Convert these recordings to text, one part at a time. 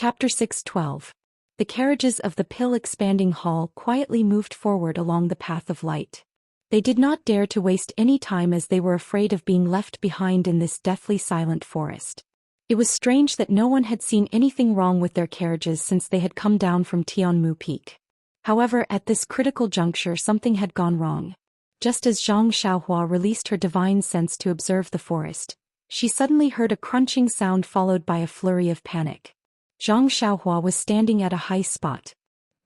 Chapter 6:12. The carriages of the pill-expanding hall quietly moved forward along the path of light. They did not dare to waste any time as they were afraid of being left behind in this deathly silent forest. It was strange that no one had seen anything wrong with their carriages since they had come down from Tianmu Peak. However, at this critical juncture something had gone wrong. Just as Zhang Xiaohua released her divine sense to observe the forest, she suddenly heard a crunching sound followed by a flurry of panic. Zhang Xiaohua was standing at a high spot.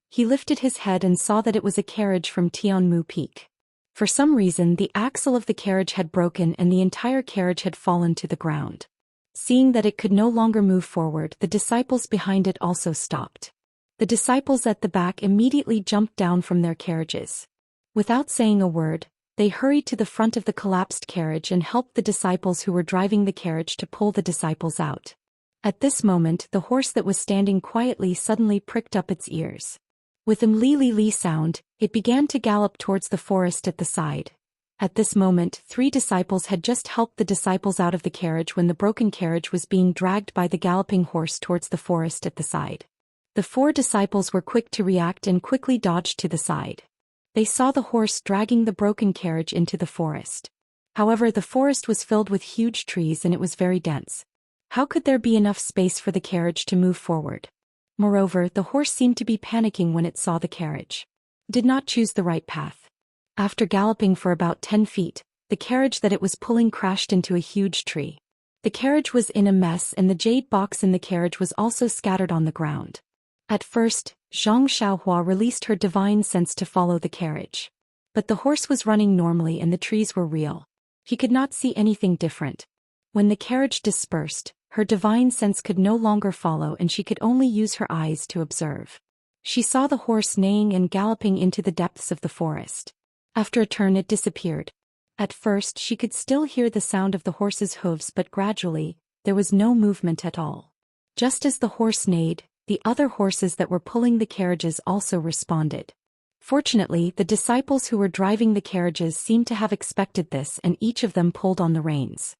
He lifted his head and saw that it was a carriage from Tianmu Peak. For some reason, the axle of the carriage had broken and the entire carriage had fallen to the ground. Seeing that it could no longer move forward, the disciples behind it also stopped. The disciples at the back immediately jumped down from their carriages. Without saying a word, they hurried to the front of the collapsed carriage and helped the disciples who were driving the carriage to pull the disciples out. At this moment, the horse that was standing quietly suddenly pricked up its ears. With a li-li-li sound, it began to gallop towards the forest at the side. At this moment, 3 disciples had just helped the disciples out of the carriage when the broken carriage was being dragged by the galloping horse towards the forest at the side. The 4 disciples were quick to react and quickly dodged to the side. They saw the horse dragging the broken carriage into the forest. However, the forest was filled with huge trees and it was very dense. How could there be enough space for the carriage to move forward? Moreover, the horse seemed to be panicking when it saw the carriage. It did not choose the right path. After galloping for about 10 feet, the carriage that it was pulling crashed into a huge tree. The carriage was in a mess and the jade box in the carriage was also scattered on the ground. At first, Zhang Xiaohua released her divine sense to follow the carriage. But the horse was running normally and the trees were real. He could not see anything different. When the carriage dispersed, her divine sense could no longer follow and she could only use her eyes to observe. She saw the horse neighing and galloping into the depths of the forest. After a turn it disappeared. At first she could still hear the sound of the horse's hooves, but gradually, there was no movement at all. Just as the horse neighed, the other horses that were pulling the carriages also responded. Fortunately, the disciples who were driving the carriages seemed to have expected this and each of them pulled on the reins.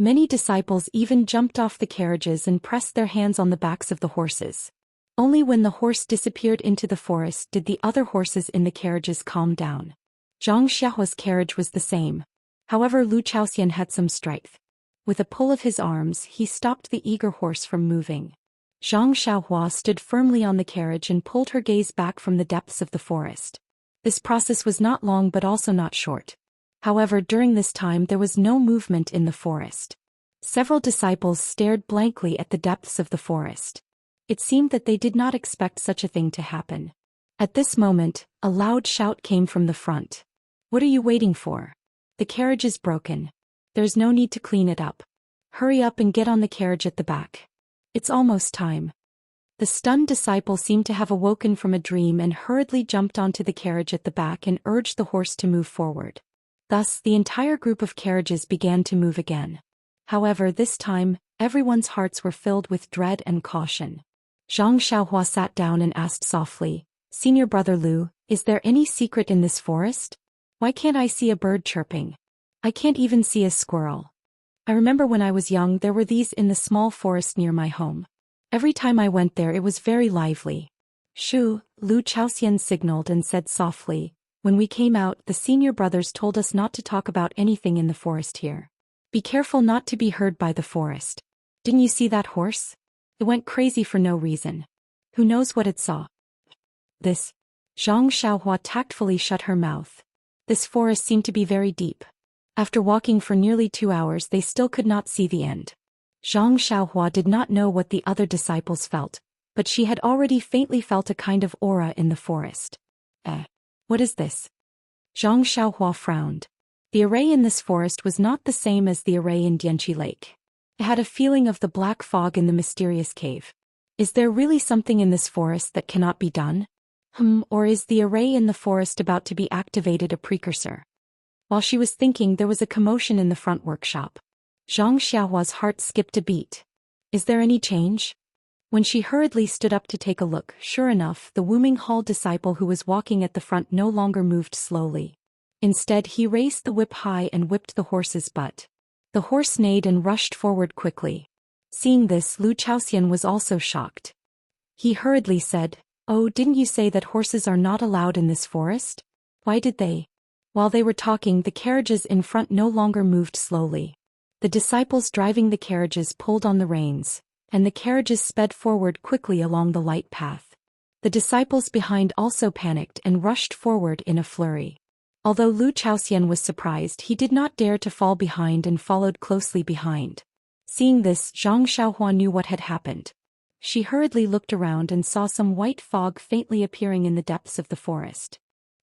Many disciples even jumped off the carriages and pressed their hands on the backs of the horses. Only when the horse disappeared into the forest did the other horses in the carriages calm down. Zhang Xiaohua's carriage was the same. However, Lu Chaoxian had some strength. With a pull of his arms, he stopped the eager horse from moving. Zhang Xiaohua stood firmly on the carriage and pulled her gaze back from the depths of the forest. This process was not long but also not short. However, during this time there was no movement in the forest. Several disciples stared blankly at the depths of the forest. It seemed that they did not expect such a thing to happen. At this moment, a loud shout came from the front. "What are you waiting for? The carriage is broken. There's no need to clean it up. Hurry up and get on the carriage at the back. It's almost time." The stunned disciple seemed to have awoken from a dream and hurriedly jumped onto the carriage at the back and urged the horse to move forward. Thus, the entire group of carriages began to move again. However, this time, everyone's hearts were filled with dread and caution. Zhang Xiaohua sat down and asked softly, "Senior brother Lu, is there any secret in this forest? Why can't I see a bird chirping? I can't even see a squirrel. I remember when I was young there were these in the small forest near my home. Every time I went there it was very lively." "Shu," Lu Chaoxian signaled and said softly, "When we came out, the senior brothers told us not to talk about anything in the forest here. Be careful not to be heard by the forest. Didn't you see that horse? It went crazy for no reason. Who knows what it saw?" This. Zhang Xiaohua tactfully shut her mouth. This forest seemed to be very deep. After walking for nearly 2 hours they still could not see the end. Zhang Xiaohua did not know what the other disciples felt, but she had already faintly felt a kind of aura in the forest. What is this?" Zhang Xiaohua frowned. The array in this forest was not the same as the array in Dianqi Lake. It had a feeling of the black fog in the mysterious cave. Is there really something in this forest that cannot be done? Or is the array in the forest about to be activated a precursor? While she was thinking, there was a commotion in the front workshop. Zhang Xiaohua's heart skipped a beat. Is there any change? When she hurriedly stood up to take a look, sure enough, the Wuming Hall disciple who was walking at the front no longer moved slowly. Instead, he raised the whip high and whipped the horse's butt. The horse neighed and rushed forward quickly. Seeing this, Lu Chaoxian was also shocked. He hurriedly said, "Oh, didn't you say that horses are not allowed in this forest? Why did they?" While they were talking, the carriages in front no longer moved slowly. The disciples driving the carriages pulled on the reins, and the carriages sped forward quickly along the light path. The disciples behind also panicked and rushed forward in a flurry. Although Lu Chaoxian was surprised, he did not dare to fall behind and followed closely behind. Seeing this, Zhang Xiaohua knew what had happened. She hurriedly looked around and saw some white fog faintly appearing in the depths of the forest.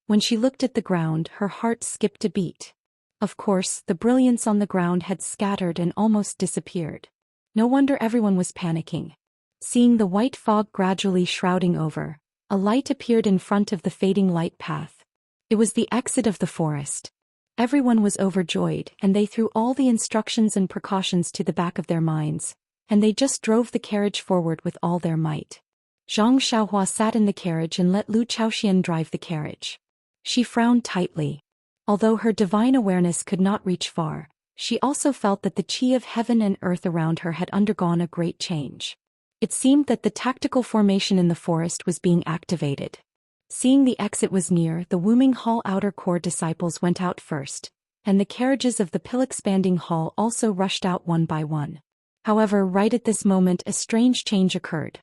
When she looked at the ground, her heart skipped a beat. Of course, the brilliance on the ground had scattered and almost disappeared. No wonder everyone was panicking. Seeing the white fog gradually shrouding over, a light appeared in front of the fading light path. It was the exit of the forest. Everyone was overjoyed, and they threw all the instructions and precautions to the back of their minds, and they just drove the carriage forward with all their might. Zhang Xiaohua sat in the carriage and let Lu Chaoxian drive the carriage. She frowned tightly. Although her divine awareness could not reach far, she also felt that the qi of heaven and earth around her had undergone a great change. It seemed that the tactical formation in the forest was being activated. Seeing the exit was near, the Wuming Hall outer core disciples went out first, and the carriages of the pill-expanding hall also rushed out one by one. However, right at this moment a strange change occurred.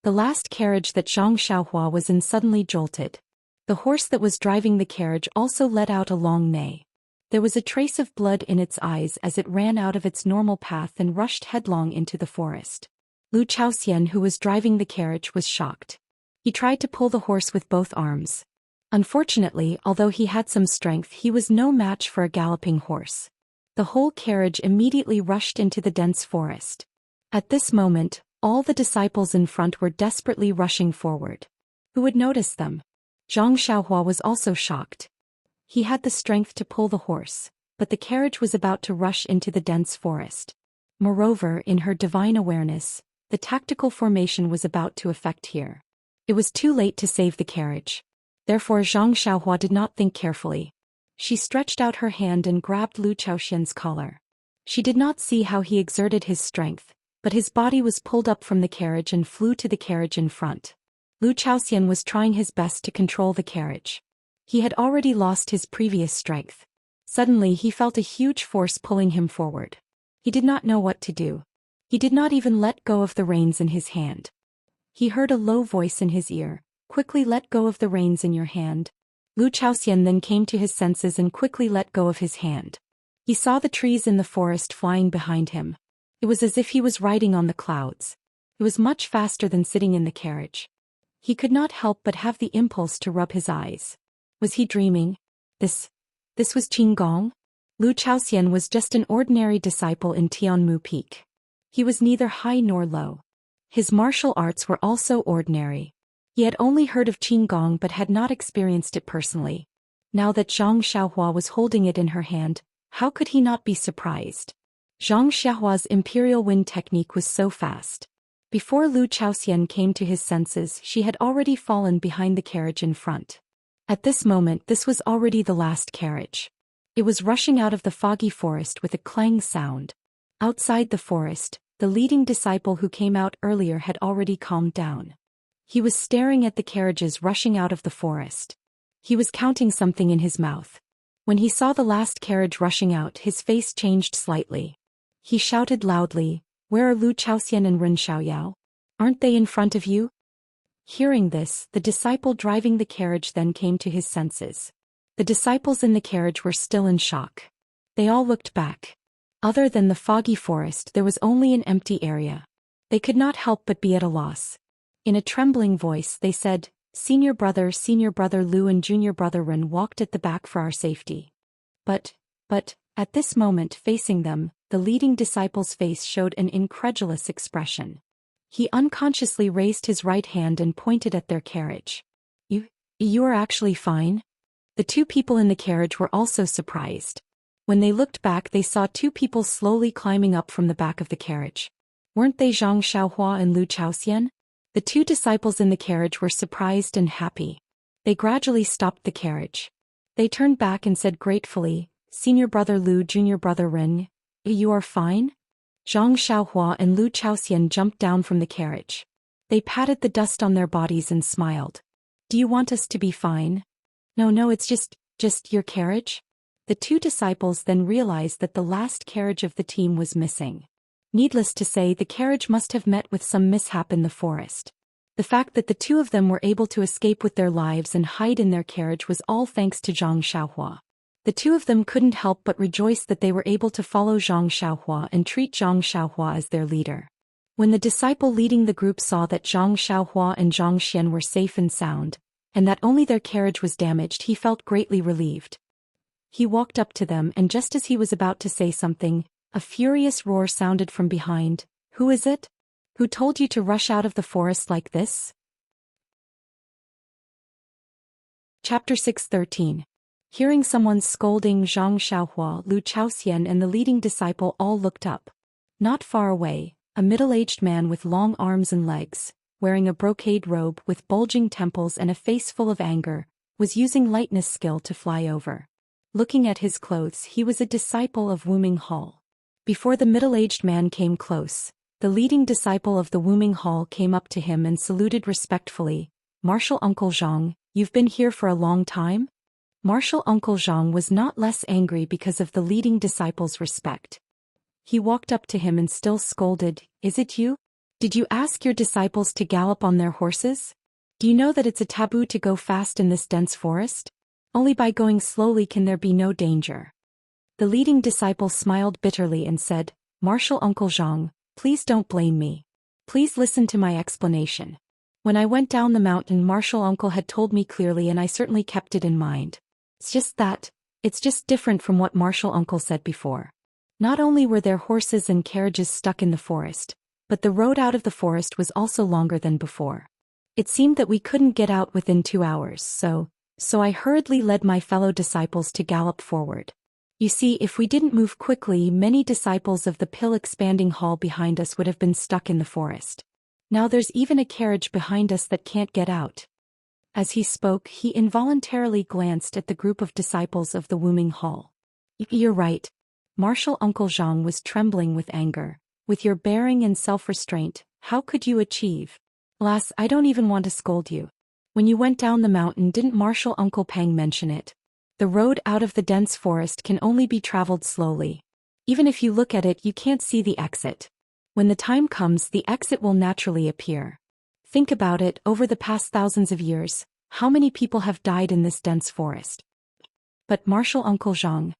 The last carriage that Zhang Xiaohua was in suddenly jolted. The horse that was driving the carriage also let out a long neigh. There was a trace of blood in its eyes as it ran out of its normal path and rushed headlong into the forest. Lu Chaoxian, who was driving the carriage, was shocked. He tried to pull the horse with both arms. Unfortunately, although he had some strength, he was no match for a galloping horse. The whole carriage immediately rushed into the dense forest. At this moment, all the disciples in front were desperately rushing forward. Who would notice them? Zhang Xiaohua was also shocked. He had the strength to pull the horse, but the carriage was about to rush into the dense forest. Moreover, in her divine awareness, the tactical formation was about to effect here. It was too late to save the carriage. Therefore Zhang Xiaohua did not think carefully. She stretched out her hand and grabbed Lu Chaoxian's collar. She did not see how he exerted his strength, but his body was pulled up from the carriage and flew to the carriage in front. Lu Chaoxian was trying his best to control the carriage. He had already lost his previous strength. Suddenly he felt a huge force pulling him forward. He did not know what to do. He did not even let go of the reins in his hand. He heard a low voice in his ear, "Quickly let go of the reins in your hand." Lu Chaoxian then came to his senses and quickly let go of his hand. He saw the trees in the forest flying behind him. It was as if he was riding on the clouds. It was much faster than sitting in the carriage. He could not help but have the impulse to rub his eyes. Was he dreaming? This was Qin Gong? Lu Chaoxian was just an ordinary disciple in Tianmu Peak. He was neither high nor low. His martial arts were also ordinary. He had only heard of Qin Gong but had not experienced it personally. Now that Zhang Xiaohua was holding it in her hand, how could he not be surprised? Zhang Xiaohua's imperial wind technique was so fast. Before Lu Chaoxian came to his senses, she had already fallen behind the carriage in front. At this moment, this was already the last carriage. It was rushing out of the foggy forest with a clang sound. Outside the forest, the leading disciple who came out earlier had already calmed down. He was staring at the carriages rushing out of the forest. He was counting something in his mouth. When he saw the last carriage rushing out, his face changed slightly. He shouted loudly, "Where are Lu Chaoxian and Ren Xiaoyao? Aren't they in front of you?" Hearing this, the disciple driving the carriage then came to his senses. The disciples in the carriage were still in shock. They all looked back. Other than the foggy forest, there was only an empty area. They could not help but be at a loss. In a trembling voice, they said, Senior brother Lu and junior brother Ren walked at the back for our safety." But, at this moment facing them, the leading disciple's face showed an incredulous expression. He unconsciously raised his right hand and pointed at their carriage. You are actually fine?" The two people in the carriage were also surprised. When they looked back, they saw two people slowly climbing up from the back of the carriage. Weren't they Zhang Xiaohua and Lu Chaoxian? The two disciples in the carriage were surprised and happy. They gradually stopped the carriage. They turned back and said gratefully, "Senior brother Lu, junior brother Ren, you are fine?" Zhang Xiaohua and Lu Chaoxian jumped down from the carriage. They patted the dust on their bodies and smiled. Do you want us to be fine? No, it's just your carriage? The two disciples then realized that the last carriage of the team was missing. Needless to say, the carriage must have met with some mishap in the forest. The fact that the two of them were able to escape with their lives and hide in their carriage was all thanks to Zhang Xiaohua. The two of them couldn't help but rejoice that they were able to follow Zhang Xiaohua and treat Zhang Xiaohua as their leader. When the disciple leading the group saw that Zhang Xiaohua and Zhang Xian were safe and sound, and that only their carriage was damaged, he felt greatly relieved. He walked up to them, and just as he was about to say something, a furious roar sounded from behind. Who is it? Who told you to rush out of the forest like this? Chapter 6:13. Hearing someone scolding Zhang Xiaohua, Lu Chaoxian and the leading disciple all looked up. Not far away, a middle-aged man with long arms and legs, wearing a brocade robe with bulging temples and a face full of anger, was using lightness skill to fly over. Looking at his clothes, he was a disciple of Wuming Hall. Before the middle-aged man came close, the leading disciple of the Wuming Hall came up to him and saluted respectfully. Martial Uncle Zhang, you've been here for a long time? Martial Uncle Zhang was not less angry because of the leading disciple's respect. He walked up to him and still scolded, Is it you? Did you ask your disciples to gallop on their horses? Do you know that it's a taboo to go fast in this dense forest? Only by going slowly can there be no danger. The leading disciple smiled bitterly and said, Martial Uncle Zhang, please don't blame me. Please listen to my explanation. When I went down the mountain, Martial Uncle had told me clearly and I certainly kept it in mind. It's just different from what Martial Uncle said before. Not only were there horses and carriages stuck in the forest, but the road out of the forest was also longer than before. It seemed that we couldn't get out within 2 hours, so I hurriedly led my fellow disciples to gallop forward. You see, if we didn't move quickly, many disciples of the pill expanding hall behind us would have been stuck in the forest. Now there's even a carriage behind us that can't get out. As he spoke, he involuntarily glanced at the group of disciples of the Wuming Hall. You're right. Martial Uncle Zhang was trembling with anger. With your bearing and self-restraint, how could you achieve? Lass, I don't even want to scold you. When you went down the mountain, didn't Martial Uncle Pang mention it? The road out of the dense forest can only be traveled slowly. Even if you look at it, you can't see the exit. When the time comes, the exit will naturally appear. Think about it, over the past thousands of years, how many people have died in this dense forest? But Martial Uncle Zhang,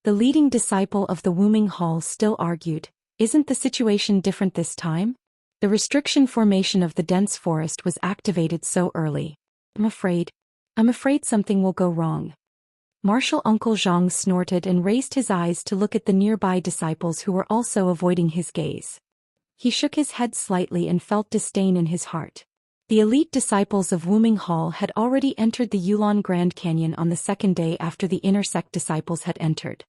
the leading disciple of the Wuming Hall, still argued, isn't the situation different this time? The restriction formation of the dense forest was activated so early. I'm afraid something will go wrong. Martial Uncle Zhang snorted and raised his eyes to look at the nearby disciples who were also avoiding his gaze. He shook his head slightly and felt disdain in his heart. The elite disciples of Wuming Hall had already entered the Yulon Grand Canyon on the second day after the inner sect disciples had entered.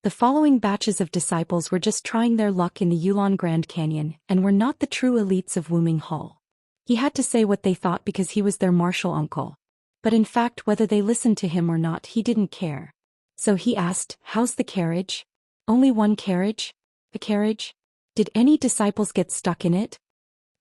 The following batches of disciples were just trying their luck in the Yulon Grand Canyon and were not the true elites of Wuming Hall. He had to say what they thought because he was their martial uncle. But in fact, whether they listened to him or not, he didn't care. So he asked, How's the carriage? Only one carriage? A carriage? Did any disciples get stuck in it?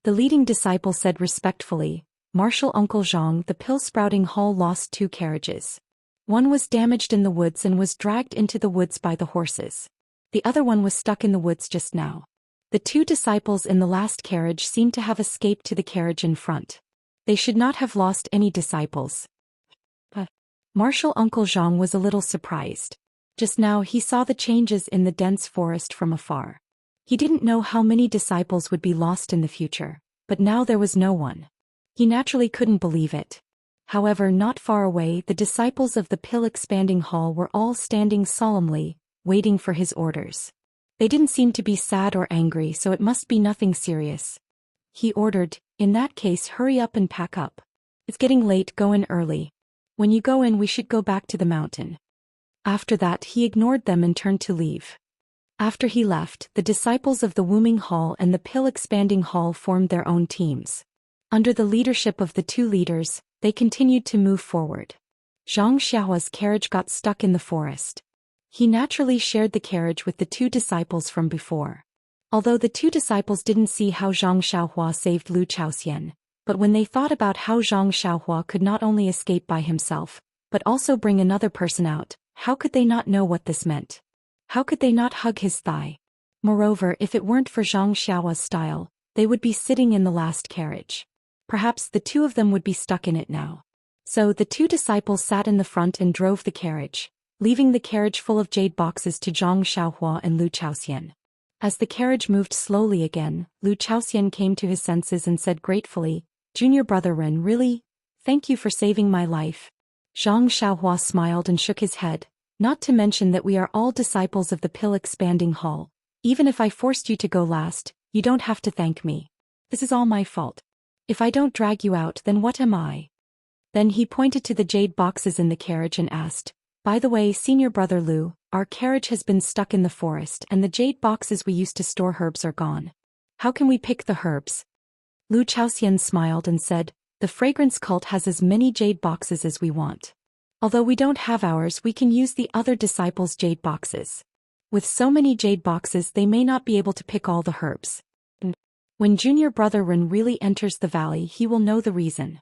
The leading disciple said respectfully, Martial Uncle Zhang, the pill-sprouting hall lost 2 carriages. One was damaged in the woods and was dragged into the woods by the horses. The other one was stuck in the woods just now. The 2 disciples in the last carriage seemed to have escaped to the carriage in front. They should not have lost any disciples. But Martial Uncle Zhang was a little surprised. Just now he saw the changes in the dense forest from afar. He didn't know how many disciples would be lost in the future, but now there was no one. He naturally couldn't believe it. However, not far away, the disciples of the pill expanding hall were all standing solemnly, waiting for his orders. They didn't seem to be sad or angry, so it must be nothing serious. He ordered, In that case, hurry up and pack up. It's getting late, go in early. When you go in, we should go back to the mountain. After that, he ignored them and turned to leave. After he left, the disciples of the Wuming Hall and the pill expanding hall formed their own teams. Under the leadership of the 2 leaders, they continued to move forward. Zhang Xiaohua's carriage got stuck in the forest. He naturally shared the carriage with the 2 disciples from before. Although the 2 disciples didn't see how Zhang Xiaohua saved Lu Chaoxian, But when they thought about how Zhang Xiaohua could not only escape by himself, but also bring another person out, how could they not know what this meant? How could they not hug his thigh? Moreover, if it weren't for Zhang Xiaohua's style, they would be sitting in the last carriage. Perhaps the two of them would be stuck in it now. So the two disciples sat in the front and drove the carriage, leaving the carriage full of jade boxes to Zhang Xiaohua and Lu Chaoxian. As the carriage moved slowly again, Lu Chaoxian came to his senses and said gratefully, "Junior brother Ren, really? Thank you for saving my life." Zhang Xiaohua smiled and shook his head, "Not to mention that we are all disciples of the Pill Expanding Hall. Even if I forced you to go last, you don't have to thank me. This is all my fault. If I don't drag you out, then what am I?" Then he pointed to the jade boxes in the carriage and asked, "By the way, senior brother Lu, our carriage has been stuck in the forest and the jade boxes we used to store herbs are gone. How can we pick the herbs?" Lu Chaoxian smiled and said, "The fragrance cult has as many jade boxes as we want. Although we don't have ours, we can use the other disciples' jade boxes. With so many jade boxes, they may not be able to pick all the herbs. When junior brother Ren really enters the valley, he will know the reason."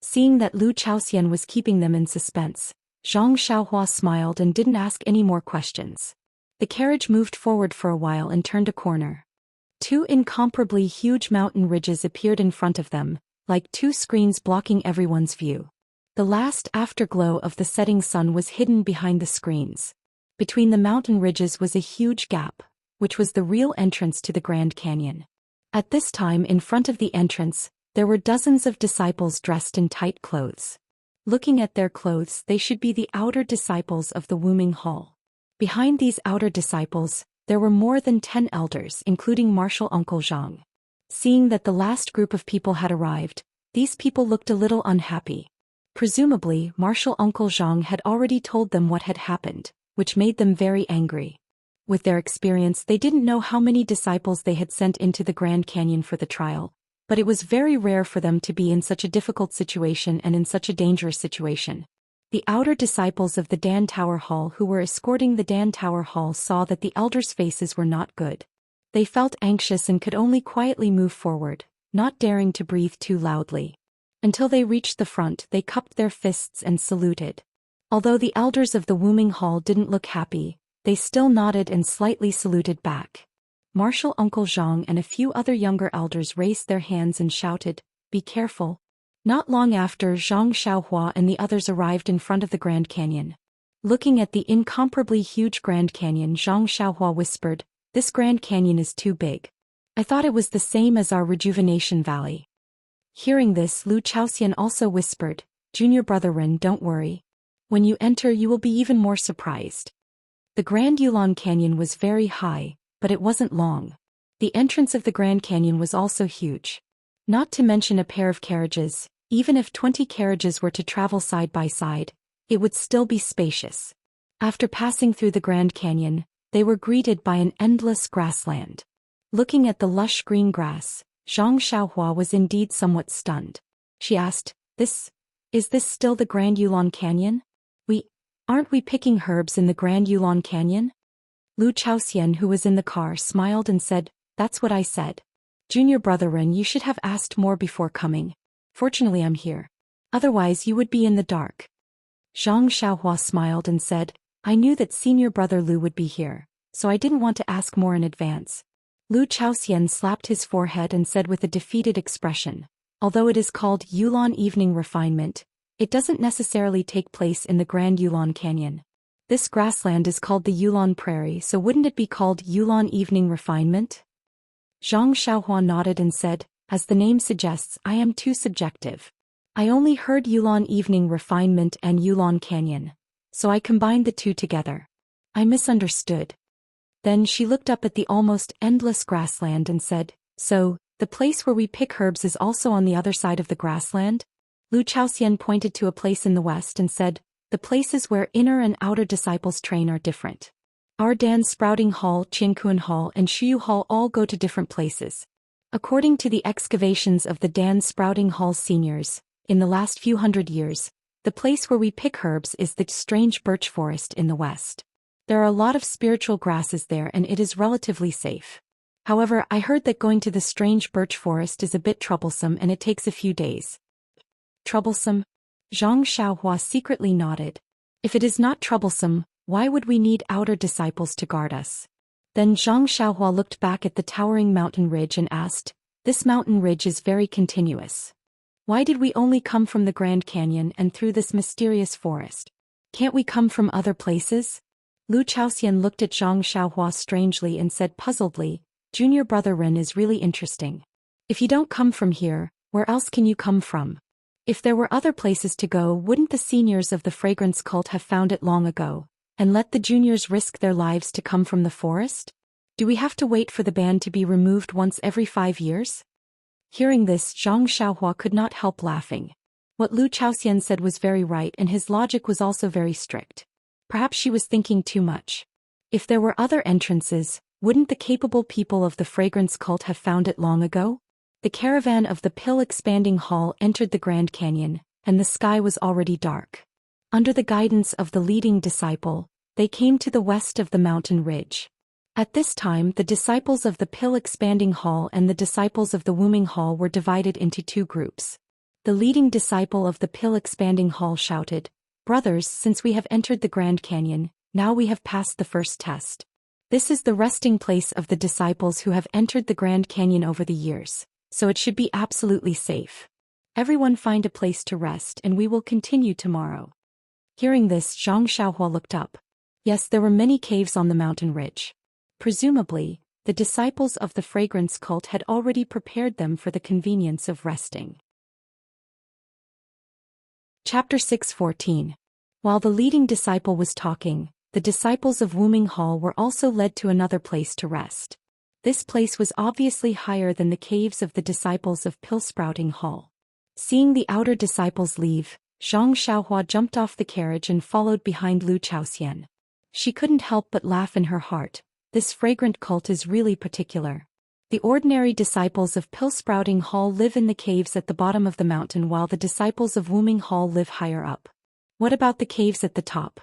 Seeing that Lu Chaoxian was keeping them in suspense, Zhang Xiaohua smiled and didn't ask any more questions. The carriage moved forward for a while and turned a corner. Two incomparably huge mountain ridges appeared in front of them, like two screens blocking everyone's view. The last afterglow of the setting sun was hidden behind the screens. Between the mountain ridges was a huge gap, which was the real entrance to the Grand Canyon. At this time, in front of the entrance, there were dozens of disciples dressed in tight clothes. Looking at their clothes, they should be the outer disciples of the Wuming Hall. Behind these outer disciples, there were more than 10 elders, including martial uncle Zhang. Seeing that the last group of people had arrived, these people looked a little unhappy. Presumably, martial uncle Zhang had already told them what had happened, which made them very angry. With their experience, they didn't know how many disciples they had sent into the Grand Canyon for the trial, but it was very rare for them to be in such a difficult situation and in such a dangerous situation. The outer disciples of the Dan Tower Hall who were escorting the Dan Tower Hall saw that the elders' faces were not good. They felt anxious and could only quietly move forward, not daring to breathe too loudly. Until they reached the front, they cupped their fists and saluted. Although the elders of the Wuming Hall didn't look happy, they still nodded and slightly saluted back. Martial uncle Zhang and a few other younger elders raised their hands and shouted, "Be careful." Not long after, Zhang Xiaohua and the others arrived in front of the Grand Canyon. Looking at the incomparably huge Grand Canyon, Zhang Xiaohua whispered, "This Grand Canyon is too big. I thought it was the same as our Rejuvenation Valley." Hearing this, Lu Chaoxian also whispered, "Junior brother Ren, don't worry. When you enter, you will be even more surprised." The Grand Yulon Canyon was very high, but it wasn't long. The entrance of the Grand Canyon was also huge. Not to mention a pair of carriages, even if 20 carriages were to travel side by side, it would still be spacious. After passing through the Grand Canyon, they were greeted by an endless grassland. Looking at the lush green grass, Zhang Xiaohua was indeed somewhat stunned. She asked, Is this still the Grand Yulon Canyon? Aren't we picking herbs in the Grand Yulon Canyon?" Lu Chaoxian, who was in the car, smiled and said, "That's what I said. Junior brother Ren, you should have asked more before coming. Fortunately I'm here. Otherwise you would be in the dark." Zhang Xiaohua smiled and said, "I knew that senior brother Lu would be here, so I didn't want to ask more in advance." Lu Chaoxian slapped his forehead and said with a defeated expression, "Although it is called Yulon Evening Refinement, it doesn't necessarily take place in the Grand Yulon Canyon. This grassland is called the Yulon Prairie, so wouldn't it be called Yulon Evening Refinement?" Zhang Xiaohua nodded and said, "As the name suggests, I am too subjective. I only heard Yulon Evening Refinement and Yulon Canyon, so I combined the two together. I misunderstood." Then she looked up at the almost endless grassland and said, "So, the place where we pick herbs is also on the other side of the grassland?" Lu Chaoxian pointed to a place in the west and said, "The places where inner and outer disciples train are different. Our Dan Sprouting Hall, Qiankuan Hall and Shuyu Hall all go to different places. According to the excavations of the Dan Sprouting Hall seniors, in the last few hundred years, the place where we pick herbs is the strange birch forest in the west. There are a lot of spiritual grasses there and it is relatively safe. However, I heard that going to the strange birch forest is a bit troublesome and it takes a few days. Troublesome? Zhang Xiaohua secretly nodded. If it is not troublesome, why would we need outer disciples to guard us? Then Zhang Xiaohua looked back at the towering mountain ridge and asked, this mountain ridge is very continuous. Why did we only come from the Grand Canyon and through this mysterious forest? Can't we come from other places? Lu Chaoxian looked at Zhang Xiaohua strangely and said puzzledly, Junior Brother Ren is really interesting. If you don't come from here, where else can you come from? If there were other places to go, wouldn't the seniors of the fragrance cult have found it long ago, and let the juniors risk their lives to come from the forest? Do we have to wait for the ban to be removed once every 5 years? Hearing this, Zhang Xiaohua could not help laughing. What Lu Chaoxian said was very right and his logic was also very strict. Perhaps she was thinking too much. If there were other entrances, wouldn't the capable people of the fragrance cult have found it long ago? The caravan of the pill-expanding hall entered the Grand Canyon, and the sky was already dark. Under the guidance of the leading disciple, they came to the west of the mountain ridge. At this time, the disciples of the pill-expanding hall and the disciples of the woming hall were divided into 2 groups. The leading disciple of the pill-expanding hall shouted, Brothers, since we have entered the Grand Canyon, now we have passed the first test. This is the resting place of the disciples who have entered the Grand Canyon over the years, so it should be absolutely safe. Everyone find a place to rest and we will continue tomorrow. Hearing this, Zhang Xiaohua looked up. Yes, there were many caves on the mountain ridge. Presumably, the disciples of the fragrance cult had already prepared them for the convenience of resting. Chapter 6:14. While the leading disciple was talking, the disciples of Wuming Hall were also led to another place to rest. This place was obviously higher than the caves of the disciples of Pill-Sprouting Hall. Seeing the outer disciples leave, Zhang Xiaohua jumped off the carriage and followed behind Lu Chaoxian. She couldn't help but laugh in her heart. This fragrant cult is really particular. The ordinary disciples of Pill-Sprouting Hall live in the caves at the bottom of the mountain while the disciples of Wuming Hall live higher up. What about the caves at the top?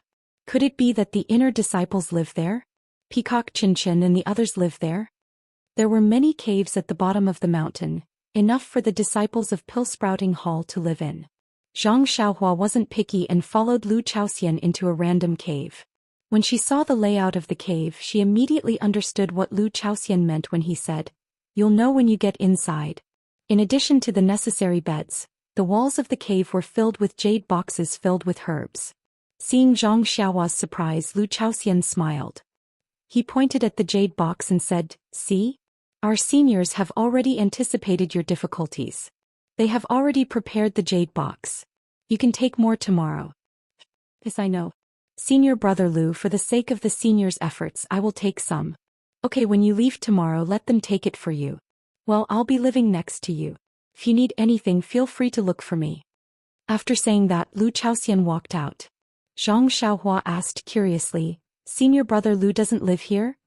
Could it be that the inner disciples live there? Peacock Chinchin and the others live there? There were many caves at the bottom of the mountain, enough for the disciples of Pill-Sprouting Hall to live in. Zhang Xiaohua wasn't picky and followed Lu Chaoxian into a random cave. When she saw the layout of the cave, she immediately understood what Lu Chaoxian meant when he said, You'll know when you get inside. In addition to the necessary beds, the walls of the cave were filled with jade boxes filled with herbs. Seeing Zhang Xiaohua's surprise, Lu Chaoxian smiled. He pointed at the jade box and said, See? Our seniors have already anticipated your difficulties. They have already prepared the jade box. You can take more tomorrow. Yes, I know. Senior Brother Lu, for the sake of the seniors' efforts, I will take some. Okay, when you leave tomorrow, let them take it for you. Well, I'll be living next to you. If you need anything, feel free to look for me. After saying that, Lu Chaoxian walked out. Zhang Xiaohua asked curiously, Senior Brother Lu doesn't live here?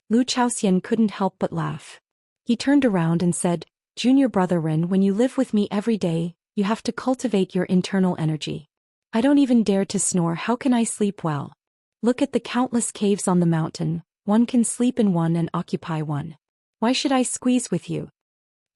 Lu Chaoxian couldn't help but laugh. He turned around and said, Junior Brother Ren, when you live with me every day, you have to cultivate your internal energy. I don't even dare to snore, how can I sleep well? Look at the countless caves on the mountain, one can sleep in one and occupy one. Why should I squeeze with you?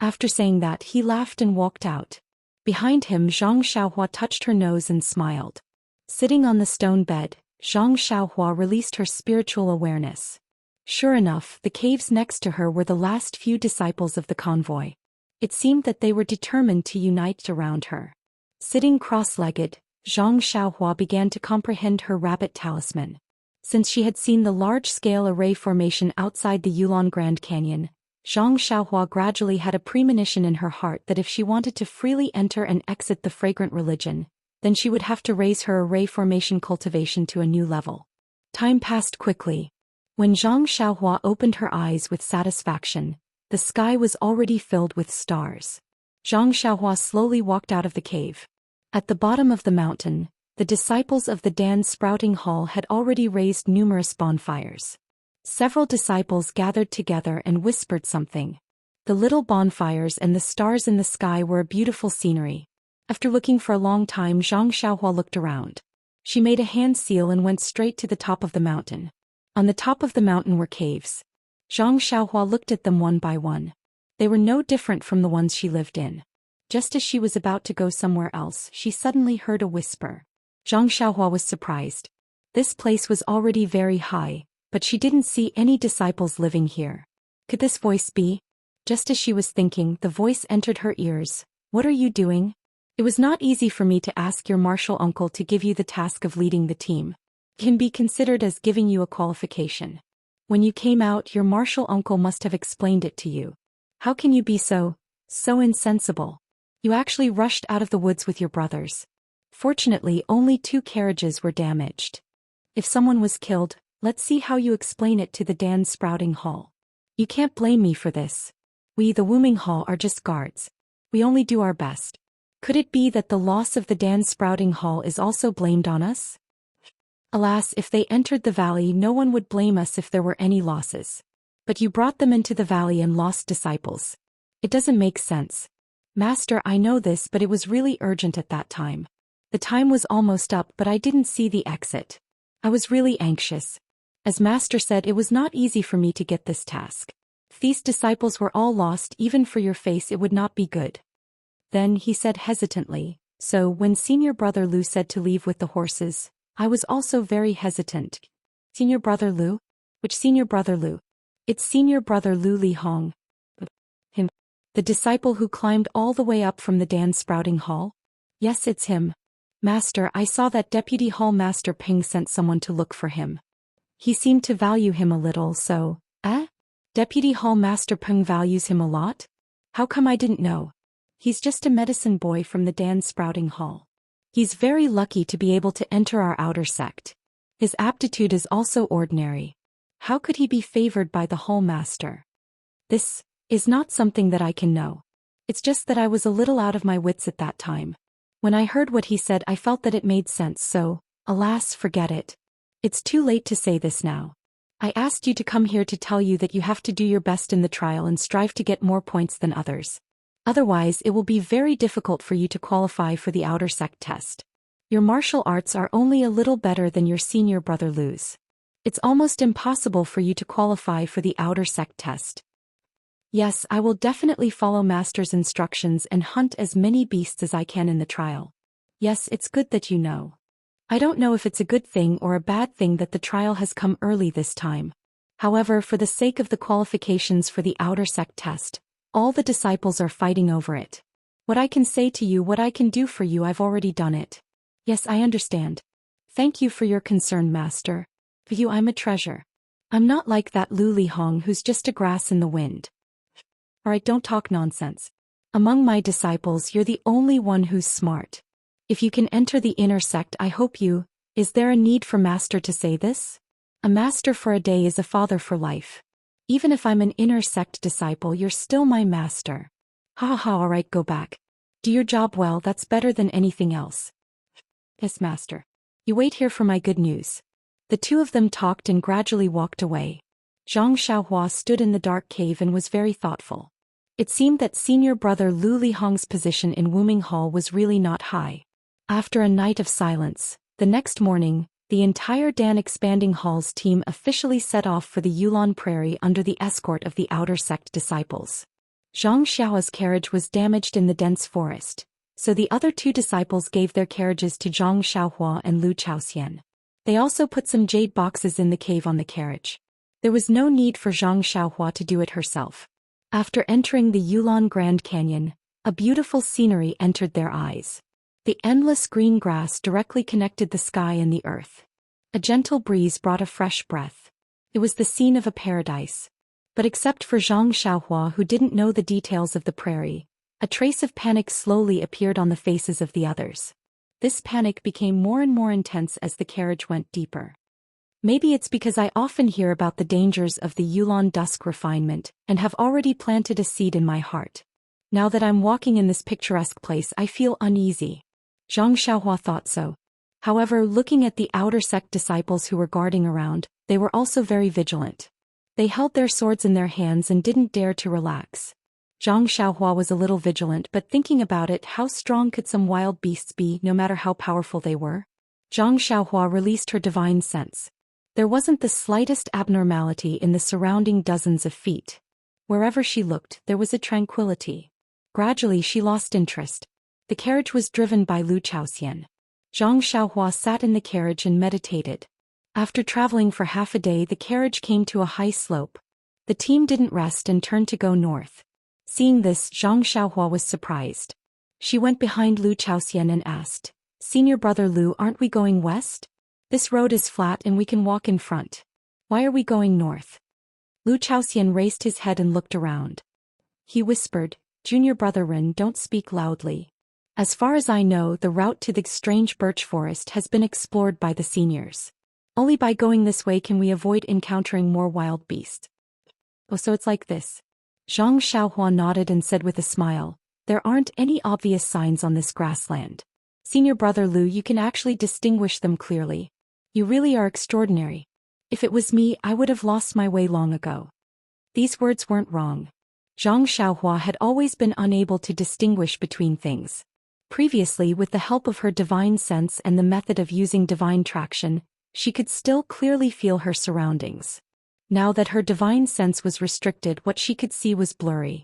After saying that, he laughed and walked out. Behind him, Zhang Xiaohua touched her nose and smiled. Sitting on the stone bed, Zhang Xiaohua released her spiritual awareness. Sure enough, the caves next to her were the last few disciples of the convoy. It seemed that they were determined to unite around her. Sitting cross-legged, Zhang Xiaohua began to comprehend her rabbit talisman. Since she had seen the large-scale array formation outside the Yulon Grand Canyon, Zhang Xiaohua gradually had a premonition in her heart that if she wanted to freely enter and exit the fragrant religion, then she would have to raise her array formation cultivation to a new level. Time passed quickly. When Zhang Xiaohua opened her eyes with satisfaction, the sky was already filled with stars. Zhang Xiaohua slowly walked out of the cave. At the bottom of the mountain, the disciples of the Dan Sprouting Hall had already raised numerous bonfires. Several disciples gathered together and whispered something. The little bonfires and the stars in the sky were a beautiful scenery. After looking for a long time, Zhang Xiaohua looked around. She made a hand seal and went straight to the top of the mountain. On the top of the mountain were caves. Zhang Xiaohua looked at them one by one. They were no different from the ones she lived in. Just as she was about to go somewhere else, she suddenly heard a whisper. Zhang Xiaohua was surprised. This place was already very high, but she didn't see any disciples living here. Could this voice be? Just as she was thinking, the voice entered her ears. What are you doing? It was not easy for me to ask your martial uncle to give you the task of leading the team. It can be considered as giving you a qualification. When you came out, your martial uncle must have explained it to you. How can you be so insensible? You actually rushed out of the woods with your brothers. Fortunately, only 2 carriages were damaged. If someone was killed, let's see how you explain it to the Dan Sprouting Hall. You can't blame me for this. We, the Wooming Hall, are just guards. We only do our best. Could it be that the loss of the Dan Sprouting Hall is also blamed on us? Alas, if they entered the valley, no one would blame us if there were any losses. But you brought them into the valley and lost disciples. It doesn't make sense. Master, I know this, but it was really urgent at that time. The time was almost up, but I didn't see the exit. I was really anxious. As Master said, it was not easy for me to get this task. If these disciples were all lost, even for your face, it would not be good. Then he said hesitantly, so when Senior Brother Lu said to leave with the horses, I was also very hesitant. Senior Brother Lu? Which Senior Brother Lu? It's Senior Brother Lu Li Hong. Him. The disciple who climbed all the way up from the Dan Sprouting Hall? Yes, it's him. Master, I saw that Deputy Hall Master Ping sent someone to look for him. He seemed to value him a little, so, Deputy Hall Master Peng values him a lot? How come I didn't know? He's just a medicine boy from the Dan Sprouting Hall. He's very lucky to be able to enter our outer sect. His aptitude is also ordinary. How could he be favored by the Hall Master? This is not something that I can know. It's just that I was a little out of my wits at that time. When I heard what he said, I felt that it made sense, so, alas, forget it. It's too late to say this now. I asked you to come here to tell you that you have to do your best in the trial and strive to get more points than others. Otherwise, it will be very difficult for you to qualify for the outer sect test. Your martial arts are only a little better than your senior brother Lu's. It's almost impossible for you to qualify for the outer sect test. Yes, I will definitely follow Master's instructions and hunt as many beasts as I can in the trial. Yes, it's good that you know. I don't know if it's a good thing or a bad thing that the trial has come early this time. However, for the sake of the qualifications for the outer sect test, all the disciples are fighting over it. What I can say to you, what I can do for you, I've already done it. Yes, I understand. Thank you for your concern, Master. For you, I'm a treasure. I'm not like that Lu Li Hong who's just a grass in the wind. Alright, don't talk nonsense. Among my disciples, you're the only one who's smart. If you can enter the inner sect, I hope you. Is there a need for Master to say this? A master for a day is a father for life. Even if I'm an inner sect disciple, you're still my master. Ha ha ha, alright, go back. Do your job well, that's better than anything else. Yes, Master. You wait here for my good news. The two of them talked and gradually walked away. Zhang Xiaohua stood in the dark cave and was very thoughtful. It seemed that senior brother Lu Li Hong's position in Wooming Hall was really not high. After a night of silence, the next morning, the entire Dan Expanding Hall's team officially set off for the Yulon Prairie under the escort of the outer sect disciples. Zhang Xiaohua's carriage was damaged in the dense forest, so the other 2 disciples gave their carriages to Zhang Xiaohua and Lu Chaoxian. They also put some jade boxes in the cave on the carriage. There was no need for Zhang Xiaohua to do it herself. After entering the Yulon Grand Canyon, a beautiful scenery entered their eyes. The endless green grass directly connected the sky and the earth. A gentle breeze brought a fresh breath. It was the scene of a paradise. But except for Zhang Xiaohua, who didn't know the details of the prairie, a trace of panic slowly appeared on the faces of the others. This panic became more and more intense as the carriage went deeper. Maybe it's because I often hear about the dangers of the Yulon dusk refinement and have already planted a seed in my heart. Now that I'm walking in this picturesque place, I feel uneasy. Zhang Xiaohua thought so. However, looking at the outer sect disciples who were guarding around, they were also very vigilant. They held their swords in their hands and didn't dare to relax. Zhang Xiaohua was a little vigilant, but thinking about it, how strong could some wild beasts be, no matter how powerful they were? Zhang Xiaohua released her divine sense. There wasn't the slightest abnormality in the surrounding dozens of feet. Wherever she looked, there was a tranquility. Gradually she lost interest. The carriage was driven by Lu Chaoxian. Zhang Xiaohua sat in the carriage and meditated. After traveling for half a day, the carriage came to a high slope. The team didn't rest and turned to go north. Seeing this, Zhang Xiaohua was surprised. She went behind Lu Chaoxian and asked, "Senior brother Lu, aren't we going west? This road is flat and we can walk in front. Why are we going north?" Lu Chaoxian raised his head and looked around. He whispered, "Junior brother Ren, don't speak loudly. As far as I know, the route to the strange birch forest has been explored by the seniors. Only by going this way can we avoid encountering more wild beasts." "Oh, so it's like this." Zhang Xiaohua nodded and said with a smile, "There aren't any obvious signs on this grassland. Senior brother Lu, you can actually distinguish them clearly. You really are extraordinary. If it was me, I would have lost my way long ago." These words weren't wrong. Zhang Xiaohua had always been unable to distinguish between things. Previously, with the help of her divine sense and the method of using divine traction, she could still clearly feel her surroundings. Now that her divine sense was restricted, what she could see was blurry.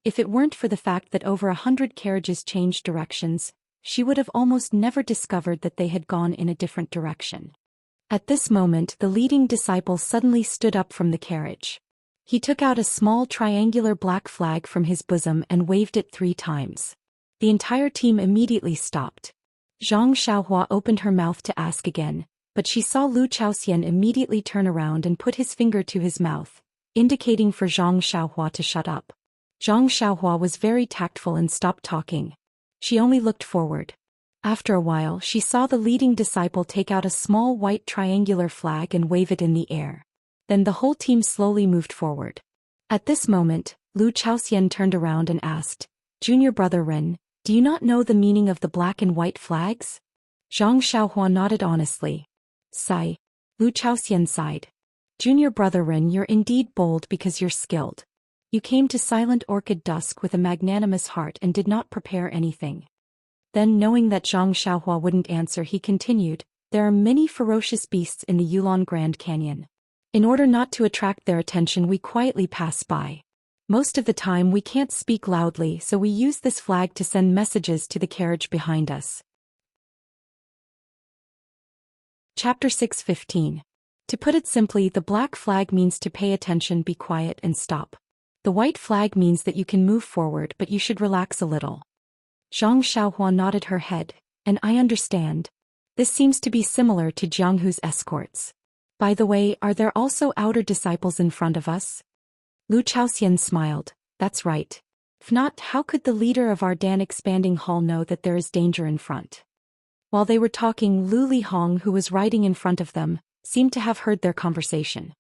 If it weren't for the fact that over 100 carriages changed directions, she would have almost never discovered that they had gone in a different direction. At this moment, the leading disciple suddenly stood up from the carriage. He took out a small triangular black flag from his bosom and waved it 3 times. The entire team immediately stopped. Zhang Xiaohua opened her mouth to ask again, but she saw Lu Chaoxian immediately turn around and put his finger to his mouth, indicating for Zhang Xiaohua to shut up. Zhang Xiaohua was very tactful and stopped talking. She only looked forward. After a while, she saw the leading disciple take out a small white triangular flag and wave it in the air. Then the whole team slowly moved forward. At this moment, Lu Chaoxian turned around and asked, "Junior brother Ren, do you not know the meaning of the black and white flags?" Zhang Xiaohua nodded honestly. Sigh. Lu Chaoxian sighed. "Junior brother Ren, you're indeed bold because you're skilled. You came to Silent Orchid Dusk with a magnanimous heart and did not prepare anything." Then, knowing that Zhang Xiaohua wouldn't answer, he continued, "There are many ferocious beasts in the Yulon Grand Canyon. In order not to attract their attention, we quietly pass by. Most of the time we can't speak loudly, so we use this flag to send messages to the carriage behind us." Chapter 6:15. To put it simply, the black flag means to pay attention, be quiet and stop. The white flag means that you can move forward, but you should relax a little. Zhang Xiaohua nodded her head, "And I understand. This seems to be similar to Jianghu's escorts. By the way, are there also outer disciples in front of us?" Lu Chaoxian smiled, "That's right. If not, how could the leader of our Dan expanding hall know that there is danger in front?" While they were talking, Lu Lihong, who was riding in front of them, seemed to have heard their conversation.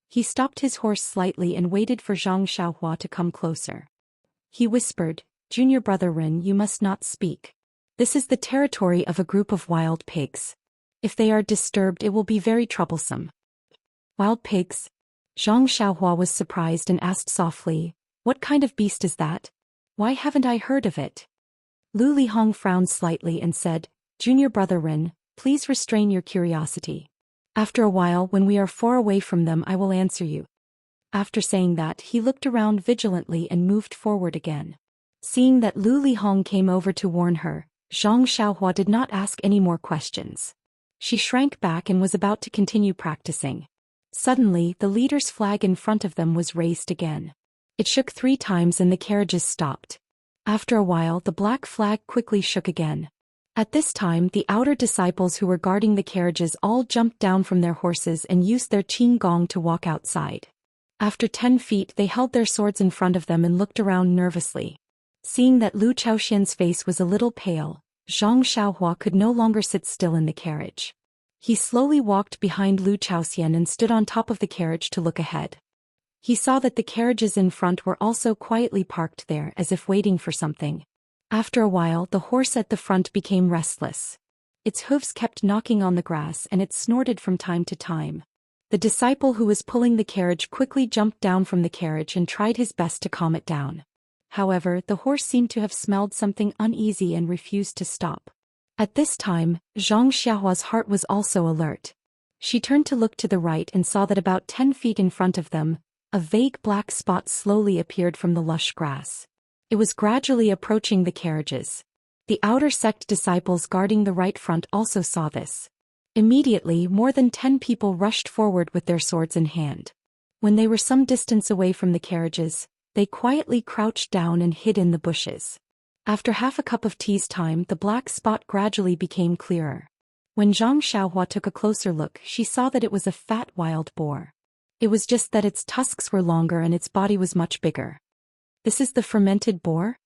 He stopped his horse slightly and waited for Zhang Xiaohua to come closer. He whispered, "Junior brother Ren, you must not speak. This is the territory of a group of wild pigs. If they are disturbed, it will be very troublesome." "Wild pigs?" Zhang Xiaohua was surprised and asked softly, "What kind of beast is that? Why haven't I heard of it?" Lu Lihong frowned slightly and said, "Junior brother Ren, please restrain your curiosity. After a while, when we are far away from them, I will answer you." After saying that, he looked around vigilantly and moved forward again. Seeing that Lu Lihong came over to warn her, Zhang Xiaohua did not ask any more questions. She shrank back and was about to continue practicing. Suddenly, the leader's flag in front of them was raised again. It shook 3 times and the carriages stopped. After a while, the black flag quickly shook again. At this time, the outer disciples who were guarding the carriages all jumped down from their horses and used their qing gong to walk outside. After 10 feet, they held their swords in front of them and looked around nervously. Seeing that Lu Chaoxian's face was a little pale, Zhang Xiaohua could no longer sit still in the carriage. He slowly walked behind Lu Chaoxian and stood on top of the carriage to look ahead. He saw that the carriages in front were also quietly parked there as if waiting for something. After a while, the horse at the front became restless. Its hooves kept knocking on the grass and it snorted from time to time. The disciple who was pulling the carriage quickly jumped down from the carriage and tried his best to calm it down. However, the horse seemed to have smelled something uneasy and refused to stop. At this time, Zhang Xiaohua's heart was also alert. She turned to look to the right and saw that about 10 feet in front of them, a vague black spot slowly appeared from the lush grass. It was gradually approaching the carriages. The outer sect disciples guarding the right front also saw this. Immediately, more than 10 people rushed forward with their swords in hand. When they were some distance away from the carriages, they quietly crouched down and hid in the bushes. After half a cup of tea's time, the black spot gradually became clearer. When Zhang Xiaohua took a closer look, she saw that it was a fat wild boar. It was just that its tusks were longer and its body was much bigger. This is the fermented boar?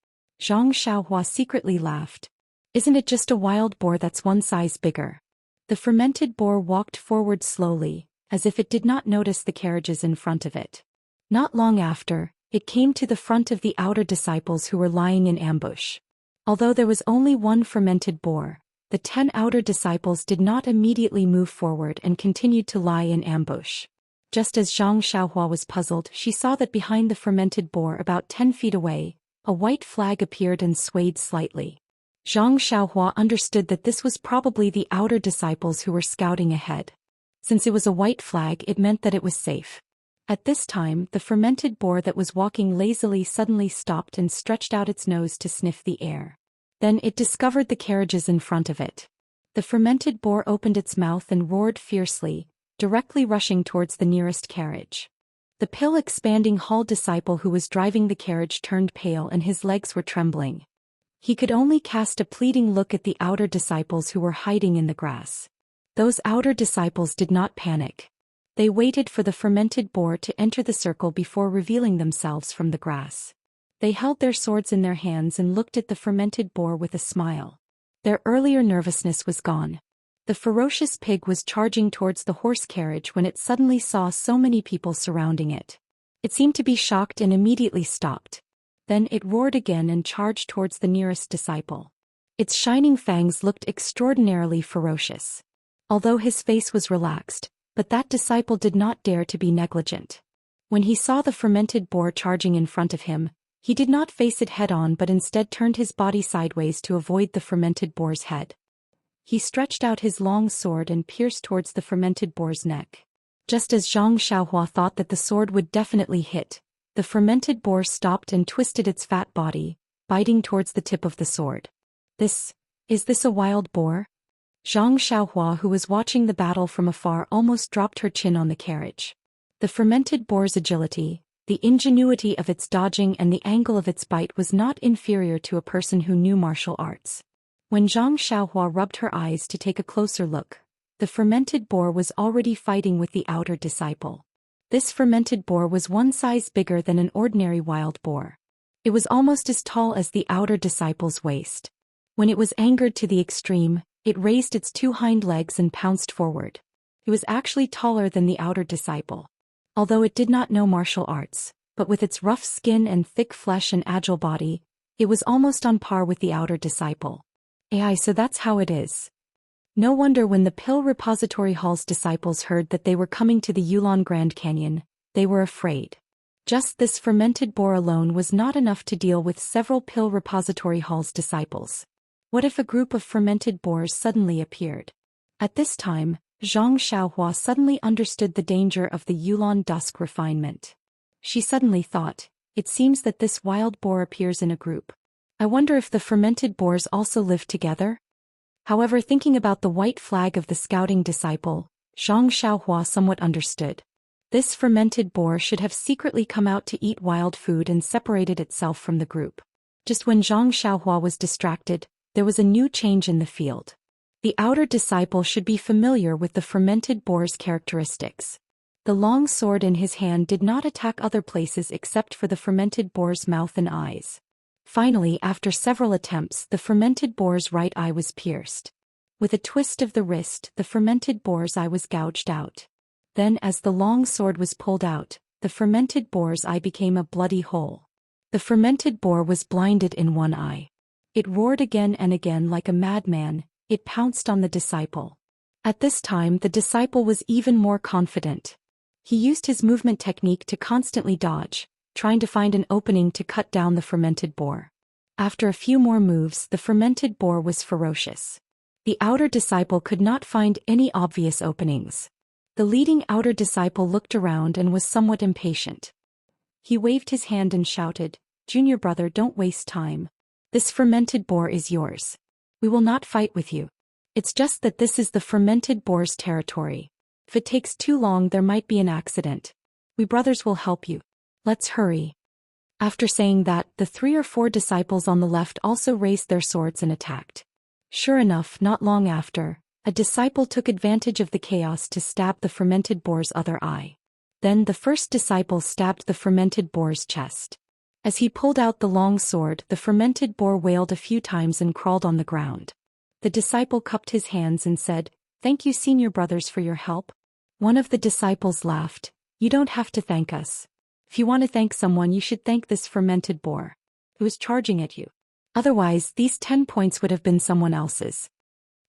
Zhang Xiaohua secretly laughed. Isn't it just a wild boar that's one size bigger? The fermented boar walked forward slowly, as if it did not notice the carriages in front of it. Not long after, it came to the front of the outer disciples who were lying in ambush. Although there was only one fermented boar, the 10 outer disciples did not immediately move forward and continued to lie in ambush. Just as Zhang Xiaohua was puzzled, she saw that behind the fermented boar about 10 feet away, a white flag appeared and swayed slightly. Zhang Xiaohua understood that this was probably the outer disciples who were scouting ahead. Since it was a white flag, it meant that it was safe. At this time, the fermented boar that was walking lazily suddenly stopped and stretched out its nose to sniff the air. Then it discovered the carriages in front of it. The fermented boar opened its mouth and roared fiercely, directly rushing towards the nearest carriage. The pill-expanding hall disciple who was driving the carriage turned pale and his legs were trembling. He could only cast a pleading look at the outer disciples who were hiding in the grass. Those outer disciples did not panic. They waited for the fermented boar to enter the circle before revealing themselves from the grass. They held their swords in their hands and looked at the fermented boar with a smile. Their earlier nervousness was gone. The ferocious pig was charging towards the horse carriage when it suddenly saw so many people surrounding it. It seemed to be shocked and immediately stopped. Then it roared again and charged towards the nearest disciple. Its shining fangs looked extraordinarily ferocious. Although his face was relaxed, but that disciple did not dare to be negligent. When he saw the fermented boar charging in front of him, he did not face it head-on but instead turned his body sideways to avoid the fermented boar's head. He stretched out his long sword and pierced towards the fermented boar's neck. Just as Zhang Xiaohua thought that the sword would definitely hit, the fermented boar stopped and twisted its fat body, biting towards the tip of the sword. Is this a wild boar? Zhang Xiaohua, who was watching the battle from afar, almost dropped her chin on the carriage. The fermented boar's agility, the ingenuity of its dodging and the angle of its bite was not inferior to a person who knew martial arts. When Zhang Xiaohua rubbed her eyes to take a closer look, the fermented boar was already fighting with the outer disciple. This fermented boar was one size bigger than an ordinary wild boar. It was almost as tall as the outer disciple's waist. When it was angered to the extreme, it raised its 2 hind legs and pounced forward. It was actually taller than the outer disciple. Although it did not know martial arts, but with its rough skin and thick flesh and agile body, it was almost on par with the outer disciple. So that's how it is. No wonder when the Pill Repository Hall's disciples heard that they were coming to the Yulon Grand Canyon, they were afraid. Just this fermented boar alone was not enough to deal with several Pill Repository Hall's disciples. What if a group of fermented boars suddenly appeared? At this time, Zhang Xiaohua suddenly understood the danger of the Yulon dusk refinement. She suddenly thought, it seems that this wild boar appears in a group. I wonder if the fermented boars also live together? However, thinking about the white flag of the scouting disciple, Zhang Xiaohua somewhat understood. This fermented boar should have secretly come out to eat wild food and separated itself from the group. Just when Zhang Xiaohua was distracted, there was a new change in the field. The outer disciple should be familiar with the fermented boar's characteristics. The long sword in his hand did not attack other places except for the fermented boar's mouth and eyes. Finally, after several attempts, the fermented boar's right eye was pierced. With a twist of the wrist, the fermented boar's eye was gouged out. Then, as the long sword was pulled out, the fermented boar's eye became a bloody hole. The fermented boar was blinded in one eye. It roared again and again like a madman. It pounced on the disciple. At this time, the disciple was even more confident. He used his movement technique to constantly dodge, trying to find an opening to cut down the fermented boar. After a few more moves, the fermented boar was ferocious. The outer disciple could not find any obvious openings. The leading outer disciple looked around and was somewhat impatient. He waved his hand and shouted, "Junior brother, don't waste time. This fermented boar is yours. We will not fight with you. It's just that this is the fermented boar's territory. If it takes too long there might be an accident. We brothers will help you. Let's hurry." After saying that, the 3 or 4 disciples on the left also raised their swords and attacked. Sure enough, not long after, a disciple took advantage of the chaos to stab the fermented boar's other eye. Then the first disciple stabbed the fermented boar's chest. As he pulled out the long sword, the fermented boar wailed a few times and crawled on the ground. The disciple cupped his hands and said, "Thank you, senior brothers, for your help." One of the disciples laughed, "You don't have to thank us. If you want to thank someone, you should thank this fermented boar. It was charging at you. Otherwise, these 10 points would have been someone else's."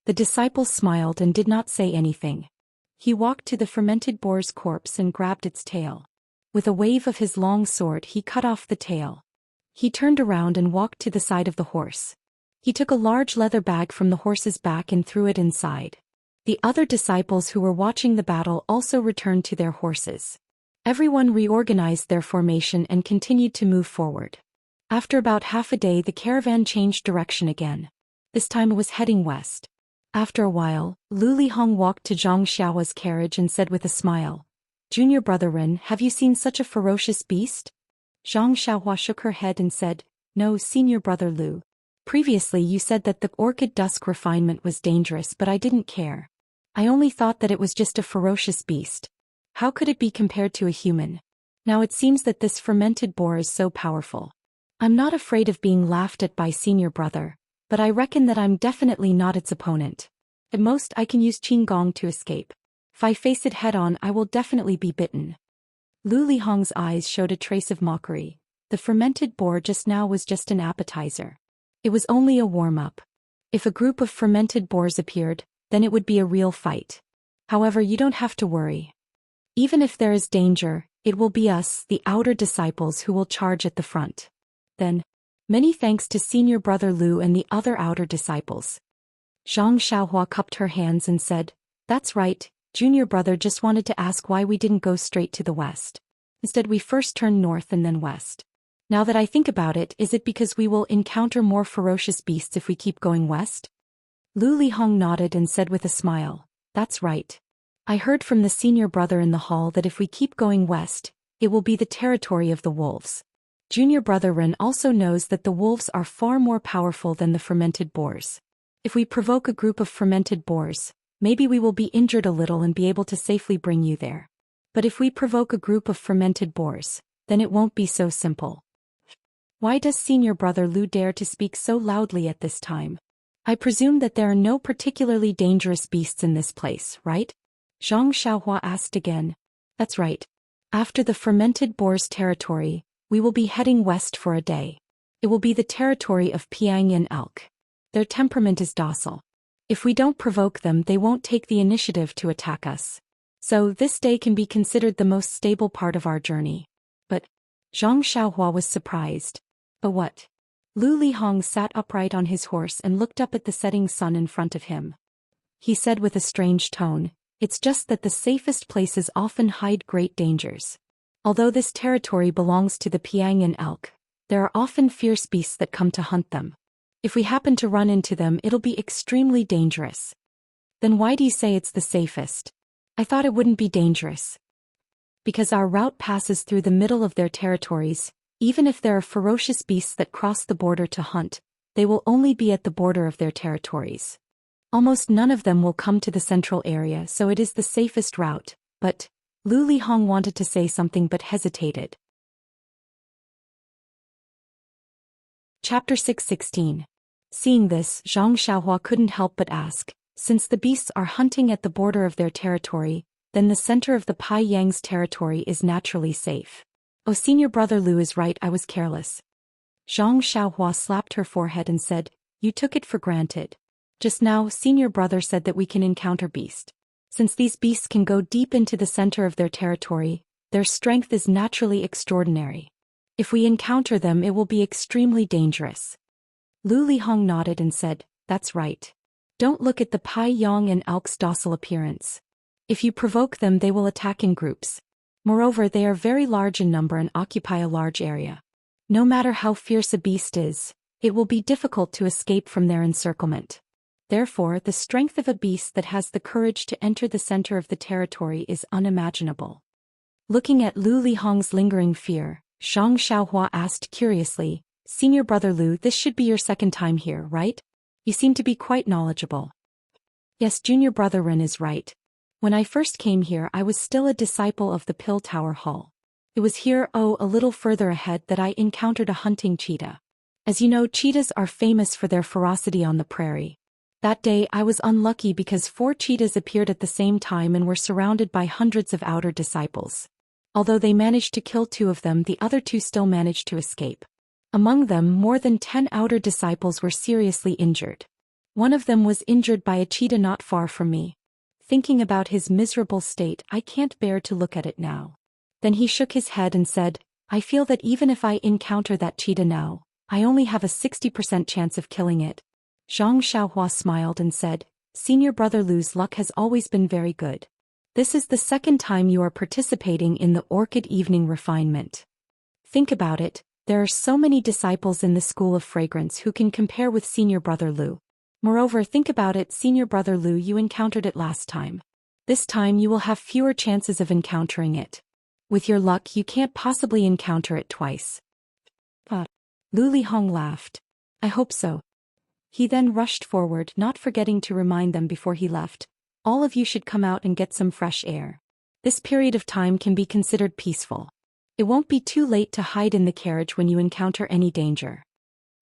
The disciple smiled and did not say anything. He walked to the fermented boar's corpse and grabbed its tail. With a wave of his long sword, he cut off the tail. He turned around and walked to the side of the horse. He took a large leather bag from the horse's back and threw it inside. The other disciples who were watching the battle also returned to their horses. Everyone reorganized their formation and continued to move forward. After about half a day, the caravan changed direction again. This time it was heading west. After a while, Lu Lihong walked to Zhang Xiaohua's carriage and said with a smile, "Junior brother Ren, have you seen such a ferocious beast?" Zhang Xiaohua shook her head and said, "No, senior brother Lu. Previously you said that the orchid dusk refinement was dangerous, but I didn't care. I only thought that it was just a ferocious beast. How could it be compared to a human? Now it seems that this fermented boar is so powerful. I'm not afraid of being laughed at by senior brother, but I reckon that I'm definitely not its opponent. At most I can use Qinggong to escape. If I face it head-on, I will definitely be bitten." Lu Lihong's eyes showed a trace of mockery. The fermented boar just now was just an appetizer. It was only a warm-up. If a group of fermented boars appeared, then it would be a real fight. However, you don't have to worry. Even if there is danger, it will be us, the outer disciples, who will charge at the front. Then, many thanks to senior brother Lu and the other outer disciples. Zhang Xiaohua cupped her hands and said, "That's right, junior brother just wanted to ask why we didn't go straight to the west. Instead we first turned north and then west. Now that I think about it, is it because we will encounter more ferocious beasts if we keep going west?" Lu Lihong nodded and said with a smile, "That's right. I heard from the senior brother in the hall that if we keep going west, it will be the territory of the wolves. Junior brother Ren also knows that the wolves are far more powerful than the fermented boars. If we provoke a group of fermented boars, maybe we will be injured a little and be able to safely bring you there. But if we provoke a group of fermented boars, then it won't be so simple." Why does senior brother Lu dare to speak so loudly at this time? I presume that there are no particularly dangerous beasts in this place, right? Zhang Xiaohua asked again. "That's right. After the fermented boar's territory, we will be heading west for a day. It will be the territory of Piangyan elk. Their temperament is docile. If we don't provoke them, they won't take the initiative to attack us. So this day can be considered the most stable part of our journey." But Zhang Xiaohua was surprised. "But what?" Lu Lihong sat upright on his horse and looked up at the setting sun in front of him. He said with a strange tone, "It's just that the safest places often hide great dangers. Although this territory belongs to the Piangyan elk, there are often fierce beasts that come to hunt them. If we happen to run into them, it'll be extremely dangerous." "Then why do you say it's the safest? I thought it wouldn't be dangerous." "Because our route passes through the middle of their territories. Even if there are ferocious beasts that cross the border to hunt, they will only be at the border of their territories. Almost none of them will come to the central area, so it is the safest route." But Lu Lihong wanted to say something but hesitated. Chapter 6:16. Seeing this, Zhang Xiaohua couldn't help but ask, "Since the beasts are hunting at the border of their territory, then the center of the Pai Yang's territory is naturally safe. Oh, senior brother Lu is right, I was careless." Zhang Xiaohua slapped her forehead and said, "You took it for granted. Just now, senior brother said that we can encounter beasts. Since these beasts can go deep into the center of their territory, their strength is naturally extraordinary. If we encounter them, it will be extremely dangerous." Lu Lihong nodded and said, "That's right. Don't look at the Pai Yang and elk's docile appearance. If you provoke them, they will attack in groups. Moreover, they are very large in number and occupy a large area. No matter how fierce a beast is, it will be difficult to escape from their encirclement. Therefore, the strength of a beast that has the courage to enter the center of the territory is unimaginable. Looking at Lu Lihong's lingering fear, Zhang Xiaohua asked curiously, "Senior brother Lu, this should be your second time here, right? You seem to be quite knowledgeable." "Yes, junior brother Ren is right. When I first came here, I was still a disciple of the Pill Tower Hall. It was here, a little further ahead, that I encountered a hunting cheetah. As you know, cheetahs are famous for their ferocity on the prairie. That day I was unlucky because 4 cheetahs appeared at the same time and were surrounded by hundreds of outer disciples. Although they managed to kill 2 of them, the other 2 still managed to escape. Among them, more than 10 outer disciples were seriously injured. One of them was injured by a cheetah not far from me. Thinking about his miserable state, I can't bear to look at it now." Then he shook his head and said, "I feel that even if I encounter that cheetah now, I only have a 60% chance of killing it." Zhang Xiaohua smiled and said, "Senior brother Lu's luck has always been very good. This is the second time you are participating in the Orchid Evening Refinement. Think about it, there are so many disciples in the School of Fragrance who can compare with senior brother Lu. Moreover, think about it, senior brother Lu, you encountered it last time. This time you will have fewer chances of encountering it. With your luck, you can't possibly encounter it twice." Lu Lihong laughed. "I hope so." He then rushed forward, not forgetting to remind them before he left, "All of you should come out and get some fresh air. This period of time can be considered peaceful. It won't be too late to hide in the carriage when you encounter any danger."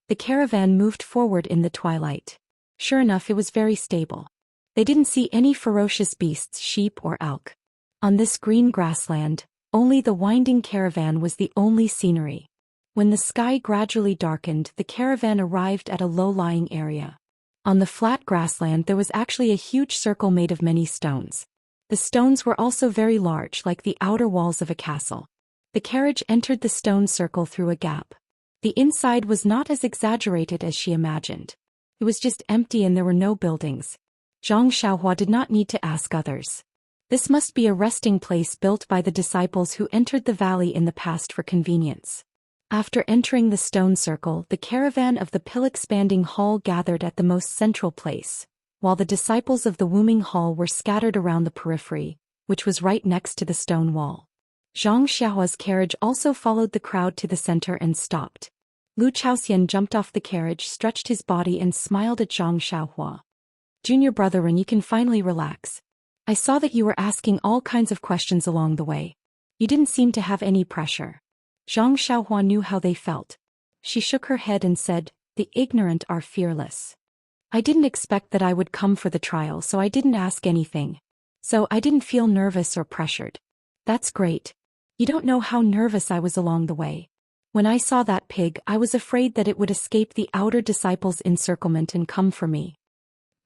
The caravan moved forward in the twilight. Sure enough, it was very stable. They didn't see any ferocious beasts, sheep or elk. On this green grassland, only the winding caravan was the only scenery. When the sky gradually darkened, the caravan arrived at a low-lying area. On the flat grassland there was actually a huge circle made of many stones. The stones were also very large, like the outer walls of a castle. The carriage entered the stone circle through a gap. The inside was not as exaggerated as she imagined. It was just empty and there were no buildings. Zhang Xiaohua did not need to ask others. This must be a resting place built by the disciples who entered the valley in the past for convenience. After entering the stone circle, the caravan of the Pill-Expanding Hall gathered at the most central place, while the disciples of the Wombing Hall were scattered around the periphery, which was right next to the stone wall. Zhang Xiaohua's carriage also followed the crowd to the center and stopped. Lu Chaoxian jumped off the carriage, stretched his body and smiled at Zhang Xiaohua. "Junior brethren, you can finally relax. I saw that you were asking all kinds of questions along the way. You didn't seem to have any pressure." Zhang Xiaohua knew how they felt. She shook her head and said, "The ignorant are fearless. I didn't expect that I would come for the trial, so I didn't ask anything. So I didn't feel nervous or pressured." "That's great. You don't know how nervous I was along the way. When I saw that pig, I was afraid that it would escape the outer disciples' encirclement and come for me."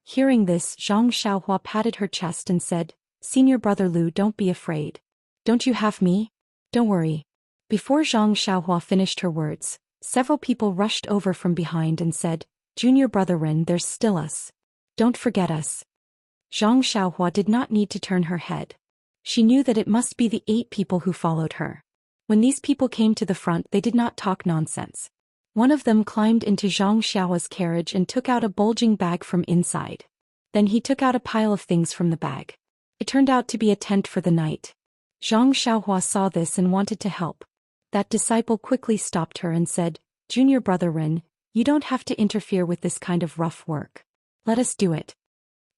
Hearing this, Zhang Xiaohua patted her chest and said, "Senior brother Lu, don't be afraid. Don't you have me? Don't worry." Before Zhang Xiaohua finished her words, several people rushed over from behind and said, "Junior brother Ren, there's still us. Don't forget us." Zhang Xiaohua did not need to turn her head. She knew that it must be the 8 people who followed her. When these people came to the front, they did not talk nonsense. One of them climbed into Zhang Xiaohua's carriage and took out a bulging bag from inside. Then he took out a pile of things from the bag. It turned out to be a tent for the night. Zhang Xiaohua saw this and wanted to help. That disciple quickly stopped her and said, "Junior brother Ren, you don't have to interfere with this kind of rough work. Let us do it."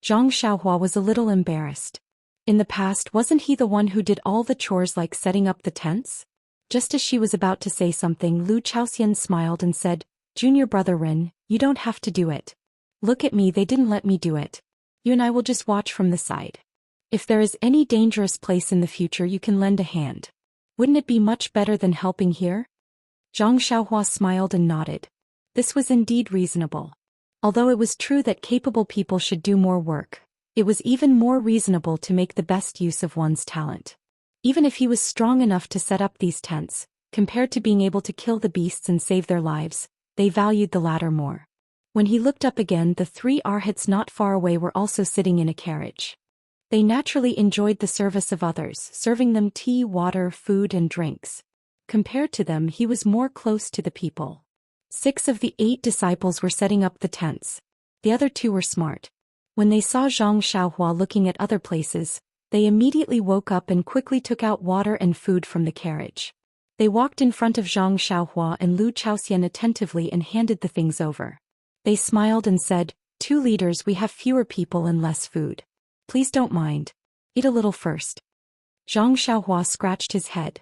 Zhang Xiaohua was a little embarrassed. In the past, wasn't he the one who did all the chores like setting up the tents? Just as she was about to say something, Lu Chaoxian smiled and said, "Junior brother Ren, you don't have to do it. Look at me, they didn't let me do it. You and I will just watch from the side. If there is any dangerous place in the future, you can lend a hand. Wouldn't it be much better than helping here?" Zhang Xiaohua smiled and nodded. This was indeed reasonable. Although it was true that capable people should do more work, it was even more reasonable to make the best use of one's talent. Even if he was strong enough to set up these tents, compared to being able to kill the beasts and save their lives, they valued the latter more. When he looked up again, the 3 arhats not far away were also sitting in a carriage. They naturally enjoyed the service of others, serving them tea, water, food and drinks. Compared to them, he was more close to the people. 6 of the 8 disciples were setting up the tents. The other 2 were smart. When they saw Zhang Xiaohua looking at other places, they immediately woke up and quickly took out water and food from the carriage. They walked in front of Zhang Xiaohua and Lu Chaoxian attentively and handed the things over. They smiled and said, "2 leaders, we have fewer people and less food. Please don't mind. Eat a little first." Zhang Xiaohua scratched his head.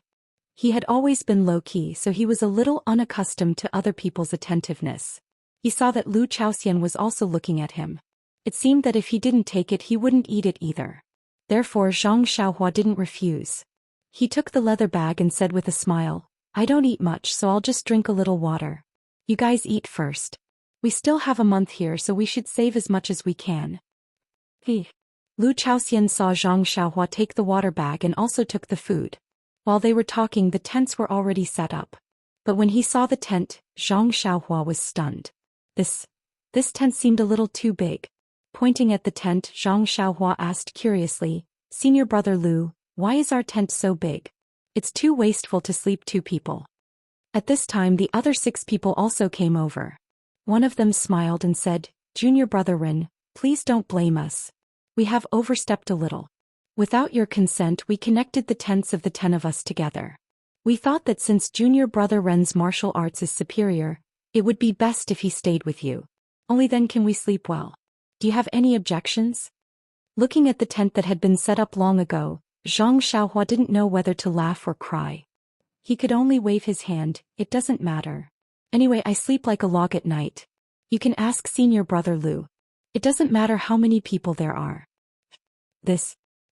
He had always been low-key, so he was a little unaccustomed to other people's attentiveness. He saw that Lu Chaoxian was also looking at him. It seemed that if he didn't take it, he wouldn't eat it either. Therefore Zhang Xiaohua didn't refuse. He took the leather bag and said with a smile, "I don't eat much, so I'll just drink a little water. You guys eat first. We still have a month here, so we should save as much as we can." Lu Chaoxian saw Zhang Xiaohua take the water bag and also took the food. While they were talking, the tents were already set up. But when he saw the tent, Zhang Xiaohua was stunned. This tent seemed a little too big. Pointing at the tent, Zhang Xiaohua asked curiously, "Senior brother Lu, why is our tent so big? It's too wasteful to sleep 2 people." At this time the other 6 people also came over. One of them smiled and said, "Junior brother Rin, please don't blame us. We have overstepped a little. Without your consent we connected the tents of the 10 of us together. We thought that since junior brother Ren's martial arts is superior, it would be best if he stayed with you. Only then can we sleep well. Do you have any objections?" Looking at the tent that had been set up long ago, Zhang Xiaohua didn't know whether to laugh or cry. He could only wave his hand. "It doesn't matter. Anyway, I sleep like a log at night. You can ask senior brother Lu. It doesn't matter how many people there are."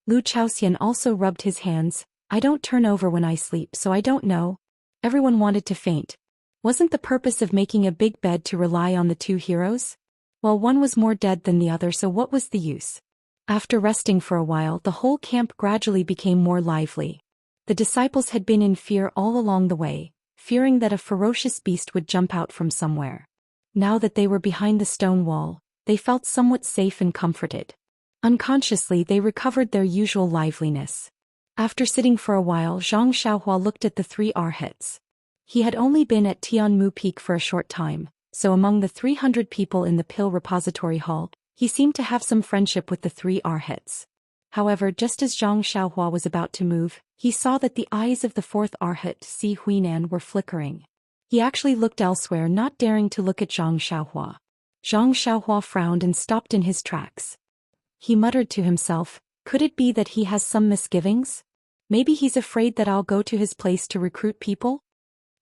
Lu Chaoxian also rubbed his hands. "I don't turn over when I sleep, so I don't know." Everyone wanted to faint. Wasn't the purpose of making a big bed to rely on the 2 heroes? Well, one was more dead than the other, so what was the use? After resting for a while, the whole camp gradually became more lively. The disciples had been in fear all along the way, fearing that a ferocious beast would jump out from somewhere. Now that they were behind the stone wall, they felt somewhat safe and comforted. Unconsciously they recovered their usual liveliness. After sitting for a while, Zhang Xiaohua looked at the 3 arhats. He had only been at Tianmu Peak for a short time, so among the 300 people in the Pill Repository Hall, he seemed to have some friendship with the 3 arhats. However, just as Zhang Xiaohua was about to move, he saw that the eyes of the 4th arhat, Si Huinan, were flickering. He actually looked elsewhere, not daring to look at Zhang Xiaohua. Zhang Xiaohua frowned and stopped in his tracks. He muttered to himself, "Could it be that he has some misgivings? Maybe he's afraid that I'll go to his place to recruit people?"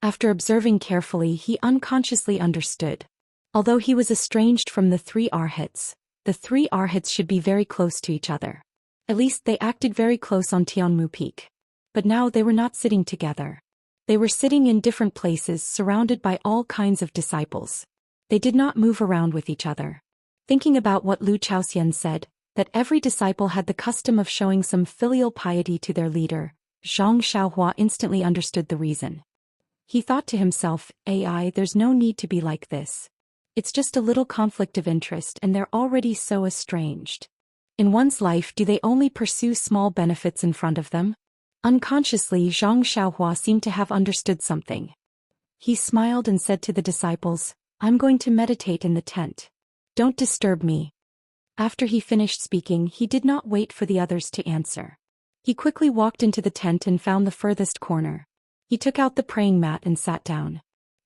After observing carefully, he unconsciously understood. Although he was estranged from the 3 arhats, the 3 arhats should be very close to each other. At least they acted very close on Tianmu Peak. But now they were not sitting together. They were sitting in different places, surrounded by all kinds of disciples. They did not move around with each other. Thinking about what Lu Chaoxian said, that every disciple had the custom of showing some filial piety to their leader, Zhang Xiaohua instantly understood the reason. He thought to himself, "AI, there's no need to be like this. It's just a little conflict of interest and they're already so estranged. In one's life, do they only pursue small benefits in front of them?" Unconsciously, Zhang Xiaohua seemed to have understood something. He smiled and said to the disciples, "I'm going to meditate in the tent. Don't disturb me." After he finished speaking, he did not wait for the others to answer. He quickly walked into the tent and found the furthest corner. He took out the praying mat and sat down.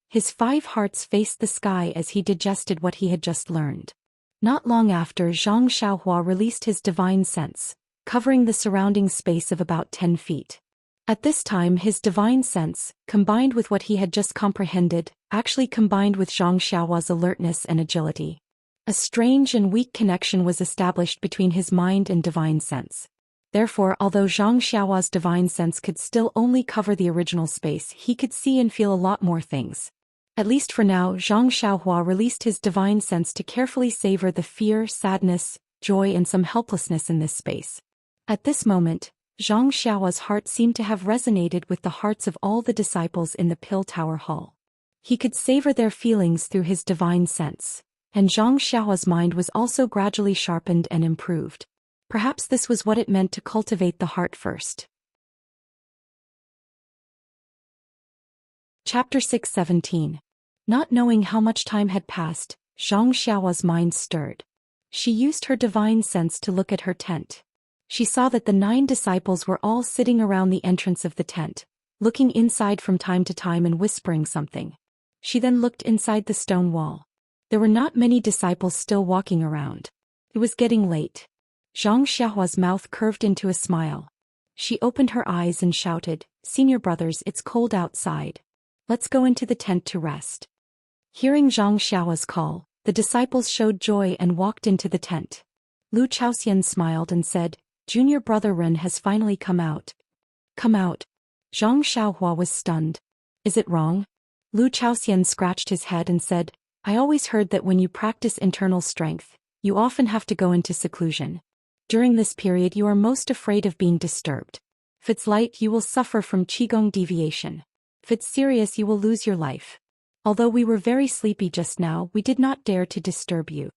His 5 hearts faced the sky as he digested what he had just learned. Not long after, Zhang Xiaohua released his divine sense, covering the surrounding space of about 10 feet. At this time his divine sense, combined with what he had just comprehended, actually combined with Zhang Xiaohua's alertness and agility. A strange and weak connection was established between his mind and divine sense. Therefore, although Zhang Xiaohua's divine sense could still only cover the original space, he could see and feel a lot more things. At least for now, Zhang Xiaohua released his divine sense to carefully savor the fear, sadness, joy and some helplessness in this space. At this moment, Zhang Xiaohua's heart seemed to have resonated with the hearts of all the disciples in the Pill Tower Hall. He could savor their feelings through his divine sense, and Zhang Xiaohua's mind was also gradually sharpened and improved. Perhaps this was what it meant to cultivate the heart first. Chapter 6:17. Not knowing how much time had passed, Zhang Xiao's mind stirred. She used her divine sense to look at her tent. She saw that the 9 disciples were all sitting around the entrance of the tent, looking inside from time to time and whispering something. She then looked inside the stone wall. There were not many disciples still walking around. It was getting late. Zhang Xiao's mouth curved into a smile. She opened her eyes and shouted, "Senior brothers, it's cold outside. Let's go into the tent to rest." Hearing Zhang Xiao's call, the disciples showed joy and walked into the tent. Lu Chaoxian smiled and said, "Junior brother Ren has finally come out." "Come out?" Zhang Xiaohua was stunned. "Is it wrong?" Lu Chaoxian scratched his head and said, "I always heard that when you practice internal strength, you often have to go into seclusion. During this period you are most afraid of being disturbed. If it's light you will suffer from qigong deviation. If it's serious you will lose your life. Although we were very sleepy just now, we did not dare to disturb you."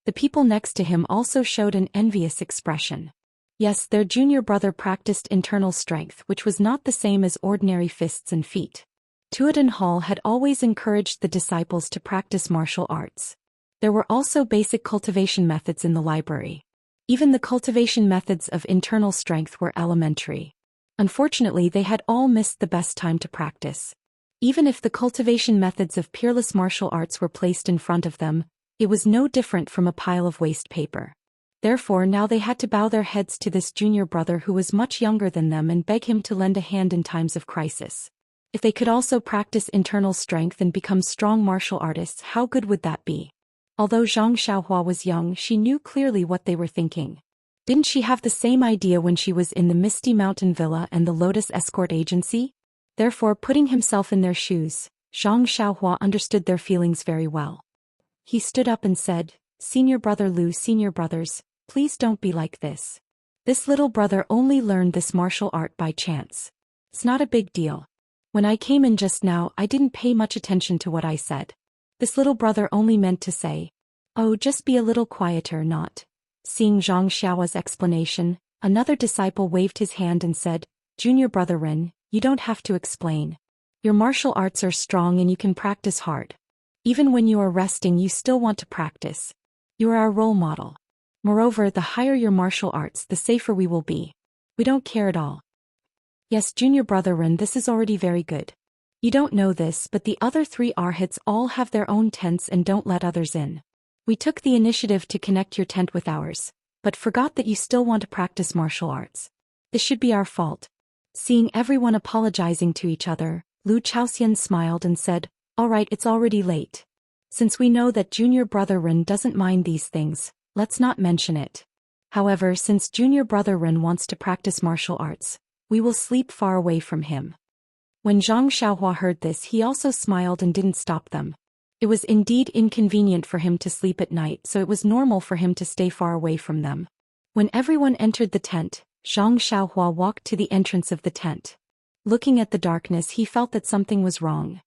The people next to him also showed an envious expression. Yes, their junior brother practiced internal strength, which was not the same as ordinary fists and feet. Tuoden Hall had always encouraged the disciples to practice martial arts. There were also basic cultivation methods in the library. Even the cultivation methods of internal strength were elementary. Unfortunately, they had all missed the best time to practice. Even if the cultivation methods of peerless martial arts were placed in front of them, it was no different from a pile of waste paper. Therefore now they had to bow their heads to this junior brother who was much younger than them and beg him to lend a hand in times of crisis. If they could also practice internal strength and become strong martial artists, how good would that be? Although Zhang Xiaohua was young, she knew clearly what they were thinking. Didn't she have the same idea when she was in the Misty Mountain Villa and the Lotus Escort Agency? Therefore, putting himself in their shoes, Zhang Xiaohua understood their feelings very well. He stood up and said, "Senior brother Lu, senior brothers, please don't be like this. This little brother only learned this martial art by chance. It's not a big deal. When I came in just now, I didn't pay much attention to what I said. This little brother only meant to say, 'Oh, just be a little quieter, not.'" Seeing Zhang Xiao's explanation, another disciple waved his hand and said, "Junior brother Ren, you don't have to explain. Your martial arts are strong and you can practice hard. Even when you are resting, you still want to practice. You are our role model. Moreover, the higher your martial arts, the safer we will be. We don't care at all." "Yes, junior brother Ren, this is already very good. You don't know this, but the other 3 arhats all have their own tents and don't let others in. We took the initiative to connect your tent with ours, but forgot that you still want to practice martial arts. This should be our fault." Seeing everyone apologizing to each other, Lu Chaoxian smiled and said, "All right, it's already late. Since we know that junior brother Ren doesn't mind these things, let's not mention it. However, since junior brother Ren wants to practice martial arts, we will sleep far away from him." When Zhang Xiaohua heard this, he also smiled and didn't stop them. It was indeed inconvenient for him to sleep at night, so it was normal for him to stay far away from them. When everyone entered the tent, Zhang Xiaohua walked to the entrance of the tent. Looking at the darkness, he felt that something was wrong.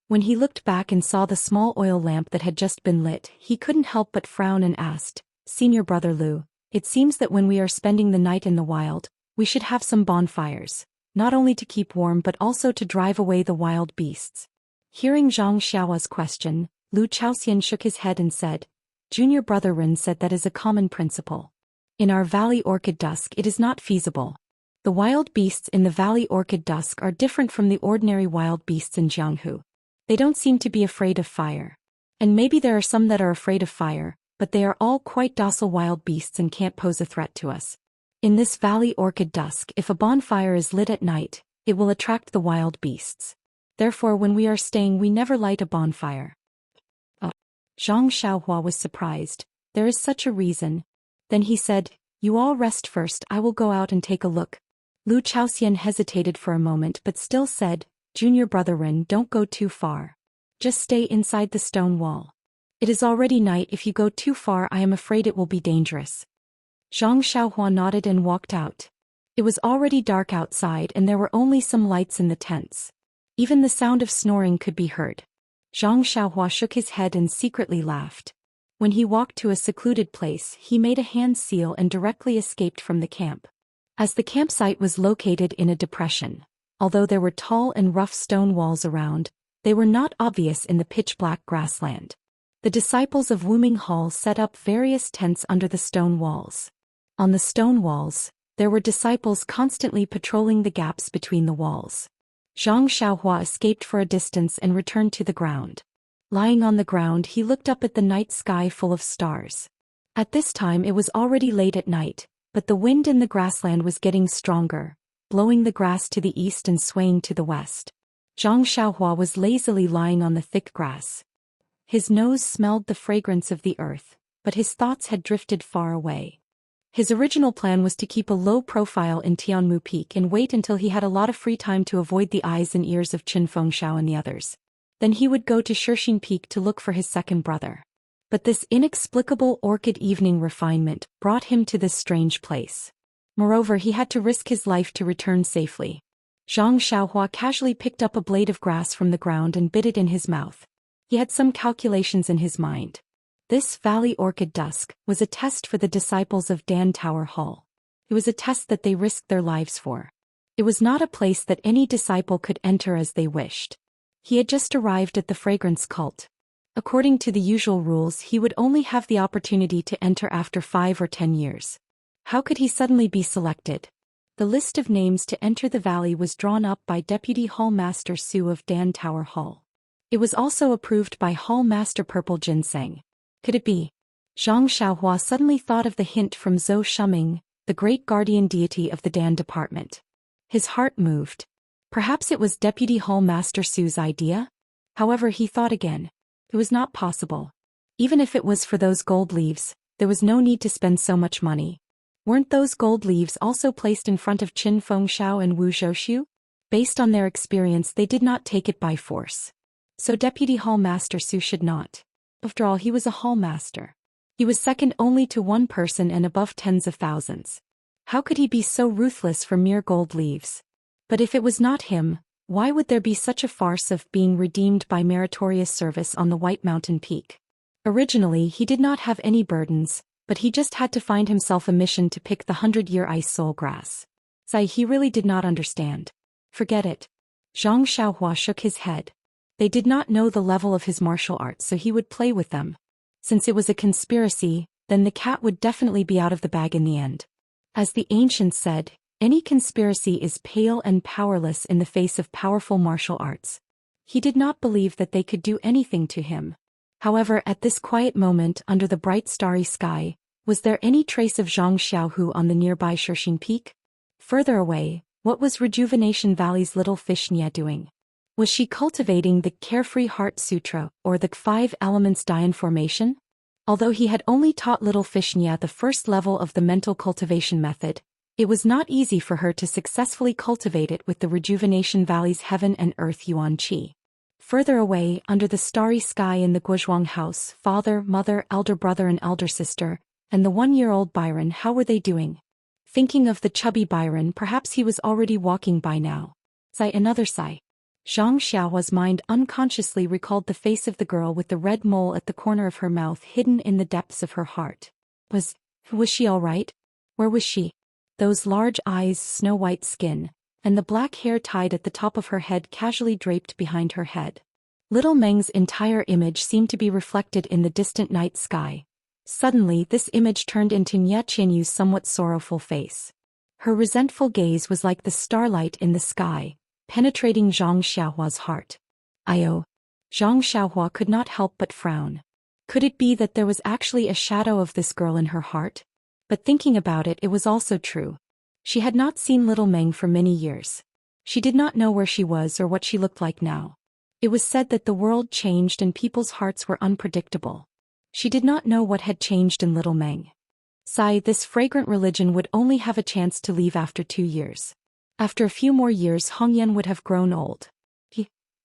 When he looked back and saw the small oil lamp that had just been lit, he couldn't help but frown and asked, "Senior brother Lu, it seems that when we are spending the night in the wild, we should have some bonfires, not only to keep warm but also to drive away the wild beasts." Hearing Zhang Xiao's question, Lu Chaoxian shook his head and said, "Junior brother Ren said that is a common principle. In our Valley Orchid Dusk it is not feasible. The wild beasts in the Valley Orchid Dusk are different from the ordinary wild beasts in Jianghu. They don't seem to be afraid of fire. And maybe there are some that are afraid of fire, but they are all quite docile wild beasts and can't pose a threat to us. In this Valley Orchid Dusk, if a bonfire is lit at night, it will attract the wild beasts. Therefore when we are staying we never light a bonfire." Oh. Zhang Xiaohua was surprised. There is such a reason. Then he said, "You all rest first, I will go out and take a look." Lu Chaoxian hesitated for a moment but still said, "Junior brother Ren, don't go too far. Just stay inside the stone wall. It is already night, if you go too far I am afraid it will be dangerous." Zhang Xiaohua nodded and walked out. It was already dark outside and there were only some lights in the tents. Even the sound of snoring could be heard. Zhang Xiaohua shook his head and secretly laughed. When he walked to a secluded place, he made a hand seal and directly escaped from the camp. As the campsite was located in a depression, although there were tall and rough stone walls around, they were not obvious in the pitch-black grassland. The disciples of Wuming Hall set up various tents under the stone walls. On the stone walls, there were disciples constantly patrolling the gaps between the walls. Zhang Xiaohua escaped for a distance and returned to the ground. Lying on the ground, he looked up at the night sky full of stars. At this time it was already late at night, but the wind in the grassland was getting stronger, blowing the grass to the east and swaying to the west. Zhang Xiaohua was lazily lying on the thick grass. His nose smelled the fragrance of the earth, but his thoughts had drifted far away. His original plan was to keep a low profile in Tianmu Peak and wait until he had a lot of free time to avoid the eyes and ears of Qin Fengshao and the others. Then he would go to Shixin Peak to look for his second brother. But this inexplicable orchid evening refinement brought him to this strange place. Moreover, he had to risk his life to return safely. Zhang Xiaohua casually picked up a blade of grass from the ground and bit it in his mouth. He had some calculations in his mind. This Valley Orchid Dusk was a test for the disciples of Dan Tower Hall. It was a test that they risked their lives for. It was not a place that any disciple could enter as they wished. He had just arrived at the fragrance cult. According to the usual rules, he would only have the opportunity to enter after 5 or 10 years. How could he suddenly be selected? The list of names to enter the valley was drawn up by Deputy Hall Master Su of Dan Tower Hall. It was also approved by Hall Master Purple Ginseng. Could it be? Zhang Xiaohua suddenly thought of the hint from Zhou Shuming, the great guardian deity of the Dan department. His heart moved. Perhaps it was Deputy Hall Master Su's idea? However, he thought again. It was not possible. Even if it was for those gold leaves, there was no need to spend so much money. Weren't those gold leaves also placed in front of Qin Fengshao and Wu Zhouxiu? Based on their experience, they did not take it by force. So Deputy Hall Master Su should not. After all, he was a hall master. He was second only to one person and above tens of thousands. How could he be so ruthless for mere gold leaves? But if it was not him, why would there be such a farce of being redeemed by meritorious service on the White Mountain Peak? Originally, he did not have any burdens, but he just had to find himself a mission to pick the 100-year ice soul grass. He really did not understand. Forget it. Zhang Xiaohua shook his head. They did not know the level of his martial arts, so he would play with them. Since it was a conspiracy, then the cat would definitely be out of the bag in the end. As the ancients said, any conspiracy is pale and powerless in the face of powerful martial arts. He did not believe that they could do anything to him. However, at this quiet moment under the bright starry sky, was there any trace of Zhang Xiaohu on the nearby Shixin Peak? Further away, what was Rejuvenation Valley's little fish Nia doing? Was she cultivating the Carefree Heart Sutra or the 5 Elements Dian Formation? Although he had only taught little fish Nia the first level of the mental cultivation method, it was not easy for her to successfully cultivate it with the Rejuvenation Valley's Heaven and Earth Yuan Qi. Further away, under the starry sky in the Guozhuang house, father, mother, elder brother and elder sister, and the 1-year-old Byron, how were they doing? Thinking of the chubby Byron, perhaps he was already walking by now. Sigh, another sigh. Zhang Xiaohua's mind unconsciously recalled the face of the girl with the red mole at the corner of her mouth hidden in the depths of her heart. Was she all right? Where was she? Those large eyes, snow-white skin, and the black hair tied at the top of her head casually draped behind her head. Little Meng's entire image seemed to be reflected in the distant night sky. Suddenly, this image turned into Nye Qianyu's somewhat sorrowful face. Her resentful gaze was like the starlight in the sky, penetrating Zhang Xiaohua's heart. Zhang Xiaohua could not help but frown. Could it be that there was actually a shadow of this girl in her heart? But thinking about it, it was also true. She had not seen little Meng for many years. She did not know where she was or what she looked like now. It was said that the world changed and people's hearts were unpredictable. She did not know what had changed in little Meng. This fragrant religion would only have a chance to leave after 2 years. After a few more years, Hongyan would have grown old.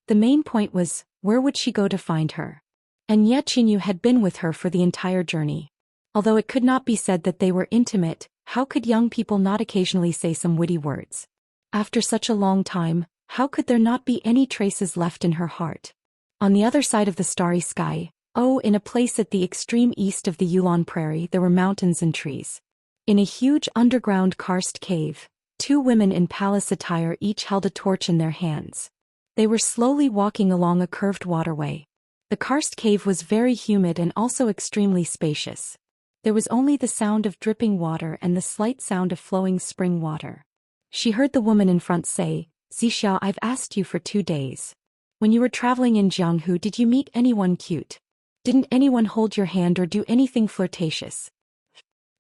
The main point was, where would she go to find her? And Nye Qianyu had been with her for the entire journey. Although it could not be said that they were intimate, how could young people not occasionally say some witty words? After such a long time, how could there not be any traces left in her heart? On the other side of the starry sky, Oh, in a place at the extreme east of the Yulon Prairie there were mountains and trees. In a huge underground karst cave, two women in palace attire each held a torch in their hands. They were slowly walking along a curved waterway. The karst cave was very humid and also extremely spacious. There was only the sound of dripping water and the slight sound of flowing spring water. She heard the woman in front say, "Zixia, I've asked you for 2 days. When you were traveling in Jianghu, did you meet anyone cute? Didn't anyone hold your hand or do anything flirtatious?"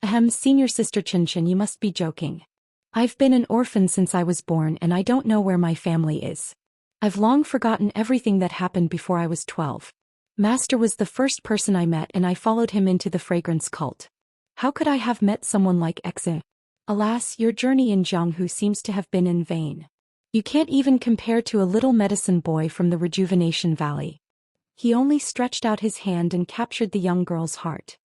Ahem, senior sister Qinshan, you must be joking. I've been an orphan since I was born and I don't know where my family is. I've long forgotten everything that happened before I was 12. Master was the first person I met and I followed him into the fragrance cult. How could I have met someone like Exe? Alas, your journey in Jianghu seems to have been in vain. You can't even compare to a little medicine boy from the Rejuvenation Valley. He only stretched out his hand and captured the young girl's heart.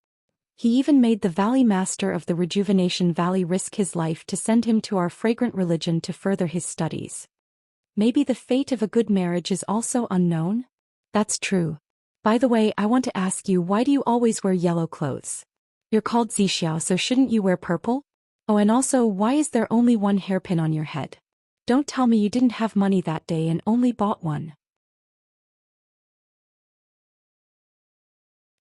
He even made the Valley Master of the Rejuvenation Valley risk his life to send him to our fragrant religion to further his studies. Maybe the fate of a good marriage is also unknown? That's true. By the way, I want to ask you, why do you always wear yellow clothes? You're called Zixiao, so shouldn't you wear purple? Oh, and also, why is there only one hairpin on your head? Don't tell me you didn't have money that day and only bought one.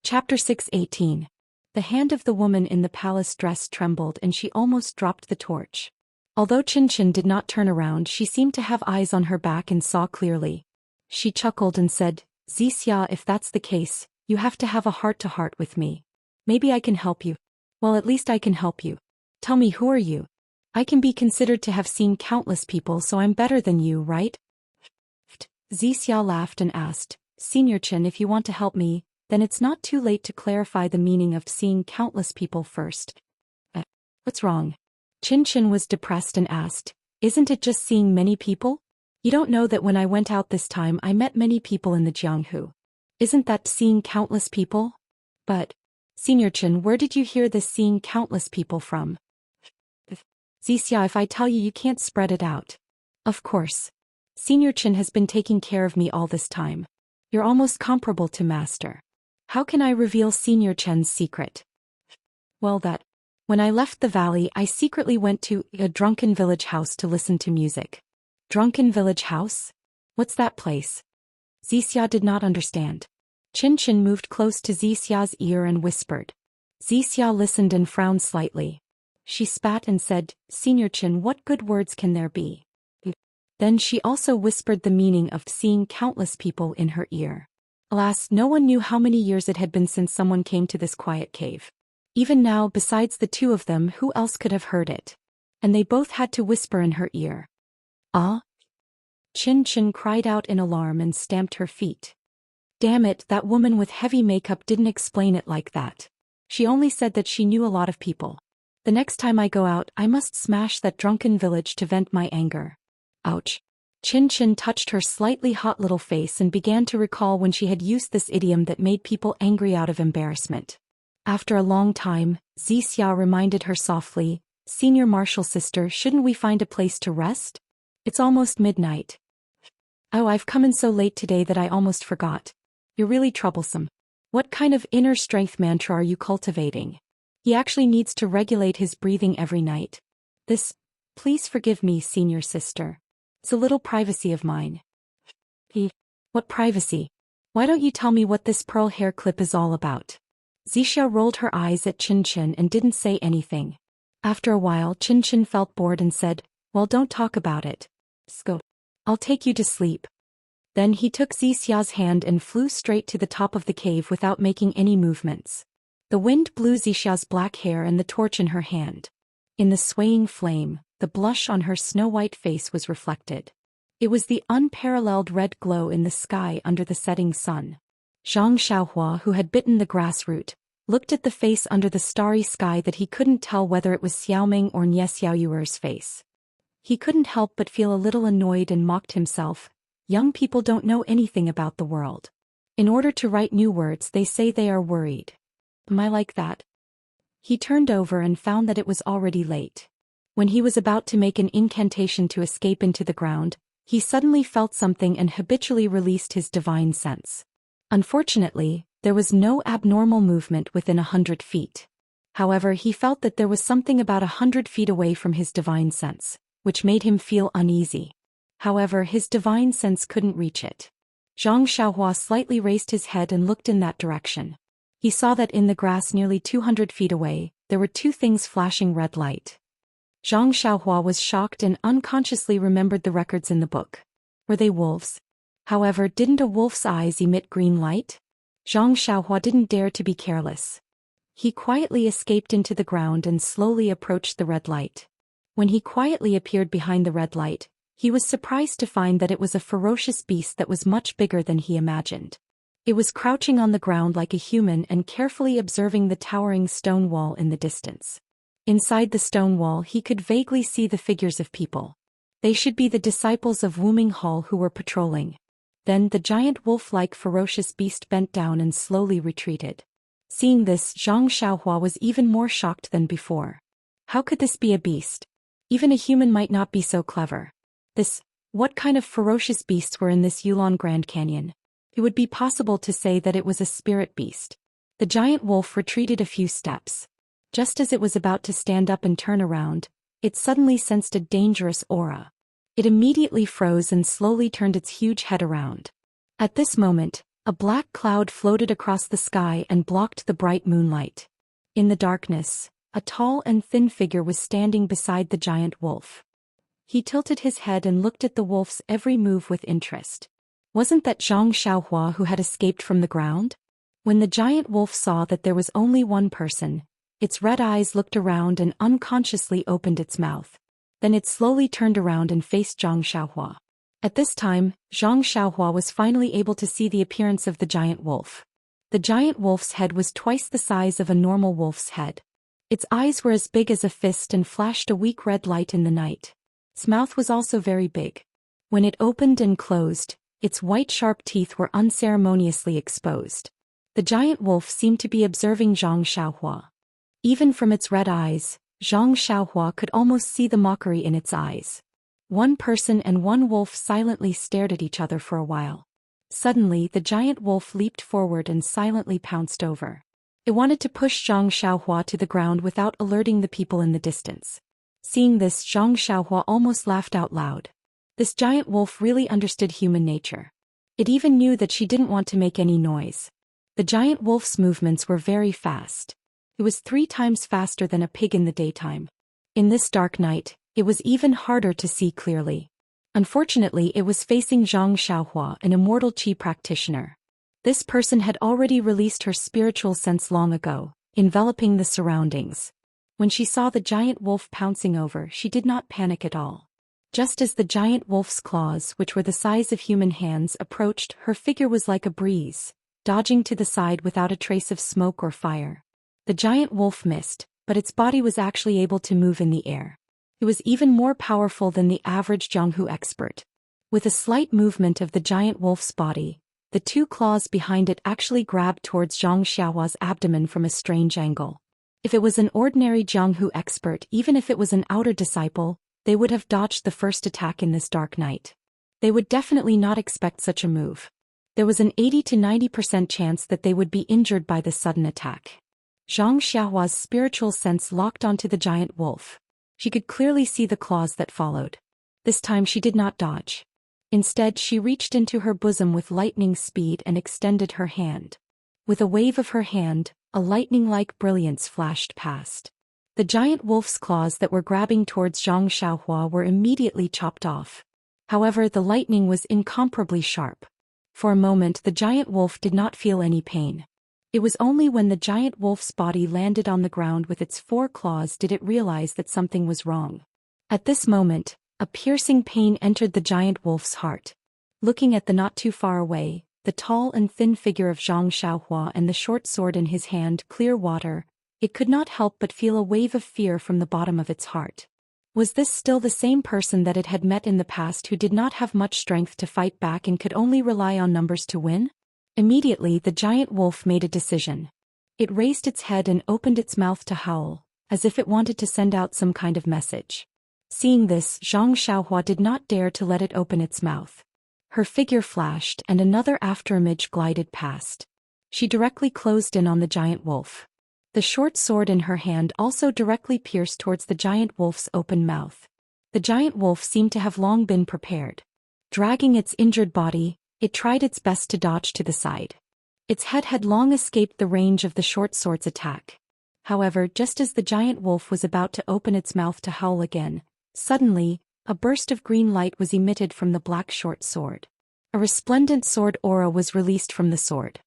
Chapter 6:18. The hand of the woman in the palace dress trembled and she almost dropped the torch. Although Qinshan did not turn around, she seemed to have eyes on her back and saw clearly. She chuckled and said, "Zixia, if that's the case, you have to have a heart-to-heart with me. Maybe I can help you. Well, at least I can help you. Tell me, who are you? I can be considered to have seen countless people, so I'm better than you, right?" Zixia laughed and asked, "Senior Qin, if you want to help me, then it's not too late to clarify the meaning of seeing countless people first." What's wrong? Qinshan was depressed and asked, "Isn't it just seeing many people? You don't know that when I went out this time I met many people in the Jianghu. Isn't that seeing countless people?" "But, Senior Qin, where did you hear this seeing countless people from?" "Zixia, if I tell you, you can't spread it out." "Of course. Senior Qin has been taking care of me all this time. You're almost comparable to Master. How can I reveal Senior Chen's secret?" "Well, when I left the valley, I secretly went to a drunken village house to listen to music." "Drunken village house? What's that place?" Zixia did not understand. Qinshan moved close to Zixia's ear and whispered. Zixia listened and frowned slightly. She spat and said, "Senior Qin, what good words can there be?" Then she also whispered the meaning of seeing countless people in her ear. Alas, no one knew how many years it had been since someone came to this quiet cave. Even now, besides the two of them, who else could have heard it? And they both had to whisper in her ear. "Ah?" Qinshan cried out in alarm and stamped her feet. Damn it, that woman with heavy makeup didn't explain it like that. She only said that she knew a lot of people. The next time I go out, I must smash that drunken village to vent my anger. Ouch. Qinshan touched her slightly hot little face and began to recall when she had used this idiom that made people angry out of embarrassment. After a long time, Zixia reminded her softly, "Senior Marshal Sister, shouldn't we find a place to rest? It's almost midnight." "Oh, I've come in so late today that I almost forgot. You're really troublesome. What kind of inner strength mantra are you cultivating?" He actually needs to regulate his breathing every night. Please forgive me, senior sister. It's a little privacy of mine." "What privacy? Why don't you tell me what this pearl hair clip is all about?" Zixia rolled her eyes at Qinshan and didn't say anything. After a while, Qinshan felt bored and said, "Well, don't talk about it. Go. I'll take you to sleep." Then he took Zixia's hand and flew straight to the top of the cave without making any movements. The wind blew Zixia's black hair and the torch in her hand. In the swaying flame, the blush on her snow-white face was reflected. It was the unparalleled red glow in the sky under the setting sun. Zhang Xiaohua, who had bitten the grass root, looked at the face under the starry sky that he couldn't tell whether it was Xiaoming or Nie Xiaoyuer's face. He couldn't help but feel a little annoyed and mocked himself. Young people don't know anything about the world. In order to write new words, they say they are worried. Am I like that? He turned over and found that it was already late. When he was about to make an incantation to escape into the ground, he suddenly felt something and habitually released his divine sense. Unfortunately, There was no abnormal movement within 100 feet. However, he felt that there was something about 100 feet away from his divine sense, which made him feel uneasy. However, his divine sense couldn't reach it. Zhang Xiaohua slightly raised his head and looked in that direction. He saw that in the grass nearly 200 feet away, there were two things flashing red light. Zhang Xiaohua was shocked and unconsciously remembered the records in the book. Were they wolves? However, didn't a wolf's eyes emit green light? Zhang Xiaohua didn't dare to be careless. He quietly escaped into the ground and slowly approached the red light. When he quietly appeared behind the red light, he was surprised to find that it was a ferocious beast that was much bigger than he imagined. It was crouching on the ground like a human and carefully observing the towering stone wall in the distance. Inside the stone wall he could vaguely see the figures of people. They should be the disciples of Wu Minghall who were patrolling. Then the giant wolf-like ferocious beast bent down and slowly retreated. Seeing this, Zhang Xiaohua was even more shocked than before. How could this be a beast? Even a human might not be so clever. What kind of ferocious beasts were in this Yulon Grand Canyon? It would be possible to say that it was a spirit beast. The giant wolf retreated a few steps. Just as it was about to stand up and turn around, it suddenly sensed a dangerous aura. It immediately froze and slowly turned its huge head around. At this moment, a black cloud floated across the sky and blocked the bright moonlight. In the darkness, a tall and thin figure was standing beside the giant wolf. He tilted his head and looked at the wolf's every move with interest. Wasn't that Zhang Xiaohua who had escaped from the ground? When the giant wolf saw that there was only one person, its red eyes looked around and unconsciously opened its mouth. Then it slowly turned around and faced Zhang Xiaohua. At this time, Zhang Xiaohua was finally able to see the appearance of the giant wolf. The giant wolf's head was twice the size of a normal wolf's head. Its eyes were as big as a fist and flashed a weak red light in the night. Its mouth was also very big. When it opened and closed, its white sharp teeth were unceremoniously exposed. The giant wolf seemed to be observing Zhang Xiaohua. Even from its red eyes, Zhang Xiaohua could almost see the mockery in its eyes. One person and one wolf silently stared at each other for a while. Suddenly, the giant wolf leaped forward and silently pounced over. It wanted to push Zhang Xiaohua to the ground without alerting the people in the distance. Seeing this, Zhang Xiaohua almost laughed out loud. This giant wolf really understood human nature. It even knew that she didn't want to make any noise. The giant wolf's movements were very fast. It was 3 times faster than a pig in the daytime. In this dark night, it was even harder to see clearly. Unfortunately, it was facing Zhang Xiaohua, an immortal qi practitioner. This person had already released her spiritual sense long ago, enveloping the surroundings. When she saw the giant wolf pouncing over, she did not panic at all. Just as the giant wolf's claws, which were the size of human hands, approached, her figure was like a breeze, dodging to the side without a trace of smoke or fire. The giant wolf missed, but its body was actually able to move in the air. It was even more powerful than the average Jianghu expert. With a slight movement of the giant wolf's body, the 2 claws behind it actually grabbed towards Zhang Xiaohua's abdomen from a strange angle. If it was an ordinary Jianghu expert, even if it was an outer disciple, they would have dodged the first attack in this dark night. They would definitely not expect such a move. There was an 80 to 90% chance that they would be injured by the sudden attack. Zhang Xiaohua's spiritual sense locked onto the giant wolf. She could clearly see the claws that followed. This time she did not dodge. Instead, she reached into her bosom with lightning speed and extended her hand. With a wave of her hand, a lightning-like brilliance flashed past. The giant wolf's claws that were grabbing towards Zhang Xiaohua were immediately chopped off. However, the lightning was incomparably sharp. For a moment, the giant wolf did not feel any pain. It was only when the giant wolf's body landed on the ground with its 4 claws did it realize that something was wrong. At this moment, a piercing pain entered the giant wolf's heart. Looking at the not too far away, the tall and thin figure of Zhang Xiaohua and the short sword in his hand, clear water, it could not help but feel a wave of fear from the bottom of its heart. Was this still the same person that it had met in the past who did not have much strength to fight back and could only rely on numbers to win? Immediately, the giant wolf made a decision. It raised its head and opened its mouth to howl, as if it wanted to send out some kind of message. Seeing this, Zhang Xiaohua did not dare to let it open its mouth. Her figure flashed and another afterimage glided past. She directly closed in on the giant wolf. The short sword in her hand also directly pierced towards the giant wolf's open mouth. The giant wolf seemed to have long been prepared. Dragging its injured body, it tried its best to dodge to the side. Its head had long escaped the range of the short sword's attack. However, just as the giant wolf was about to open its mouth to howl again, suddenly, a burst of green light was emitted from the black short sword. A resplendent sword aura was released from the sword.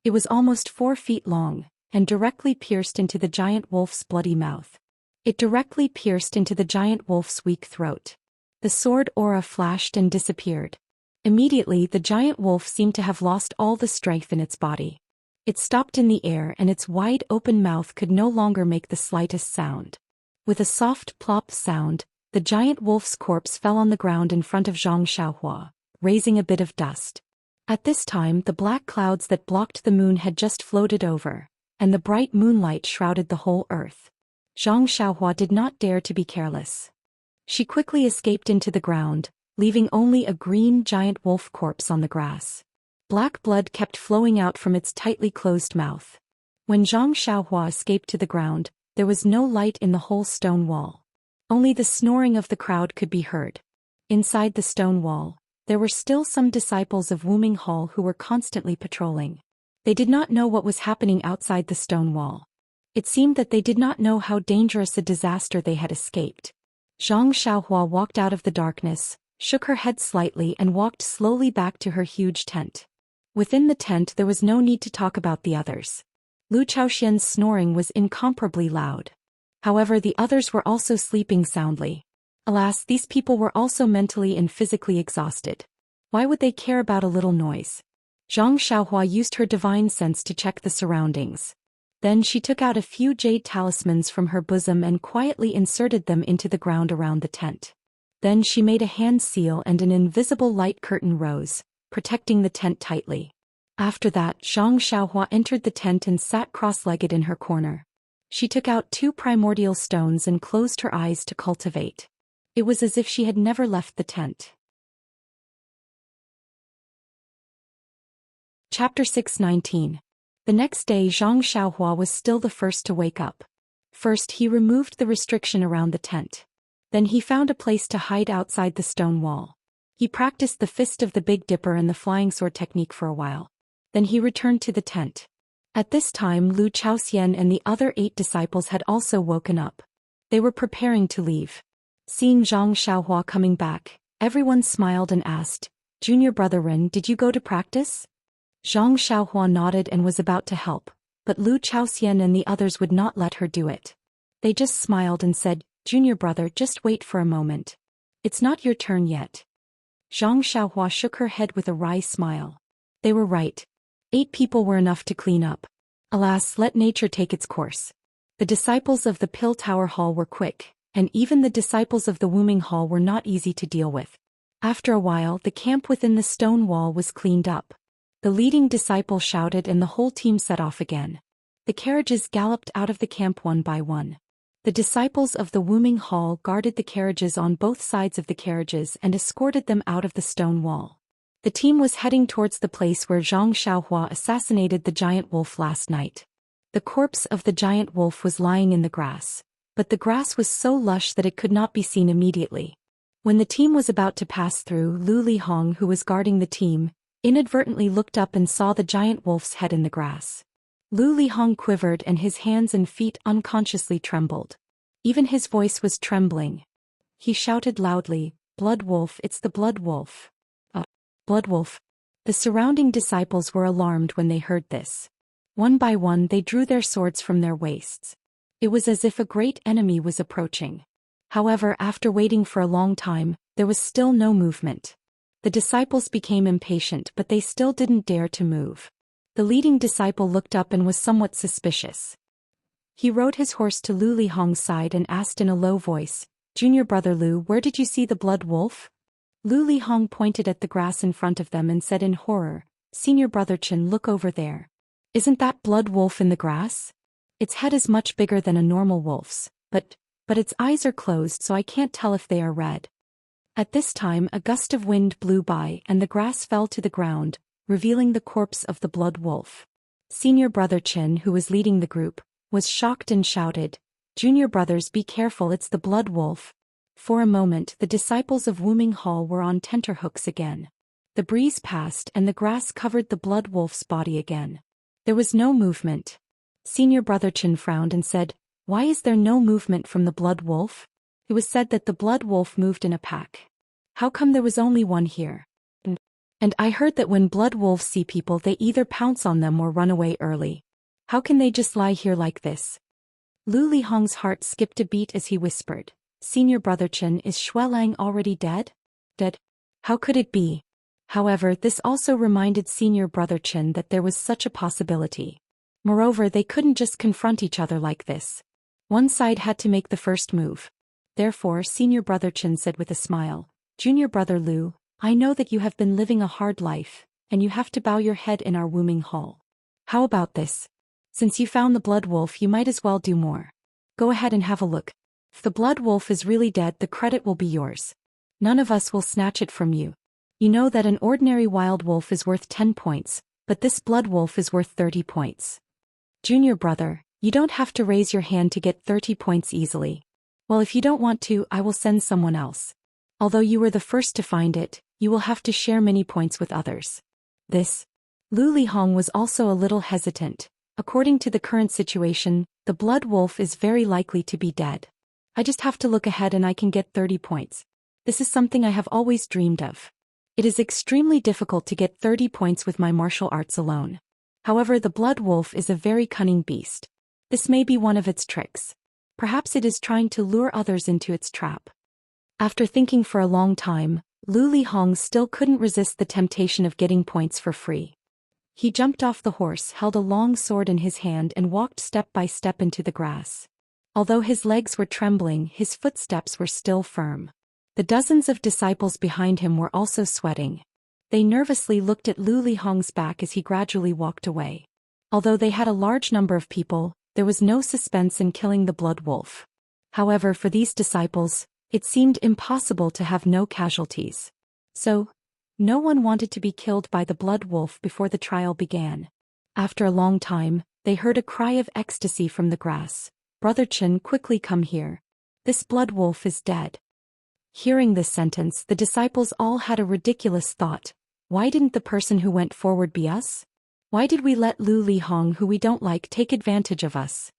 It was almost 4 feet long, and directly pierced into the giant wolf's bloody mouth. It directly pierced into the giant wolf's weak throat. The sword aura flashed and disappeared. Immediately, the giant wolf seemed to have lost all the strength in its body. It stopped in the air and its wide open mouth could no longer make the slightest sound. With a soft plop sound, the giant wolf's corpse fell on the ground in front of Zhang Xiaohua, raising a bit of dust. At this time, the black clouds that blocked the moon had just floated over, and the bright moonlight shrouded the whole earth. Zhang Xiaohua did not dare to be careless. She quickly escaped into the ground, leaving only a green giant wolf corpse on the grass. Black blood kept flowing out from its tightly closed mouth. When Zhang Xiaohua escaped to the ground, there was no light in the whole stone wall. Only the snoring of the crowd could be heard. Inside the stone wall, there were still some disciples of Wuming Hall who were constantly patrolling. They did not know what was happening outside the stone wall. It seemed that they did not know how dangerous a disaster they had escaped. Zhang Xiaohua walked out of the darkness, shook her head slightly and walked slowly back to her huge tent. Within the tent there was no need to talk about the others. Lu Chaoxian's snoring was incomparably loud. However, the others were also sleeping soundly. Alas, these people were also mentally and physically exhausted. Why would they care about a little noise? Zhang Xiaohua used her divine sense to check the surroundings. Then she took out a few jade talismans from her bosom and quietly inserted them into the ground around the tent. Then she made a hand seal and an invisible light curtain rose, protecting the tent tightly. After that, Zhang Xiaohua entered the tent and sat cross-legged in her corner. She took out 2 primordial stones and closed her eyes to cultivate. It was as if she had never left the tent. Chapter 619. The next day Zhang Xiaohua was still the first to wake up. First he removed the restriction around the tent. Then he found a place to hide outside the stone wall. He practiced the Fist of the Big Dipper and the flying sword technique for a while. Then he returned to the tent. At this time Lu Chaoxian and the other 8 disciples had also woken up. They were preparing to leave. Seeing Zhang Xiaohua coming back, everyone smiled and asked, "Junior brother Ren, did you go to practice?" Zhang Xiaohua nodded and was about to help, but Lu Chaoxian and the others would not let her do it. They just smiled and said, "Junior brother, just wait for a moment. It's not your turn yet." Zhang Xiaohua shook her head with a wry smile. They were right. 8 people were enough to clean up. Alas, let nature take its course. The disciples of the Pill Tower Hall were quick, and even the disciples of the Wuming Hall were not easy to deal with. After a while, the camp within the stone wall was cleaned up. The leading disciple shouted and the whole team set off again. The carriages galloped out of the camp one by one. The disciples of the Wuming Hall guarded the carriages on both sides of the carriages and escorted them out of the stone wall. The team was heading towards the place where Zhang Xiaohua assassinated the giant wolf last night. The corpse of the giant wolf was lying in the grass, but the grass was so lush that it could not be seen immediately. When the team was about to pass through, Lu Lihong, who was guarding the team, inadvertently looked up and saw the giant wolf's head in the grass. Lu Lihong quivered and his hands and feet unconsciously trembled. Even his voice was trembling. He shouted loudly, "Blood wolf, it's the blood wolf." Blood wolf. The surrounding disciples were alarmed when they heard this. One by one they drew their swords from their waists. It was as if a great enemy was approaching. However, after waiting for a long time, there was still no movement. The disciples became impatient, but they still didn't dare to move. The leading disciple looked up and was somewhat suspicious. He rode his horse to Lu Lihong's side and asked in a low voice, "Junior brother Lu, where did you see the blood wolf?" Lu Lihong pointed at the grass in front of them and said in horror, "Senior brother Chen, look over there. Isn't that blood wolf in the grass? Its head is much bigger than a normal wolf's, but its eyes are closed, so I can't tell if they are red." At this time a gust of wind blew by and the grass fell to the ground, revealing the corpse of the blood wolf. Senior brother Chin, who was leading the group, was shocked and shouted, "Junior brothers, be careful, it's the blood wolf." For a moment the disciples of Wuming Hall were on tenterhooks again. The breeze passed and the grass covered the blood wolf's body again. There was no movement. Senior brother Chin frowned and said, "Why is there no movement from the blood wolf? It was said that the blood wolf moved in a pack. How come there was only one here? And I heard that when blood wolves see people they either pounce on them or run away early. How can they just lie here like this?" Lu Lihong's heart skipped a beat as he whispered, "Senior brother Chen, is Shuelang already dead? Dead? How could it be?" However, this also reminded Senior brother Chen that there was such a possibility. Moreover, they couldn't just confront each other like this. One side had to make the first move. Therefore, Senior brother Chen said with a smile, "Junior brother Lu, I know that you have been living a hard life, and you have to bow your head in our Wuming Hall. How about this? Since you found the blood wolf, you might as well do more. Go ahead and have a look. If the blood wolf is really dead, the credit will be yours. None of us will snatch it from you. You know that an ordinary wild wolf is worth 10 points, but this blood wolf is worth 30 points. Junior brother, you don't have to raise your hand to get 30 points easily. Well, if you don't want to, I will send someone else. Although you were the first to find it, you will have to share many points with others." This. Lu Lihong was also a little hesitant. According to the current situation, the blood wolf is very likely to be dead. I just have to look ahead and I can get 30 points. This is something I have always dreamed of. It is extremely difficult to get 30 points with my martial arts alone. However, the blood wolf is a very cunning beast. This may be one of its tricks. Perhaps it is trying to lure others into its trap. After thinking for a long time, Lu Lihong still couldn't resist the temptation of getting points for free. He jumped off the horse, held a long sword in his hand and walked step by step into the grass. Although his legs were trembling, his footsteps were still firm. The dozens of disciples behind him were also sweating. They nervously looked at Lu Lihong's back as he gradually walked away. Although they had a large number of people, there was no suspense in killing the blood wolf. However, for these disciples, it seemed impossible to have no casualties. So, no one wanted to be killed by the blood wolf before the trial began. After a long time, they heard a cry of ecstasy from the grass. "Brother Chen, quickly come here. This blood wolf is dead." Hearing this sentence, the disciples all had a ridiculous thought. Why didn't the person who went forward be us? Why did we let Lu Lihong, who we don't like, take advantage of us?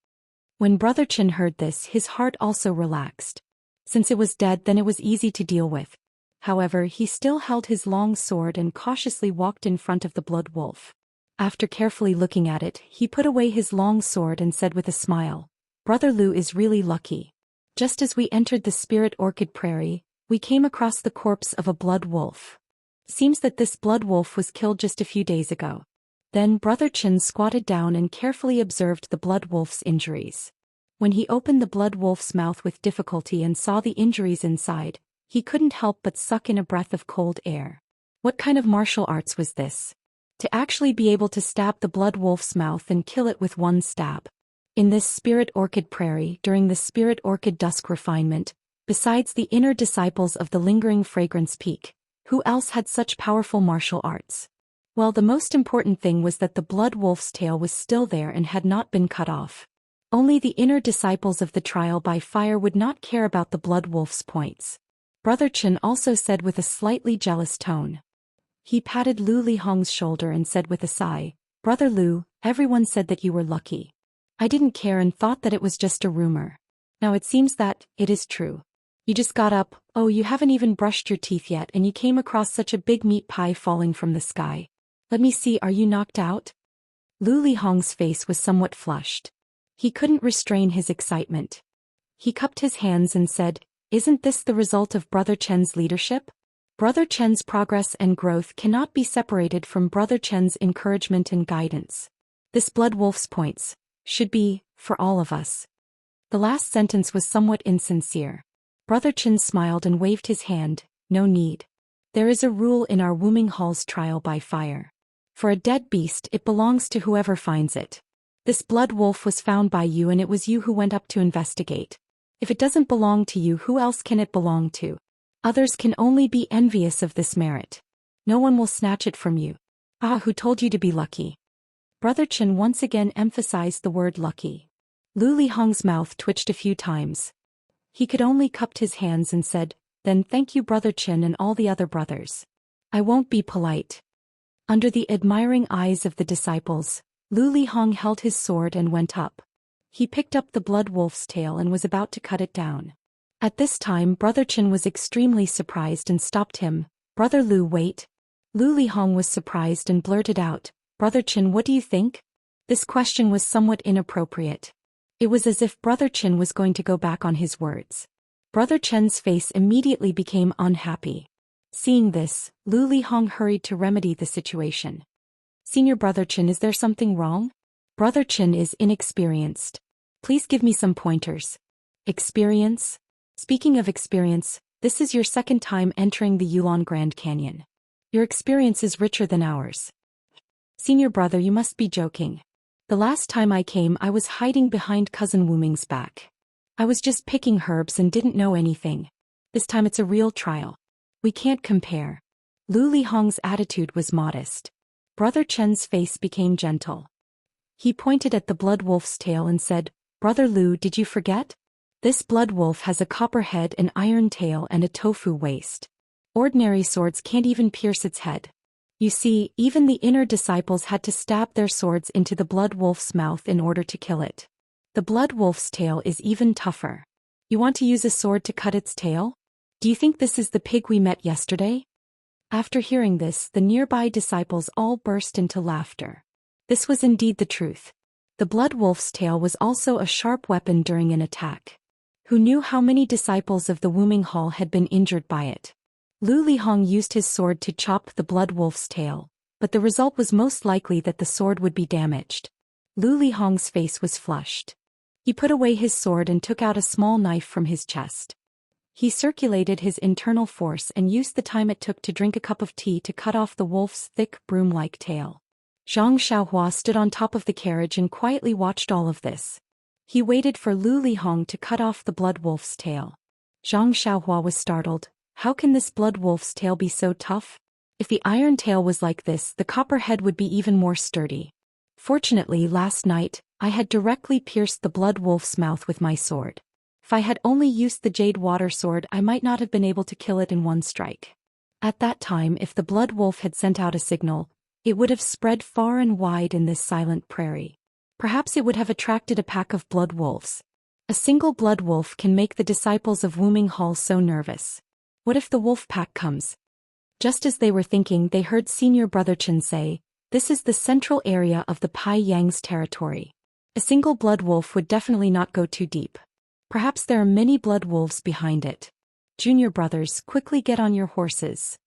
When Brother Chen heard this, his heart also relaxed. Since it was dead, then it was easy to deal with. However, he still held his long sword and cautiously walked in front of the blood wolf. After carefully looking at it, he put away his long sword and said with a smile, "Brother Lu is really lucky. Just as we entered the Spirit Orchid Prairie, we came across the corpse of a blood wolf. Seems that this blood wolf was killed just a few days ago." Then Brother Chen squatted down and carefully observed the blood wolf's injuries. When he opened the blood wolf's mouth with difficulty and saw the injuries inside, he couldn't help but suck in a breath of cold air. What kind of martial arts was this? To actually be able to stab the blood wolf's mouth and kill it with one stab. In this Spirit Orchid Prairie, during the Spirit Orchid Dusk refinement, besides the inner disciples of the Lingering Fragrance Peak, who else had such powerful martial arts? Well, the most important thing was that the blood wolf's tail was still there and had not been cut off. Only the inner disciples of the trial by fire would not care about the blood wolf's points. Brother Chen also said with a slightly jealous tone. He patted Lu Lihong's shoulder and said with a sigh, "Brother Lu, everyone said that you were lucky. I didn't care and thought that it was just a rumor. Now it seems that it is true. You just got up, oh, you haven't even brushed your teeth yet and you came across such a big meat pie falling from the sky. Let me see, are you knocked out?" Lu Lihong's face was somewhat flushed. He couldn't restrain his excitement. He cupped his hands and said, "Isn't this the result of Brother Chen's leadership? Brother Chen's progress and growth cannot be separated from Brother Chen's encouragement and guidance. This blood wolf's points should be for all of us." The last sentence was somewhat insincere. Brother Chen smiled and waved his hand. "No need. There is a rule in our Wuming Hall's trial by fire. For a dead beast, it belongs to whoever finds it. This blood wolf was found by you and it was you who went up to investigate. If it doesn't belong to you, who else can it belong to? Others can only be envious of this merit. No one will snatch it from you. Ah, who told you to be lucky?" Brother Chen once again emphasized the word lucky. Lu Lihong's mouth twitched a few times. He could only cupped his hands and said, "Then thank you Brother Chen and all the other brothers. I won't be polite." Under the admiring eyes of the disciples, Lu Lihong held his sword and went up. He picked up the blood wolf's tail and was about to cut it down. At this time Brother Chen was extremely surprised and stopped him. "Brother Lu, wait." Lu Lihong was surprised and blurted out, "Brother Chen, what do you think?" This question was somewhat inappropriate. It was as if Brother Chen was going to go back on his words. Brother Chen's face immediately became unhappy. Seeing this, Lu Lihong hurried to remedy the situation. "Senior Brother Chen, is there something wrong? Brother Chen is inexperienced. Please give me some pointers." "Experience? Speaking of experience, this is your second time entering the Yulon Grand Canyon. Your experience is richer than ours." "Senior brother, you must be joking. The last time I came I was hiding behind Cousin Wuming's back. I was just picking herbs and didn't know anything. This time it's a real trial. We can't compare." Lu Lihong's attitude was modest. Brother Chen's face became gentle. He pointed at the blood wolf's tail and said, "Brother Lu, did you forget? This blood wolf has a copper head, an iron tail and a tofu waist. Ordinary swords can't even pierce its head. You see, even the inner disciples had to stab their swords into the blood wolf's mouth in order to kill it. The blood wolf's tail is even tougher. You want to use a sword to cut its tail? Do you think this is the pig we met yesterday?" After hearing this, the nearby disciples all burst into laughter. This was indeed the truth. The blood wolf's tail was also a sharp weapon during an attack. Who knew how many disciples of the Wuming Hall had been injured by it? Lu Lihong used his sword to chop the blood wolf's tail, but the result was most likely that the sword would be damaged. Lu Lihong's face was flushed. He put away his sword and took out a small knife from his chest. He circulated his internal force and used the time it took to drink a cup of tea to cut off the wolf's thick, broom-like tail. Zhang Xiaohua stood on top of the carriage and quietly watched all of this. He waited for Lu Lihong to cut off the blood wolf's tail. Zhang Xiaohua was startled. How can this blood wolf's tail be so tough? If the iron tail was like this, the copper head would be even more sturdy. Fortunately, last night, I had directly pierced the blood wolf's mouth with my sword. If I had only used the jade water sword, I might not have been able to kill it in one strike. At that time, if the blood wolf had sent out a signal, it would have spread far and wide in this silent prairie. Perhaps it would have attracted a pack of blood wolves. A single blood wolf can make the disciples of Wuming Hall so nervous. What if the wolf pack comes? Just as they were thinking, they heard Senior Brother Chen say, "This is the central area of the Pai Yang's territory. A single blood wolf would definitely not go too deep. Perhaps there are many blood wolves behind it. Junior brothers, quickly get on your horses."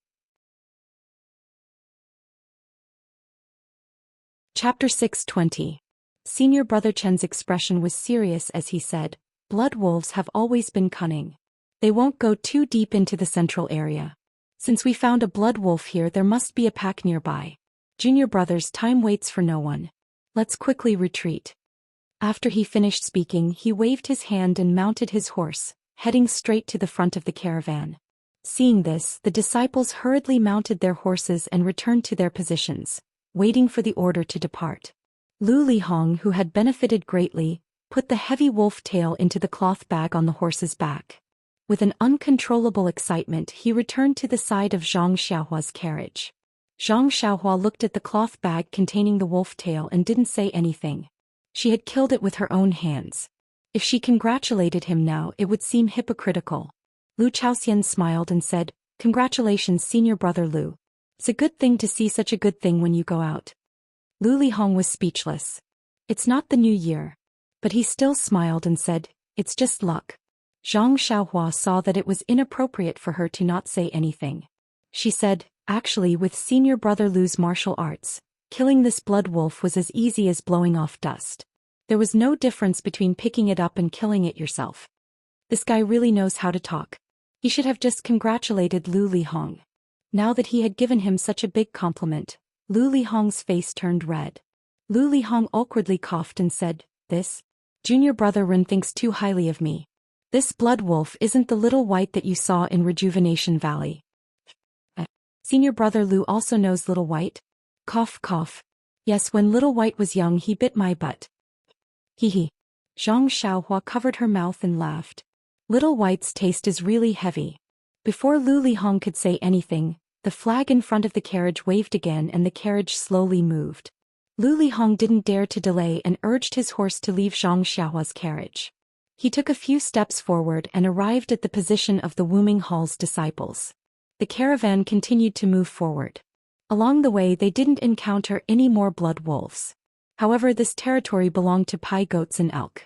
Chapter 620. Senior Brother Chen's expression was serious as he said, "Blood wolves have always been cunning. They won't go too deep into the central area. Since we found a blood wolf here, there must be a pack nearby. Junior brothers, time waits for no one. Let's quickly retreat." After he finished speaking, he waved his hand and mounted his horse, heading straight to the front of the caravan. Seeing this, the disciples hurriedly mounted their horses and returned to their positions, waiting for the order to depart. Lu Lihong, who had benefited greatly, put the heavy wolf tail into the cloth bag on the horse's back. With an uncontrollable excitement, he returned to the side of Zhang Xiaohua's carriage. Zhang Xiaohua looked at the cloth bag containing the wolf tail and didn't say anything. She had killed it with her own hands. If she congratulated him now, it would seem hypocritical. Lu Chaoxian smiled and said, "Congratulations, Senior Brother Lu. It's a good thing to see such a good thing when you go out." Lu Lihong was speechless. It's not the new year. But he still smiled and said, "It's just luck." Zhang Xiaohua saw that it was inappropriate for her to not say anything. She said, "Actually, with Senior Brother Lu's martial arts, killing this blood wolf was as easy as blowing off dust. There was no difference between picking it up and killing it yourself. This guy really knows how to talk." He should have just congratulated Lu Lihong. Now that he had given him such a big compliment, Lu Lihong's face turned red. Lu Lihong awkwardly coughed and said, "This? Junior Brother Ren thinks too highly of me. This blood wolf isn't the little white that you saw in Rejuvenation Valley." Senior Brother Lu also knows Little White? Cough cough. Yes, when Little White was young he bit my butt. Hee hee. Zhang Xiaohua covered her mouth and laughed. Little White's taste is really heavy. Before Lu Lihong could say anything, the flag in front of the carriage waved again and the carriage slowly moved. Lu Lihong didn't dare to delay and urged his horse to leave Zhang Xiaohua's carriage. He took a few steps forward and arrived at the position of the Wuming Hall's disciples. The caravan continued to move forward. Along the way they didn't encounter any more blood wolves. However, this territory belonged to pai goats and elk.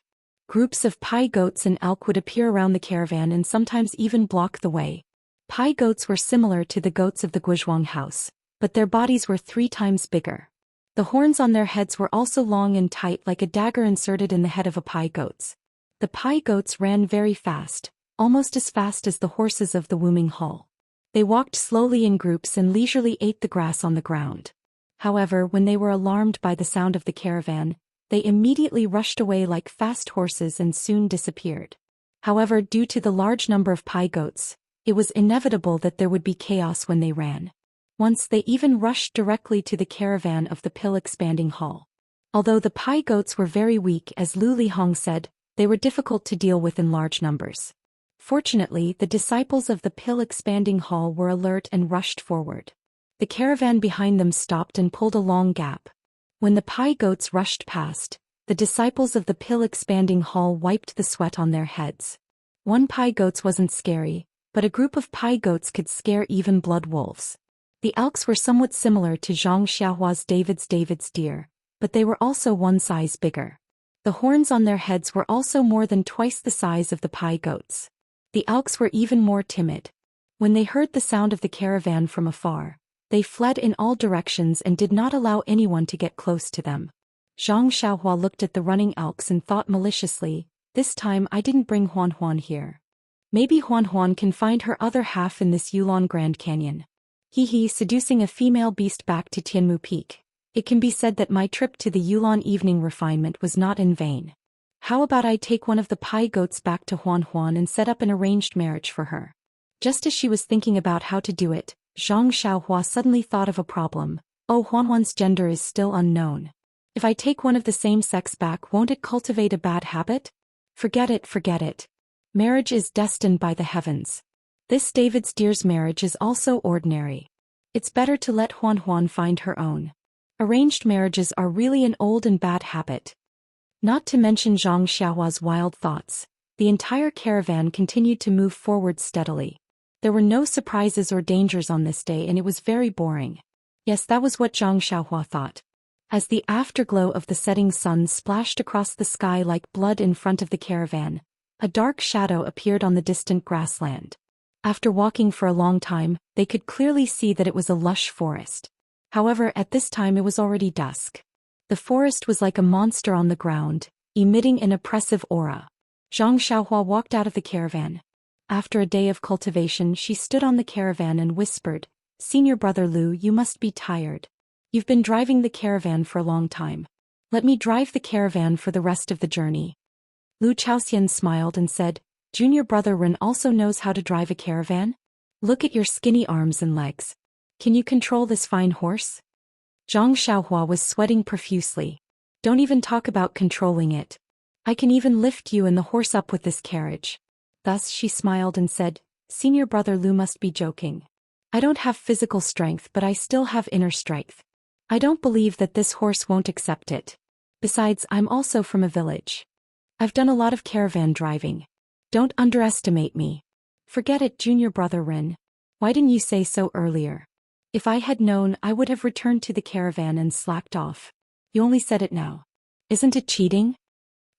Groups of pai goats and elk would appear around the caravan and sometimes even block the way. Pai goats were similar to the goats of the Guizhuang house, but their bodies were 3 times bigger. The horns on their heads were also long and tight like a dagger inserted in the head of a pai goats. The pai goats ran very fast, almost as fast as the horses of the Wuming Hall. They walked slowly in groups and leisurely ate the grass on the ground. However, when they were alarmed by the sound of the caravan, they immediately rushed away like fast horses and soon disappeared. However, due to the large number of pai goats, it was inevitable that there would be chaos when they ran. Once they even rushed directly to the caravan of the pill expanding hall. Although the pai goats were very weak, as Lu Lihong said, they were difficult to deal with in large numbers. Fortunately, the disciples of the pill expanding hall were alert and rushed forward. The caravan behind them stopped and pulled a long gap. When the pai goats rushed past, the disciples of the pill expanding hall wiped the sweat on their heads. One pai goats wasn't scary, but a group of pai goats could scare even blood wolves. The elks were somewhat similar to Zhang Xiaohua's David's deer, but they were also 1 size bigger. The horns on their heads were also more than twice the size of the pai goats. The elks were even more timid. When they heard the sound of the caravan from afar, they fled in all directions and did not allow anyone to get close to them. Zhang Xiaohua looked at the running elks and thought maliciously, this time I didn't bring Huan Huan here. Maybe Huan Huan can find her other half in this Yulon Grand Canyon. Hee, seducing a female beast back to Tianmu Peak. It can be said that my trip to the Yulon evening refinement was not in vain. How about I take one of the pai goats back to Huan Huan and set up an arranged marriage for her? Just as she was thinking about how to do it, Zhang Xiaohua suddenly thought of a problem. Oh, Huan Huan's gender is still unknown. If I take one of the same sex back, won't it cultivate a bad habit? Forget it. Marriage is destined by the heavens. This David's deer's marriage is also ordinary. It's better to let Huan Huan find her own. Arranged marriages are really an old and bad habit. Not to mention Zhang Xiaohua's wild thoughts, the entire caravan continued to move forward steadily. There were no surprises or dangers on this day and it was very boring. Yes, that was what Zhang Xiaohua thought. As the afterglow of the setting sun splashed across the sky like blood in front of the caravan, a dark shadow appeared on the distant grassland. After walking for a long time, they could clearly see that it was a lush forest. However, at this time it was already dusk. The forest was like a monster on the ground, emitting an oppressive aura. Zhang Xiaohua walked out of the caravan. After a day of cultivation, she stood on the caravan and whispered, Senior Brother Lu, you must be tired. You've been driving the caravan for a long time. Let me drive the caravan for the rest of the journey. Lu Chaoxian smiled and said, Junior Brother Ren also knows how to drive a caravan? Look at your skinny arms and legs. Can you control this fine horse? Zhang Xiaohua was sweating profusely. Don't even talk about controlling it. I can even lift you and the horse up with this carriage. Thus she smiled and said, Senior Brother Lu must be joking. I don't have physical strength, but I still have inner strength. I don't believe that this horse won't accept it. Besides, I'm also from a village. I've done a lot of caravan driving. Don't underestimate me. Forget it, Junior Brother Ren. Why didn't you say so earlier? If I had known, I would have returned to the caravan and slacked off. You only said it now. Isn't it cheating?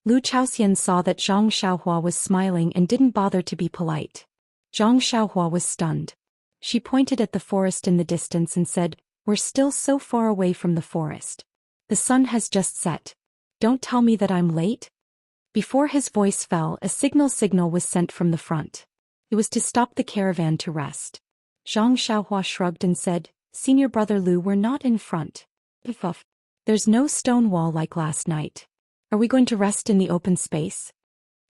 Lu Chaoxian saw that Zhang Xiaohua was smiling and didn't bother to be polite. Zhang Xiaohua was stunned. She pointed at the forest in the distance and said, We're still so far away from the forest. The sun has just set. Don't tell me that I'm late? Before his voice fell, a signal was sent from the front. It was to stop the caravan to rest. Zhang Xiaohua shrugged and said, Senior Brother Lu, we're not in front. There's no stone wall like last night. Are we going to rest in the open space?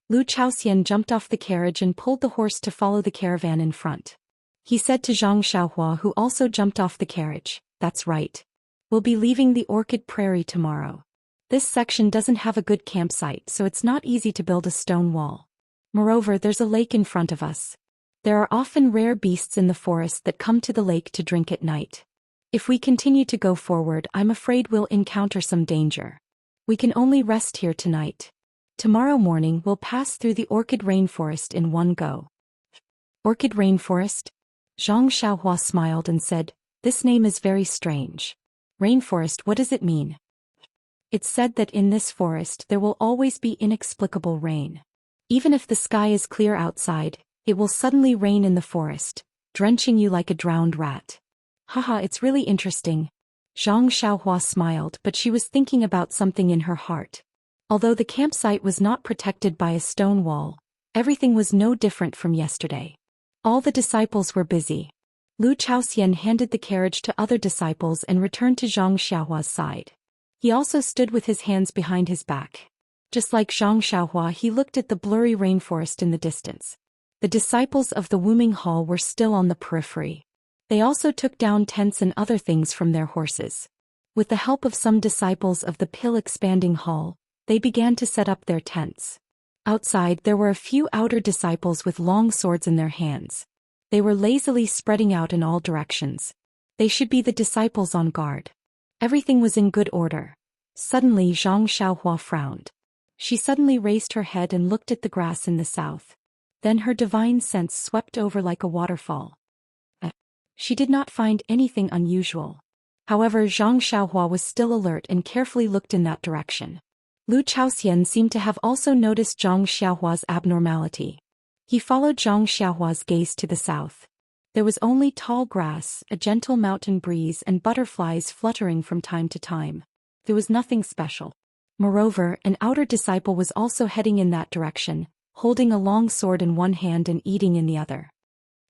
Lu Chaoxian jumped off the carriage and pulled the horse to follow the caravan in front. He said to Zhang Xiaohua, who also jumped off the carriage, That's right. We'll be leaving the Orchid Prairie tomorrow. This section doesn't have a good campsite, so it's not easy to build a stone wall. Moreover, there's a lake in front of us. There are often rare beasts in the forest that come to the lake to drink at night. If we continue to go forward, I'm afraid we'll encounter some danger. We can only rest here tonight. Tomorrow morning we'll pass through the Orchid Rainforest in one go. Orchid Rainforest? Zhang Xiaohua smiled and said, "This name is very strange. Rainforest, what does it mean?" It's said that in this forest there will always be inexplicable rain. Even if the sky is clear outside, it will suddenly rain in the forest, drenching you like a drowned rat. Haha, it's really interesting. Zhang Xiaohua smiled, but she was thinking about something in her heart. Although the campsite was not protected by a stone wall, everything was no different from yesterday. All the disciples were busy. Lu Chaoxian handed the carriage to other disciples and returned to Zhang Xiaohua's side. He also stood with his hands behind his back. Just like Zhang Xiaohua, he looked at the blurry rainforest in the distance. The disciples of the Wuming Hall were still on the periphery. They also took down tents and other things from their horses. With the help of some disciples of the Pill Expanding Hall, they began to set up their tents. Outside there were a few outer disciples with long swords in their hands. They were lazily spreading out in all directions. They should be the disciples on guard. Everything was in good order. Suddenly Zhang Xiaohua frowned. She suddenly raised her head and looked at the grass in the south. Then her divine sense swept over like a waterfall. She did not find anything unusual. However, Zhang Xiaohua was still alert and carefully looked in that direction. Lu Chaoxian seemed to have also noticed Zhang Xiaohua's abnormality. He followed Zhang Xiaohua's gaze to the south. There was only tall grass, a gentle mountain breeze and butterflies fluttering from time to time. There was nothing special. Moreover, an outer disciple was also heading in that direction, holding a long sword in one hand and eating in the other.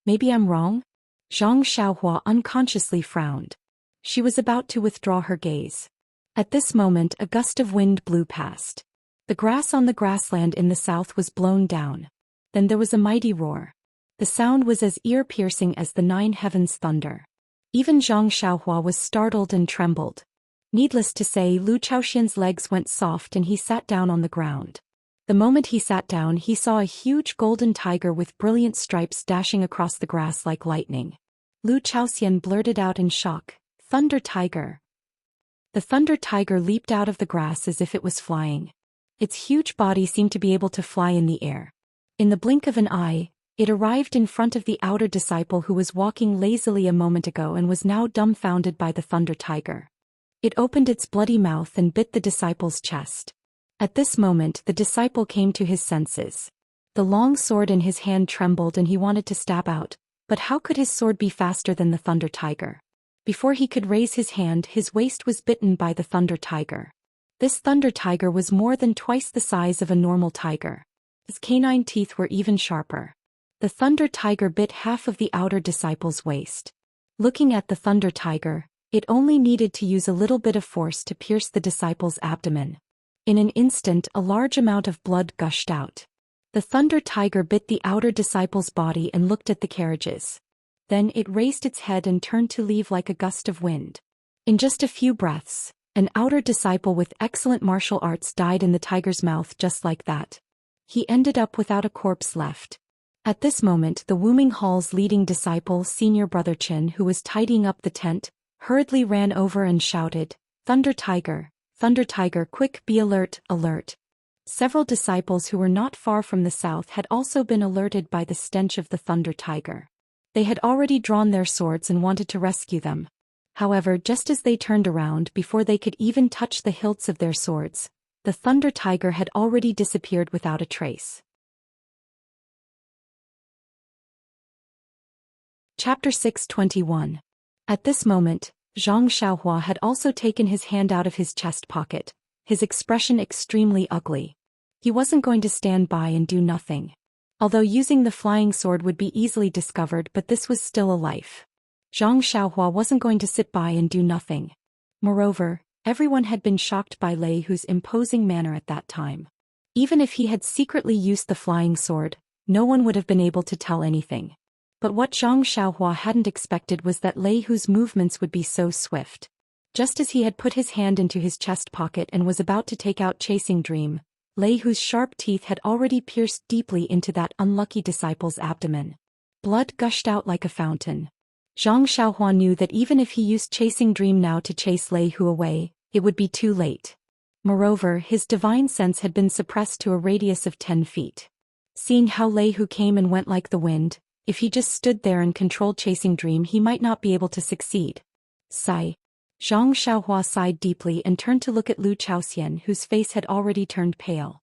Maybe I'm wrong? Zhang Xiaohua unconsciously frowned. She was about to withdraw her gaze. At this moment a gust of wind blew past. The grass on the grassland in the south was blown down. Then there was a mighty roar. The sound was as ear-piercing as the 9 heavens' thunder. Even Zhang Xiaohua was startled and trembled. Needless to say, Lu Chaoxian's legs went soft and he sat down on the ground. The moment he sat down, he saw a huge golden tiger with brilliant stripes dashing across the grass like lightning. Lu Chaoxian blurted out in shock, "Thunder Tiger." The thunder tiger leaped out of the grass as if it was flying. Its huge body seemed to be able to fly in the air. In the blink of an eye, it arrived in front of the outer disciple who was walking lazily a moment ago and was now dumbfounded by the thunder tiger. It opened its bloody mouth and bit the disciple's chest. At this moment the disciple came to his senses. The long sword in his hand trembled and he wanted to stab out, but how could his sword be faster than the thunder tiger? Before he could raise his hand, his waist was bitten by the thunder tiger. This thunder tiger was more than twice the size of a normal tiger. His canine teeth were even sharper. The thunder tiger bit half of the outer disciple's waist. Looking at the thunder tiger, it only needed to use a little bit of force to pierce the disciple's abdomen. In an instant a large amount of blood gushed out. The thunder tiger bit the outer disciple's body and looked at the carriages. Then it raised its head and turned to leave like a gust of wind. In just a few breaths, an outer disciple with excellent martial arts died in the tiger's mouth just like that. He ended up without a corpse left. At this moment the Wuming Hall's leading disciple, Senior Brother Chen, who was tidying up the tent, hurriedly ran over and shouted, Thunder Tiger, quick, be alert, alert." Several disciples who were not far from the south had also been alerted by the stench of the thunder tiger. They had already drawn their swords and wanted to rescue them. However, just as they turned around, before they could even touch the hilts of their swords, the thunder tiger had already disappeared without a trace. Chapter 621. At this moment, Zhang Xiaohua had also taken his hand out of his chest pocket, his expression extremely ugly. He wasn't going to stand by and do nothing. Although using the flying sword would be easily discovered, but this was still a life. Zhang Xiaohua wasn't going to sit by and do nothing. Moreover, everyone had been shocked by Lei Hu's imposing manner at that time. Even if he had secretly used the flying sword, no one would have been able to tell anything. But what Zhang Xiaohua hadn't expected was that Lei Hu's movements would be so swift. Just as he had put his hand into his chest pocket and was about to take out Chasing Dream, Lei Hu's sharp teeth had already pierced deeply into that unlucky disciple's abdomen. Blood gushed out like a fountain. Zhang Xiaohua knew that even if he used Chasing Dream now to chase Lei Hu away, it would be too late. Moreover, his divine sense had been suppressed to a radius of 10 feet. Seeing how Lei Hu came and went like the wind, if he just stood there and controlled Chasing Dream he might not be able to succeed. Sigh. Zhang Xiaohua sighed deeply and turned to look at Lu Chaoxian, whose face had already turned pale.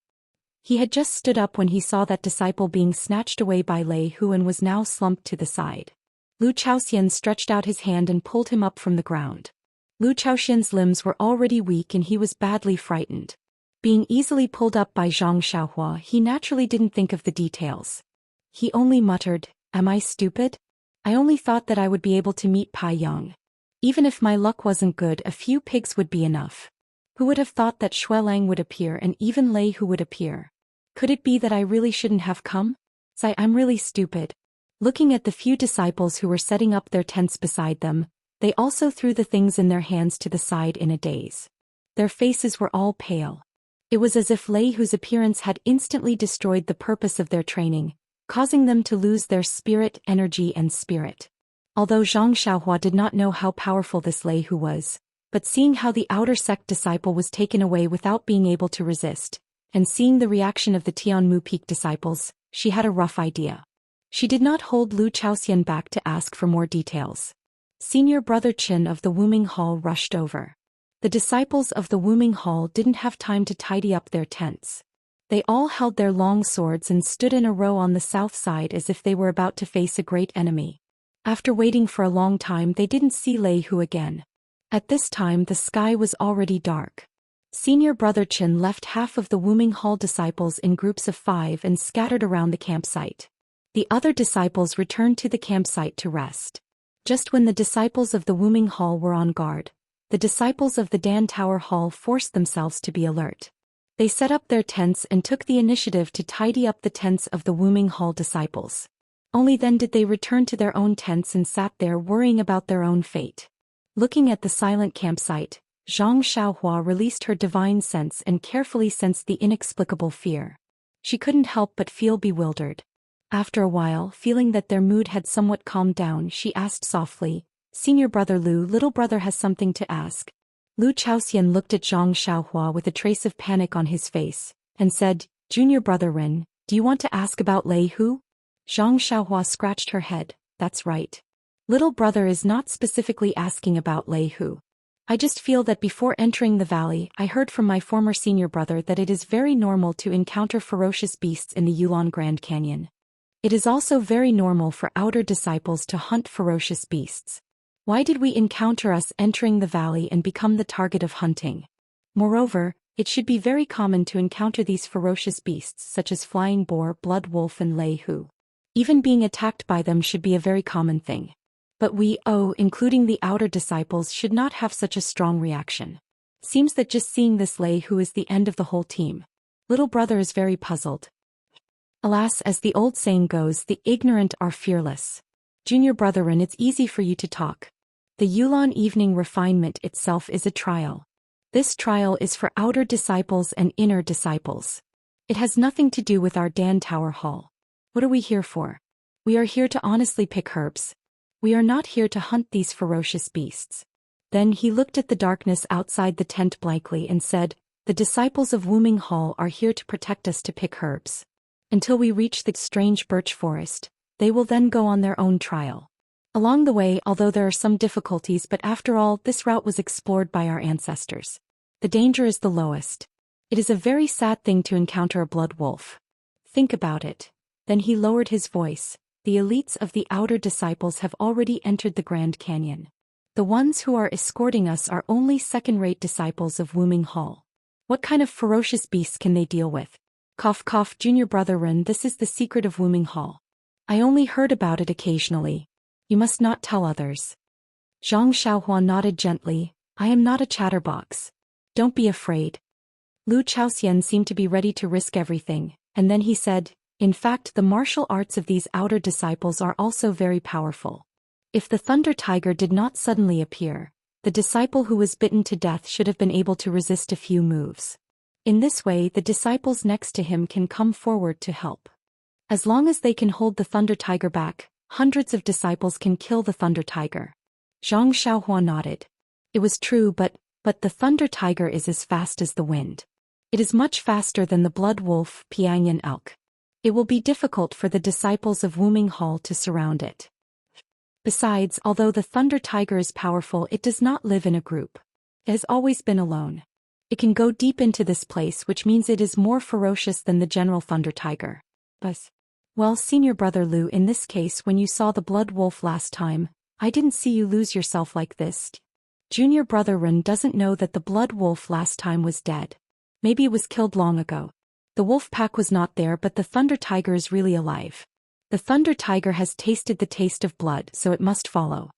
He had just stood up when he saw that disciple being snatched away by Lei Hu and was now slumped to the side. Lu Chaoxian stretched out his hand and pulled him up from the ground. Lu Chaoxian's limbs were already weak and he was badly frightened. Being easily pulled up by Zhang Xiaohua, he naturally didn't think of the details. He only muttered, "Am I stupid? I only thought that I would be able to meet Pai Yang. Even if my luck wasn't good, a few pigs would be enough. Who would have thought that Xuelang would appear and even Lei Hu would appear? Could it be that I really shouldn't have come? I'm really stupid." Looking at the few disciples who were setting up their tents beside them, they also threw the things in their hands to the side in a daze. Their faces were all pale. It was as if Lei Hu's appearance had instantly destroyed the purpose of their training, causing them to lose their spirit, energy and spirit. Although Zhang Xiaohua did not know how powerful this Lei Hu was, but seeing how the outer sect disciple was taken away without being able to resist, and seeing the reaction of the Tianmu Peak disciples, she had a rough idea. She did not hold Lu Chaoxian back to ask for more details. Senior Brother Qin of the Wuming Hall rushed over. The disciples of the Wuming Hall didn't have time to tidy up their tents. They all held their long swords and stood in a row on the south side as if they were about to face a great enemy. After waiting for a long time they didn't see Lei Hu again. At this time the sky was already dark. Senior Brother Qin left half of the Wuming Hall disciples in groups of 5 and scattered around the campsite. The other disciples returned to the campsite to rest. Just when the disciples of the Wuming Hall were on guard, the disciples of the Dan Tower Hall forced themselves to be alert. They set up their tents and took the initiative to tidy up the tents of the Wuming Hall disciples. Only then did they return to their own tents and sat there worrying about their own fate. Looking at the silent campsite, Zhang Xiaohua released her divine sense and carefully sensed the inexplicable fear. She couldn't help but feel bewildered. After a while, feeling that their mood had somewhat calmed down, she asked softly, "Senior Brother Lu, little brother has something to ask." Lu Chaoxian looked at Zhang Xiaohua with a trace of panic on his face, and said, "Junior Brother Ren, do you want to ask about Lei Hu?" Zhang Xiaohua scratched her head, "That's right. Little brother is not specifically asking about Lei Hu. I just feel that before entering the valley, I heard from my former senior brother that it is very normal to encounter ferocious beasts in the Yulon Grand Canyon. It is also very normal for outer disciples to hunt ferocious beasts. Why did we encounter us entering the valley and become the target of hunting? Moreover, it should be very common to encounter these ferocious beasts such as flying boar, blood wolf and Lei Hu. Even being attacked by them should be a very common thing. But we, including the outer disciples, should not have such a strong reaction. Seems that just seeing this Lei Hu is the end of the whole team. Little brother is very puzzled. Alas, as the old saying goes, the ignorant are fearless. Junior Brotherin, it's easy for you to talk. The Yulon evening refinement itself is a trial. This trial is for outer disciples and inner disciples. It has nothing to do with our Dan Tower Hall. What are we here for? We are here to honestly pick herbs. We are not here to hunt these ferocious beasts." Then he looked at the darkness outside the tent blankly and said, "The disciples of Wuming Hall are here to protect us to pick herbs. Until we reach the strange birch forest, they will then go on their own trial. Along the way, although there are some difficulties, but after all, this route was explored by our ancestors. The danger is the lowest. It is a very sad thing to encounter a blood wolf. Think about it." Then he lowered his voice. "The elites of the outer disciples have already entered the Grand Canyon. The ones who are escorting us are only second-rate disciples of Wuming Hall. What kind of ferocious beasts can they deal with? Cough cough, Junior Brother Ren, this is the secret of Wuming Hall. I only heard about it occasionally. You must not tell others." Zhang Xiaohua nodded gently, "I am not a chatterbox. Don't be afraid." Lu Chaoxian seemed to be ready to risk everything, and then he said, "In fact, the martial arts of these outer disciples are also very powerful. If the Thunder Tiger did not suddenly appear, The disciple who was bitten to death should have been able to resist a few moves. In this way, the disciples next to him can come forward to help. As long as they can hold the Thunder Tiger back, hundreds of disciples can kill the Thunder Tiger. Zhang Xiaohua nodded. It was true, but the Thunder Tiger is as fast as the wind. It is much faster than the Blood Wolf, Piangyan Elk. It will be difficult for the disciples of Wuming Hall to surround it. Besides, although the Thunder Tiger is powerful, it does not live in a group. It has always been alone. It can go deep into this place, which means it is more ferocious than the general Thunder Tiger. Well, Senior Brother Lu, in this case, when you saw the Blood Wolf last time, I didn't see you lose yourself like this. Junior Brother Ren doesn't know that the Blood Wolf last time was dead. Maybe it was killed long ago. The wolf pack was not there, but the Thunder Tiger is really alive. The Thunder Tiger has tasted the taste of blood, so it must follow.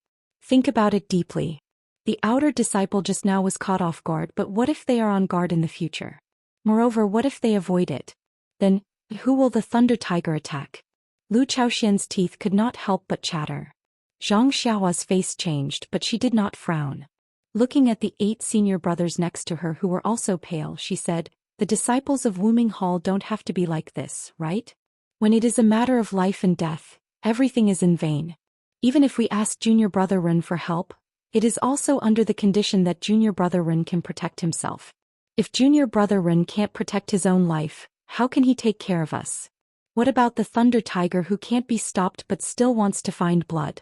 Think about it deeply. The outer disciple just now was caught off guard, but what if they are on guard in the future? Moreover, what if they avoid it? Then, who will the Thunder Tiger attack? Lu Chaoxian's teeth could not help but chatter. Zhang Xiaohua's face changed, but she did not frown. Looking at the 8 senior brothers next to her who were also pale, she said, "The disciples of Wuming Hall don't have to be like this, right? When it is a matter of life and death, everything is in vain. Even if we ask Junior Brother Ren for help, it is also under the condition that Junior Brother Ren can protect himself. If Junior Brother Ren can't protect his own life, how can he take care of us? What about the Thunder Tiger who can't be stopped but still wants to find blood?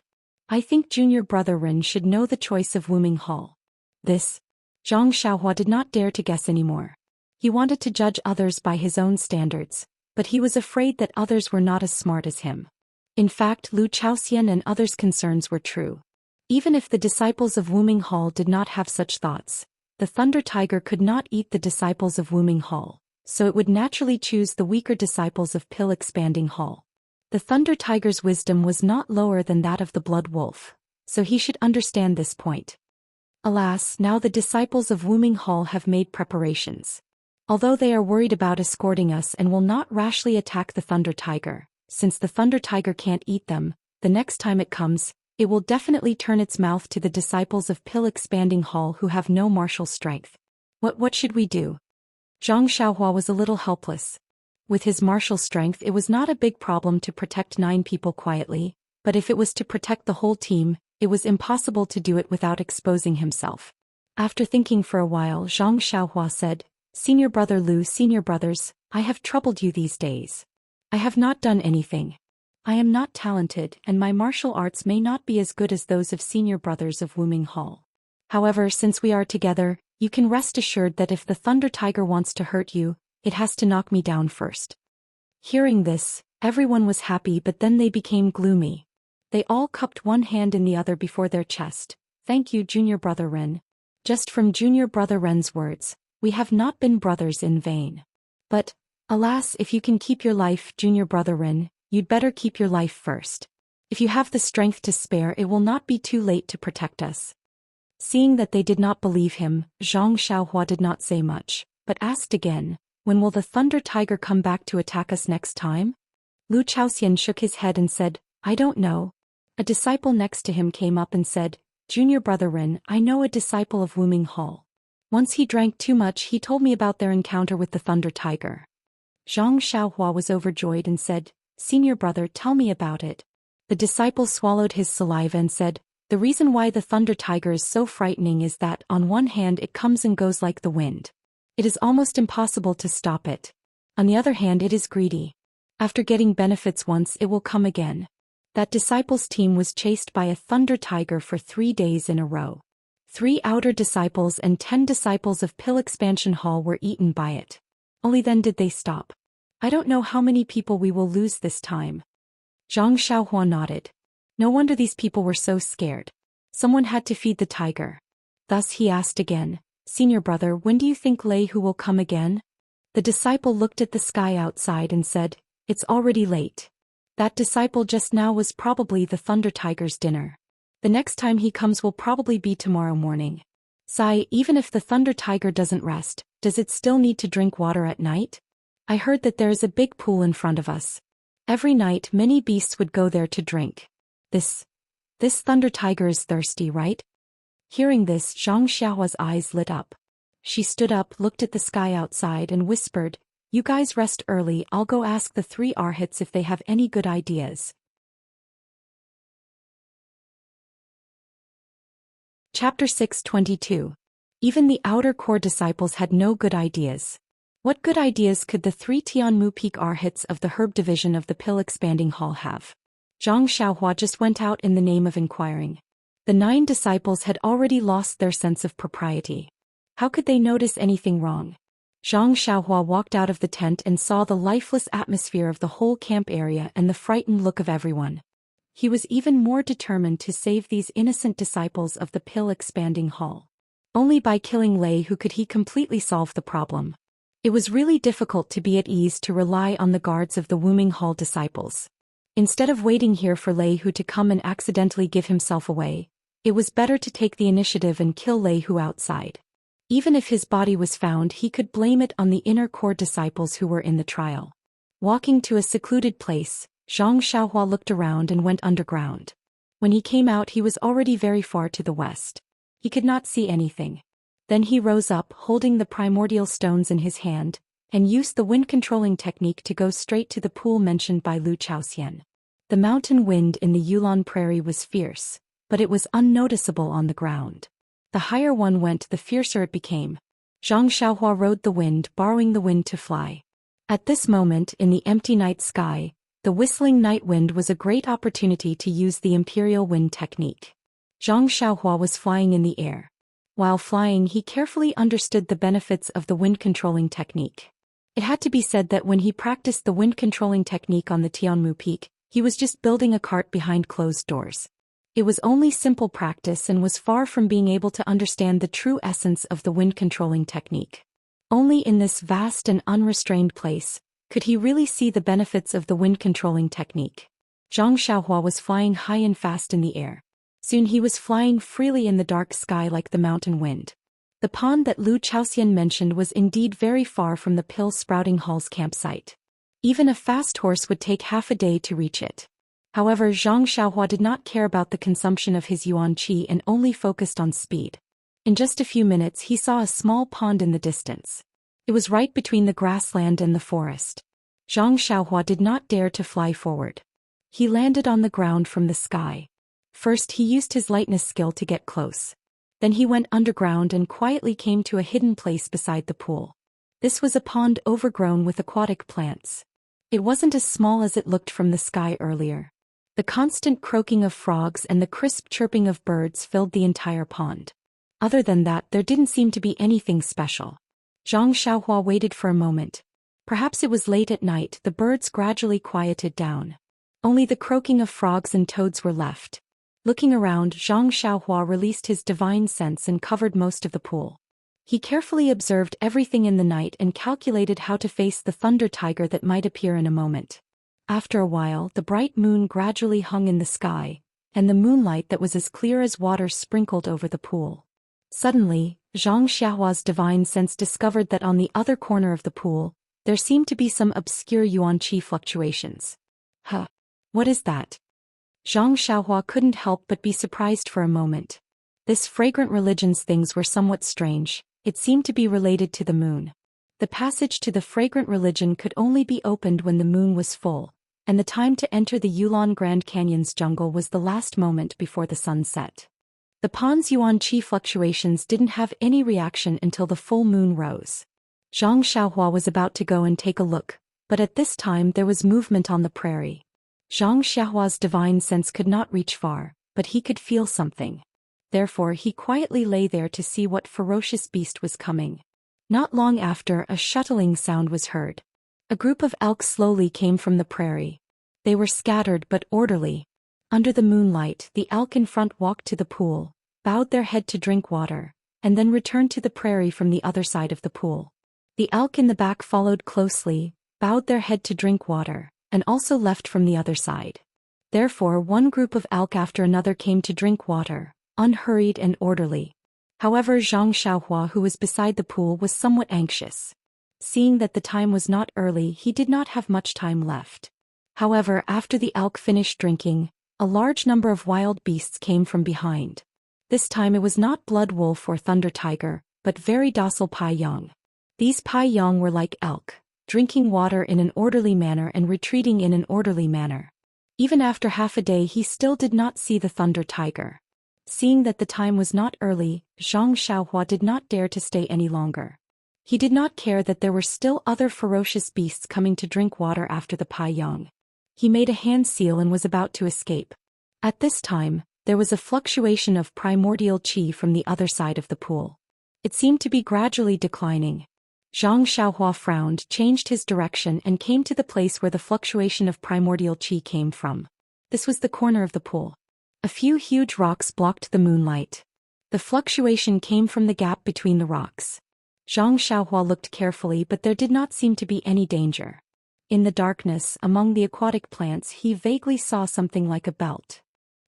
I think Junior Brother Ren should know the choice of Wuming Hall." Zhang Xiaohua did not dare to guess anymore. He wanted to judge others by his own standards, but he was afraid that others were not as smart as him. In fact, Lu Chaoxian and others' concerns were true. Even if the disciples of Wuming Hall did not have such thoughts, the Thunder Tiger could not eat the disciples of Wuming Hall, so it would naturally choose the weaker disciples of Pill Expanding Hall. The Thunder Tiger's wisdom was not lower than that of the Blood Wolf, so he should understand this point. Alas, now the disciples of Wuming Hall have made preparations. Although they are worried about escorting us and will not rashly attack the Thunder Tiger, since the Thunder Tiger can't eat them, the next time it comes, it will definitely turn its mouth to the disciples of Pill Expanding Hall who have no martial strength. What should we do? Zhang Xiaohua was a little helpless. With his martial strength, it was not a big problem to protect 9 people quietly, but if it was to protect the whole team, it was impossible to do it without exposing himself. After thinking for a while, Zhang Xiaohua said, "Senior Brother Lu, senior brothers, I have troubled you these days. I have not done anything. I am not talented, and my martial arts may not be as good as those of senior brothers of Wuming Hall. However, since we are together, you can rest assured that if the Thunder Tiger wants to hurt you, it has to knock me down first." Hearing this, everyone was happy, but then they became gloomy. They all cupped one hand in the other before their chest. "Thank you, Junior Brother Ren." Just from Junior Brother Ren's words, "We have not been brothers in vain." But, alas, if you can keep your life, Junior Brother Ren, you'd better keep your life first. If you have the strength to spare, it will not be too late to protect us. Seeing that they did not believe him, Zhang Xiaohua did not say much, but asked again, "When will the Thunder Tiger come back to attack us next time?" Lu Chaoxian shook his head and said, "I don't know." A disciple next to him came up and said, "Junior Brother Ren, I know a disciple of Wuming Hall. Once he drank too much, he told me about their encounter with the Thunder Tiger." Zhang Xiaohua was overjoyed and said, "Senior brother, tell me about it." The disciple swallowed his saliva and said, "The reason why the Thunder Tiger is so frightening is that, on one hand, it comes and goes like the wind. It is almost impossible to stop it. On the other hand, it is greedy. After getting benefits once, it will come again." That disciple's team was chased by a Thunder Tiger for 3 days in a row. 3 outer disciples and 10 disciples of Pill Expansion Hall were eaten by it. Only then did they stop. "I don't know how many people we will lose this time." Zhang Xiaohua nodded. No wonder these people were so scared. Someone had to feed the tiger. Thus he asked again, "Senior brother, when do you think Lei Hu will come again?" The disciple looked at the sky outside and said, "It's already late." That disciple just now was probably the Thunder Tiger's dinner. The next time he comes will probably be tomorrow morning. Sai, even if the Thunder Tiger doesn't rest, does it still need to drink water at night? I heard that there is a big pool in front of us. Every night many beasts would go there to drink. This Thunder Tiger is thirsty, right? Hearing this, Zhang Xiaohua's eyes lit up. She stood up, looked at the sky outside and whispered, "You guys rest early, I'll go ask the three arhats if they have any good ideas." Chapter 622. Even the outer core disciples had no good ideas. What good ideas could the three Tianmu Peak arhats of the herb division of the pill expanding hall have? Zhang Xiaohua just went out in the name of inquiring. The 9 disciples had already lost their sense of propriety. How could they notice anything wrong? Zhang Xiaohua walked out of the tent and saw the lifeless atmosphere of the whole camp area and the frightened look of everyone. He was even more determined to save these innocent disciples of the pill expanding hall. Only by killing Lei Hu could he completely solve the problem. It was really difficult to be at ease to rely on the guards of the Wuming Hall disciples. Instead of waiting here for Lei Hu to come and accidentally give himself away, it was better to take the initiative and kill Lei Hu outside. Even if his body was found, he could blame it on the inner core disciples who were in the trial. Walking to a secluded place, Zhang Xiaohua looked around and went underground. When he came out, he was already very far to the west. He could not see anything. Then he rose up, holding the primordial stones in his hand, and used the wind-controlling technique to go straight to the pool mentioned by Lu Chaoxian. The mountain wind in the Yulon Prairie was fierce, but it was unnoticeable on the ground. The higher one went, the fiercer it became. Zhang Xiaohua rode the wind, borrowing the wind to fly. At this moment, in the empty night sky, the whistling night wind was a great opportunity to use the imperial wind technique. Zhang Xiaohua was flying in the air. While flying, he carefully understood the benefits of the wind-controlling technique. It had to be said that when he practiced the wind-controlling technique on the Tianmu Peak, he was just building a cart behind closed doors. It was only simple practice and was far from being able to understand the true essence of the wind-controlling technique. Only in this vast and unrestrained place could he really see the benefits of the wind-controlling technique. Zhang Xiaohua was flying high and fast in the air. Soon he was flying freely in the dark sky like the mountain wind. The pond that Lu Chaoxian mentioned was indeed very far from the Pill Sprouting Hall's campsite. Even a fast horse would take half a day to reach it. However, Zhang Xiaohua did not care about the consumption of his yuan qi and only focused on speed. In just a few minutes he saw a small pond in the distance. It was right between the grassland and the forest. Zhang Xiaohua did not dare to fly forward. He landed on the ground from the sky. First he used his lightness skill to get close. Then he went underground and quietly came to a hidden place beside the pool. This was a pond overgrown with aquatic plants. It wasn't as small as it looked from the sky earlier. The constant croaking of frogs and the crisp chirping of birds filled the entire pond. Other than that, there didn't seem to be anything special. Zhang Xiaohua waited for a moment. Perhaps it was late at night. The birds gradually quieted down. Only the croaking of frogs and toads were left. Looking around, Zhang Xiaohua released his divine sense and covered most of the pool. He carefully observed everything in the night and calculated how to face the thunder tiger that might appear in a moment. After a while, the bright moon gradually hung in the sky, and the moonlight that was as clear as water sprinkled over the pool. Suddenly, Zhang Xiaohua's divine sense discovered that on the other corner of the pool, there seemed to be some obscure yuan qi fluctuations. Huh! What is that? Zhang Xiaohua couldn't help but be surprised for a moment. This fragrant religion's things were somewhat strange. It seemed to be related to the moon. The passage to the fragrant religion could only be opened when the moon was full, and the time to enter the Yulon Grand Canyon's jungle was the last moment before the sun set. The pond's yuan qi fluctuations didn't have any reaction until the full moon rose. Zhang Xiaohua was about to go and take a look, but at this time there was movement on the prairie. Zhang Xiaohua's divine sense could not reach far, but he could feel something. Therefore he quietly lay there to see what ferocious beast was coming. Not long after, a shuttling sound was heard. A group of elk slowly came from the prairie. They were scattered but orderly. Under the moonlight, the elk in front walked to the pool, bowed their head to drink water, and then returned to the prairie from the other side of the pool. The elk in the back followed closely, bowed their head to drink water, and also left from the other side. Therefore, one group of elk after another came to drink water, unhurried and orderly. However, Zhang Xiaohua, who was beside the pool, was somewhat anxious. Seeing that the time was not early, he did not have much time left. However, after the elk finished drinking, a large number of wild beasts came from behind. This time it was not blood wolf or thunder tiger, but very docile Pai Yong. These Pai Yong were like elk, drinking water in an orderly manner and retreating in an orderly manner. Even after half a day he still did not see the thunder tiger. Seeing that the time was not early, Zhang Xiaohua did not dare to stay any longer. He did not care that there were still other ferocious beasts coming to drink water after the Pai Yong. He made a hand seal and was about to escape. At this time, there was a fluctuation of primordial qi from the other side of the pool. It seemed to be gradually declining. Zhang Xiaohua frowned, changed his direction and came to the place where the fluctuation of primordial qi came from. This was the corner of the pool. A few huge rocks blocked the moonlight. The fluctuation came from the gap between the rocks. Zhang Xiaohua looked carefully, but there did not seem to be any danger. In the darkness, among the aquatic plants, he vaguely saw something like a belt.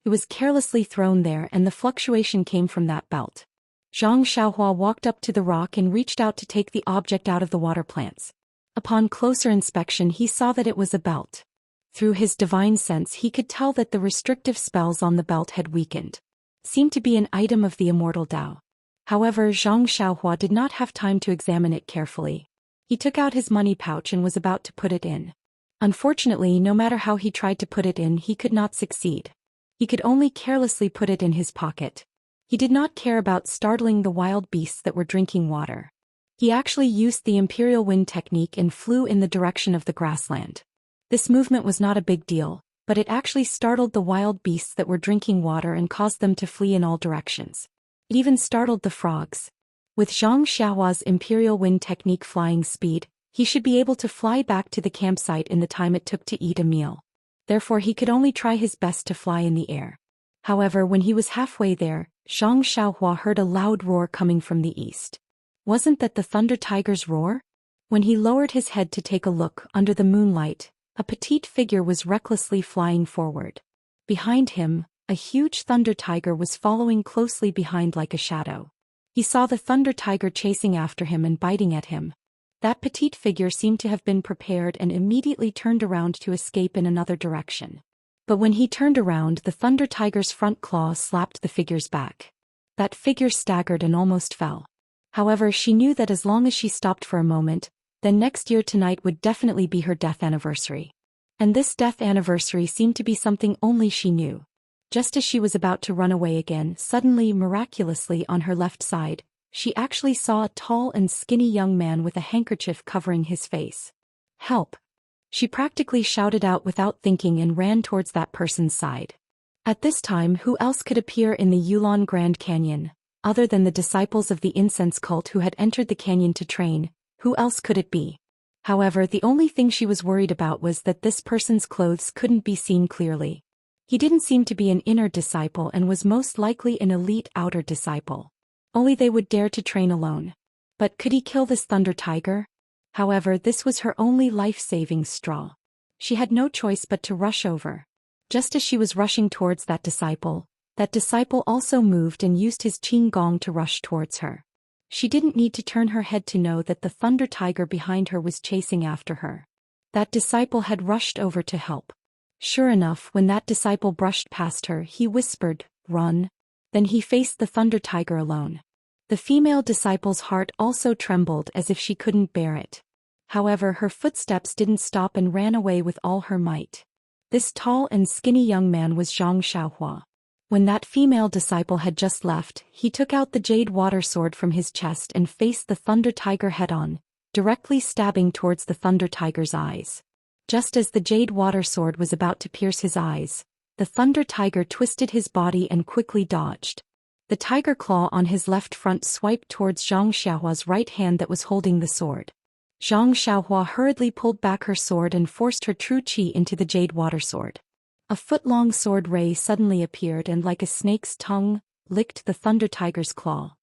It was carelessly thrown there and the fluctuation came from that belt. Zhang Xiaohua walked up to the rock and reached out to take the object out of the water plants. Upon closer inspection he saw that it was a belt. Through his divine sense he could tell that the restrictive spells on the belt had weakened. Seemed to be an item of the immortal Tao. However, Zhang Xiaohua did not have time to examine it carefully. He took out his money pouch and was about to put it in. Unfortunately, no matter how he tried to put it in, he could not succeed. He could only carelessly put it in his pocket. He did not care about startling the wild beasts that were drinking water. He actually used the imperial wind technique and flew in the direction of the grassland. This movement was not a big deal, but it actually startled the wild beasts that were drinking water and caused them to flee in all directions. It even startled the frogs. With Zhang Xiaohua's imperial wind technique flying speed, he should be able to fly back to the campsite in the time it took to eat a meal. Therefore he could only try his best to fly in the air. However, when he was halfway there, Zhang Xiaohua heard a loud roar coming from the east. Wasn't that the thunder tiger's roar? When he lowered his head to take a look, under the moonlight, a petite figure was recklessly flying forward. Behind him, a huge thunder tiger was following closely behind like a shadow. He saw the thunder tiger chasing after him and biting at him. That petite figure seemed to have been prepared and immediately turned around to escape in another direction. But when he turned around, the thunder tiger's front claw slapped the figure's back. That figure staggered and almost fell. However, she knew that as long as she stopped for a moment, then next year tonight would definitely be her death anniversary. And this death anniversary seemed to be something only she knew. Just as she was about to run away again, suddenly, miraculously, on her left side, she actually saw a tall and skinny young man with a handkerchief covering his face. "Help!" She practically shouted out without thinking and ran towards that person's side. At this time, who else could appear in the Yulon Grand Canyon, other than the disciples of the incense cult who had entered the canyon to train? Who else could it be? However, the only thing she was worried about was that this person's clothes couldn't be seen clearly. He didn't seem to be an inner disciple and was most likely an elite outer disciple. Only they would dare to train alone. But could he kill this thunder tiger? However, this was her only life-saving straw. She had no choice but to rush over. Just as she was rushing towards that disciple also moved and used his qing gong to rush towards her. She didn't need to turn her head to know that the thunder tiger behind her was chasing after her. That disciple had rushed over to help. Sure enough, when that disciple brushed past her, he whispered, "Run." Then he faced the thunder tiger alone. The female disciple's heart also trembled as if she couldn't bear it. However, her footsteps didn't stop and ran away with all her might. This tall and skinny young man was Zhang Xiaohua. When that female disciple had just left, he took out the jade water sword from his chest and faced the thunder tiger head-on, directly stabbing towards the thunder tiger's eyes. Just as the jade water sword was about to pierce his eyes, the thunder tiger twisted his body and quickly dodged. The tiger claw on his left front swiped towards Zhang Xiaohua's right hand that was holding the sword. Zhang Xiaohua hurriedly pulled back her sword and forced her true qi into the jade water sword. A foot-long sword ray suddenly appeared and, like a snake's tongue, licked the thunder tiger's claw.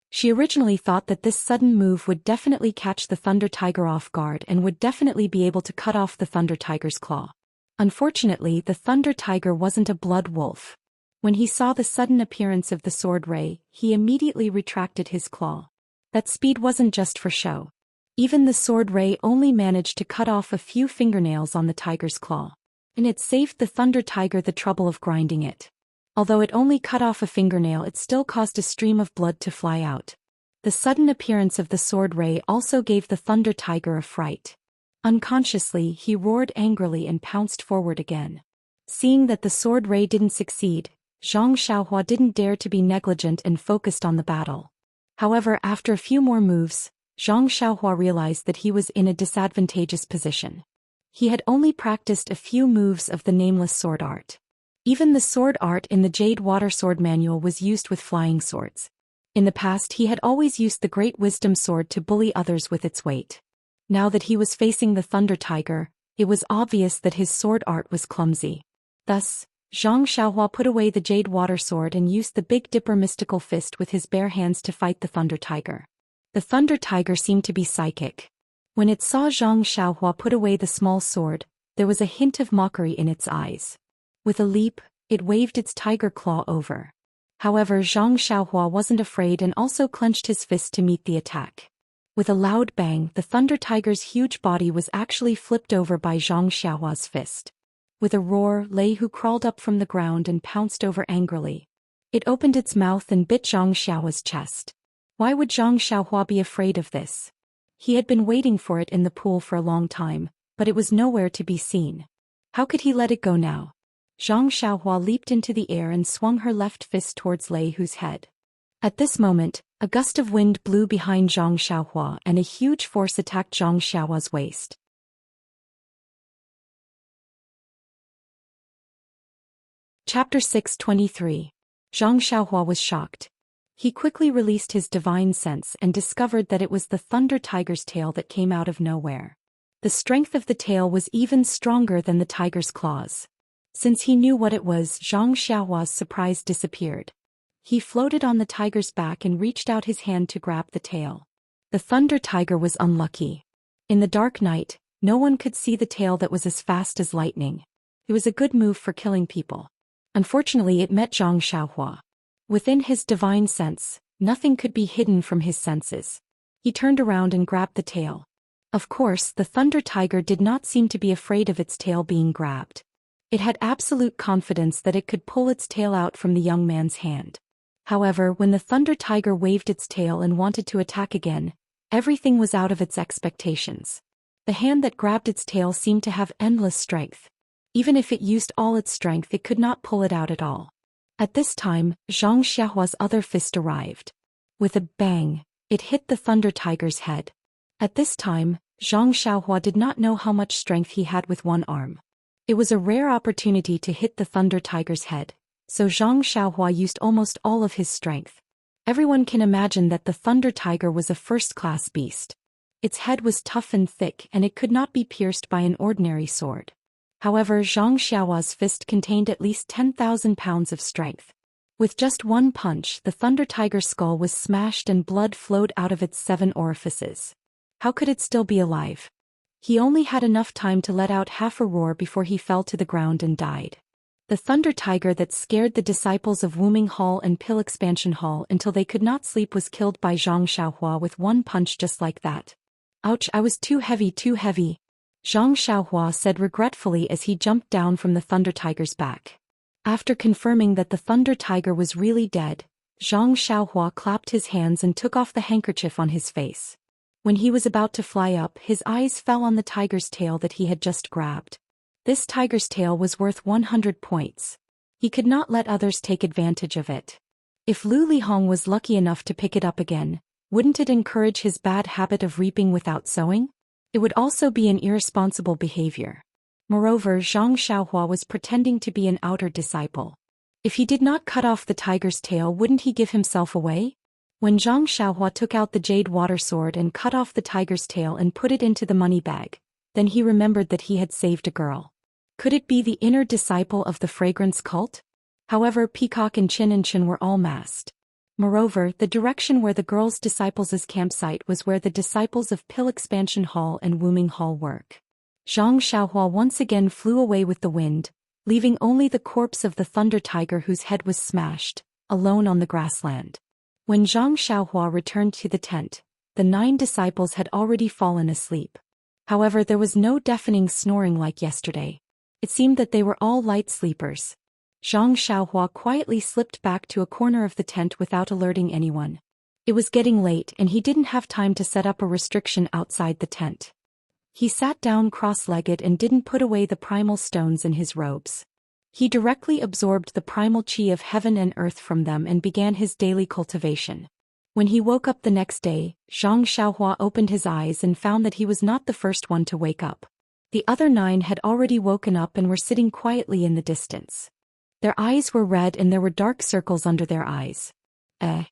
She originally thought that this sudden move would definitely catch the thunder tiger off guard and would definitely be able to cut off the thunder tiger's claw. Unfortunately, the thunder tiger wasn't a blood wolf. When he saw the sudden appearance of the sword ray, he immediately retracted his claw. That speed wasn't just for show. Even the sword ray only managed to cut off a few fingernails on the tiger's claw. And it saved the thunder tiger the trouble of grinding it. Although it only cut off a fingernail, it still caused a stream of blood to fly out. The sudden appearance of the sword ray also gave the Thunder Tiger a fright. Unconsciously, he roared angrily and pounced forward again. Seeing that the sword ray didn't succeed, Zhang Xiaohua didn't dare to be negligent and focused on the battle. However, after a few more moves, Zhang Xiaohua realized that he was in a disadvantageous position. He had only practiced a few moves of the nameless sword art. Even the sword art in the Jade Water Sword manual was used with flying swords. In the past, he had always used the Great Wisdom Sword to bully others with its weight. Now that he was facing the Thunder Tiger, it was obvious that his sword art was clumsy. Thus, Zhang Xiaohua put away the Jade Water Sword and used the Big Dipper Mystical Fist with his bare hands to fight the Thunder Tiger. The Thunder Tiger seemed to be psychic. When it saw Zhang Xiaohua put away the small sword, there was a hint of mockery in its eyes. With a leap, it waved its tiger claw over. However, Zhang Xiaohua wasn't afraid and also clenched his fist to meet the attack. With a loud bang, the Thunder Tiger's huge body was actually flipped over by Zhang Xiaohua's fist. With a roar, Lei Hu crawled up from the ground and pounced over angrily. It opened its mouth and bit Zhang Xiaohua's chest. Why would Zhang Xiaohua be afraid of this? He had been waiting for it in the pool for a long time, but it was nowhere to be seen. How could he let it go now? Zhang Xiaohua leaped into the air and swung her left fist towards Lei Hu's head. At this moment, a gust of wind blew behind Zhang Xiaohua and a huge force attacked Zhang Xiaohua's waist. Chapter 623. Zhang Xiaohua was shocked. He quickly released his divine sense and discovered that it was the Thunder Tiger's tail that came out of nowhere. The strength of the tail was even stronger than the tiger's claws. Since he knew what it was, Zhang Xiaohua's surprise disappeared. He floated on the tiger's back and reached out his hand to grab the tail. The Thunder Tiger was unlucky. In the dark night, no one could see the tail that was as fast as lightning. It was a good move for killing people. Unfortunately, it met Zhang Xiaohua. Within his divine sense, nothing could be hidden from his senses. He turned around and grabbed the tail. Of course, the Thunder Tiger did not seem to be afraid of its tail being grabbed. It had absolute confidence that it could pull its tail out from the young man's hand. However, when the Thunder Tiger waved its tail and wanted to attack again, everything was out of its expectations. The hand that grabbed its tail seemed to have endless strength. Even if it used all its strength, it could not pull it out at all. At this time, Zhang Xiaohua's other fist arrived. With a bang, it hit the Thunder Tiger's head. At this time, Zhang Xiaohua did not know how much strength he had with one arm. It was a rare opportunity to hit the Thunder Tiger's head, so Zhang Xiaohua used almost all of his strength. Everyone can imagine that the Thunder Tiger was a first-class beast. Its head was tough and thick and it could not be pierced by an ordinary sword. However, Zhang Xiaohua's fist contained at least 10,000 pounds of strength. With just one punch, the Thunder Tiger's skull was smashed and blood flowed out of its 7 orifices. How could it still be alive? He only had enough time to let out half a roar before he fell to the ground and died. The Thunder Tiger that scared the disciples of Wuming Hall and Pill Expansion Hall until they could not sleep was killed by Zhang Xiaohua with one punch just like that. Ouch, I was too heavy. Zhang Xiaohua said regretfully as he jumped down from the Thunder Tiger's back. After confirming that the Thunder Tiger was really dead, Zhang Xiaohua clapped his hands and took off the handkerchief on his face. When he was about to fly up, his eyes fell on the tiger's tail that he had just grabbed. This tiger's tail was worth 100 points. He could not let others take advantage of it. If Lu Lihong was lucky enough to pick it up again, wouldn't it encourage his bad habit of reaping without sowing? It would also be an irresponsible behavior. Moreover, Zhang Xiaohua was pretending to be an outer disciple. If he did not cut off the tiger's tail, wouldn't he give himself away? When Zhang Xiaohua took out the Jade Water Sword and cut off the tiger's tail and put it into the money bag, then he remembered that he had saved a girl. Could it be the inner disciple of the fragrance cult? However, Peacock and Chin were all masked. Moreover, the direction where the girls' disciples' campsite was where the disciples of Pill Expansion Hall and Wuming Hall work. Zhang Xiaohua once again flew away with the wind, leaving only the corpse of the Thunder Tiger whose head was smashed, alone on the grassland. When Zhang Xiaohua returned to the tent, the 9 disciples had already fallen asleep. However, there was no deafening snoring like yesterday. It seemed that they were all light sleepers. Zhang Xiaohua quietly slipped back to a corner of the tent without alerting anyone. It was getting late and he didn't have time to set up a restriction outside the tent. He sat down cross-legged and didn't put away the primal stones in his robes. He directly absorbed the primal chi of heaven and earth from them and began his daily cultivation. When he woke up the next day, Zhang Xiaohua opened his eyes and found that he was not the first one to wake up. The other 9 had already woken up and were sitting quietly in the distance. Their eyes were red and there were dark circles under their eyes. Zhang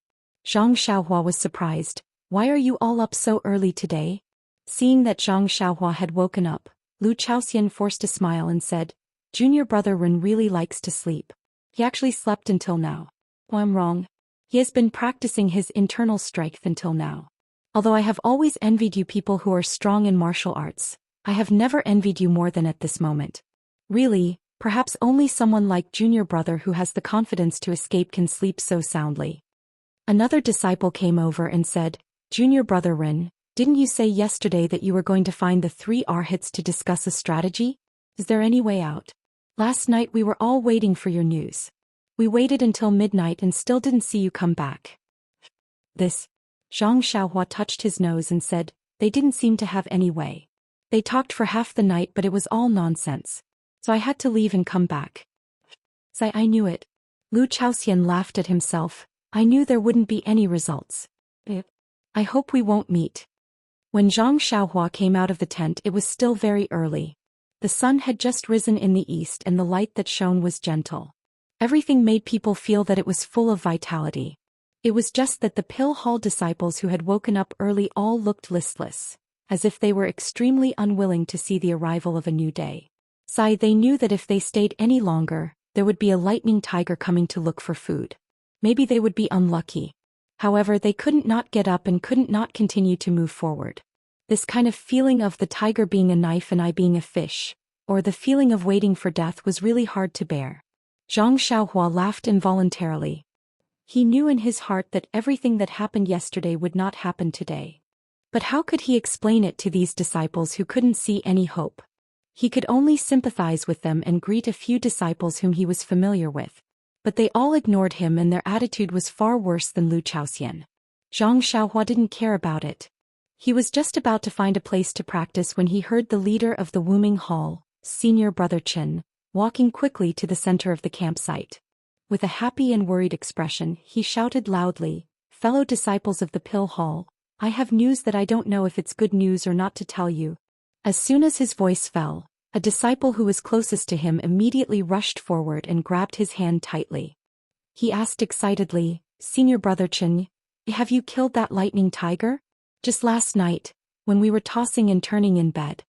Xiaohua was surprised. Why are you all up so early today? Seeing that Zhang Xiaohua had woken up, Lu Chaoxian forced a smile and said, Junior brother Ren really likes to sleep. He actually slept until now. Oh, I'm wrong. He has been practicing his internal strength until now. Although I have always envied you people who are strong in martial arts, I have never envied you more than at this moment. Really, perhaps only someone like Junior brother who has the confidence to escape can sleep so soundly. Another disciple came over and said, Junior brother Ren, didn't you say yesterday that you were going to find the 3 arhats to discuss a strategy? Is there any way out? Last night we were all waiting for your news. We waited until midnight and still didn't see you come back. This. Zhang Xiaohua touched his nose and said, they didn't seem to have any way. They talked for half the night but it was all nonsense. So I had to leave and come back. I knew it. Lu Chaoxian laughed at himself. I knew there wouldn't be any results. I hope we won't meet. When Zhang Xiaohua came out of the tent it was still very early. The sun had just risen in the east and the light that shone was gentle. Everything made people feel that it was full of vitality. It was just that the Pill Hall disciples who had woken up early all looked listless, as if they were extremely unwilling to see the arrival of a new day. They knew that if they stayed any longer, there would be a lightning tiger coming to look for food. Maybe they would be unlucky. However, they couldn't not get up and couldn't not continue to move forward. This kind of feeling of the tiger being a knife and I being a fish, or the feeling of waiting for death was really hard to bear. Zhang Xiaohua laughed involuntarily. He knew in his heart that everything that happened yesterday would not happen today. But how could he explain it to these disciples who couldn't see any hope? He could only sympathize with them and greet a few disciples whom he was familiar with. But they all ignored him and their attitude was far worse than Lu Chaoxian. Zhang Xiaohua didn't care about it. He was just about to find a place to practice when he heard the leader of the Wuming Hall, Senior Brother Chen, walking quickly to the center of the campsite. With a happy and worried expression, he shouted loudly, Fellow disciples of the Pill Hall, I have news that I don't know if it's good news or not to tell you. As soon as his voice fell, a disciple who was closest to him immediately rushed forward and grabbed his hand tightly. He asked excitedly, Senior Brother Chen, have you killed that lightning tiger? Just last night, when we were tossing and turning in bed.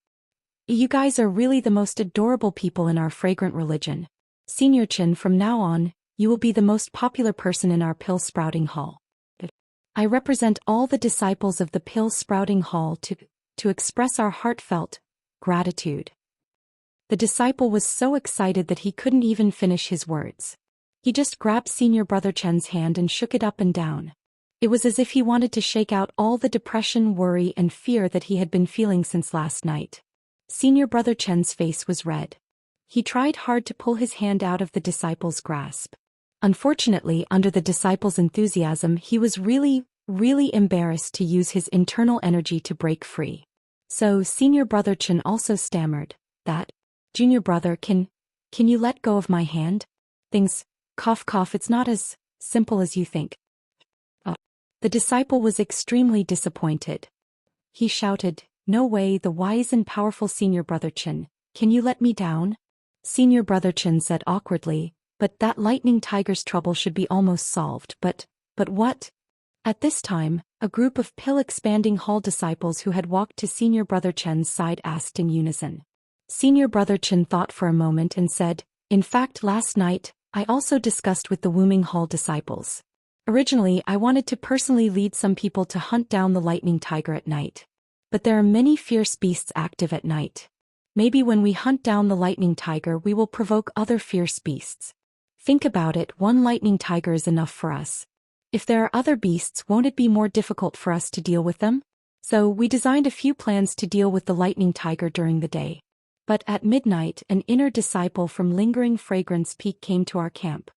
You guys are really the most adorable people in our fragrant religion. Senior Chen, from now on, you will be the most popular person in our pill sprouting hall. I represent all the disciples of the pill sprouting hall to express our heartfelt gratitude. The disciple was so excited that he couldn't even finish his words. He just grabbed Senior Brother Chen's hand and shook it up and down. It was as if he wanted to shake out all the depression, worry, and fear that he had been feeling since last night. Senior Brother Chen's face was red. He tried hard to pull his hand out of the disciple's grasp. Unfortunately, under the disciple's enthusiasm, he was really embarrassed to use his internal energy to break free. So Senior Brother Chen also stammered, that, Junior brother, can you let go of my hand? Things, cough, it's not as simple as you think. The disciple was extremely disappointed. He shouted, No way, the wise and powerful Senior Brother Chen, can you let me down? Senior Brother Chen said awkwardly, but that lightning tiger's trouble should be almost solved, but what? At this time, a group of Pill Expanding Hall disciples who had walked to Senior Brother Chen's side asked in unison. Senior Brother Chen thought for a moment and said, In fact, last night, I also discussed with the Wuming Hall disciples. Originally, I wanted to personally lead some people to hunt down the lightning tiger at night. But there are many fierce beasts active at night. Maybe when we hunt down the lightning tiger we will provoke other fierce beasts. Think about it, one lightning tiger is enough for us. If there are other beasts, won't it be more difficult for us to deal with them? So we designed a few plans to deal with the lightning tiger during the day. But at midnight an inner disciple from Lingering Fragrance Peak came to our camp.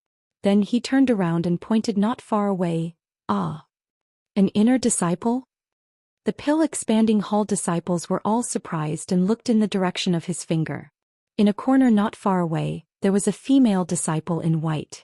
Then he turned around and pointed not far away. Ah. An inner disciple? The pill-expanding hall disciples were all surprised and looked in the direction of his finger. In a corner not far away, there was a female disciple in white.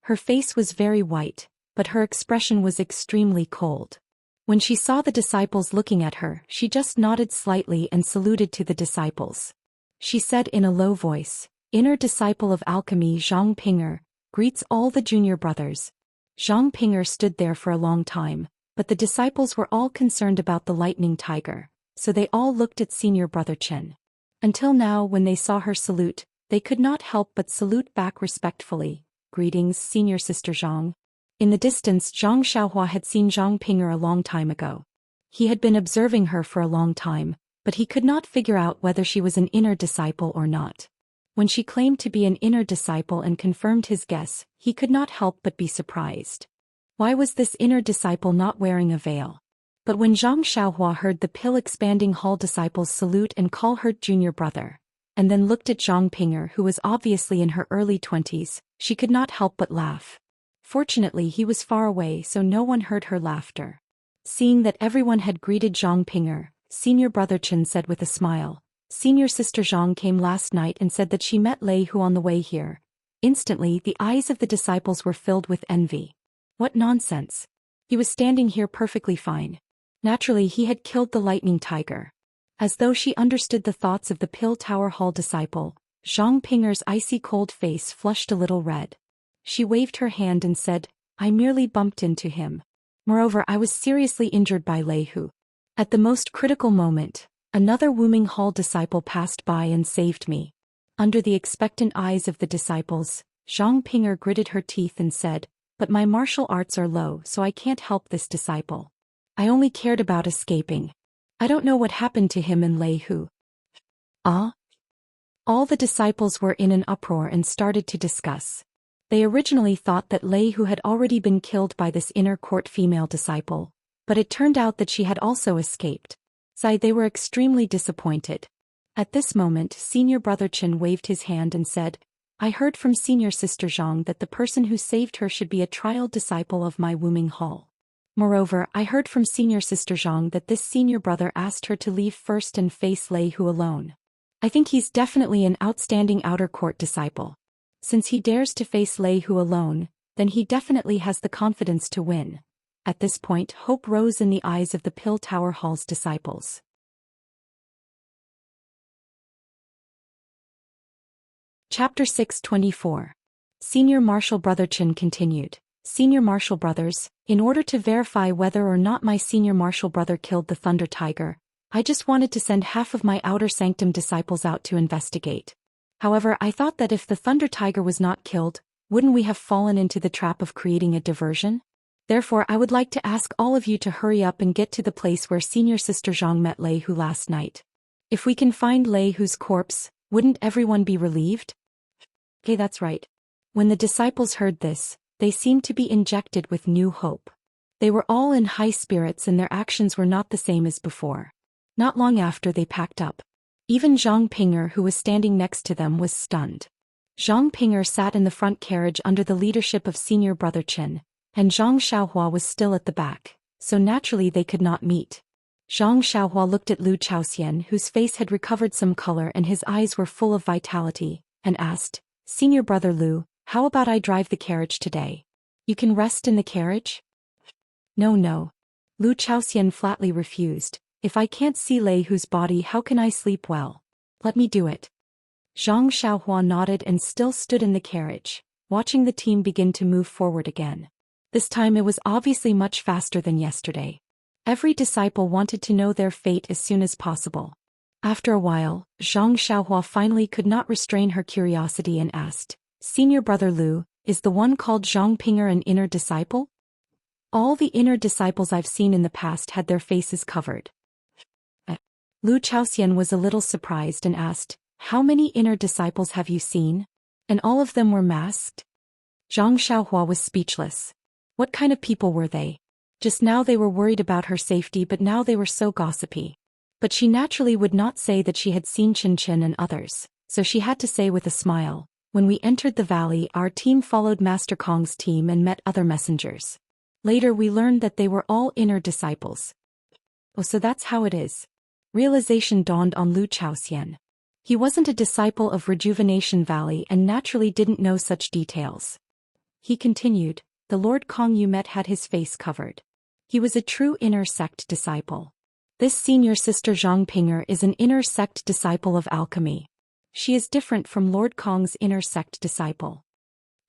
Her face was very white, but her expression was extremely cold. When she saw the disciples looking at her, she just nodded slightly and saluted to the disciples. She said in a low voice, "Inner disciple of alchemy Zhang Pinger, greets all the junior brothers." Zhang Pinger stood there for a long time, but the disciples were all concerned about the lightning tiger, so they all looked at senior brother Chen. Until now, when they saw her salute, they could not help but salute back respectfully. "Greetings, senior sister Zhang." In the distance, Zhang Xiaohua had seen Zhang Pinger a long time ago. He had been observing her for a long time, but he could not figure out whether she was an inner disciple or not. When she claimed to be an inner disciple and confirmed his guess, he could not help but be surprised. Why was this inner disciple not wearing a veil? But when Zhang Xiaohua heard the pill-expanding hall disciples salute and call her junior brother, and then looked at Zhang Pinger, who was obviously in her early 20s, she could not help but laugh. Fortunately, he was far away, so no one heard her laughter. Seeing that everyone had greeted Zhang Pinger, senior brother Chen said with a smile, "Senior sister Zhang came last night and said that she met Lei Hu on the way here." Instantly, the eyes of the disciples were filled with envy. What nonsense! He was standing here perfectly fine. Naturally, he had killed the lightning tiger. As though she understood the thoughts of the Pill Tower Hall disciple, Zhang Pinger's icy cold face flushed a little red. She waved her hand and said, "I merely bumped into him. Moreover, I was seriously injured by Lei Hu. At the most critical moment, another Wuming Hall disciple passed by and saved me." Under the expectant eyes of the disciples, Zhang Pinger gritted her teeth and said, "But my martial arts are low, so I can't help this disciple. I only cared about escaping. I don't know what happened to him and Lei Hu." Ah? All the disciples were in an uproar and started to discuss. They originally thought that Lei Hu had already been killed by this inner court female disciple, but it turned out that she had also escaped. So they were extremely disappointed. At this moment, senior brother Chen waved his hand and said, "I heard from senior sister Zhang that the person who saved her should be a trial disciple of my Wuming Hall. Moreover, I heard from senior sister Zhang that this senior brother asked her to leave first and face Lei Hu alone. I think he's definitely an outstanding outer court disciple. Since he dares to face Lei Hu alone, then he definitely has the confidence to win." At this point, hope rose in the eyes of the Pill Tower Hall's disciples. Chapter 624. Senior Martial Brother Chen continued. "Senior Martial Brothers, in order to verify whether or not my senior Martial Brother killed the Thunder Tiger, I just wanted to send half of my Outer Sanctum disciples out to investigate. However, I thought that if the Thunder Tiger was not killed, wouldn't we have fallen into the trap of creating a diversion? Therefore, I would like to ask all of you to hurry up and get to the place where senior sister Zhang met Lei Hu last night. If we can find Lei Hu's corpse, wouldn't everyone be relieved?" Okay, that's right. When the disciples heard this, they seemed to be injected with new hope. They were all in high spirits and their actions were not the same as before. Not long after, they packed up. Even Zhang Pinger, who was standing next to them, was stunned. Zhang Pinger sat in the front carriage under the leadership of senior brother Chen, and Zhang Xiaohua was still at the back, so naturally they could not meet. Zhang Xiaohua looked at Lu Chaoxian, whose face had recovered some color and his eyes were full of vitality, and asked, "Senior brother Lu, how about I drive the carriage today? You can rest in the carriage?" No. Lu Chaoxian flatly refused. "If I can't see Lei Hu's body, how can I sleep well? Let me do it." Zhang Xiaohua nodded and still stood in the carriage, watching the team begin to move forward again. This time it was obviously much faster than yesterday. Every disciple wanted to know their fate as soon as possible. After a while, Zhang Xiaohua finally could not restrain her curiosity and asked, "Senior brother Lu, is the one called Zhang Pinger an inner disciple?" All the inner disciples I've seen in the past had their faces covered. Lu Chaoxian was a little surprised and asked, "How many inner disciples have you seen? And all of them were masked?" Zhang Xiaohua was speechless. What kind of people were they? Just now they were worried about her safety, but now they were so gossipy. But she naturally would not say that she had seen Chin Chin and others, so she had to say with a smile, "When we entered the valley, our team followed Master Kong's team and met other messengers. Later we learned that they were all inner disciples." "Oh, so that's how it is." Realization dawned on Lu Chaoxian. He wasn't a disciple of Rejuvenation Valley and naturally didn't know such details. He continued, "The Lord Kong you met had his face covered. He was a true inner sect disciple. This senior sister Zhang Pinger is an inner sect disciple of alchemy. She is different from Lord Kong's inner sect disciple."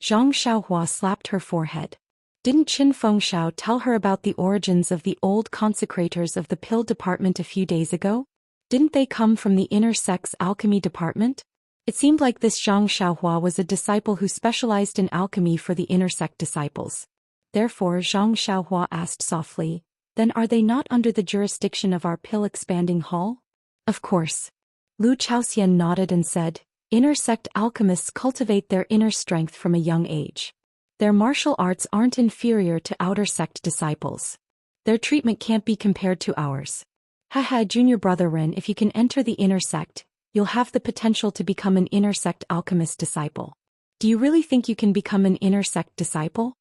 Zhang Xiaohua slapped her forehead. Didn't Qin Fengxiao tell her about the origins of the old consecrators of the pill department a few days ago? Didn't they come from the inner sect's alchemy department? It seemed like this Zhang Xiaohua was a disciple who specialized in alchemy for the inner sect disciples. Therefore Zhang Xiaohua asked softly, "Then are they not under the jurisdiction of our pill expanding hall?" "Of course." Lu Chaoxian nodded and said, "Inner sect alchemists cultivate their inner strength from a young age. Their martial arts aren't inferior to outer sect disciples. Their treatment can't be compared to ours. Haha, junior brother Ren, if you can enter the inner sect, you'll have the potential to become an inner sect alchemist disciple. Do you really think you can become an inner sect disciple?"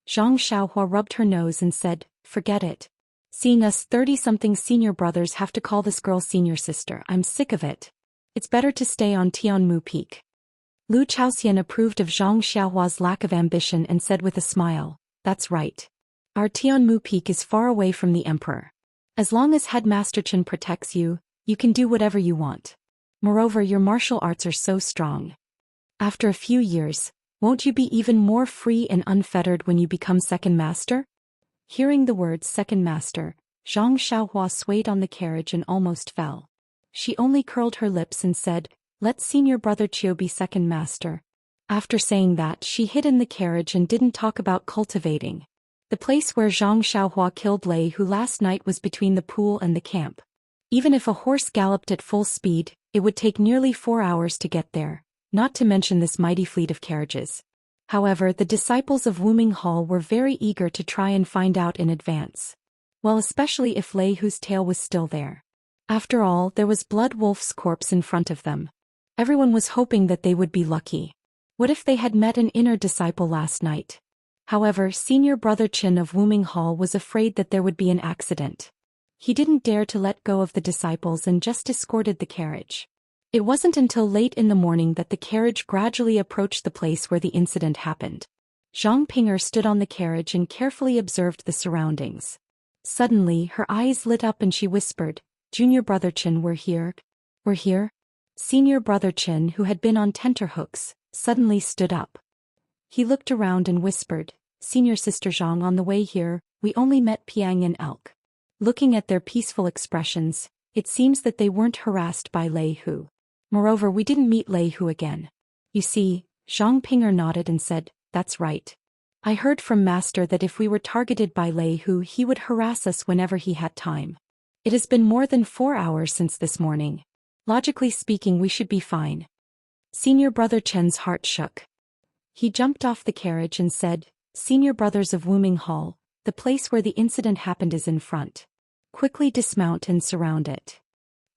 Zhang Xiaohua rubbed her nose and said, "Forget it. Seeing us 30-something senior brothers have to call this girl senior sister, I'm sick of it. It's better to stay on Tianmu Peak." Lu Chaoxian approved of Zhang Xiaohua's lack of ambition and said with a smile, "That's right. Our Tianmu Peak is far away from the emperor. As long as Headmaster Chen protects you, you can do whatever you want. Moreover, your martial arts are so strong. After a few years, won't you be even more free and unfettered when you become second master?" Hearing the words second master, Zhang Xiaohua swayed on the carriage and almost fell. She only curled her lips and said, "Let senior brother Qiu be second master." After saying that, she hid in the carriage and didn't talk about cultivating. The place where Zhang Xiaohua killed Lei Hu last night was between the pool and the camp. Even if a horse galloped at full speed, it would take nearly 4 hours to get there, not to mention this mighty fleet of carriages. However, the disciples of Wuming Hall were very eager to try and find out in advance. Well, especially if Lei Hu's tail was still there. After all, there was Blood Wolf's corpse in front of them. Everyone was hoping that they would be lucky. What if they had met an inner disciple last night? However, senior brother Qin of Wuming Hall was afraid that there would be an accident. He didn't dare to let go of the disciples and just escorted the carriage. It wasn't until late in the morning that the carriage gradually approached the place where the incident happened. Zhang Pinger stood on the carriage and carefully observed the surroundings. Suddenly, her eyes lit up and she whispered, "Junior brother Qin, we're here." "We're here?" Senior brother Qin, who had been on tenterhooks, suddenly stood up. He looked around and whispered, "Senior sister Zhang, on the way here, we only met Piang and Elk." Looking at their peaceful expressions, it seems that they weren't harassed by Lei Hu. Moreover, we didn't meet Lei Hu again. You see, Zhang Pinger nodded and said, "That's right. I heard from Master that if we were targeted by Lei Hu, he would harass us whenever he had time. It has been more than 4 hours since this morning. Logically speaking, we should be fine." Senior brother Chen's heart shook. He jumped off the carriage and said, "Senior brothers of Wuming Hall, the place where the incident happened is in front. Quickly dismount and surround it."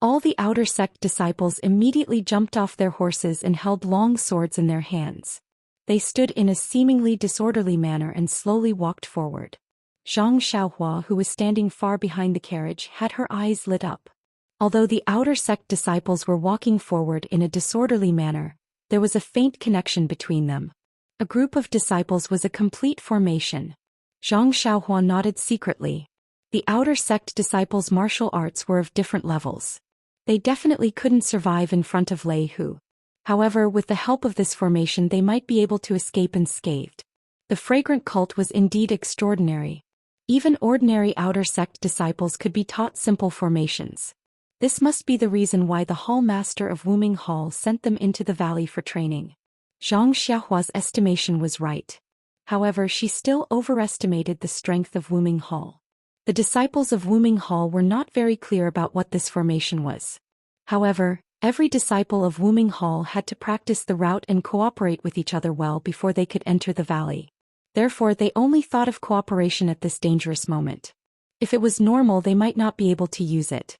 All the outer sect disciples immediately jumped off their horses and held long swords in their hands. They stood in a seemingly disorderly manner and slowly walked forward. Zhang Xiaohua, who was standing far behind the carriage, had her eyes lit up. Although the outer sect disciples were walking forward in a disorderly manner, there was a faint connection between them. A group of disciples was a complete formation. Zhang Xiaohua nodded secretly. The outer sect disciples' martial arts were of different levels. They definitely couldn't survive in front of Lei Hu. However, with the help of this formation they might be able to escape unscathed. The fragrant cult was indeed extraordinary. Even ordinary outer sect disciples could be taught simple formations. This must be the reason why the Hall Master of Wuming Hall sent them into the valley for training. Zhang Xiaohua's estimation was right. However, she still overestimated the strength of Wuming Hall. The disciples of Wuming Hall were not very clear about what this formation was. However, every disciple of Wuming Hall had to practice the route and cooperate with each other well before they could enter the valley. Therefore, they only thought of cooperation at this dangerous moment. If it was normal, they might not be able to use it.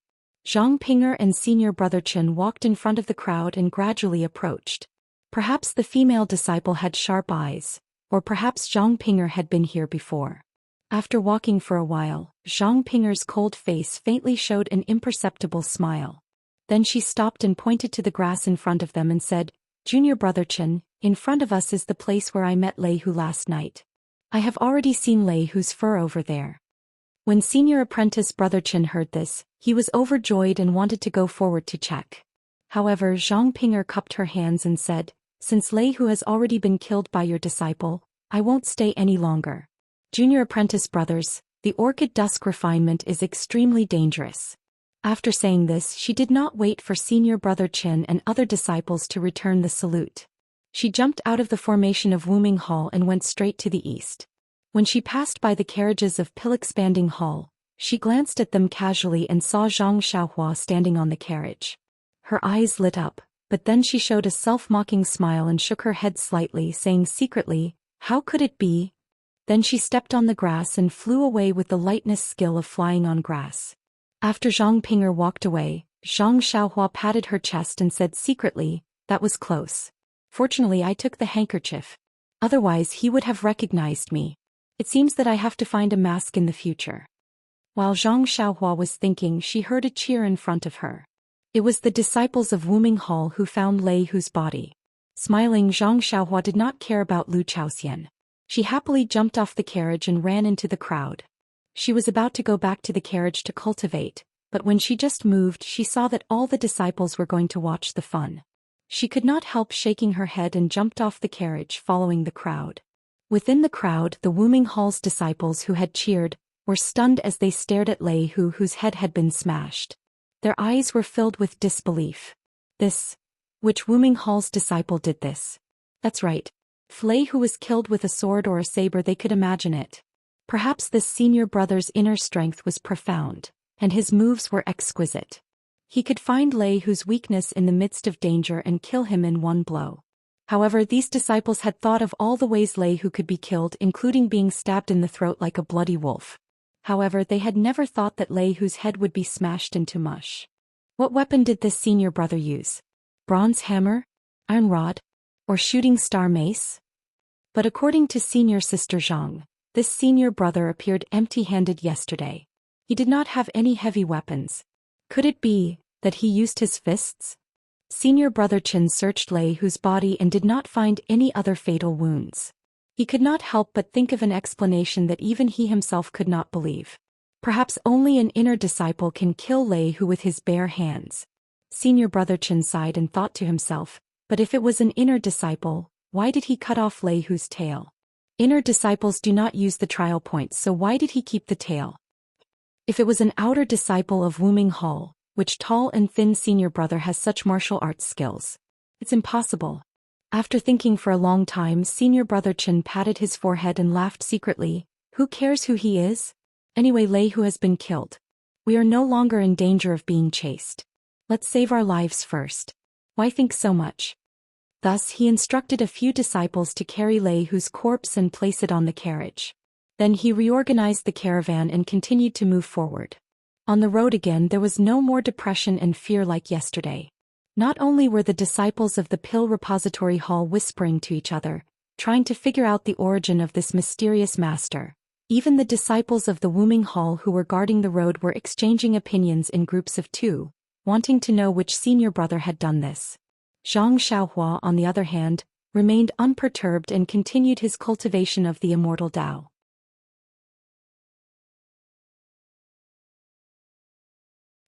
Zhang Ping'er and senior brother Chen walked in front of the crowd and gradually approached. Perhaps the female disciple had sharp eyes, or perhaps Zhang Ping'er had been here before. After walking for a while, Zhang Ping'er's cold face faintly showed an imperceptible smile. Then she stopped and pointed to the grass in front of them and said, "Junior brother Chen, in front of us is the place where I met Lei Hu last night. I have already seen Lei Hu's fur over there." When senior apprentice brother Chen heard this, he was overjoyed and wanted to go forward to check. However, Zhang Ping'er cupped her hands and said, "Since Lei Hu has already been killed by your disciple, I won't stay any longer. Junior apprentice brothers, the orchid dusk refinement is extremely dangerous." After saying this, she did not wait for senior brother Chen and other disciples to return the salute. She jumped out of the formation of Wuming Hall and went straight to the east. When she passed by the carriages of Pill Expanding Hall, she glanced at them casually and saw Zhang Xiaohua standing on the carriage. Her eyes lit up, but then she showed a self-mocking smile and shook her head slightly, saying secretly, "How could it be?" Then she stepped on the grass and flew away with the lightness skill of flying on grass. After Zhang Ping'er walked away, Zhang Xiaohua patted her chest and said secretly, "That was close. Fortunately I took the handkerchief. Otherwise he would have recognized me. It seems that I have to find a mask in the future." While Zhang Xiaohua was thinking, she heard a cheer in front of her. It was the disciples of Wuming Hall who found Lei Hu's body. Smiling, Zhang Xiaohua did not care about Lu Chaoxian. She happily jumped off the carriage and ran into the crowd. She was about to go back to the carriage to cultivate, but when she just moved, she saw that all the disciples were going to watch the fun. She could not help shaking her head and jumped off the carriage, following the crowd. Within the crowd, the Wuming Hall's disciples who had cheered were stunned as they stared at Lei Hu, whose head had been smashed. Their eyes were filled with disbelief. Which Wuming Hall's disciple did this? That's right. If Lei Hu was killed with a sword or a saber, they could imagine it. Perhaps this senior brother's inner strength was profound, and his moves were exquisite. He could find Lei Hu's weakness in the midst of danger and kill him in one blow. However, these disciples had thought of all the ways Lei Hu could be killed, including being stabbed in the throat like a bloody wolf. However, they had never thought that Lei Hu's head would be smashed into mush. What weapon did this senior brother use? Bronze hammer? Iron rod? Or shooting star mace? But according to senior sister Zhang, this senior brother appeared empty-handed yesterday. He did not have any heavy weapons. Could it be that he used his fists? Senior brother Chen searched Lei Hu's body and did not find any other fatal wounds. He could not help but think of an explanation that even he himself could not believe. Perhaps only an inner disciple can kill Lei Hu with his bare hands. Senior brother Chen sighed and thought to himself, but if it was an inner disciple, why did he cut off Lei Hu's tail? Inner disciples do not use the trial points, so why did he keep the tail? If it was an outer disciple of Wuming Hall, which tall and thin senior brother has such martial arts skills? It's impossible. After thinking for a long time, senior brother Chen patted his forehead and laughed secretly. Who cares who he is? Anyway, Lei Hu has been killed. We are no longer in danger of being chased. Let's save our lives first. Why think so much? Thus he instructed a few disciples to carry Lei Hu's corpse and place it on the carriage. Then he reorganized the caravan and continued to move forward. On the road again, there was no more depression and fear like yesterday. Not only were the disciples of the Pill Repository Hall whispering to each other, trying to figure out the origin of this mysterious master, even the disciples of the Wuming Hall who were guarding the road were exchanging opinions in groups of two, wanting to know which senior brother had done this. Zhang Xiaohua, on the other hand, remained unperturbed and continued his cultivation of the immortal Tao.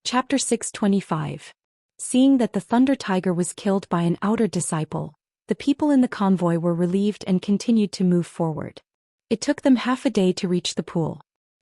Chapter 625. Seeing that the Thunder Tiger was killed by an outer disciple, the people in the convoy were relieved and continued to move forward. It took them half a day to reach the pool.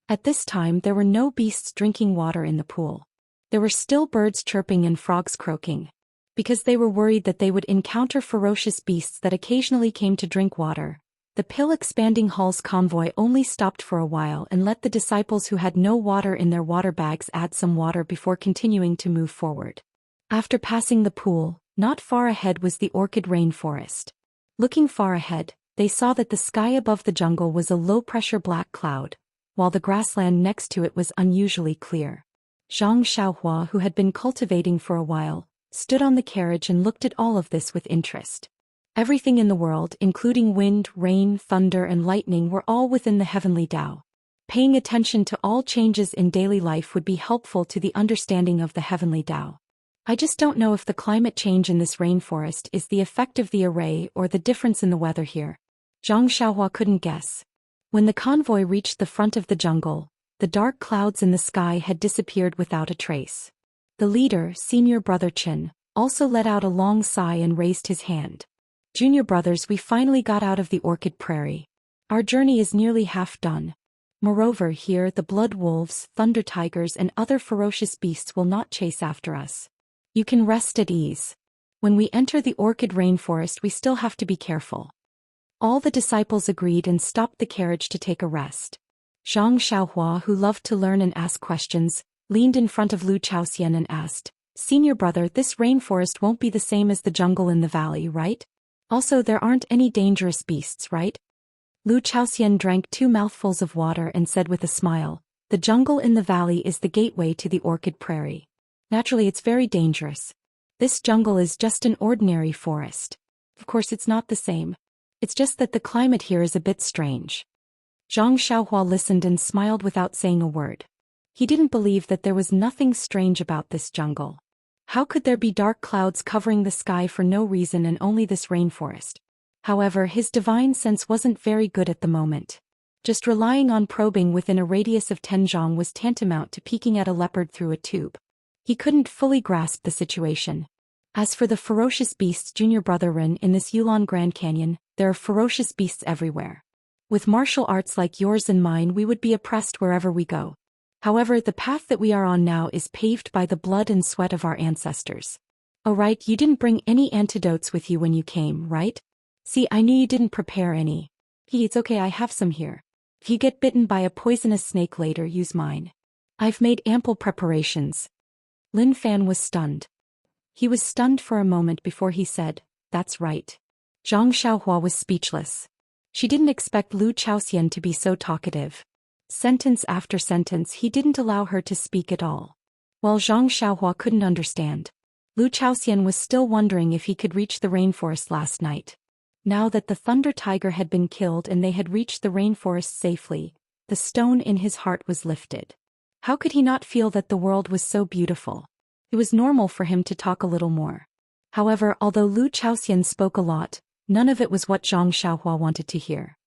At this time there were no beasts drinking water in the pool. There were still birds chirping and frogs croaking. Because they were worried that they would encounter ferocious beasts that occasionally came to drink water, the Pill Expanding Hall's convoy only stopped for a while and let the disciples who had no water in their water bags add some water before continuing to move forward. After passing the pool, not far ahead was the orchid rainforest. Looking far ahead, they saw that the sky above the jungle was a low-pressure black cloud, while the grassland next to it was unusually clear. Zhang Xiaohua, who had been cultivating for a while, stood on the carriage and looked at all of this with interest. Everything in the world, including wind, rain, thunder and lightning, were all within the heavenly Tao. Paying attention to all changes in daily life would be helpful to the understanding of the heavenly Tao. I just don't know if the climate change in this rainforest is the effect of the array or the difference in the weather here. Zhang Xiaohua couldn't guess. When the convoy reached the front of the jungle, the dark clouds in the sky had disappeared without a trace. The leader, senior brother Chen, also let out a long sigh and raised his hand. Junior brothers, we finally got out of the orchid prairie. Our journey is nearly half done. Moreover, here the blood wolves, thunder tigers and other ferocious beasts will not chase after us. You can rest at ease. When we enter the orchid rainforest, we still have to be careful. All the disciples agreed and stopped the carriage to take a rest. Zhang Xiaohua, who loved to learn and ask questions, leaned in front of Lu Chaoxian and asked, "Senior brother, this rainforest won't be the same as the jungle in the valley, right? Also, there aren't any dangerous beasts, right?" Lu Chaoxian drank 2 mouthfuls of water and said with a smile, "The jungle in the valley is the gateway to the orchid prairie. Naturally, it's very dangerous. This jungle is just an ordinary forest. Of course, it's not the same. It's just that the climate here is a bit strange." Zhang Xiaohua listened and smiled without saying a word. He didn't believe that there was nothing strange about this jungle. How could there be dark clouds covering the sky for no reason and only this rainforest? However, his divine sense wasn't very good at the moment. Just relying on probing within a radius of 10 zhang was tantamount to peeking at a leopard through a tube. He couldn't fully grasp the situation. As for the ferocious beasts, junior brother Ren, in this Yulon Grand Canyon, there are ferocious beasts everywhere. With martial arts like yours and mine, we would be oppressed wherever we go. However, the path that we are on now is paved by the blood and sweat of our ancestors. Oh right, you didn't bring any antidotes with you when you came, right? See, I knew you didn't prepare any. It's okay, I have some here. If you get bitten by a poisonous snake later, use mine. I've made ample preparations. Lin Fan was stunned. He was stunned for a moment before he said, "That's right." Zhang Xiaohua was speechless. She didn't expect Lu Chaoxian to be so talkative. Sentence after sentence, he didn't allow her to speak at all. While Zhang Xiaohua couldn't understand, Lu Chaoxian was still wondering if he could reach the rainforest last night. Now that the thunder tiger had been killed and they had reached the rainforest safely, the stone in his heart was lifted. How could he not feel that the world was so beautiful? It was normal for him to talk a little more. However, although Lu Chaoxian spoke a lot, none of it was what Zhang Xiaohua wanted to hear.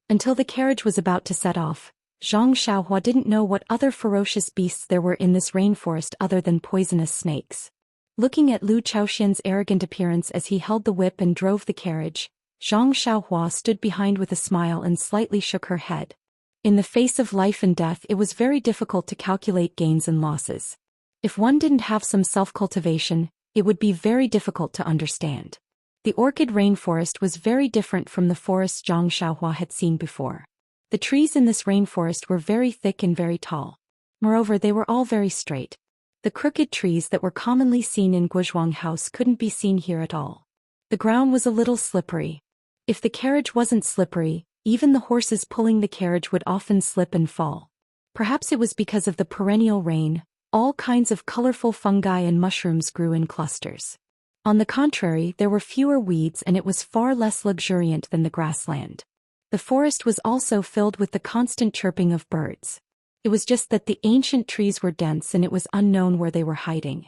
Until the carriage was about to set off, Zhang Xiaohua didn't know what other ferocious beasts there were in this rainforest other than poisonous snakes. Looking at Lu Chaoxian's arrogant appearance as he held the whip and drove the carriage, Zhang Xiaohua stood behind with a smile and slightly shook her head. In the face of life and death, it was very difficult to calculate gains and losses. If one didn't have some self-cultivation, it would be very difficult to understand. The orchid rainforest was very different from the forests Zhang Xiaohua had seen before. The trees in this rainforest were very thick and very tall. Moreover, they were all very straight. The crooked trees that were commonly seen in Guozhuang House couldn't be seen here at all. The ground was a little slippery. If the carriage wasn't slippery, even the horses pulling the carriage would often slip and fall. Perhaps it was because of the perennial rain. All kinds of colorful fungi and mushrooms grew in clusters. On the contrary, there were fewer weeds and it was far less luxuriant than the grassland. The forest was also filled with the constant chirping of birds. It was just that the ancient trees were dense and it was unknown where they were hiding.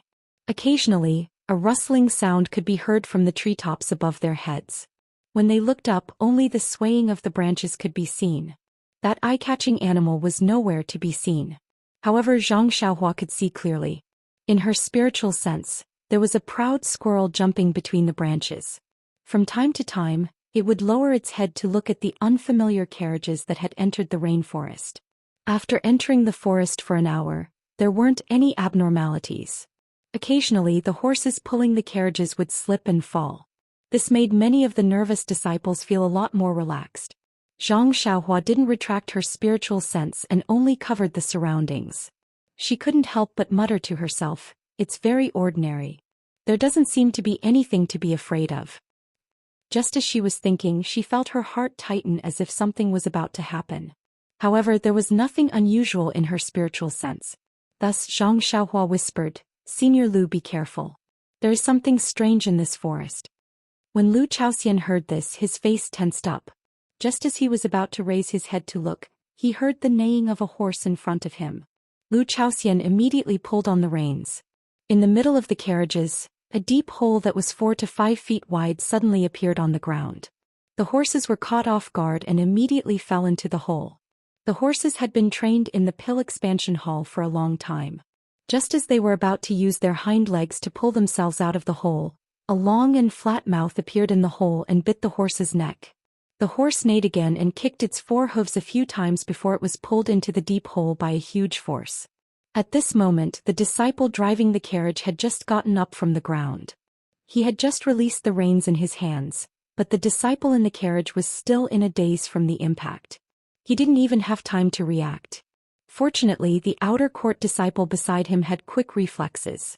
Occasionally, a rustling sound could be heard from the treetops above their heads. When they looked up, only the swaying of the branches could be seen. That eye-catching animal was nowhere to be seen. However, Zhang Xiaohua could see clearly. In her spiritual sense, there was a proud squirrel jumping between the branches. From time to time, it would lower its head to look at the unfamiliar carriages that had entered the rainforest. After entering the forest for an hour, there weren't any abnormalities. Occasionally, the horses pulling the carriages would slip and fall. This made many of the nervous disciples feel a lot more relaxed. Zhang Xiaohua didn't retract her spiritual sense and only covered the surroundings. She couldn't help but mutter to herself, "It's very ordinary. There doesn't seem to be anything to be afraid of." Just as she was thinking, she felt her heart tighten as if something was about to happen. However, there was nothing unusual in her spiritual sense. Thus Zhang Xiaohua whispered, "Senior Lu, be careful. There is something strange in this forest." When Lu Chaoxian heard this, his face tensed up. Just as he was about to raise his head to look, he heard the neighing of a horse in front of him. Lu Chaoxian immediately pulled on the reins. In the middle of the carriages, a deep hole that was 4 to 5 feet wide suddenly appeared on the ground. The horses were caught off guard and immediately fell into the hole. The horses had been trained in the pill expansion hall for a long time. Just as they were about to use their hind legs to pull themselves out of the hole, a long and flat mouth appeared in the hole and bit the horse's neck. The horse neighed again and kicked its 4 hooves a few times before it was pulled into the deep hole by a huge force. At this moment, the disciple driving the carriage had just gotten up from the ground. He had just released the reins in his hands, but the disciple in the carriage was still in a daze from the impact. He didn't even have time to react. Fortunately, the outer court disciple beside him had quick reflexes.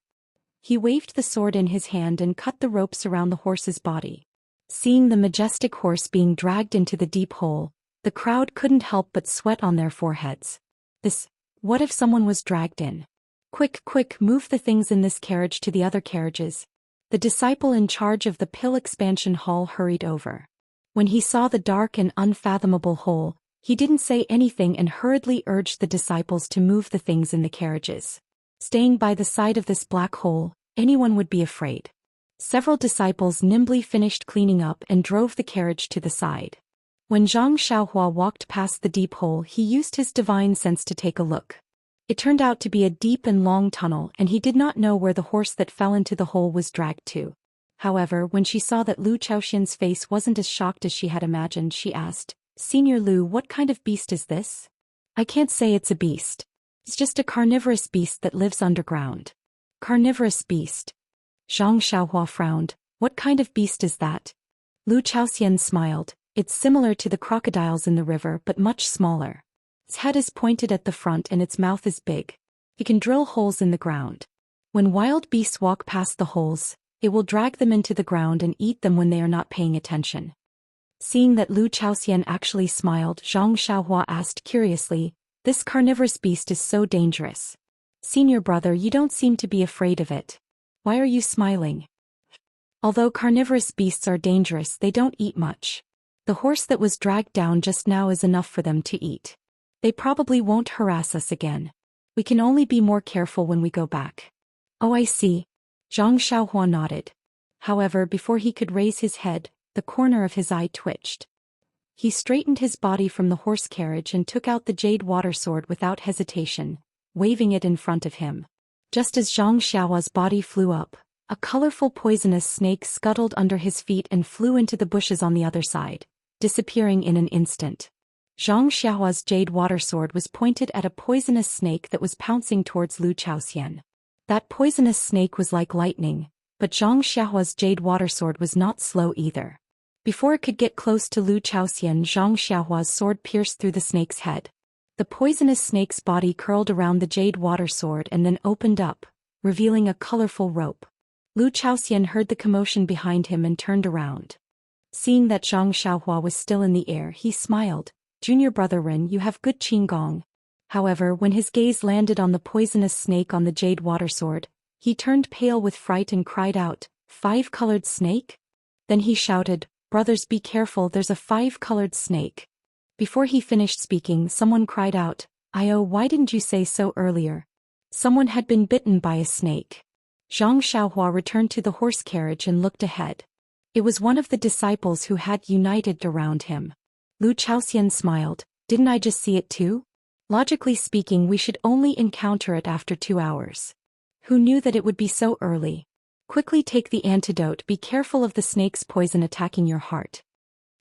He waved the sword in his hand and cut the ropes around the horse's body. Seeing the majestic horse being dragged into the deep hole, the crowd couldn't help but sweat on their foreheads. What if someone was dragged in? Quick, quick, move the things in this carriage to the other carriages. The disciple in charge of the pill expansion hall hurried over. When he saw the dark and unfathomable hole, he didn't say anything and hurriedly urged the disciples to move the things in the carriages. Staying by the side of this black hole, anyone would be afraid. Several disciples nimbly finished cleaning up and drove the carriage to the side. When Zhang Xiaohua walked past the deep hole, he used his divine sense to take a look. It turned out to be a deep and long tunnel, and he did not know where the horse that fell into the hole was dragged to. However, when she saw that Lu Chaoxian's face wasn't as shocked as she had imagined, she asked, "Senior Lu, what kind of beast is this?" "I can't say it's a beast. It's just a carnivorous beast that lives underground." "Carnivorous beast?" Zhang Xiaohua frowned. "What kind of beast is that?" Lu Chaoxian smiled. "It's similar to the crocodiles in the river but much smaller. Its head is pointed at the front and its mouth is big. It can drill holes in the ground. When wild beasts walk past the holes, it will drag them into the ground and eat them when they are not paying attention." Seeing that Lu Chaoxian actually smiled, Zhang Xiaohua asked curiously, "This carnivorous beast is so dangerous. Senior brother, you don't seem to be afraid of it. Why are you smiling?" "Although carnivorous beasts are dangerous, they don't eat much. The horse that was dragged down just now is enough for them to eat. They probably won't harass us again. We can only be more careful when we go back." "Oh, I see." Zhang Xiaohua nodded. However, before he could raise his head, the corner of his eye twitched. He straightened his body from the horse carriage and took out the jade water sword without hesitation, waving it in front of him. Just as Zhang Xiaohua's body flew up, a colorful poisonous snake scuttled under his feet and flew into the bushes on the other side, disappearing in an instant. Zhang Xiaohua's jade water sword was pointed at a poisonous snake that was pouncing towards Lu Chaoxian. That poisonous snake was like lightning, but Zhang Xiaohua's jade water sword was not slow either. Before it could get close to Lu Chaoxian, Zhang Xiaohua's sword pierced through the snake's head. The poisonous snake's body curled around the jade water sword and then opened up, revealing a colorful rope. Lu Chaoxian heard the commotion behind him and turned around. Seeing that Zhang Xiaohua was still in the air, he smiled. "Junior brother Ren, you have good qigong." However, when his gaze landed on the poisonous snake on the jade water sword, he turned pale with fright and cried out, "Five-colored snake?" Then he shouted, "Brothers, be careful, there's a 5-colored snake." Before he finished speaking, someone cried out, "Io, why didn't you say so earlier?" Someone had been bitten by a snake. Zhang Xiaohua returned to the horse carriage and looked ahead. It was one of the disciples who had united around him. Lu Chaoxian smiled. "Didn't I just see it too? Logically speaking, we should only encounter it after 2 hours. Who knew that it would be so early? Quickly take the antidote, be careful of the snake's poison attacking your heart."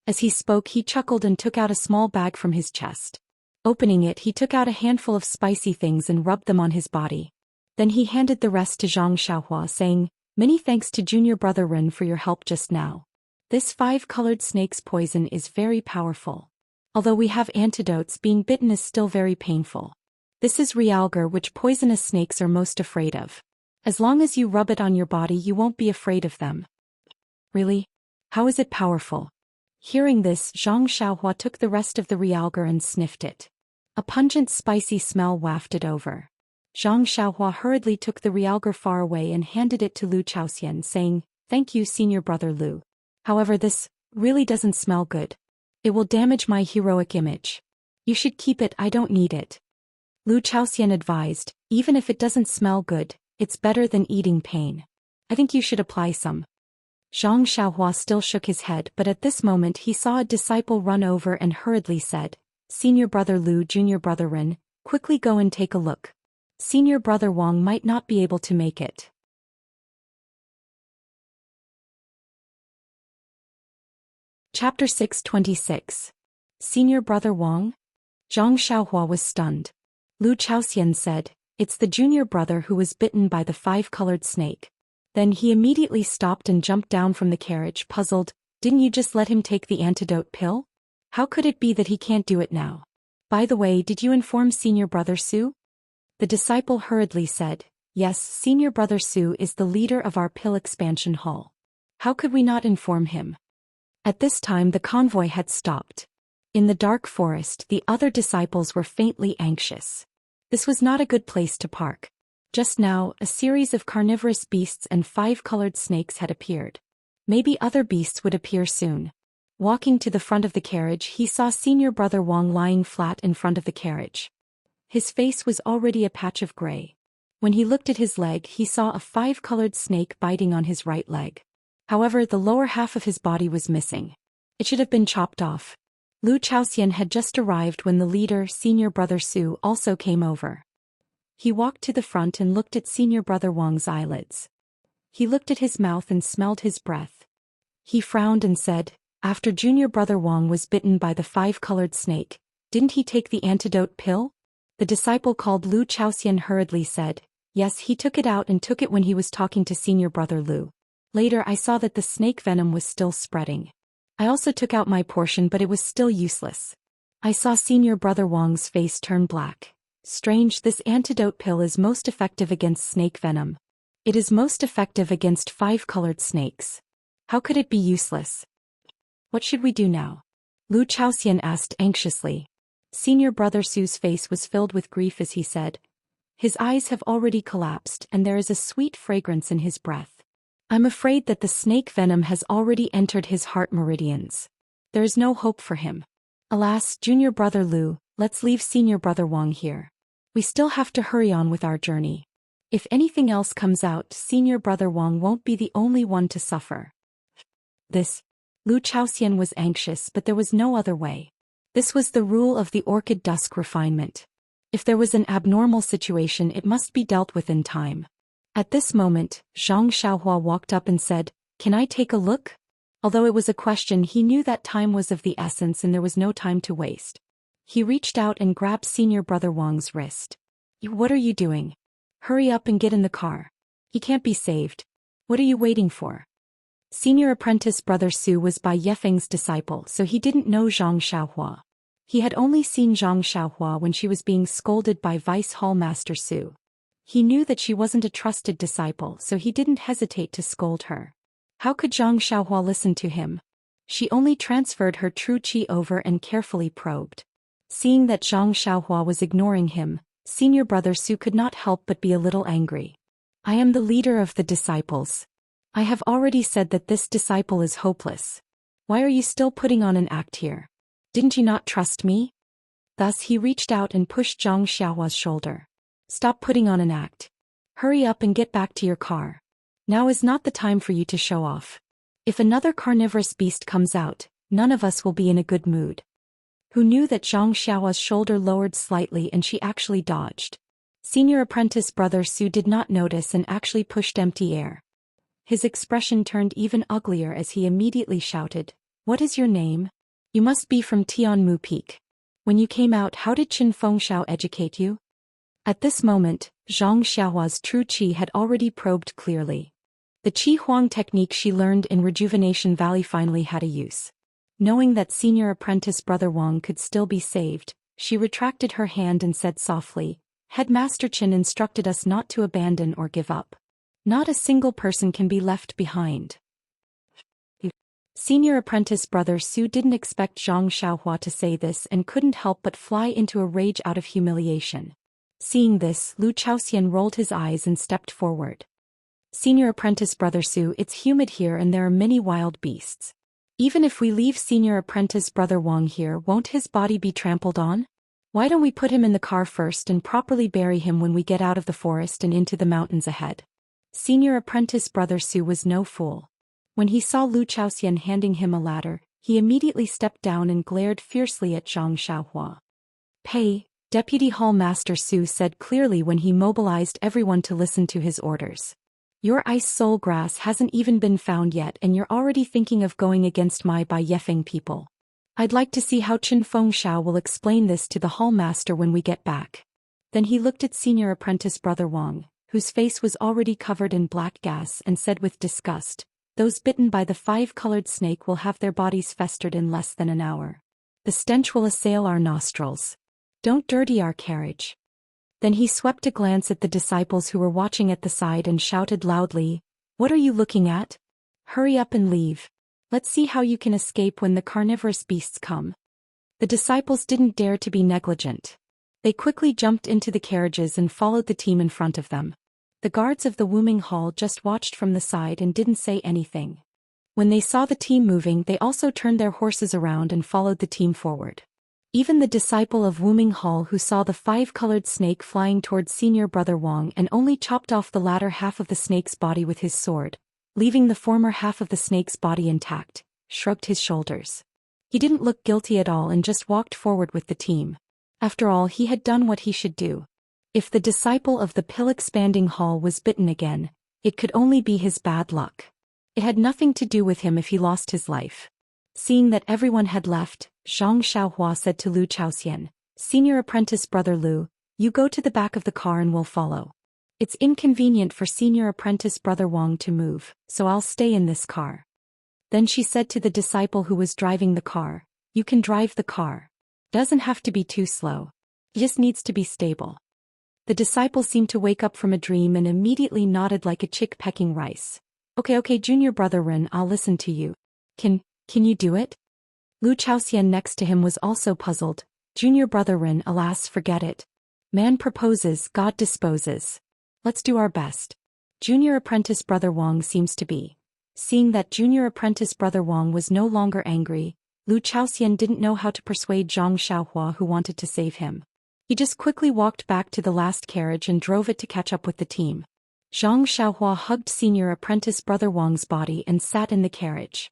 As he spoke, he chuckled and took out a small bag from his chest. Opening it, he took out a handful of spicy things and rubbed them on his body. Then he handed the rest to Zhang Xiaohua, saying, "Many thanks to junior brother Ren for your help just now. This 5-colored snake's poison is very powerful. Although we have antidotes, being bitten is still very painful. This is realgar, which poisonous snakes are most afraid of. As long as you rub it on your body, you won't be afraid of them." "Really? How is it powerful?" Hearing this, Zhang Xiaohua took the rest of the realgar and sniffed it. A pungent spicy smell wafted over. Zhang Xiaohua hurriedly took the realgar far away and handed it to Lu Chaoxian, saying, "Thank you, senior brother Lu. However, this really doesn't smell good. It will damage my heroic image. You should keep it, I don't need it." Lu Chaoxian advised, "Even if it doesn't smell good, it's better than eating pain. I think you should apply some." Zhang Xiaohua still shook his head, but at this moment he saw a disciple run over and hurriedly said, "Senior brother Lu, junior brother Ren, quickly go and take a look. Senior brother Wang might not be able to make it." Chapter 626. Senior brother Wang? Zhang Xiaohua was stunned. Lu Chaoxian said, "It's the junior brother who was bitten by the five-colored snake." Then he immediately stopped and jumped down from the carriage, puzzled. "Didn't you just let him take the antidote pill? How could it be that he can't do it now? By the way, did you inform senior brother Su?" The disciple hurriedly said, "Yes, senior brother Su is the leader of our pill expansion hall. How could we not inform him?" At this time the convoy had stopped. In the dark forest, the other disciples were faintly anxious. This was not a good place to park. Just now, a series of carnivorous beasts and five-colored snakes had appeared. Maybe other beasts would appear soon. Walking to the front of the carriage, he saw senior brother Wang lying flat in front of the carriage. His face was already a patch of gray. When he looked at his leg, he saw a five-colored snake biting on his right leg. However, the lower half of his body was missing. It should have been chopped off. Lu Chaoxian had just arrived when the leader, senior brother Su, also came over. He walked to the front and looked at senior brother Wang's eyelids. He looked at his mouth and smelled his breath. He frowned and said, "After junior brother Wang was bitten by the five-colored snake, didn't he take the antidote pill?" The disciple called Lu Chaoxian hurriedly said, "Yes, he took it out and took it when he was talking to senior brother Lu. Later I saw that the snake venom was still spreading. I also took out my portion, but it was still useless." I saw senior brother Wang's face turn black. "Strange, this antidote pill is most effective against snake venom. It is most effective against five-colored snakes. How could it be useless? What should we do now?" Lu Chaoxian asked anxiously. Senior brother Su's face was filled with grief as he said, "His eyes have already collapsed and there is a sweet fragrance in his breath. I'm afraid that the snake venom has already entered his heart meridians. There is no hope for him. Alas, junior brother Lu, let's leave senior brother Wang here. We still have to hurry on with our journey. If anything else comes out, senior brother Wang won't be the only one to suffer." Lu Chaoxian was anxious, but there was no other way. This was the rule of the orchid dusk refinement. If there was an abnormal situation, it must be dealt with in time. At this moment, Zhang Xiaohua walked up and said, "Can I take a look?" Although it was a question, he knew that time was of the essence and there was no time to waste. He reached out and grabbed senior brother Wang's wrist. "What are you doing? Hurry up and get in the car. He can't be saved. What are you waiting for?" Senior apprentice brother Su was Bai Yefeng's disciple, so he didn't know Zhang Xiaohua. He had only seen Zhang Xiaohua when she was being scolded by Vice Hall Master Su. He knew that she wasn't a trusted disciple, so he didn't hesitate to scold her. How could Zhang Xiaohua listen to him? She only transferred her true qi over and carefully probed. Seeing that Zhang Xiaohua was ignoring him, senior brother Su could not help but be a little angry. "I am the leader of the disciples. I have already said that this disciple is hopeless. Why are you still putting on an act here? Didn't you not trust me?" Thus he reached out and pushed Zhang Xiaohua's shoulder. "Stop putting on an act. Hurry up and get back to your car. Now is not the time for you to show off. If another carnivorous beast comes out, none of us will be in a good mood." Who knew that Zhang Xiaohua's shoulder lowered slightly and she actually dodged. Senior apprentice brother Su did not notice and actually pushed empty air. His expression turned even uglier as he immediately shouted, "What is your name? You must be from Tianmu Peak. When you came out, how did Qin Fengshao educate you?" At this moment, Zhang Xiaohua's true qi had already probed clearly. The qi huang technique she learned in Rejuvenation Valley finally had a use. Knowing that senior apprentice brother Wang could still be saved, she retracted her hand and said softly, "Headmaster Qin instructed us not to abandon or give up. Not a single person can be left behind." Senior apprentice brother Su didn't expect Zhang Xiaohua to say this and couldn't help but fly into a rage out of humiliation. Seeing this, Lu Chaoxian rolled his eyes and stepped forward. Senior Apprentice Brother Su, it's humid here and there are many wild beasts. Even if we leave Senior Apprentice Brother Wang here, won't his body be trampled on? Why don't we put him in the car first and properly bury him when we get out of the forest and into the mountains ahead? Senior Apprentice Brother Su was no fool. When he saw Lu Chaoxian handing him a ladder, he immediately stepped down and glared fiercely at Zhang Xiaohua. "Pay," Deputy Hall Master Su said clearly when he mobilized everyone to listen to his orders. "Your ice soul grass hasn't even been found yet and you're already thinking of going against my Bai Yefeng people. I'd like to see how Chen Fengshao will explain this to the Hall Master when we get back." Then he looked at Senior Apprentice Brother Wang, whose face was already covered in black gas, and said with disgust, "Those bitten by the five-colored snake will have their bodies festered in less than an hour. The stench will assail our nostrils. Don't dirty our carriage." Then he swept a glance at the disciples who were watching at the side and shouted loudly, "What are you looking at? Hurry up and leave. Let's see how you can escape when the carnivorous beasts come." The disciples didn't dare to be negligent. They quickly jumped into the carriages and followed the team in front of them. The guards of the Wuming Hall just watched from the side and didn't say anything. When they saw the team moving, they also turned their horses around and followed the team forward. Even the disciple of Wuming Hall who saw the five-colored snake flying towards Senior Brother Wang and only chopped off the latter half of the snake's body with his sword, leaving the former half of the snake's body intact, shrugged his shoulders. He didn't look guilty at all and just walked forward with the team. After all, he had done what he should do. If the disciple of the pill-expanding hall was bitten again, it could only be his bad luck. It had nothing to do with him if he lost his life. Seeing that everyone had left, Zhang Xiaohua said to Lu Chaoxian, "Senior Apprentice Brother Lu, you go to the back of the car and we'll follow. It's inconvenient for Senior Apprentice Brother Wang to move, so I'll stay in this car." Then she said to the disciple who was driving the car, "You can drive the car. Doesn't have to be too slow. Just needs to be stable." The disciple seemed to wake up from a dream and immediately nodded like a chick pecking rice. Okay, Junior Brother Ren, I'll listen to you. Can you do it?" Lu Chaoxian next to him was also puzzled. "Junior Brother Ren, alas, forget it. Man proposes, God disposes. Let's do our best." Junior Apprentice Brother Wang seems to be. Seeing that Junior Apprentice Brother Wang was no longer angry, Lu Chaoxian didn't know how to persuade Zhang Xiaohua, who wanted to save him. He just quickly walked back to the last carriage and drove it to catch up with the team. Zhang Xiaohua hugged Senior Apprentice Brother Wang's body and sat in the carriage.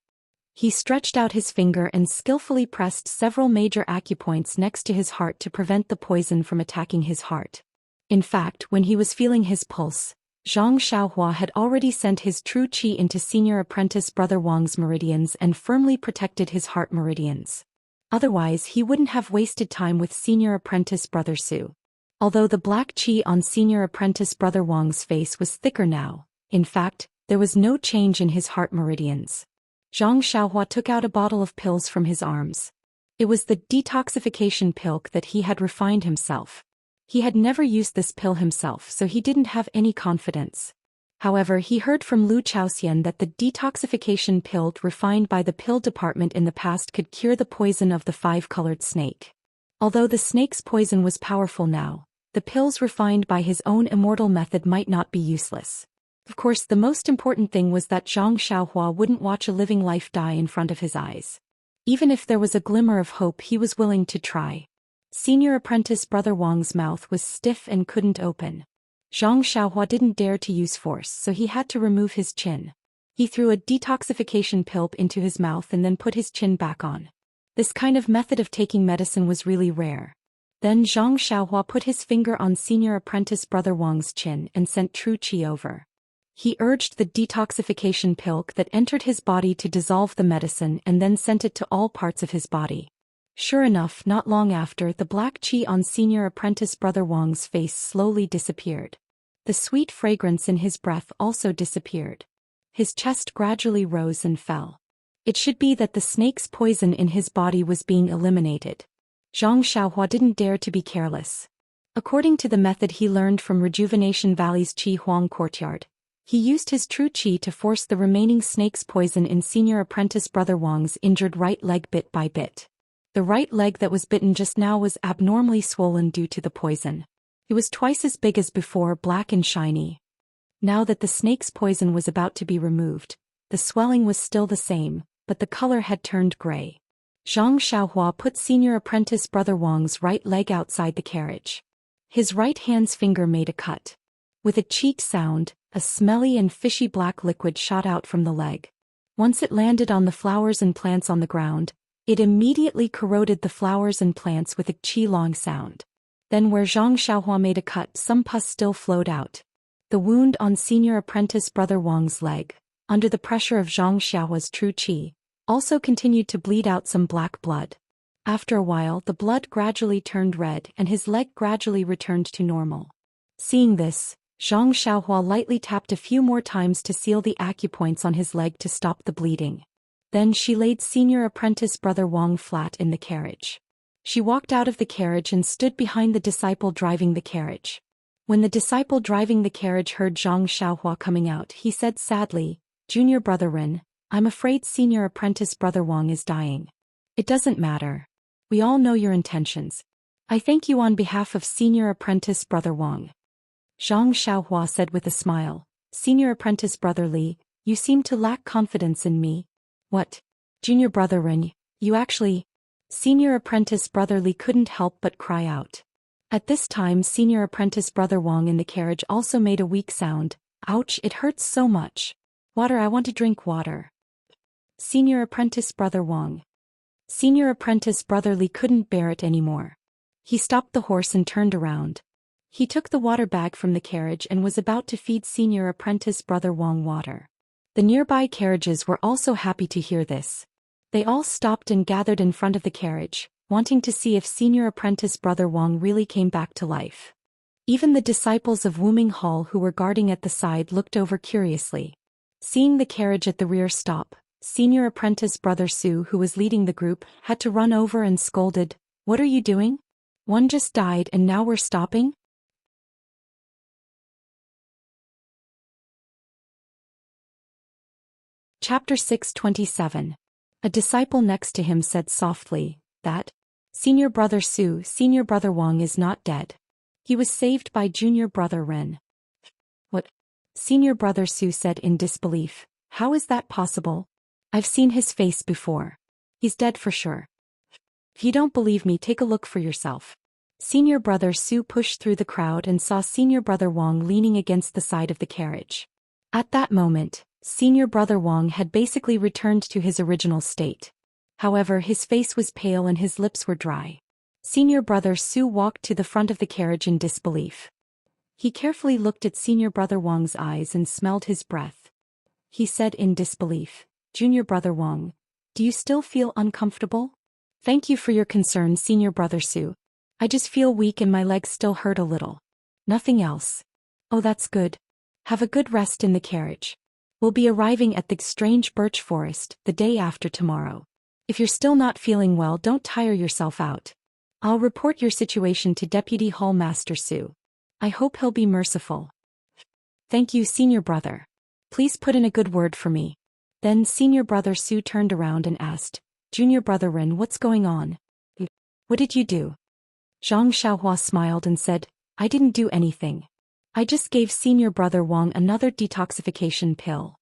He stretched out his finger and skillfully pressed several major acupoints next to his heart to prevent the poison from attacking his heart. In fact, when he was feeling his pulse, Zhang Xiaohua had already sent his true qi into Senior Apprentice Brother Wang's meridians and firmly protected his heart meridians. Otherwise, he wouldn't have wasted time with Senior Apprentice Brother Su. Although the black qi on Senior Apprentice Brother Wang's face was thicker now, in fact, there was no change in his heart meridians. Zhang Xiaohua took out a bottle of pills from his arms. It was the detoxification pill that he had refined himself. He had never used this pill himself, so he didn't have any confidence. However, he heard from Lu Chaoxian that the detoxification pill refined by the pill department in the past could cure the poison of the five-colored snake. Although the snake's poison was powerful now, the pills refined by his own immortal method might not be useless. Of course, the most important thing was that Zhang Xiaohua wouldn't watch a living life die in front of his eyes. Even if there was a glimmer of hope, he was willing to try. Senior Apprentice Brother Wang's mouth was stiff and couldn't open. Zhang Xiaohua didn't dare to use force, so he had to remove his chin. He threw a detoxification pill into his mouth and then put his chin back on. This kind of method of taking medicine was really rare. Then Zhang Xiaohua put his finger on Senior Apprentice Brother Wang's chin and sent true qi over. He urged the detoxification pill that entered his body to dissolve the medicine and then sent it to all parts of his body. Sure enough, not long after, the black qi on Senior Apprentice Brother Wang's face slowly disappeared. The sweet fragrance in his breath also disappeared. His chest gradually rose and fell. It should be that the snake's poison in his body was being eliminated. Zhang Xiaohua didn't dare to be careless. According to the method he learned from Rejuvenation Valley's Qi Huang courtyard, he used his true qi to force the remaining snake's poison in Senior Apprentice Brother Wang's injured right leg bit by bit. The right leg that was bitten just now was abnormally swollen due to the poison. It was twice as big as before, black and shiny. Now that the snake's poison was about to be removed, the swelling was still the same, but the color had turned gray. Zhang Xiaohua put Senior Apprentice Brother Wang's right leg outside the carriage. His right hand's finger made a cut. With a cheek sound, a smelly and fishy black liquid shot out from the leg. Once it landed on the flowers and plants on the ground, it immediately corroded the flowers and plants with a qi-long sound. Then where Zhang Xiaohua made a cut, some pus still flowed out. The wound on Senior Apprentice Brother Wang's leg, under the pressure of Zhang Xiaohua's true qi, also continued to bleed out some black blood. After a while, the blood gradually turned red and his leg gradually returned to normal. Seeing this, Zhang Xiaohua lightly tapped a few more times to seal the acupoints on his leg to stop the bleeding. Then she laid Senior Apprentice Brother Wang flat in the carriage. She walked out of the carriage and stood behind the disciple driving the carriage. When the disciple driving the carriage heard Zhang Xiaohua coming out, he said sadly, "Junior Brother Ren, I'm afraid Senior Apprentice Brother Wang is dying. It doesn't matter. We all know your intentions. I thank you on behalf of Senior Apprentice Brother Wang." Zhang Xiaohua said with a smile, "Senior Apprentice Brother Li, you seem to lack confidence in me." "What? Junior Brother Ren, you actually—" Senior Apprentice Brother Li couldn't help but cry out. At this time Senior Apprentice Brother Wang in the carriage also made a weak sound. "Ouch, it hurts so much. Water, I want to drink water." Senior Apprentice Brother Wang. Senior Apprentice Brother Li couldn't bear it anymore. He stopped the horse and turned around. He took the water bag from the carriage and was about to feed Senior Apprentice Brother Wang water. The nearby carriages were also happy to hear this. They all stopped and gathered in front of the carriage, wanting to see if Senior Apprentice Brother Wang really came back to life. Even the disciples of Wuming Hall who were guarding at the side looked over curiously. Seeing the carriage at the rear stop, Senior Apprentice Brother Su, who was leading the group, had to run over and scolded, "What are you doing? One just died and now we're stopping?" Chapter 627. A disciple next to him said softly, that Senior Brother Su, Senior Brother Wang is not dead. He was saved by Junior Brother Ren. "What?" Senior Brother Su said in disbelief. "How is that possible? I've seen his face before. He's dead for sure. If you don't believe me, take a look for yourself." Senior Brother Su pushed through the crowd and saw Senior Brother Wang leaning against the side of the carriage. At that moment, Senior Brother Wang had basically returned to his original state. However, his face was pale and his lips were dry. Senior Brother Su walked to the front of the carriage in disbelief. He carefully looked at Senior Brother Wang's eyes and smelled his breath. He said in disbelief, "Junior Brother Wang, do you still feel uncomfortable?" "Thank you for your concern, Senior Brother Su. I just feel weak and my legs still hurt a little. Nothing else." "Oh, that's good. Have a good rest in the carriage. We'll be arriving at the strange birch forest the day after tomorrow. If you're still not feeling well, don't tire yourself out. I'll report your situation to Deputy Hall Master Su. I hope he'll be merciful." "Thank you, Senior Brother. Please put in a good word for me." Then Senior Brother Su turned around and asked, "Junior Brother Ren, what's going on? What did you do?" Zhang Xiaohua smiled and said, "I didn't do anything. I just gave Senior Brother Wang another detoxification pill."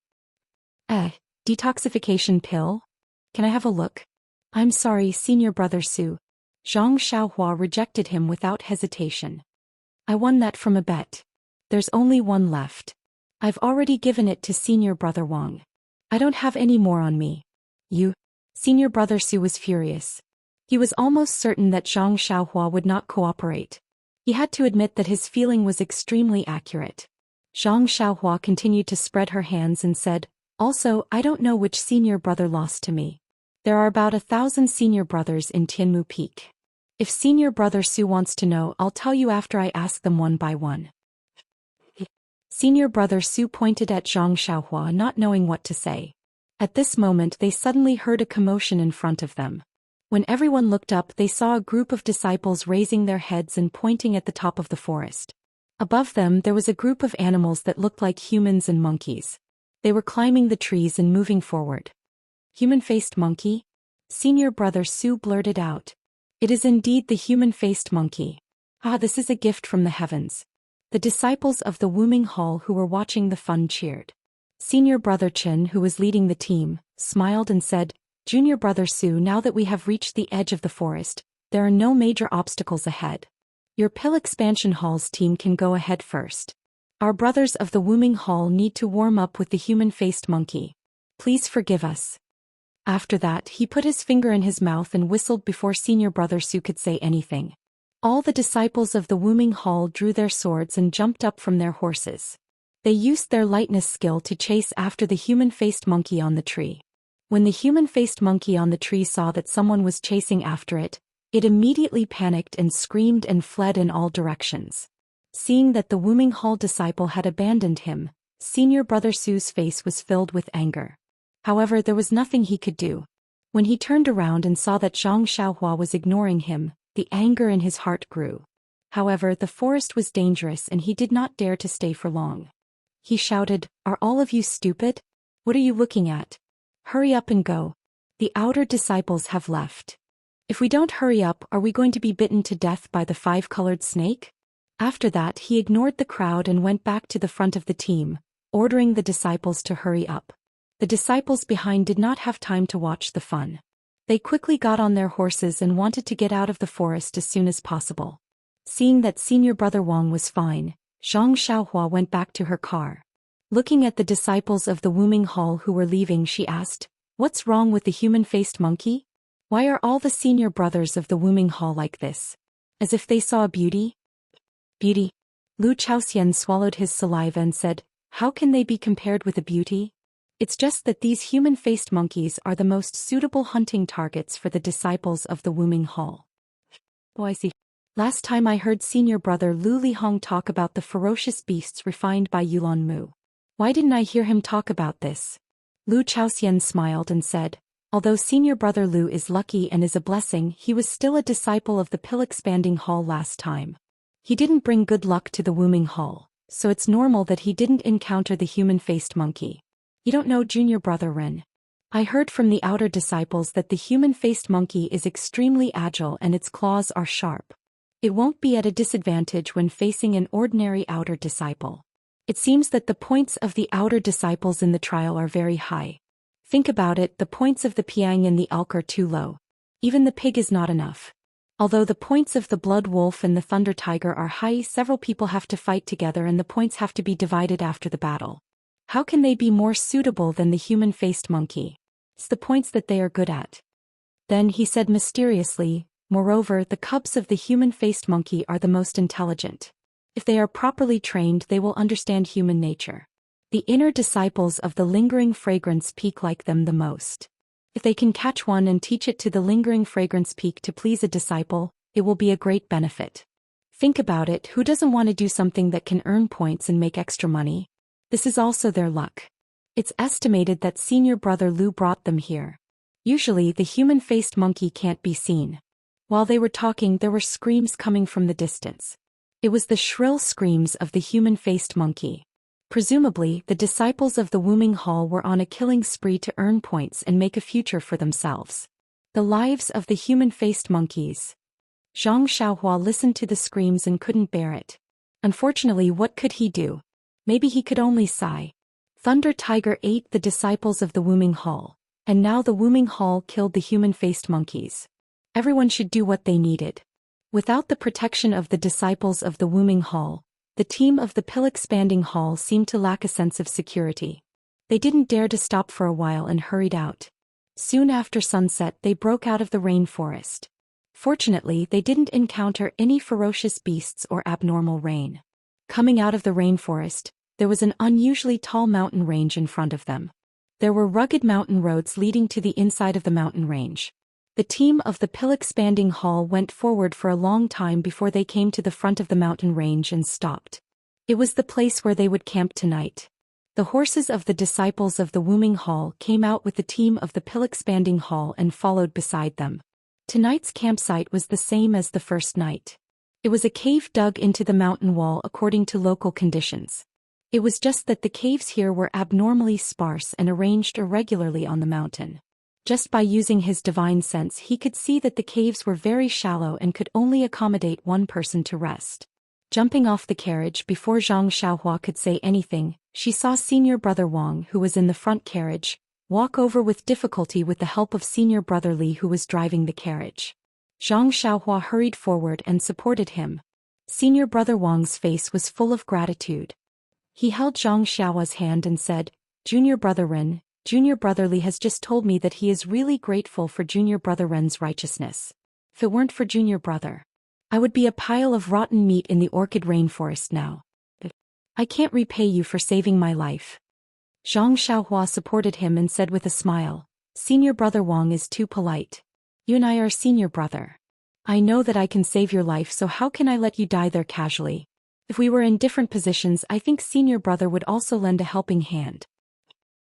Detoxification pill? Can I have a look?" "I'm sorry, Senior Brother Su." Zhang Xiaohua rejected him without hesitation. "I won that from a bet. There's only one left. I've already given it to Senior Brother Wang. I don't have any more on me." "You?" Senior Brother Su was furious. He was almost certain that Zhang Xiaohua would not cooperate. He had to admit that his feeling was extremely accurate. Zhang Xiaohua continued to spread her hands and said, "Also, I don't know which Senior Brother lost to me. There are about 1,000 Senior Brothers in Tianmu Peak. If Senior Brother Su wants to know, I'll tell you after I ask them one by one." Senior Brother Su pointed at Zhang Xiaohua, not knowing what to say. At this moment they suddenly heard a commotion in front of them. When everyone looked up, they saw a group of disciples raising their heads and pointing at the top of the forest. Above them there was a group of animals that looked like humans and monkeys. They were climbing the trees and moving forward. "Human-faced monkey?" Senior Brother Su blurted out. "It is indeed the human-faced monkey. Ah, this is a gift from the heavens. The disciples of the Wooming Hall who were watching the fun cheered. Senior Brother Chen, who was leading the team, smiled and said, Junior Brother Su, now that we have reached the edge of the forest, there are no major obstacles ahead. Your Pill Expansion Hall's team can go ahead first. Our brothers of the Wooming Hall need to warm up with the human-faced monkey. Please forgive us. After that, he put his finger in his mouth and whistled before Senior Brother Su could say anything. All the disciples of the Wooming Hall drew their swords and jumped up from their horses. They used their lightness skill to chase after the human-faced monkey on the tree. When the human-faced monkey on the tree saw that someone was chasing after it, it immediately panicked and screamed and fled in all directions. Seeing that the Wooming Hall disciple had abandoned him, Senior Brother Su's face was filled with anger. However, there was nothing he could do. When he turned around and saw that Zhang Xiaohua was ignoring him, the anger in his heart grew. However, the forest was dangerous and he did not dare to stay for long. He shouted, Are all of you stupid? What are you looking at? Hurry up and go. The outer disciples have left. If we don't hurry up, are we going to be bitten to death by the five-colored snake? After that, he ignored the crowd and went back to the front of the team, ordering the disciples to hurry up. The disciples behind did not have time to watch the fun. They quickly got on their horses and wanted to get out of the forest as soon as possible. Seeing that Senior Brother Wang was fine, Zhang Xiaohua went back to her car. Looking at the disciples of the Wooming Hall who were leaving, she asked, What's wrong with the human-faced monkey? Why are all the senior brothers of the Wooming Hall like this? As if they saw a beauty? Beauty. Lu Chaoxian swallowed his saliva and said, How can they be compared with a beauty? It's just that these human-faced monkeys are the most suitable hunting targets for the disciples of the Wooming Hall. Oh, I see. Last time I heard Senior Brother Lu Lihong talk about the ferocious beasts refined by Yulan Mu. Why didn't I hear him talk about this? Lu Chaoxian smiled and said, Although Senior Brother Lu is lucky and is a blessing, he was still a disciple of the Pill Expanding Hall last time. He didn't bring good luck to the Wooming Hall, so it's normal that he didn't encounter the human-faced monkey. You don't know Junior Brother Ren. I heard from the outer disciples that the human-faced monkey is extremely agile and its claws are sharp. It won't be at a disadvantage when facing an ordinary outer disciple. It seems that the points of the outer disciples in the trial are very high. Think about it, the points of the Piang and the Elk are too low. Even the pig is not enough. Although the points of the Blood Wolf and the Thunder Tiger are high, several people have to fight together and the points have to be divided after the battle. How can they be more suitable than the human-faced monkey? It's the points that they are good at. Then he said mysteriously, Moreover, the cubs of the human-faced monkey are the most intelligent. If they are properly trained, they will understand human nature. The inner disciples of the lingering fragrance peak like them the most. If they can catch one and teach it to the lingering fragrance peak to please a disciple, it will be a great benefit. Think about it, who doesn't want to do something that can earn points and make extra money? This is also their luck. It's estimated that Senior Brother Lu brought them here. Usually the human-faced monkey can't be seen. While they were talking, there were screams coming from the distance. It was the shrill screams of the human-faced monkey. Presumably, the disciples of the Wooming Hall were on a killing spree to earn points and make a future for themselves. The lives of the human-faced monkeys. Zhang Xiaohua listened to the screams and couldn't bear it. Unfortunately, what could he do? Maybe he could only sigh. Thunder Tiger ate the disciples of the Wooming Hall, and now the Wooming Hall killed the human-faced monkeys. Everyone should do what they needed. Without the protection of the disciples of the Wooming Hall, the team of the Pill Expanding Hall seemed to lack a sense of security. They didn't dare to stop for a while and hurried out. Soon after sunset, they broke out of the rainforest. Fortunately, they didn't encounter any ferocious beasts or abnormal rain. Coming out of the rainforest, there was an unusually tall mountain range in front of them. There were rugged mountain roads leading to the inside of the mountain range. The team of the Pill Expanding Hall went forward for a long time before they came to the front of the mountain range and stopped. It was the place where they would camp tonight. The horses of the disciples of the Wooming Hall came out with the team of the Pill Expanding Hall and followed beside them. Tonight's campsite was the same as the first night. It was a cave dug into the mountain wall according to local conditions. It was just that the caves here were abnormally sparse and arranged irregularly on the mountain. Just by using his divine sense he could see that the caves were very shallow and could only accommodate one person to rest. Jumping off the carriage before Zhang Xiaohua could say anything, she saw Senior Brother Wang, who was in the front carriage, walk over with difficulty with the help of Senior Brother Li, who was driving the carriage. Zhang Xiaohua hurried forward and supported him. Senior Brother Wang's face was full of gratitude. He held Zhang Xiaohua's hand and said, "Junior Brother Ren, Junior Brother Li has just told me that he is really grateful for Junior Brother Ren's righteousness. If it weren't for Junior Brother, I would be a pile of rotten meat in the orchid rainforest now. I can't repay you for saving my life." Zhang Xiaohua supported him and said with a smile, "Senior Brother Wang is too polite. You and I are senior brother. I know that I can save your life, so how can I let you die there casually? If we were in different positions, I think Senior Brother would also lend a helping hand."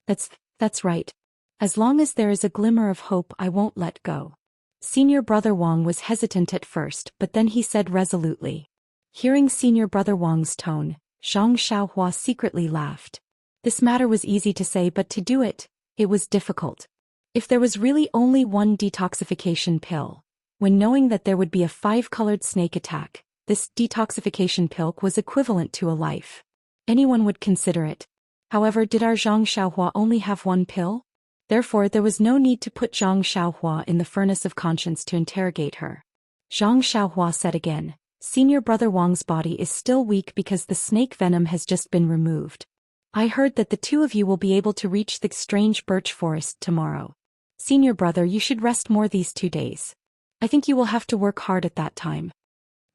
That's right. As long as there is a glimmer of hope, I won't let go." Senior Brother Wang was hesitant at first, but then he said resolutely. Hearing Senior Brother Wang's tone, Zhang Xiaohua secretly laughed. This matter was easy to say, but to do it was difficult. If there was really only one detoxification pill, when knowing that there would be a 5-colored snake attack, this detoxification pill was equivalent to a life. Anyone would consider it. However, did our Zhang Xiaohua only have one pill? Therefore there was no need to put Zhang Xiaohua in the furnace of conscience to interrogate her. Zhang Xiaohua said again, "Senior Brother Wang's body is still weak because the snake venom has just been removed. I heard that the two of you will be able to reach the strange birch forest tomorrow. Senior Brother, you should rest more these 2 days. I think you will have to work hard at that time."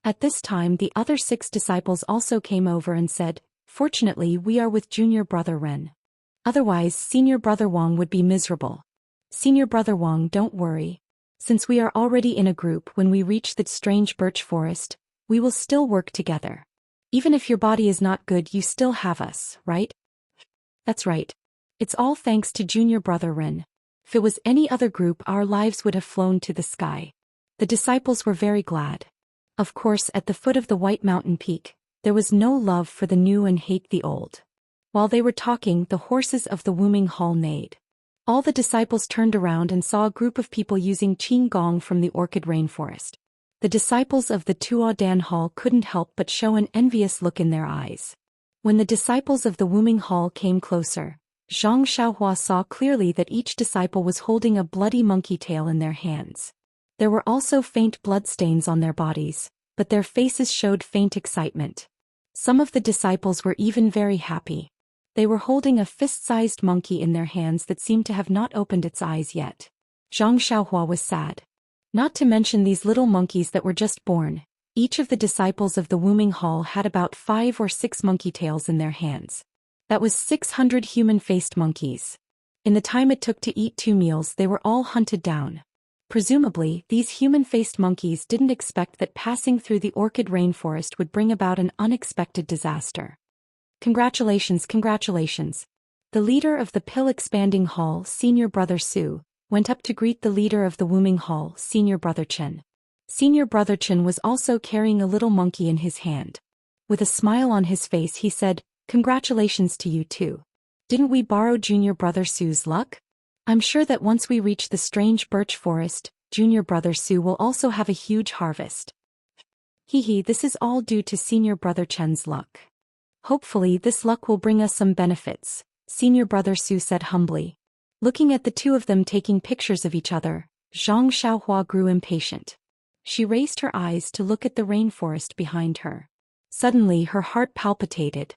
At this time the other 6 disciples also came over and said, "Fortunately we are with Junior Brother Ren. Otherwise Senior Brother Wang would be miserable. Senior Brother Wang, don't worry. Since we are already in a group, when we reach the strange birch forest, we will still work together. Even if your body is not good, you still have us, right?" "That's right. It's all thanks to Junior Brother Ren. If it was any other group, our lives would have flown to the sky." The disciples were very glad. Of course, at the foot of the White Mountain Peak, there was no love for the new and hate the old. While they were talking, the horses of the Wuming Hall neighed. All the disciples turned around and saw a group of people using qing gong from the orchid rainforest. The disciples of the Tuo Dan Hall couldn't help but show an envious look in their eyes. When the disciples of the Wuming Hall came closer, Zhang Xiaohua saw clearly that each disciple was holding a bloody monkey tail in their hands. There were also faint bloodstains on their bodies, but their faces showed faint excitement. Some of the disciples were even very happy. They were holding a fist-sized monkey in their hands that seemed to have not opened its eyes yet. Zhang Xiaohua was sad. Not to mention these little monkeys that were just born. Each of the disciples of the Wuming Hall had about 5 or 6 monkey tails in their hands. That was 600 human-faced monkeys. In the time it took to eat 2 meals, they were all hunted down. Presumably, these human-faced monkeys didn't expect that passing through the orchid rainforest would bring about an unexpected disaster. Congratulations, congratulations. The leader of the Pill-Expanding Hall, Senior Brother Su, went up to greet the leader of the Wuming Hall, Senior Brother Chen. Senior Brother Chen was also carrying a little monkey in his hand. With a smile on his face he said, "Congratulations to you too. Didn't we borrow Junior Brother Su's luck? I'm sure that once we reach the strange birch forest, Junior Brother Su will also have a huge harvest." Hee, this is all due to Senior Brother Chen's luck. Hopefully this luck will bring us some benefits, Senior Brother Su said humbly. Looking at the two of them taking pictures of each other, Zhang Xiaohua grew impatient. She raised her eyes to look at the rainforest behind her. Suddenly her heart palpitated.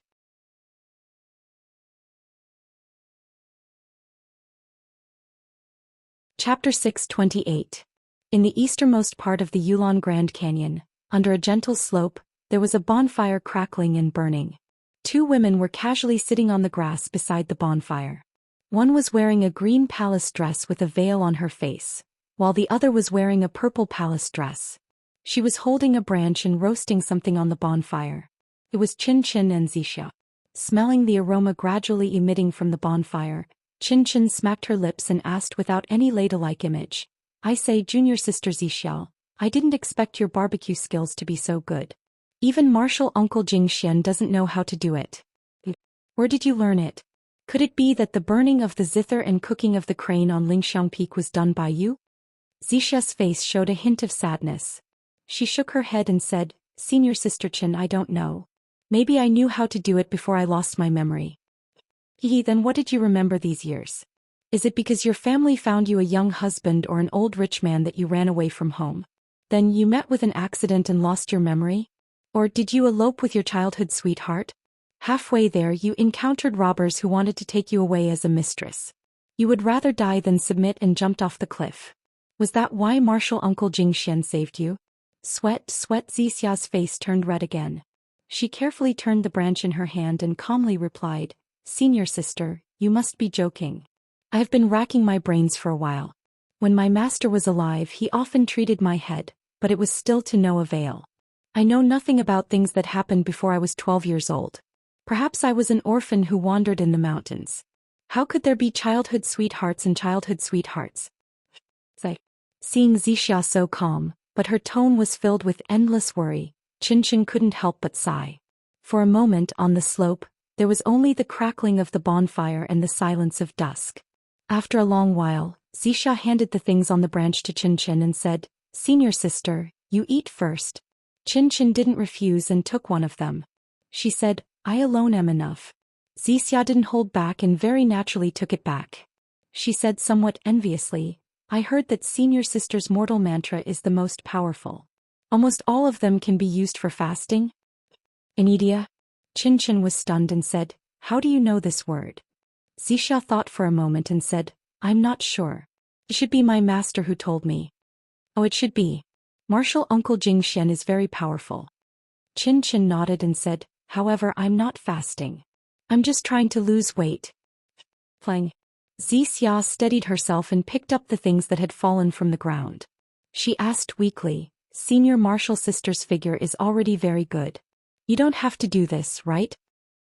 Chapter 628. In the easternmost part of the Yulon Grand Canyon, under a gentle slope, there was a bonfire crackling and burning. 2 women were casually sitting on the grass beside the bonfire. One was wearing a green palace dress with a veil on her face, while the other was wearing a purple palace dress. She was holding a branch and roasting something on the bonfire. It was Chin Chin and Zixia. Smelling the aroma gradually emitting from the bonfire, Chin Chin smacked her lips and asked without any ladylike image, "I say, Junior Sister Zixiao, I didn't expect your barbecue skills to be so good. Even Martial Uncle Jing Xian doesn't know how to do it. Where did you learn it?" Could it be that the burning of the zither and cooking of the crane on Lingxiang Peak was done by you? Zixia's face showed a hint of sadness. She shook her head and said, Senior Sister Chen, I don't know. Maybe I knew how to do it before I lost my memory. Then what did you remember these years? Is it because your family found you a young husband or an old rich man that you ran away from home? Then you met with an accident and lost your memory? Or did you elope with your childhood sweetheart? Halfway there you encountered robbers who wanted to take you away as a mistress. You would rather die than submit and jumped off the cliff. Was that why Martial Uncle Jingxian saved you? Sweat, Zixia's face turned red again. She carefully turned the branch in her hand and calmly replied, Senior sister, you must be joking. I have been racking my brains for a while. When my master was alive he often treated my head, but it was still to no avail. I know nothing about things that happened before I was 12 years old. Perhaps I was an orphan who wandered in the mountains. How could there be childhood sweethearts and childhood sweethearts? Seeing Zixia so calm, but her tone was filled with endless worry, Qinshan couldn't help but sigh. For a moment on the slope, there was only the crackling of the bonfire and the silence of dusk. After a long while, Zixia handed the things on the branch to Qinshan and said, Senior sister, you eat first. Qinshan didn't refuse and took one of them. She said, I alone am enough. Zixia didn't hold back and very naturally took it back. She said somewhat enviously, I heard that Senior Sister's mortal mantra is the most powerful. Almost all of them can be used for fasting. Anidia? Qinshan was stunned and said, How do you know this word? Zixia thought for a moment and said, I'm not sure. It should be my master who told me. Oh, it should be. Martial Uncle Jingxian is very powerful. Qinshan nodded and said, However, I'm not fasting. I'm just trying to lose weight. Playing. Zixia steadied herself and picked up the things that had fallen from the ground. She asked weakly, Senior Martial Sister's figure is already very good. You don't have to do this, right?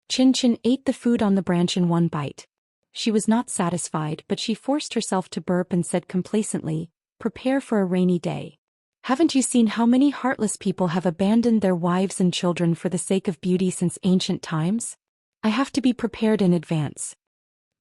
Qinshan ate the food on the branch in one bite. She was not satisfied, but she forced herself to burp and said complacently, Prepare for a rainy day. Haven't you seen how many heartless people have abandoned their wives and children for the sake of beauty since ancient times? I have to be prepared in advance.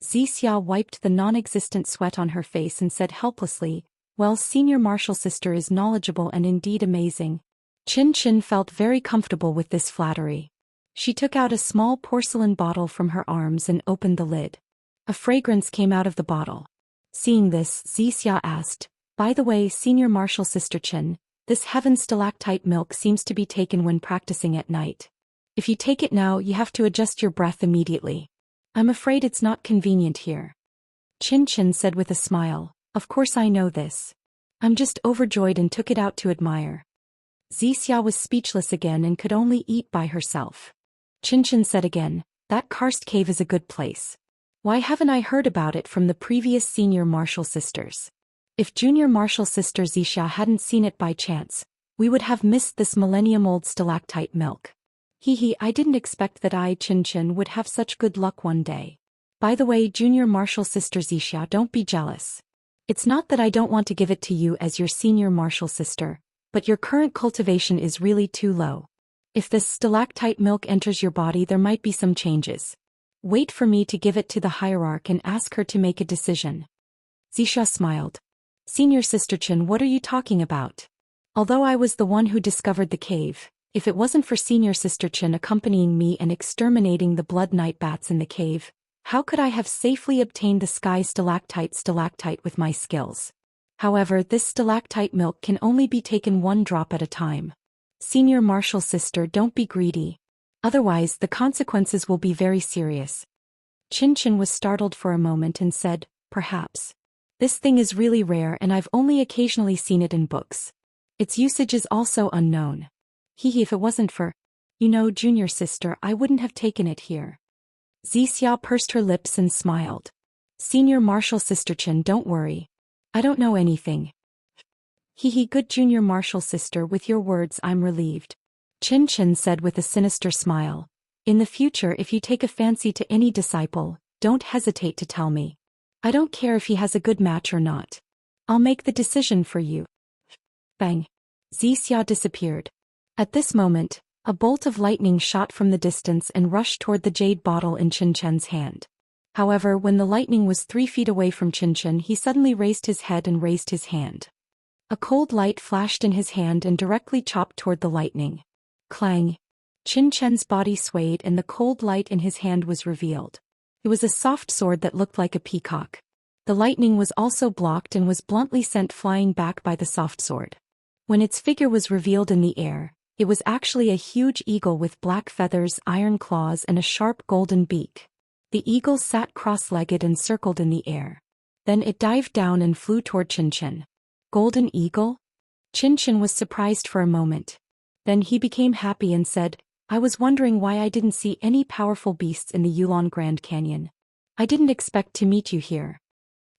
Zixia wiped the non-existent sweat on her face and said helplessly, Well, Senior Martial Sister is knowledgeable and indeed amazing. Qinshan felt very comfortable with this flattery. She took out a small porcelain bottle from her arms and opened the lid. A fragrance came out of the bottle. Seeing this, Zixia asked, By the way, Senior Martial Sister Chen, this heaven stalactite milk seems to be taken when practicing at night. If you take it now, you have to adjust your breath immediately. I'm afraid it's not convenient here. Qinshan said with a smile, Of course I know this. I'm just overjoyed and took it out to admire. Zixia was speechless again and could only eat by herself. Qinshan said again, That karst cave is a good place. Why haven't I heard about it from the previous Senior Martial Sisters? If Junior Martial Sister Zixia hadn't seen it by chance, we would have missed this millennium-old stalactite milk. I didn't expect that I, Qinshan, would have such good luck one day. By the way, Junior Martial Sister Zixia, don't be jealous. It's not that I don't want to give it to you as your Senior Martial Sister, but your current cultivation is really too low. If this stalactite milk enters your body, there might be some changes. Wait for me to give it to the hierarch and ask her to make a decision. Zixia smiled. Senior Sister Chen, what are you talking about? Although I was the one who discovered the cave, if it wasn't for Senior Sister Chen accompanying me and exterminating the blood night bats in the cave, how could I have safely obtained the sky stalactite with my skills? However, this stalactite milk can only be taken one drop at a time. Senior Martial Sister, don't be greedy. Otherwise, the consequences will be very serious. Qinshan was startled for a moment and said, Perhaps. This thing is really rare and I've only occasionally seen it in books. Its usage is also unknown. If it wasn't for, Junior Sister, I wouldn't have taken it here. Zixia pursed her lips and smiled. Senior Martial Sister Chen, don't worry. I don't know anything. Good Junior Martial Sister, with your words I'm relieved. Qinshan said with a sinister smile. In the future, if you take a fancy to any disciple, don't hesitate to tell me. I don't care if he has a good match or not. I'll make the decision for you. Bang. Zixia disappeared. At this moment, a bolt of lightning shot from the distance and rushed toward the jade bottle in Qinshan's hand. However, when the lightning was 3 feet away from Qinchin, he suddenly raised his head and raised his hand. A cold light flashed in his hand and directly chopped toward the lightning. Clang! Qinchen's body swayed and the cold light in his hand was revealed. It was a soft sword that looked like a peacock. The lightning was also blocked and was bluntly sent flying back by the soft sword. When its figure was revealed in the air, it was actually a huge eagle with black feathers, iron claws, and a sharp golden beak. The eagle sat cross-legged and circled in the air. Then it dived down and flew toward Qinchin. Golden eagle? Qinchin was surprised for a moment. Then he became happy and said, I was wondering why I didn't see any powerful beasts in the Yulon Grand Canyon. I didn't expect to meet you here.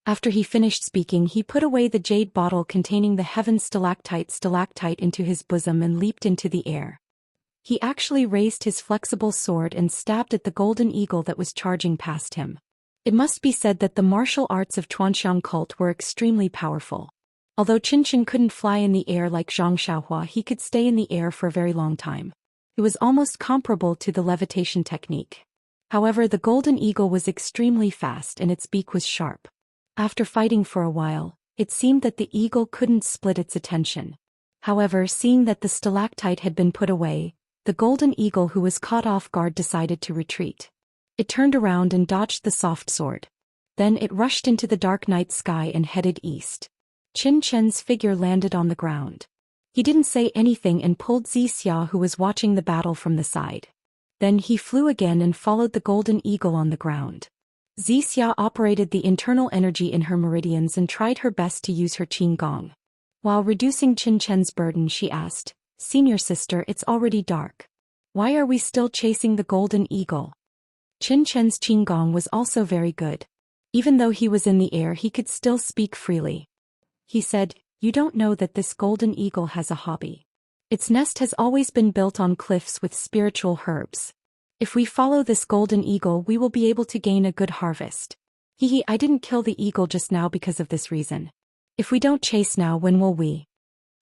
After he finished speaking, he put away the jade bottle containing the heaven stalactite into his bosom and leaped into the air. He actually raised his flexible sword and stabbed at the golden eagle that was charging past him. It must be said that the martial arts of Tuanxiang cult were extremely powerful. Although Qinchin couldn't fly in the air like Zhang Xiaohua, he could stay in the air for a very long time. It was almost comparable to the levitation technique. However, the golden eagle was extremely fast and its beak was sharp. After fighting for a while, it seemed that the eagle couldn't split its attention. However, seeing that the stalactite had been put away, the golden eagle who was caught off guard decided to retreat. It turned around and dodged the soft sword. Then it rushed into the dark night sky and headed east. Qinchen's figure landed on the ground. He didn't say anything and pulled Zixia, who was watching the battle, from the side. Then he flew again and followed the golden eagle on the ground. Zixia operated the internal energy in her meridians and tried her best to use her qigong. While reducing Qinchen's burden, she asked, Senior sister, it's already dark. Why are we still chasing the golden eagle? Qinchen's qigong was also very good. Even though he was in the air, he could still speak freely. He said, You don't know that this golden eagle has a hobby. Its nest has always been built on cliffs with spiritual herbs. If we follow this golden eagle, we will be able to gain a good harvest. I didn't kill the eagle just now because of this reason. If we don't chase now, when will we?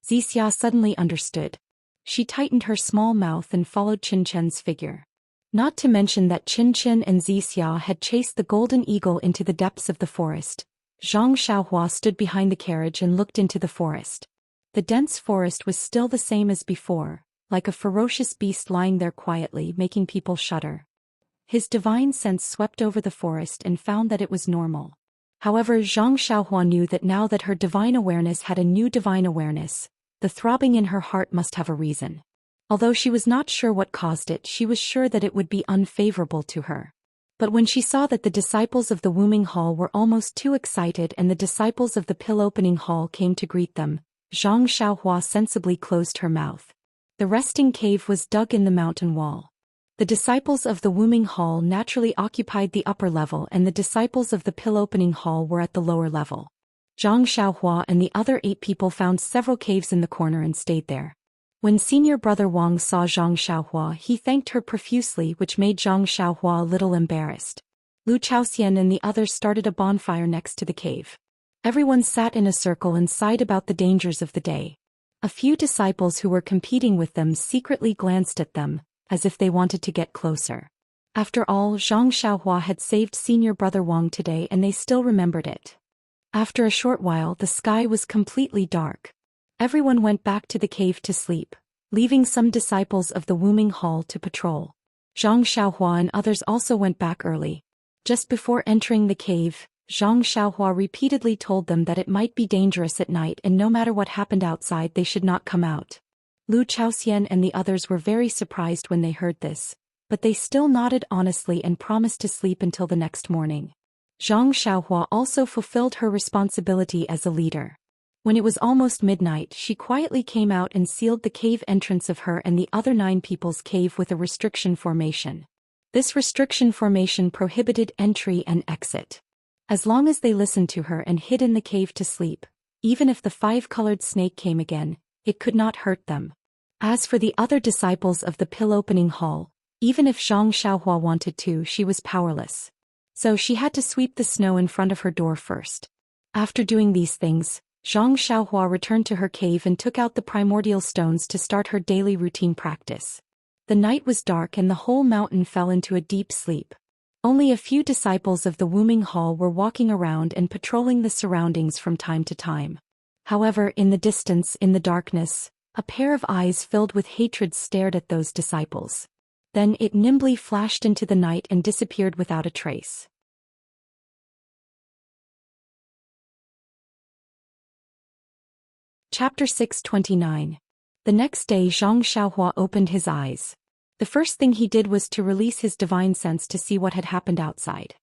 Zixia suddenly understood. She tightened her small mouth and followed Qinchen's figure. Not to mention that Qinchin and Zixia had chased the golden eagle into the depths of the forest. Zhang Xiaohua stood behind the carriage and looked into the forest. The dense forest was still the same as before, like a ferocious beast lying there quietly, making people shudder. His divine sense swept over the forest and found that it was normal. However, Zhang Xiaohua knew that now that her divine awareness had a new divine awareness, the throbbing in her heart must have a reason. Although she was not sure what caused it, she was sure that it would be unfavorable to her. But when she saw that the disciples of the Wuming Hall were almost too excited and the disciples of the Pill-Opening Hall came to greet them, Zhang Xiaohua sensibly closed her mouth. The resting cave was dug in the mountain wall. The disciples of the Wuming Hall naturally occupied the upper level and the disciples of the Pill-Opening Hall were at the lower level. Zhang Xiaohua and the other 8 people found several caves in the corner and stayed there. When senior brother Wang saw Zhang Xiaohua, he thanked her profusely, which made Zhang Xiaohua a little embarrassed. Lu Chaoxian and the others started a bonfire next to the cave. Everyone sat in a circle and sighed about the dangers of the day. A few disciples who were competing with them secretly glanced at them, as if they wanted to get closer. After all, Zhang Xiaohua had saved senior brother Wang today and they still remembered it. After a short while, the sky was completely dark. Everyone went back to the cave to sleep, leaving some disciples of the Wuming Hall to patrol. Zhang Xiaohua and others also went back early. Just before entering the cave, Zhang Xiaohua repeatedly told them that it might be dangerous at night and no matter what happened outside they should not come out. Lu Chaoxian and the others were very surprised when they heard this, but they still nodded honestly and promised to sleep until the next morning. Zhang Xiaohua also fulfilled her responsibility as a leader. When it was almost midnight, she quietly came out and sealed the cave entrance of her and the other 9 people's cave with a restriction formation. This restriction formation prohibited entry and exit. As long as they listened to her and hid in the cave to sleep, even if the 5-colored snake came again, it could not hurt them. As for the other disciples of the Pill-Opening Hall, even if Zhang Xiaohua wanted to, she was powerless. So she had to sweep the snow in front of her door first. After doing these things, Zhang Xiaohua returned to her cave and took out the primordial stones to start her daily routine practice. The night was dark and the whole mountain fell into a deep sleep. Only a few disciples of the Wuming Hall were walking around and patrolling the surroundings from time to time. However, in the distance, in the darkness, a pair of eyes filled with hatred stared at those disciples. Then it nimbly flashed into the night and disappeared without a trace. Chapter 629. The next day Zhang Xiaohua opened his eyes. The first thing he did was to release his divine sense to see what had happened outside.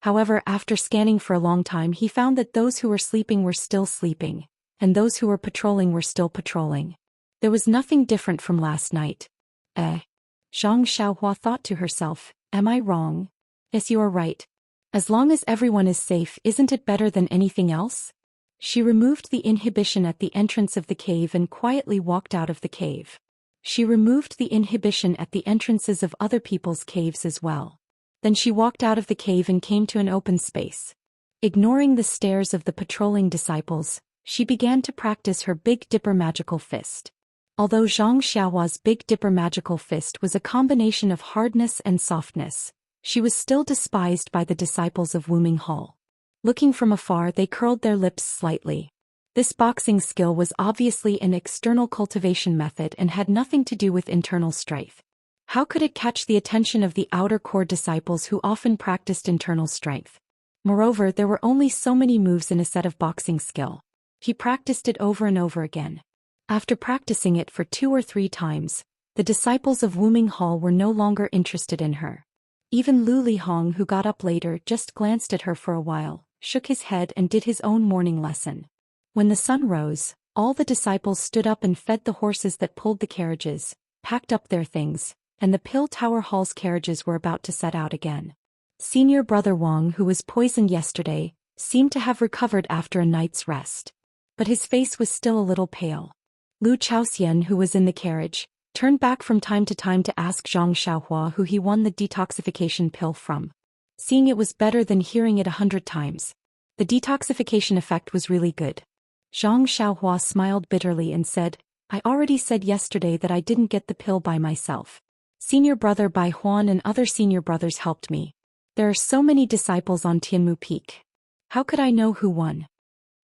However, after scanning for a long time he found that those who were sleeping were still sleeping, and those who were patrolling were still patrolling. There was nothing different from last night. Zhang Xiaohua thought to herself, am I wrong? Yes, you are right. As long as everyone is safe, isn't it better than anything else? She removed the inhibition at the entrance of the cave and quietly walked out of the cave. She removed the inhibition at the entrances of other people's caves as well. Then she walked out of the cave and came to an open space. Ignoring the stares of the patrolling disciples, she began to practice her Big Dipper magical fist. Although Zhang Xiaohua's Big Dipper magical fist was a combination of hardness and softness, she was still despised by the disciples of Wuming Hall. Looking from afar, they curled their lips slightly. This boxing skill was obviously an external cultivation method and had nothing to do with internal strength. How could it catch the attention of the outer core disciples who often practiced internal strength? Moreover, there were only so many moves in a set of boxing skill. He practiced it over and over again. After practicing it for 2 or 3 times, the disciples of Wuming Hall were no longer interested in her. Even Lu Lihong, who got up later, just glanced at her for a while, shook his head and did his own morning lesson. When the sun rose, all the disciples stood up and fed the horses that pulled the carriages, packed up their things, and the Pill Tower Hall's carriages were about to set out again. Senior Brother Wang, who was poisoned yesterday, seemed to have recovered after a night's rest. But his face was still a little pale. Lu Chaoxian, who was in the carriage, turned back from time to time to ask Zhang Xiaohua who he won the detoxification pill from. Seeing it was better than hearing it 100 times. The detoxification effect was really good. Zhang Xiaohua smiled bitterly and said, I already said yesterday that I didn't get the pill by myself. Senior Brother Bai Huan and other senior brothers helped me. There are so many disciples on Tianmu Peak. How could I know who won?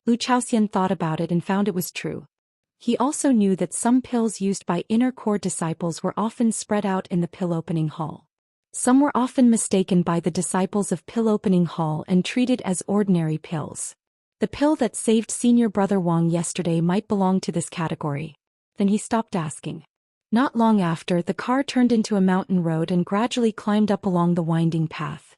Lu Chaoxian thought about it and found it was true. He also knew that some pills used by inner core disciples were often spread out in the pill opening hall. Some were often mistaken by the disciples of Pill Opening Hall and treated as ordinary pills. The pill that saved Senior Brother Wang yesterday might belong to this category. Then he stopped asking. Not long after, the car turned into a mountain road and gradually climbed up along the winding path.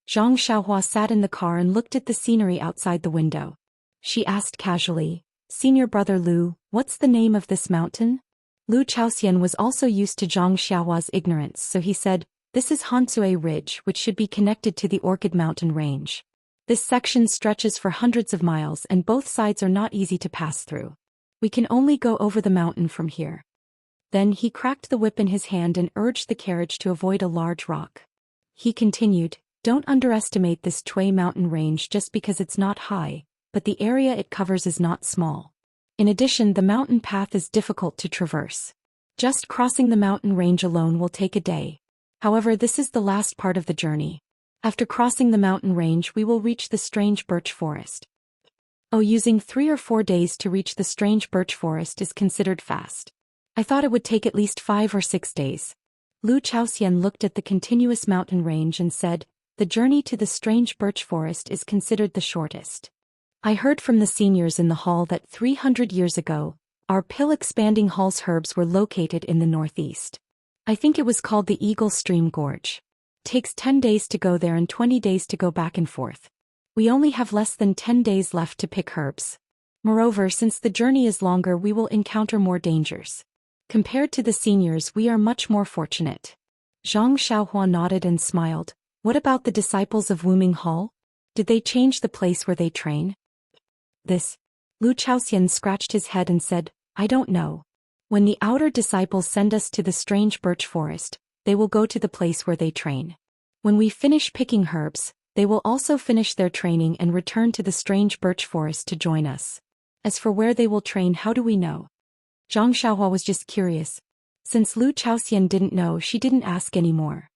Zhang Xiaohua sat in the car and looked at the scenery outside the window. She asked casually, Senior Brother Lu, what's the name of this mountain? Lu Chaoxian was also used to Zhang Xiaohua's ignorance, so he said, this is Hansue Ridge, which should be connected to the Orchid Mountain Range. This section stretches for hundreds of miles and both sides are not easy to pass through. We can only go over the mountain from here. Then he cracked the whip in his hand and urged the carriage to avoid a large rock. He continued, don't underestimate this Chui mountain range just because it's not high, but the area it covers is not small. In addition, the mountain path is difficult to traverse. Just crossing the mountain range alone will take a day. However, this is the last part of the journey. After crossing the mountain range, we will reach the strange birch forest. Using 3 or 4 days to reach the strange birch forest is considered fast. I thought it would take at least 5 or 6 days. Lu Chaoxian looked at the continuous mountain range and said, the journey to the strange birch forest is considered the shortest. I heard from the seniors in the hall that 300 years ago, our Pill Expanding Hall's herbs were located in the northeast. I think it was called the Eagle Stream Gorge. Takes 10 days to go there and 20 days to go back and forth. We only have less than 10 days left to pick herbs. Moreover, since the journey is longer, we will encounter more dangers. Compared to the seniors, we are much more fortunate. Zhang Xiaohua nodded and smiled. What about the disciples of Wuming Hall? Did they change the place where they train? Lu Chaoxian scratched his head and said, I don't know. When the outer disciples send us to the strange birch forest, they will go to the place where they train. When we finish picking herbs, they will also finish their training and return to the strange birch forest to join us. As for where they will train, how do we know? Zhang Xiaohua was just curious. Since Lu Chaoxian didn't know, she didn't ask anymore.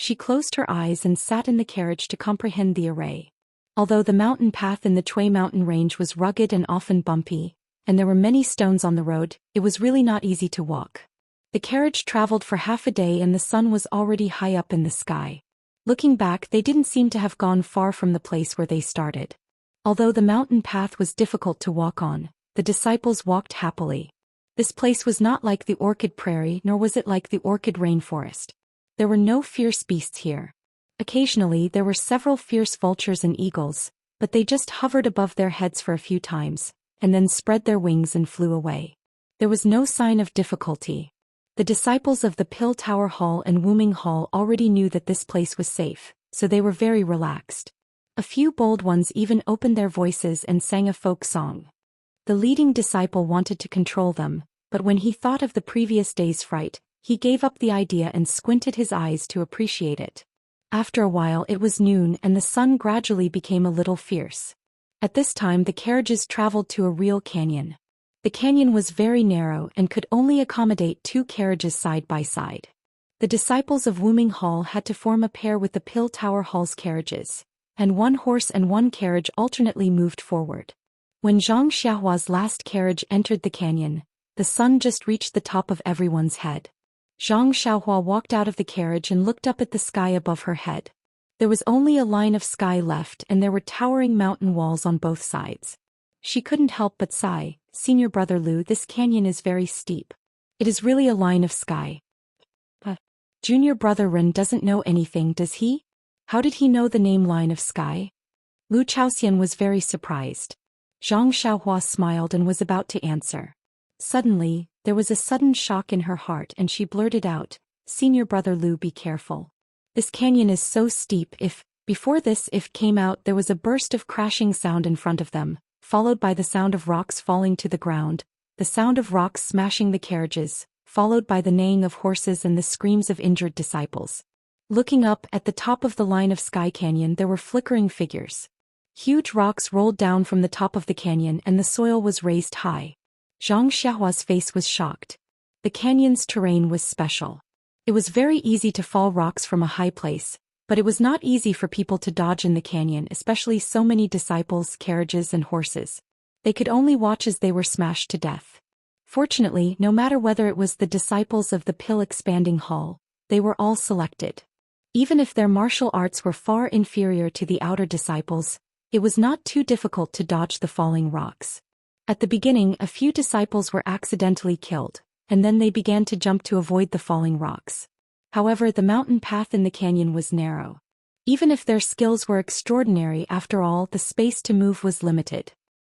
She closed her eyes and sat in the carriage to comprehend the array. Although the mountain path in the Chui mountain range was rugged and often bumpy, and there were many stones on the road, it was really not easy to walk. The carriage traveled for half a day and the sun was already high up in the sky. Looking back, they didn't seem to have gone far from the place where they started. Although the mountain path was difficult to walk on, the disciples walked happily. This place was not like the orchid prairie, nor was it like the orchid rainforest. There were no fierce beasts here. Occasionally there were several fierce vultures and eagles, but they just hovered above their heads for a few times, and then spread their wings and flew away. There was no sign of difficulty. The disciples of the Pill Tower Hall and Wuming Hall already knew that this place was safe, so they were very relaxed. A few bold ones even opened their voices and sang a folk song. The leading disciple wanted to control them, but when he thought of the previous day's fright, he gave up the idea and squinted his eyes to appreciate it. After a while it was noon and the sun gradually became a little fierce. At this time the carriages traveled to a real canyon. The canyon was very narrow and could only accommodate 2 carriages side by side. The disciples of Wuming Hall had to form a pair with the Pill Tower Hall's carriages, and 1 horse and 1 carriage alternately moved forward. When Zhang Xiaohua's last carriage entered the canyon, the sun just reached the top of everyone's head. Zhang Xiaohua walked out of the carriage and looked up at the sky above her head. There was only a line of sky left and there were towering mountain walls on both sides. She couldn't help but sigh, "Senior brother Lu, this canyon is very steep. It is really a line of sky." But junior brother Ren doesn't know anything, does he? How did he know the name line of sky? Lu Chaoxian was very surprised. Zhang Xiaohua smiled and was about to answer. Suddenly, there was a sudden shock in her heart and she blurted out, "Senior brother Lu, be careful. This canyon is so steep." Before this came out, there was a burst of crashing sound in front of them, followed by the sound of rocks falling to the ground, the sound of rocks smashing the carriages, followed by the neighing of horses and the screams of injured disciples. Looking up at the top of the line of Sky Canyon there were flickering figures. Huge rocks rolled down from the top of the canyon and the soil was raised high. Zhang Xiaohua's face was shocked. The canyon's terrain was special. It was very easy to fall rocks from a high place, but it was not easy for people to dodge in the canyon, especially so many disciples, carriages and horses. They could only watch as they were smashed to death. Fortunately, no matter whether it was the disciples of the Pill Expanding Hall, they were all selected. Even if their martial arts were far inferior to the outer disciples, it was not too difficult to dodge the falling rocks. At the beginning, a few disciples were accidentally killed, and then they began to jump to avoid the falling rocks. However, the mountain path in the canyon was narrow. Even if their skills were extraordinary, after all, the space to move was limited.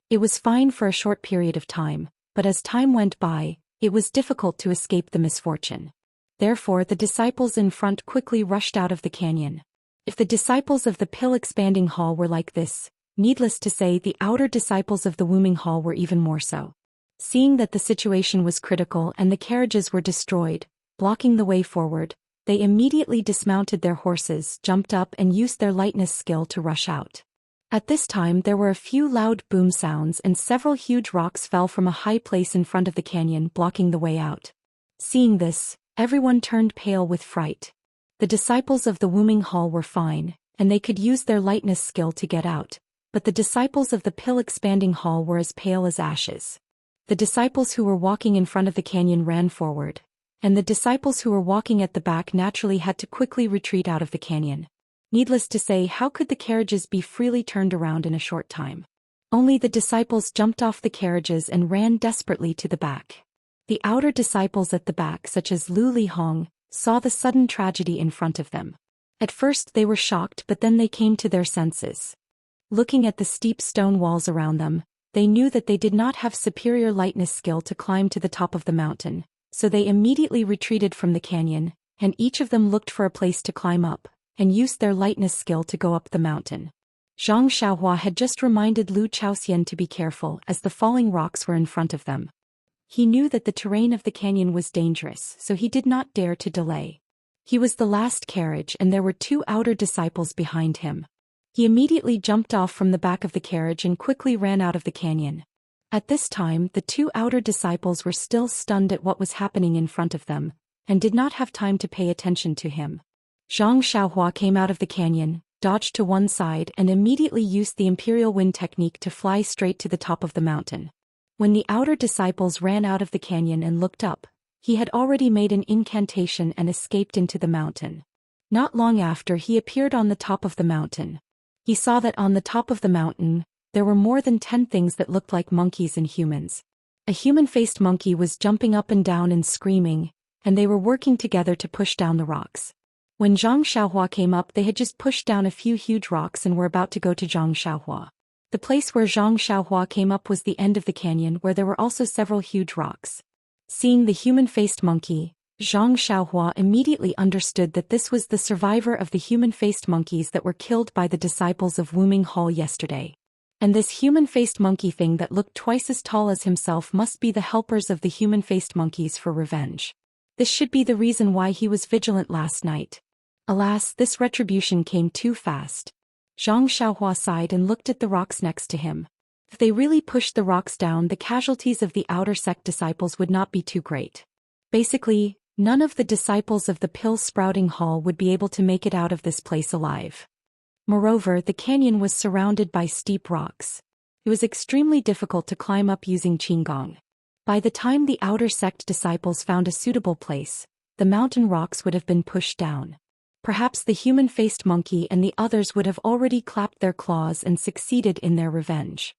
It was fine for a short period of time, but as time went by, it was difficult to escape the misfortune. Therefore, the disciples in front quickly rushed out of the canyon. If the disciples of the Pill Expanding Hall were like this, needless to say, the outer disciples of the Wuming Hall were even more so. Seeing that the situation was critical and the carriages were destroyed, blocking the way forward, they immediately dismounted their horses, jumped up and used their lightness skill to rush out. At this time there were a few loud boom sounds and several huge rocks fell from a high place in front of the canyon, blocking the way out. Seeing this, everyone turned pale with fright. The disciples of the Wuming Hall were fine, and they could use their lightness skill to get out, but the disciples of the Pill Expanding Hall were as pale as ashes. The disciples who were walking in front of the canyon ran forward, and the disciples who were walking at the back naturally had to quickly retreat out of the canyon. Needless to say, how could the carriages be freely turned around in a short time? Only the disciples jumped off the carriages and ran desperately to the back. The outer disciples at the back, such as Lu Lihong, saw the sudden tragedy in front of them. At first they were shocked, but then they came to their senses. Looking at the steep stone walls around them, they knew that they did not have superior lightness skill to climb to the top of the mountain, so they immediately retreated from the canyon, and each of them looked for a place to climb up, and used their lightness skill to go up the mountain. Zhang Xiaohua had just reminded Lu Chaoxian to be careful as the falling rocks were in front of them. He knew that the terrain of the canyon was dangerous, so he did not dare to delay. He was the last carriage and there were 2 outer disciples behind him. He immediately jumped off from the back of the carriage and quickly ran out of the canyon. At this time, the 2 outer disciples were still stunned at what was happening in front of them, and did not have time to pay attention to him. Zhang Xiaohua came out of the canyon, dodged to one side and immediately used the Imperial Wind technique to fly straight to the top of the mountain. When the outer disciples ran out of the canyon and looked up, he had already made an incantation and escaped into the mountain. Not long after he appeared on the top of the mountain. He saw that on the top of the mountain, there were more than 10 things that looked like monkeys and humans. A human-faced monkey was jumping up and down and screaming, and they were working together to push down the rocks. When Zhang Xiaohua came up, they had just pushed down a few huge rocks and were about to go to Zhang Xiaohua. The place where Zhang Xiaohua came up was the end of the canyon where there were also several huge rocks. Seeing the human-faced monkey, Zhang Xiaohua immediately understood that this was the survivor of the human-faced monkeys that were killed by the disciples of Wuming Hall yesterday. And this human-faced monkey thing that looked twice as tall as himself must be the helpers of the human-faced monkeys for revenge. This should be the reason why he was vigilant last night. Alas, this retribution came too fast. Zhang Xiaohua sighed and looked at the rocks next to him. If they really pushed the rocks down, the casualties of the outer sect disciples would not be too great. Basically, none of the disciples of the pill-sprouting hall would be able to make it out of this place alive. Moreover, the canyon was surrounded by steep rocks. It was extremely difficult to climb up using Qinggong. By the time the outer sect disciples found a suitable place, the mountain rocks would have been pushed down. Perhaps the human-faced monkey and the others would have already clapped their claws and succeeded in their revenge.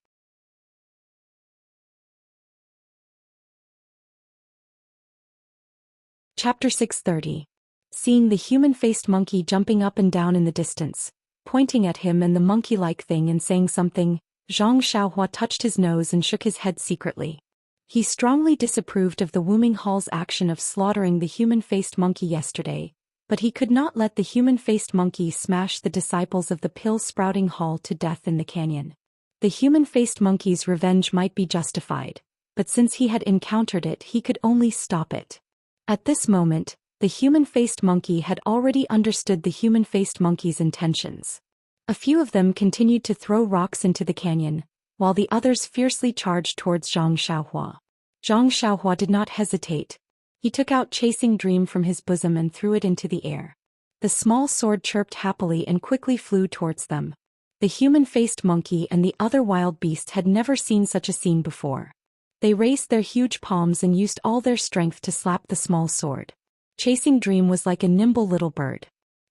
Chapter 630. Seeing the human-faced monkey jumping up and down in the distance, pointing at him and the monkey-like thing and saying something, Zhang Xiaohua touched his nose and shook his head secretly. He strongly disapproved of the Wuming Hall's action of slaughtering the human-faced monkey yesterday, but he could not let the human-faced monkey smash the disciples of the pill-sprouting hall to death in the canyon. The human-faced monkey's revenge might be justified, but since he had encountered it, he could only stop it. At this moment, the human-faced monkey had already understood the human-faced monkey's intentions. A few of them continued to throw rocks into the canyon, while the others fiercely charged towards Zhang Xiaohua. Zhang Xiaohua did not hesitate. He took out Chasing Dream from his bosom and threw it into the air. The small sword chirped happily and quickly flew towards them. The human-faced monkey and the other wild beasts had never seen such a scene before. They raised their huge palms and used all their strength to slap the small sword. Chasing Dream was like a nimble little bird.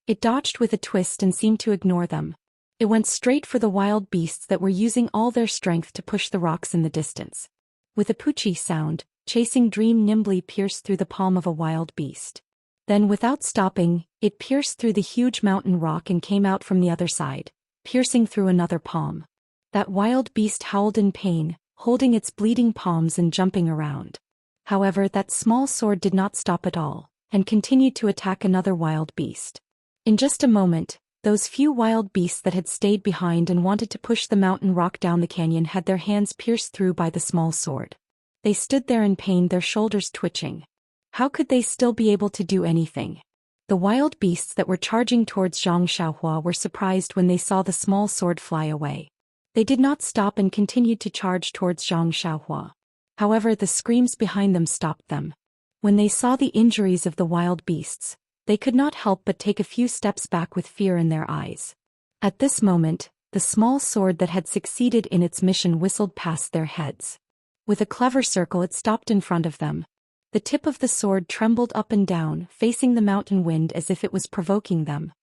It dodged with a twist and seemed to ignore them. It went straight for the wild beasts that were using all their strength to push the rocks in the distance. With a poochie sound, Chasing Dream nimbly pierced through the palm of a wild beast. Then without stopping, it pierced through the huge mountain rock and came out from the other side, piercing through another palm. That wild beast howled in pain, holding its bleeding palms and jumping around. However, that small sword did not stop at all, and continued to attack another wild beast. In just a moment, those few wild beasts that had stayed behind and wanted to push the mountain rock down the canyon had their hands pierced through by the small sword. They stood there in pain, their shoulders twitching. How could they still be able to do anything? The wild beasts that were charging towards Zhang Xiaohua were surprised when they saw the small sword fly away. They did not stop and continued to charge towards Zhang Xiaohua. However, the screams behind them stopped them. When they saw the injuries of the wild beasts, they could not help but take a few steps back with fear in their eyes. At this moment, the small sword that had succeeded in its mission whistled past their heads. With a clever circle, it stopped in front of them. The tip of the sword trembled up and down, facing the mountain wind as if it was provoking them.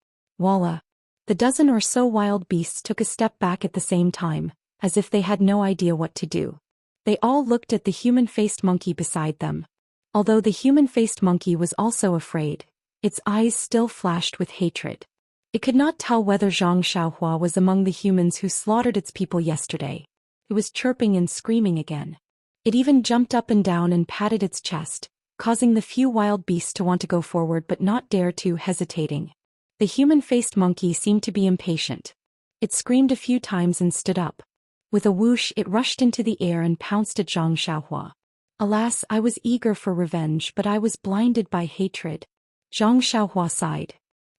Voila! The dozen or so wild beasts took a step back at the same time, as if they had no idea what to do. They all looked at the human-faced monkey beside them. Although the human-faced monkey was also afraid, its eyes still flashed with hatred. It could not tell whether Zhang Xiaohua was among the humans who slaughtered its people yesterday. It was chirping and screaming again. It even jumped up and down and patted its chest, causing the few wild beasts to want to go forward but not dare to, hesitating. The human-faced monkey seemed to be impatient. It screamed a few times and stood up. With a whoosh, it rushed into the air and pounced at Zhang Xiaohua. Alas, I was eager for revenge, but I was blinded by hatred. Zhang Xiaohua sighed.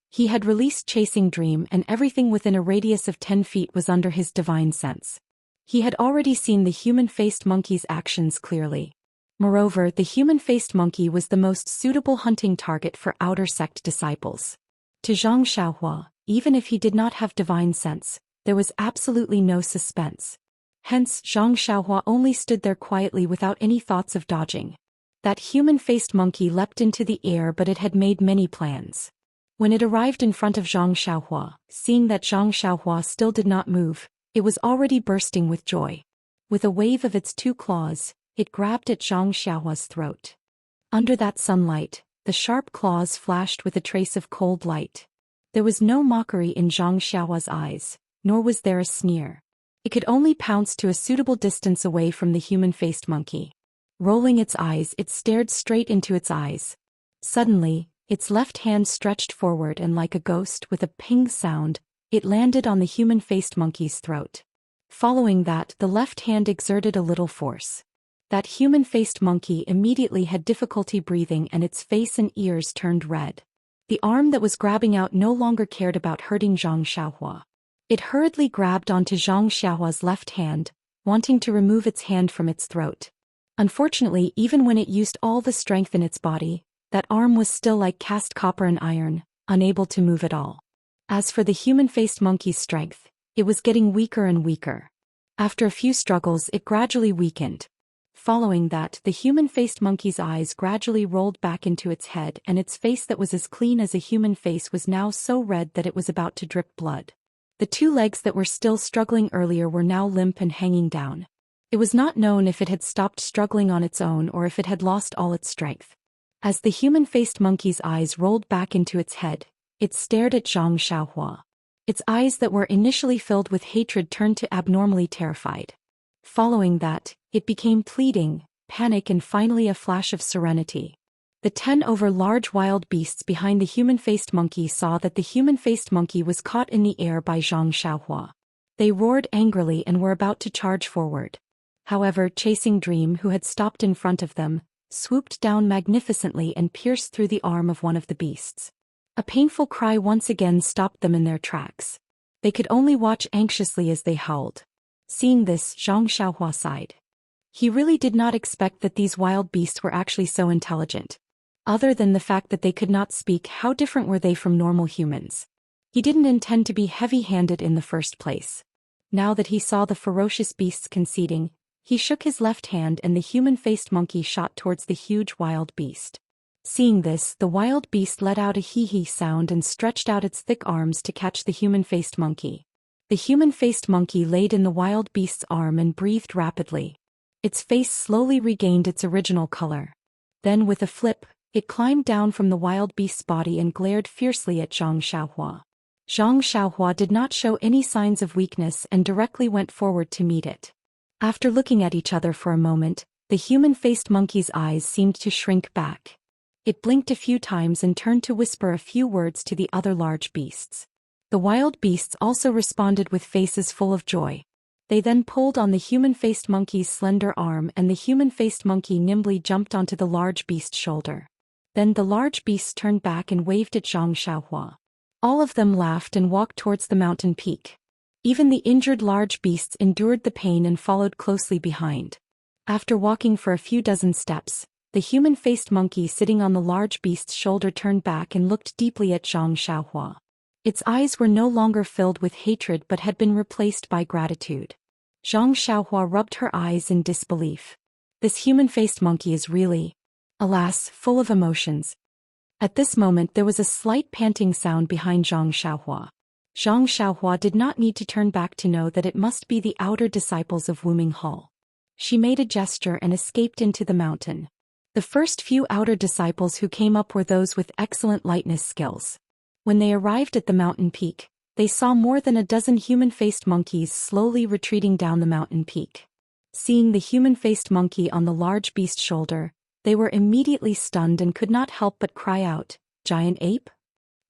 He had released Chasing Dream, and everything within a radius of 10 feet was under his divine sense. He had already seen the human-faced monkey's actions clearly. Moreover, the human-faced monkey was the most suitable hunting target for outer sect disciples. To Zhang Xiaohua, even if he did not have divine sense, there was absolutely no suspense. Hence, Zhang Xiaohua only stood there quietly without any thoughts of dodging. That human-faced monkey leapt into the air, but it had made many plans. When it arrived in front of Zhang Xiaohua, seeing that Zhang Xiaohua still did not move, it was already bursting with joy. With a wave of its 2 claws, it grabbed at Zhang Xiaohua's throat. Under that sunlight, the sharp claws flashed with a trace of cold light. There was no mockery in Zhang Xiaohua's eyes, nor was there a sneer. It could only pounce to a suitable distance away from the human-faced monkey. Rolling its eyes, it stared straight into its eyes. Suddenly, its left hand stretched forward and like a ghost with a ping sound, it landed on the human-faced monkey's throat. Following that, the left hand exerted a little force. That human-faced monkey immediately had difficulty breathing and its face and ears turned red. The arm that was grabbing out no longer cared about hurting Zhang Xiaohua. It hurriedly grabbed onto Zhang Xiaohua's left hand, wanting to remove its hand from its throat. Unfortunately, even when it used all the strength in its body, that arm was still like cast copper and iron, unable to move at all. As for the human-faced monkey's strength, it was getting weaker and weaker. After a few struggles, it gradually weakened. Following that, the human-faced monkey's eyes gradually rolled back into its head, and its face that was as clean as a human face was now so red that it was about to drip blood. The 2 legs that were still struggling earlier were now limp and hanging down. It was not known if it had stopped struggling on its own or if it had lost all its strength. As the human-faced monkey's eyes rolled back into its head, it stared at Zhang Xiaohua. Its eyes that were initially filled with hatred turned to abnormally terrified. Following that, it became pleading, panic and finally a flash of serenity. The 10 over large wild beasts behind the human-faced monkey saw that the human-faced monkey was caught in the air by Zhang Xiaohua. They roared angrily and were about to charge forward. However, Chasing Dream, who had stopped in front of them, swooped down magnificently and pierced through the arm of one of the beasts. A painful cry once again stopped them in their tracks. They could only watch anxiously as they howled. Seeing this, Zhang Xiaohua sighed. He really did not expect that these wild beasts were actually so intelligent. Other than the fact that they could not speak, how different were they from normal humans? He didn't intend to be heavy-handed in the first place. Now that he saw the ferocious beasts conceding, he shook his left hand and the human-faced monkey shot towards the huge wild beast. Seeing this, the wild beast let out a hee-hee sound and stretched out its thick arms to catch the human-faced monkey. The human-faced monkey laid in the wild beast's arm and breathed rapidly. Its face slowly regained its original color. Then with a flip, it climbed down from the wild beast's body and glared fiercely at Zhang Xiaohua. Zhang Xiaohua did not show any signs of weakness and directly went forward to meet it. After looking at each other for a moment, the human-faced monkey's eyes seemed to shrink back. It blinked a few times and turned to whisper a few words to the other large beasts. The wild beasts also responded with faces full of joy. They then pulled on the human-faced monkey's slender arm and the human-faced monkey nimbly jumped onto the large beast's shoulder. Then the large beasts turned back and waved at Zhang Xiaohua. All of them laughed and walked towards the mountain peak. Even the injured large beasts endured the pain and followed closely behind. After walking for a few dozen steps, the human-faced monkey sitting on the large beast's shoulder turned back and looked deeply at Zhang Xiaohua. Its eyes were no longer filled with hatred but had been replaced by gratitude. Zhang Xiaohua rubbed her eyes in disbelief. This human-faced monkey is really, alas, full of emotions. At this moment there was a slight panting sound behind Zhang Xiaohua. Zhang Xiaohua did not need to turn back to know that it must be the outer disciples of Wuming Hall. She made a gesture and escaped into the mountain. The first few outer disciples who came up were those with excellent lightness skills. When they arrived at the mountain peak, they saw more than a dozen human-faced monkeys slowly retreating down the mountain peak. Seeing the human-faced monkey on the large beast's shoulder, they were immediately stunned and could not help but cry out, "Giant ape?"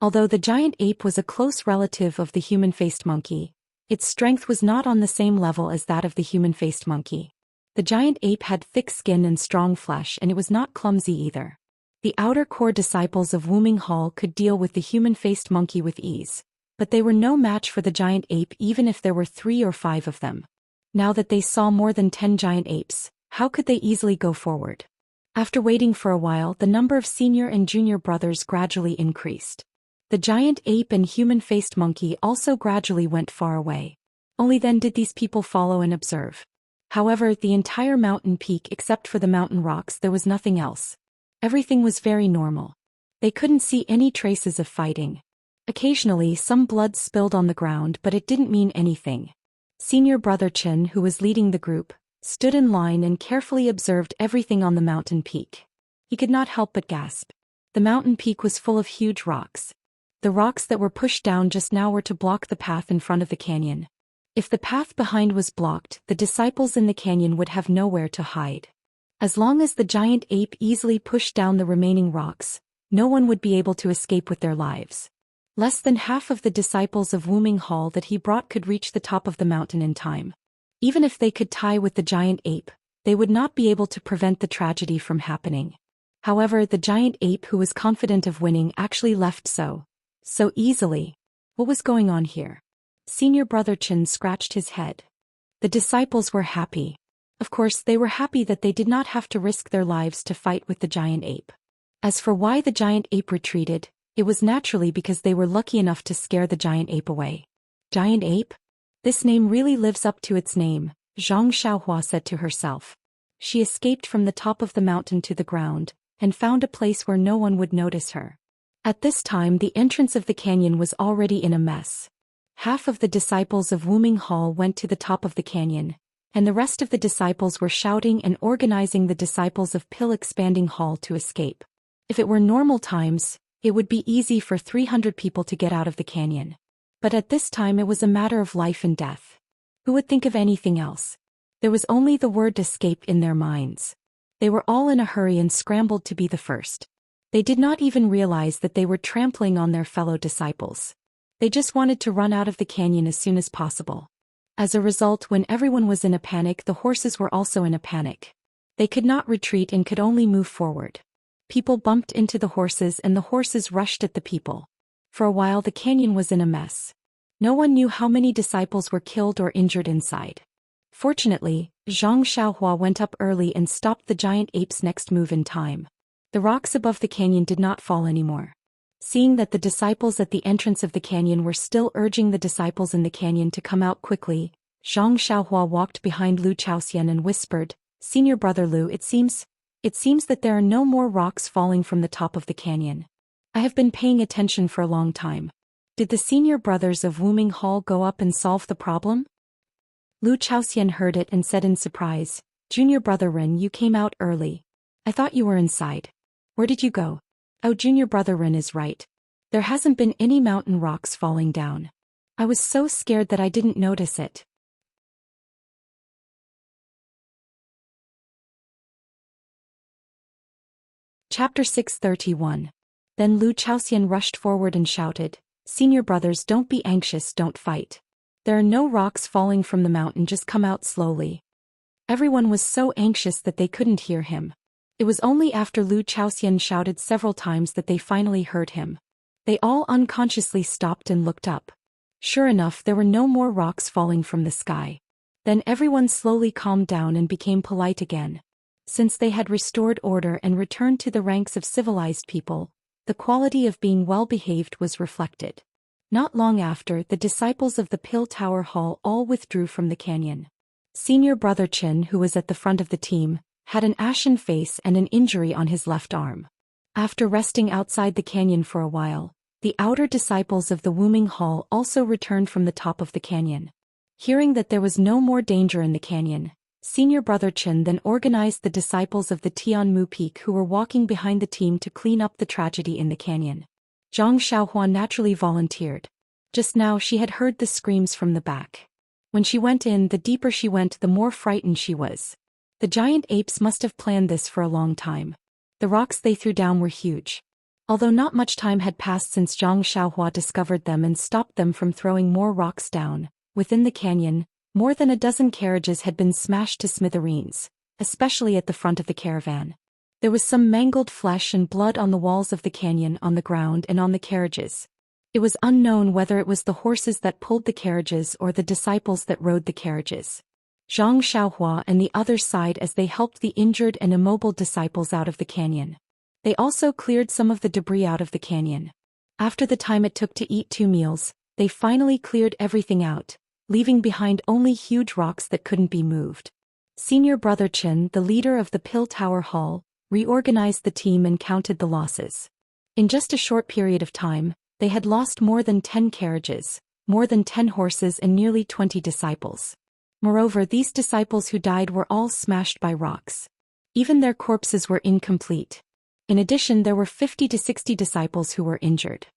Although the giant ape was a close relative of the human-faced monkey, its strength was not on the same level as that of the human-faced monkey. The giant ape had thick skin and strong flesh, and it was not clumsy either. The outer core disciples of Wuming Hall could deal with the human-faced monkey with ease, but they were no match for the giant ape even if there were 3 or 5 of them. Now that they saw more than 10 giant apes, how could they easily go forward? After waiting for a while, the number of senior and junior brothers gradually increased. The giant ape and human-faced monkey also gradually went far away. Only then did these people follow and observe. However, the entire mountain peak except for the mountain rocks, there was nothing else. Everything was very normal. They couldn't see any traces of fighting. Occasionally, some blood spilled on the ground, but it didn't mean anything. Senior brother Chen, who was leading the group, stood in line and carefully observed everything on the mountain peak. He could not help but gasp. The mountain peak was full of huge rocks. The rocks that were pushed down just now were to block the path in front of the canyon. If the path behind was blocked, the disciples in the canyon would have nowhere to hide. As long as the giant ape easily pushed down the remaining rocks, no one would be able to escape with their lives. Less than half of the disciples of Wuming Hall that he brought could reach the top of the mountain in time. Even if they could tie with the giant ape, they would not be able to prevent the tragedy from happening. However, the giant ape, who was confident of winning, actually left so easily. What was going on here? Senior brother Chen scratched his head. The disciples were happy. Of course, they were happy that they did not have to risk their lives to fight with the giant ape. As for why the giant ape retreated, it was naturally because they were lucky enough to scare the giant ape away. Giant ape? This name really lives up to its name, Zhang Xiaohua said to herself. She escaped from the top of the mountain to the ground, and found a place where no one would notice her. At this time, the entrance of the canyon was already in a mess. Half of the disciples of Wuming Hall went to the top of the canyon, and the rest of the disciples were shouting and organizing the disciples of Expanding Hall to escape. If it were normal times, it would be easy for 300 people to get out of the canyon. But at this time it was a matter of life and death. Who would think of anything else? There was only the word escape in their minds. They were all in a hurry and scrambled to be the first. They did not even realize that they were trampling on their fellow disciples. They just wanted to run out of the canyon as soon as possible. As a result, when everyone was in a panic, the horses were also in a panic. They could not retreat and could only move forward. People bumped into the horses and the horses rushed at the people. For a while the canyon was in a mess. No one knew how many disciples were killed or injured inside. Fortunately, Zhang Xiaohua went up early and stopped the giant ape's next move in time. The rocks above the canyon did not fall anymore. Seeing that the disciples at the entrance of the canyon were still urging the disciples in the canyon to come out quickly, Zhang Xiaohua walked behind Lu Chaoxian and whispered, "Senior brother Lu, it seems that there are no more rocks falling from the top of the canyon. I have been paying attention for a long time. Did the senior brothers of Wuming Hall go up and solve the problem?" Lu Chaoxian heard it and said in surprise, "Junior brother Ren, you came out early. I thought you were inside. Where did you go?" "Oh, junior brother Ren is right. There hasn't been any mountain rocks falling down. I was so scared that I didn't notice it." Chapter 631. Then Lu Chaoxian rushed forward and shouted, "Senior brothers, don't be anxious, don't fight. There are no rocks falling from the mountain, just come out slowly." Everyone was so anxious that they couldn't hear him. It was only after Lu Chaoxian shouted several times that they finally heard him. They all unconsciously stopped and looked up. Sure enough, there were no more rocks falling from the sky. Then everyone slowly calmed down and became polite again. Since they had restored order and returned to the ranks of civilized people, the quality of being well-behaved was reflected. Not long after, the disciples of the Pill Tower Hall all withdrew from the canyon. Senior brother Chen, who was at the front of the team, had an ashen face and an injury on his left arm. After resting outside the canyon for a while, the outer disciples of the Wuming Hall also returned from the top of the canyon. Hearing that there was no more danger in the canyon, Senior brother Chen then organized the disciples of the Tianmu Peak who were walking behind the team to clean up the tragedy in the canyon. Zhang Xiaohua naturally volunteered. Just now she had heard the screams from the back. When she went in, the deeper she went, the more frightened she was. The giant apes must have planned this for a long time. The rocks they threw down were huge. Although not much time had passed since Zhang Xiaohua discovered them and stopped them from throwing more rocks down, within the canyon, more than a dozen carriages had been smashed to smithereens, especially at the front of the caravan. There was some mangled flesh and blood on the walls of the canyon, on the ground and on the carriages. It was unknown whether it was the horses that pulled the carriages or the disciples that rode the carriages. Zhang Xiaohua and the others sighed as they helped the injured and immobile disciples out of the canyon. They also cleared some of the debris out of the canyon. After the time it took to eat 2 meals, they finally cleared everything out, leaving behind only huge rocks that couldn't be moved. Senior Brother Chen, the leader of the Pill Tower Hall, reorganized the team and counted the losses. In just a short period of time, they had lost more than 10 carriages, more than 10 horses and nearly 20 disciples. Moreover, these disciples who died were all smashed by rocks. Even their corpses were incomplete. In addition, there were 50 to 60 disciples who were injured.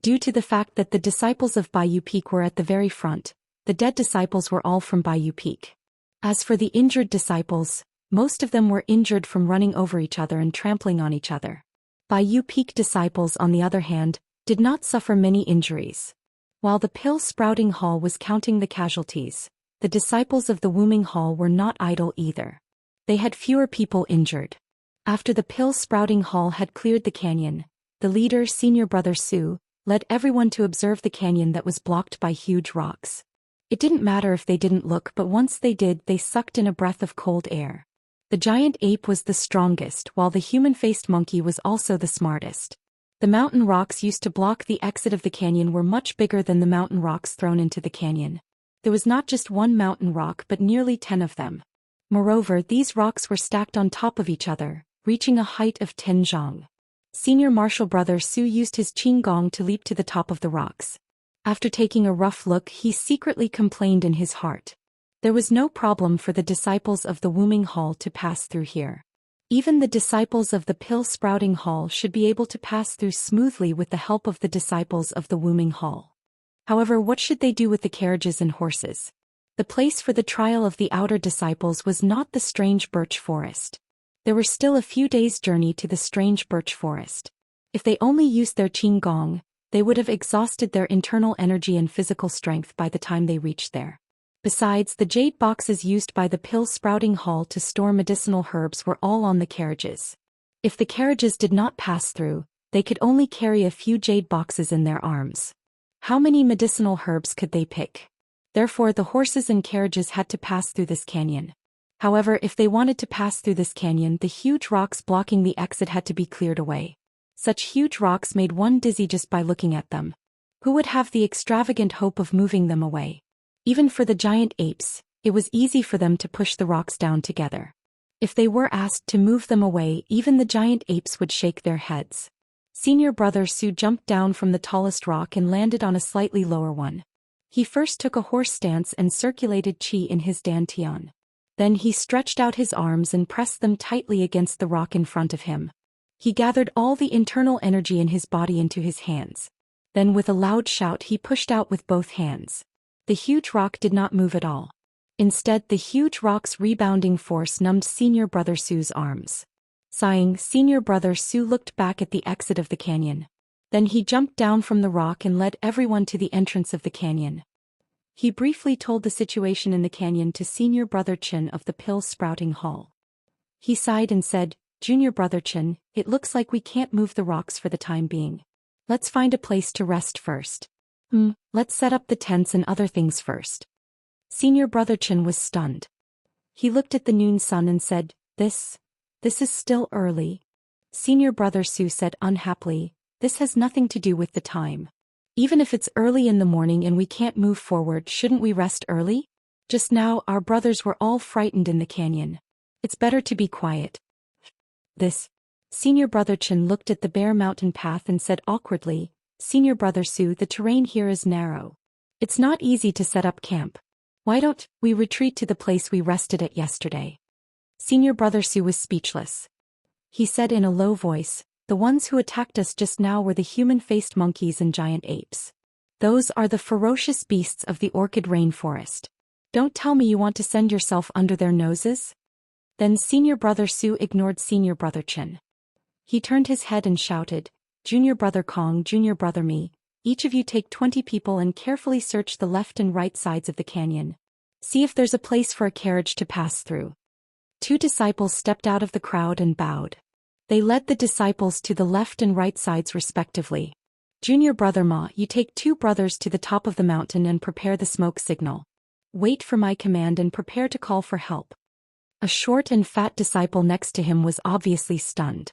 Due to the fact that the disciples of Bayou Peak were at the very front, the dead disciples were all from Bayou Peak. As for the injured disciples, most of them were injured from running over each other and trampling on each other. Bayou Peak disciples, on the other hand, did not suffer many injuries. While the Pill Sprouting Hall was counting the casualties, the disciples of the Wombing Hall were not idle either. They had fewer people injured. After the Pill Sprouting Hall had cleared the canyon, the leader, Senior Brother Su, led everyone to observe the canyon that was blocked by huge rocks. It didn't matter if they didn't look, but once they did, they sucked in a breath of cold air. The giant ape was the strongest, while the human-faced monkey was also the smartest. The mountain rocks used to block the exit of the canyon were much bigger than the mountain rocks thrown into the canyon. There was not just one mountain rock but nearly 10 of them. Moreover, these rocks were stacked on top of each other, reaching a height of 10 zhang. Senior Martial Brother Su used his qinggong to leap to the top of the rocks. After taking a rough look, he secretly complained in his heart. There was no problem for the disciples of the Wombing Hall to pass through here. Even the disciples of the Pill Sprouting Hall should be able to pass through smoothly with the help of the disciples of the Wombing Hall. However, what should they do with the carriages and horses? The place for the trial of the outer disciples was not the strange birch forest. There were still a few days' journey to the strange birch forest. If they only used their qinggong, they would have exhausted their internal energy and physical strength by the time they reached there. Besides, the jade boxes used by the Pill Sprouting Hall to store medicinal herbs were all on the carriages. If the carriages did not pass through, they could only carry a few jade boxes in their arms. How many medicinal herbs could they pick? Therefore, the horses and carriages had to pass through this canyon. However, if they wanted to pass through this canyon, the huge rocks blocking the exit had to be cleared away. Such huge rocks made one dizzy just by looking at them. Who would have the extravagant hope of moving them away? Even for the giant apes, it was easy for them to push the rocks down together. If they were asked to move them away, even the giant apes would shake their heads. Senior Brother Su jumped down from the tallest rock and landed on a slightly lower one. He first took a horse stance and circulated qi in his dantian. Then he stretched out his arms and pressed them tightly against the rock in front of him. He gathered all the internal energy in his body into his hands. Then with a loud shout he pushed out with both hands. The huge rock did not move at all. Instead, the huge rock's rebounding force numbed Senior Brother Su's arms. Sighing, Senior Brother Su looked back at the exit of the canyon. Then he jumped down from the rock and led everyone to the entrance of the canyon. He briefly told the situation in the canyon to Senior Brother Chen of the Pill Sprouting Hall. He sighed and said, "Junior Brother Chen, it looks like we can't move the rocks for the time being. Let's find a place to rest first. Let's set up the tents and other things first." Senior Brother Chen was stunned. He looked at the noon sun and said, This is still early." Senior Brother Su said unhappily, "This has nothing to do with the time. Even if it's early in the morning and we can't move forward, shouldn't we rest early? Just now, our brothers were all frightened in the canyon. It's better to be quiet." Senior Brother Chen looked at the bare mountain path and said awkwardly, "Senior Brother Su, the terrain here is narrow. It's not easy to set up camp. Why don't we retreat to the place we rested at yesterday?" Senior Brother Su was speechless. He said in a low voice, "The ones who attacked us just now were the human-faced monkeys and giant apes. Those are the ferocious beasts of the orchid rainforest. Don't tell me you want to send yourself under their noses?" Then Senior Brother Su ignored Senior Brother Chen. He turned his head and shouted, "Junior Brother Kong, Junior Brother Mi, each of you take 20 people and carefully search the left and right sides of the canyon. See if there's a place for a carriage to pass through." 2 disciples stepped out of the crowd and bowed. They led the disciples to the left and right sides respectively. "Junior Brother Ma, you take 2 brothers to the top of the mountain and prepare the smoke signal. Wait for my command and prepare to call for help." A short and fat disciple next to him was obviously stunned.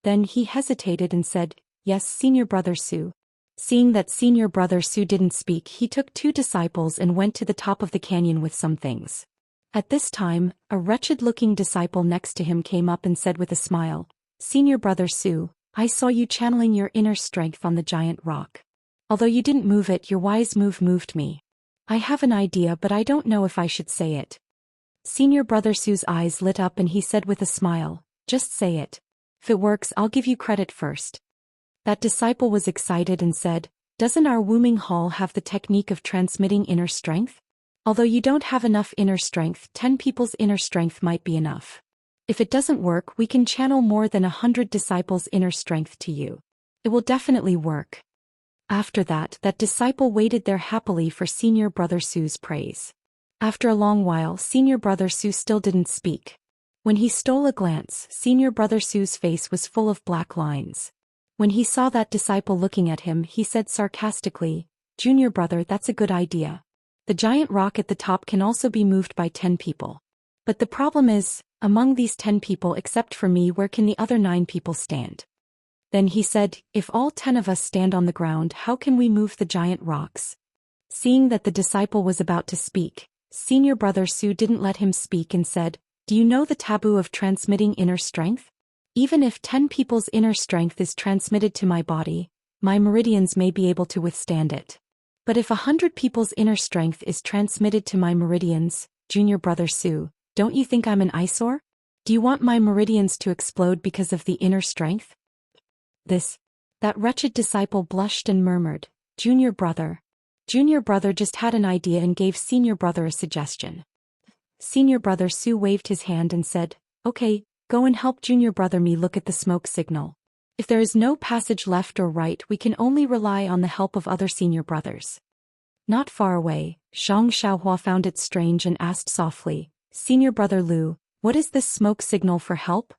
Then he hesitated and said, "Yes, Senior Brother Su. Seeing that senior brother Su didn't speak, he took 2 disciples and went to the top of the canyon with some things. At this time, a wretched-looking disciple next to him came up and said with a smile, "Senior brother Su, I saw you channeling your inner strength on the giant rock. Although you didn't move it, your wise move moved me. I have an idea, but I don't know if I should say it." Senior brother Su's eyes lit up and he said with a smile, "Just say it. If it works, I'll give you credit first." That disciple was excited and said, "Doesn't our Woming Hall have the technique of transmitting inner strength? Although you don't have enough inner strength, 10 people's inner strength might be enough. If it doesn't work, we can channel more than 100 disciples' inner strength to you. It will definitely work." After that disciple waited there happily for senior brother Su's praise. After a long while, senior brother Su still didn't speak. When he stole a glance, senior brother Su's face was full of black lines. When he saw that disciple looking at him, he said sarcastically, "Junior brother, that's a good idea. The giant rock at the top can also be moved by 10 people. But the problem is, among these 10 people except for me, where can the other 9 people stand?" Then he said, "If all 10 of us stand on the ground, how can we move the giant rocks?" Seeing that the disciple was about to speak, senior brother Su didn't let him speak and said, "Do you know the taboo of transmitting inner strength? Even if 10 people's inner strength is transmitted to my body, my meridians may be able to withstand it. But if 100 people's inner strength is transmitted to my meridians, junior brother Su, don't you think I'm an eyesore? Do you want my meridians to explode because of the inner strength?" That wretched disciple blushed and murmured, "Junior brother." Junior brother just had an idea and gave senior brother a suggestion. Senior brother Su waved his hand and said, "Okay, go and help junior brother me look at the smoke signal. If there is no passage left or right, we can only rely on the help of other senior brothers." Not far away, Zhang Xiaohua found it strange and asked softly, "Senior brother Lu, what is this smoke signal for help?"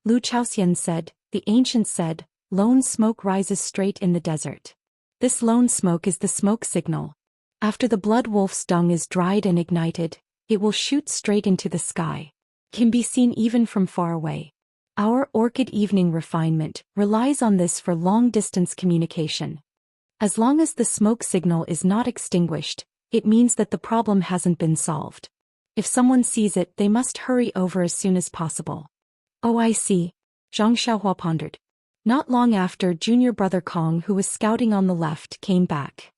Lu Chaoxian said, "The ancient said, lone smoke rises straight in the desert. This lone smoke is the smoke signal. After the blood wolf's dung is dried and ignited, it will shoot straight into the sky. Can be seen even from far away. Our Orchid Evening refinement relies on this for long-distance communication. As long as the smoke signal is not extinguished, it means that the problem hasn't been solved. If someone sees it, they must hurry over as soon as possible." "Oh, I see," Zhang Xiaohua pondered. Not long after, junior brother Kong, who was scouting on the left, came back.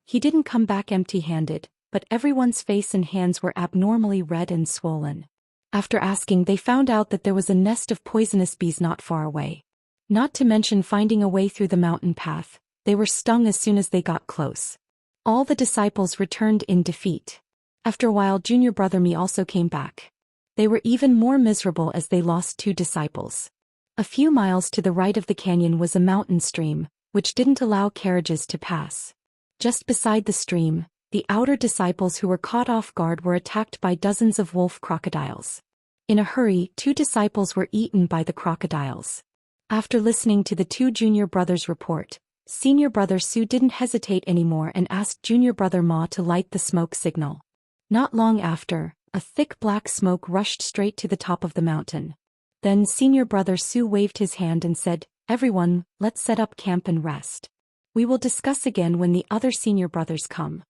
He didn't come back empty-handed, but everyone's face and hands were abnormally red and swollen. After asking, they found out that there was a nest of poisonous bees not far away. Not to mention finding a way through the mountain path, they were stung as soon as they got close. All the disciples returned in defeat. After a while, junior brother Mi also came back. They were even more miserable as they lost 2 disciples. A few miles to the right of the canyon was a mountain stream, which didn't allow carriages to pass. Just beside the stream, the outer disciples who were caught off guard were attacked by dozens of wolf crocodiles. In a hurry, 2 disciples were eaten by the crocodiles. After listening to the 2 junior brothers' report, senior brother Su didn't hesitate anymore and asked junior brother Ma to light the smoke signal. Not long after, a thick black smoke rushed straight to the top of the mountain. Then senior brother Su waved his hand and said, "Everyone, let's set up camp and rest. We will discuss again when the other senior brothers come."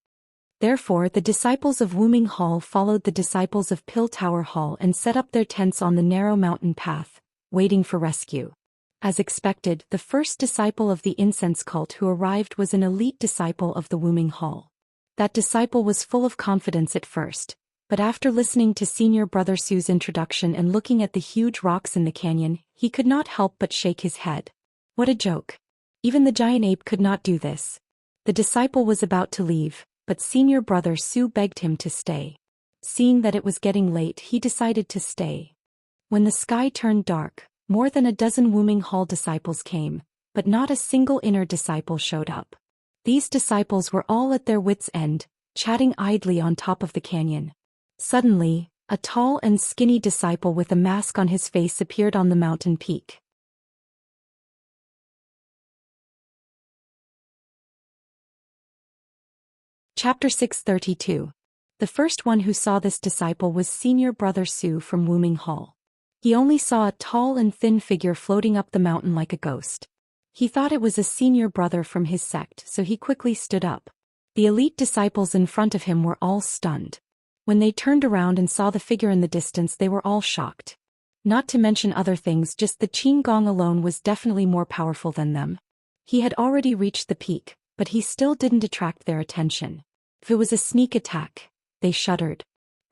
Therefore, the disciples of Woming Hall followed the disciples of Pill Tower Hall and set up their tents on the narrow mountain path, waiting for rescue. As expected, the first disciple of the incense cult who arrived was an elite disciple of the Woming Hall. That disciple was full of confidence at first, but after listening to senior brother Su's introduction and looking at the huge rocks in the canyon, he could not help but shake his head. What a joke. Even the giant ape could not do this. The disciple was about to leave, but senior brother Su begged him to stay. Seeing that it was getting late, he decided to stay. When the sky turned dark, more than a dozen Woming Hall disciples came, but not a single inner disciple showed up. These disciples were all at their wits' end, chatting idly on top of the canyon. Suddenly, a tall and skinny disciple with a mask on his face appeared on the mountain peak. Chapter 632. The first one who saw this disciple was senior brother Su from Woming Hall. He only saw a tall and thin figure floating up the mountain like a ghost. He thought it was a senior brother from his sect, so he quickly stood up. The elite disciples in front of him were all stunned. When they turned around and saw the figure in the distance, they were all shocked. Not to mention other things, just the Qin Gong alone was definitely more powerful than them. He had already reached the peak, but he still didn't attract their attention. If it was a sneak attack, they shuddered.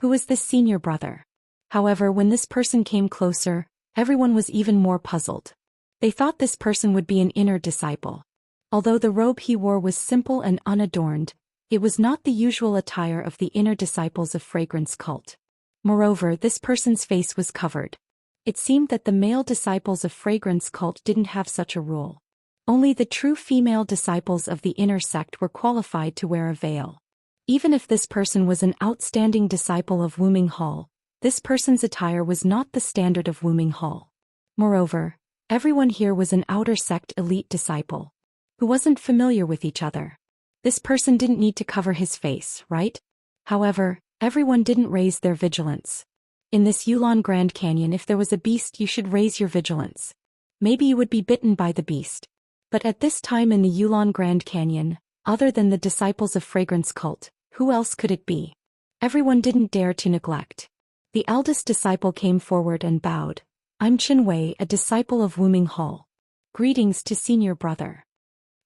Who was this senior brother? However, when this person came closer, everyone was even more puzzled. They thought this person would be an inner disciple. Although the robe he wore was simple and unadorned, it was not the usual attire of the inner disciples of Fragrance Cult. Moreover, this person's face was covered. It seemed that the male disciples of Fragrance Cult didn't have such a rule. Only the true female disciples of the inner sect were qualified to wear a veil. Even if this person was an outstanding disciple of Wuming Hall, this person's attire was not the standard of Wuming Hall. Moreover, everyone here was an outer sect elite disciple, who wasn't familiar with each other. This person didn't need to cover his face, right? However, everyone didn't raise their vigilance. In this Yulon Grand Canyon, if there was a beast, you should raise your vigilance. Maybe you would be bitten by the beast. But at this time in the Yulon Grand Canyon, other than the disciples of Fragrance Cult, who else could it be? Everyone didn't dare to neglect. The eldest disciple came forward and bowed. I'm Qin Wei, a disciple of Wuming Hall. Greetings to senior brother.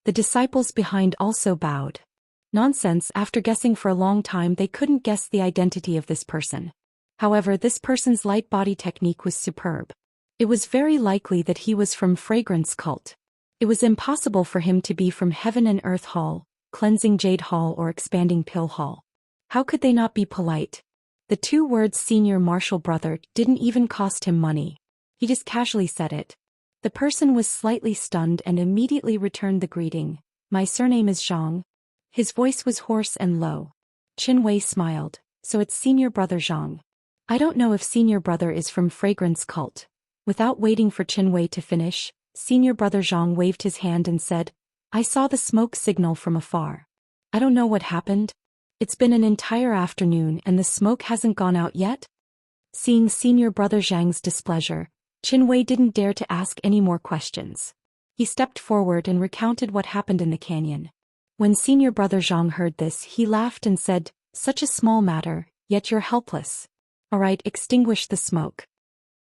The disciples behind also bowed. Nonsense, after guessing for a long time they couldn't guess the identity of this person. However, this person's light body technique was superb. It was very likely that he was from Fragrance Cult. It was impossible for him to be from Heaven and Earth Hall, Cleansing Jade Hall or Expanding Pill Hall. How could they not be polite? The two words senior martial brother didn't even cost him money. He just casually said it. The person was slightly stunned and immediately returned the greeting. My surname is Zhang. His voice was hoarse and low. Qin Wei smiled. So it's senior brother Zhang. I don't know if senior brother is from Fragrance Cult. Without waiting for Qin Wei to finish, senior brother Zhang waved his hand and said, I saw the smoke signal from afar. I don't know what happened. It's been an entire afternoon and the smoke hasn't gone out yet? Seeing senior brother Zhang's displeasure, Qin Wei didn't dare to ask any more questions. He stepped forward and recounted what happened in the canyon. When senior brother Zhang heard this, he laughed and said, such a small matter, yet you're helpless. Alright, extinguish the smoke.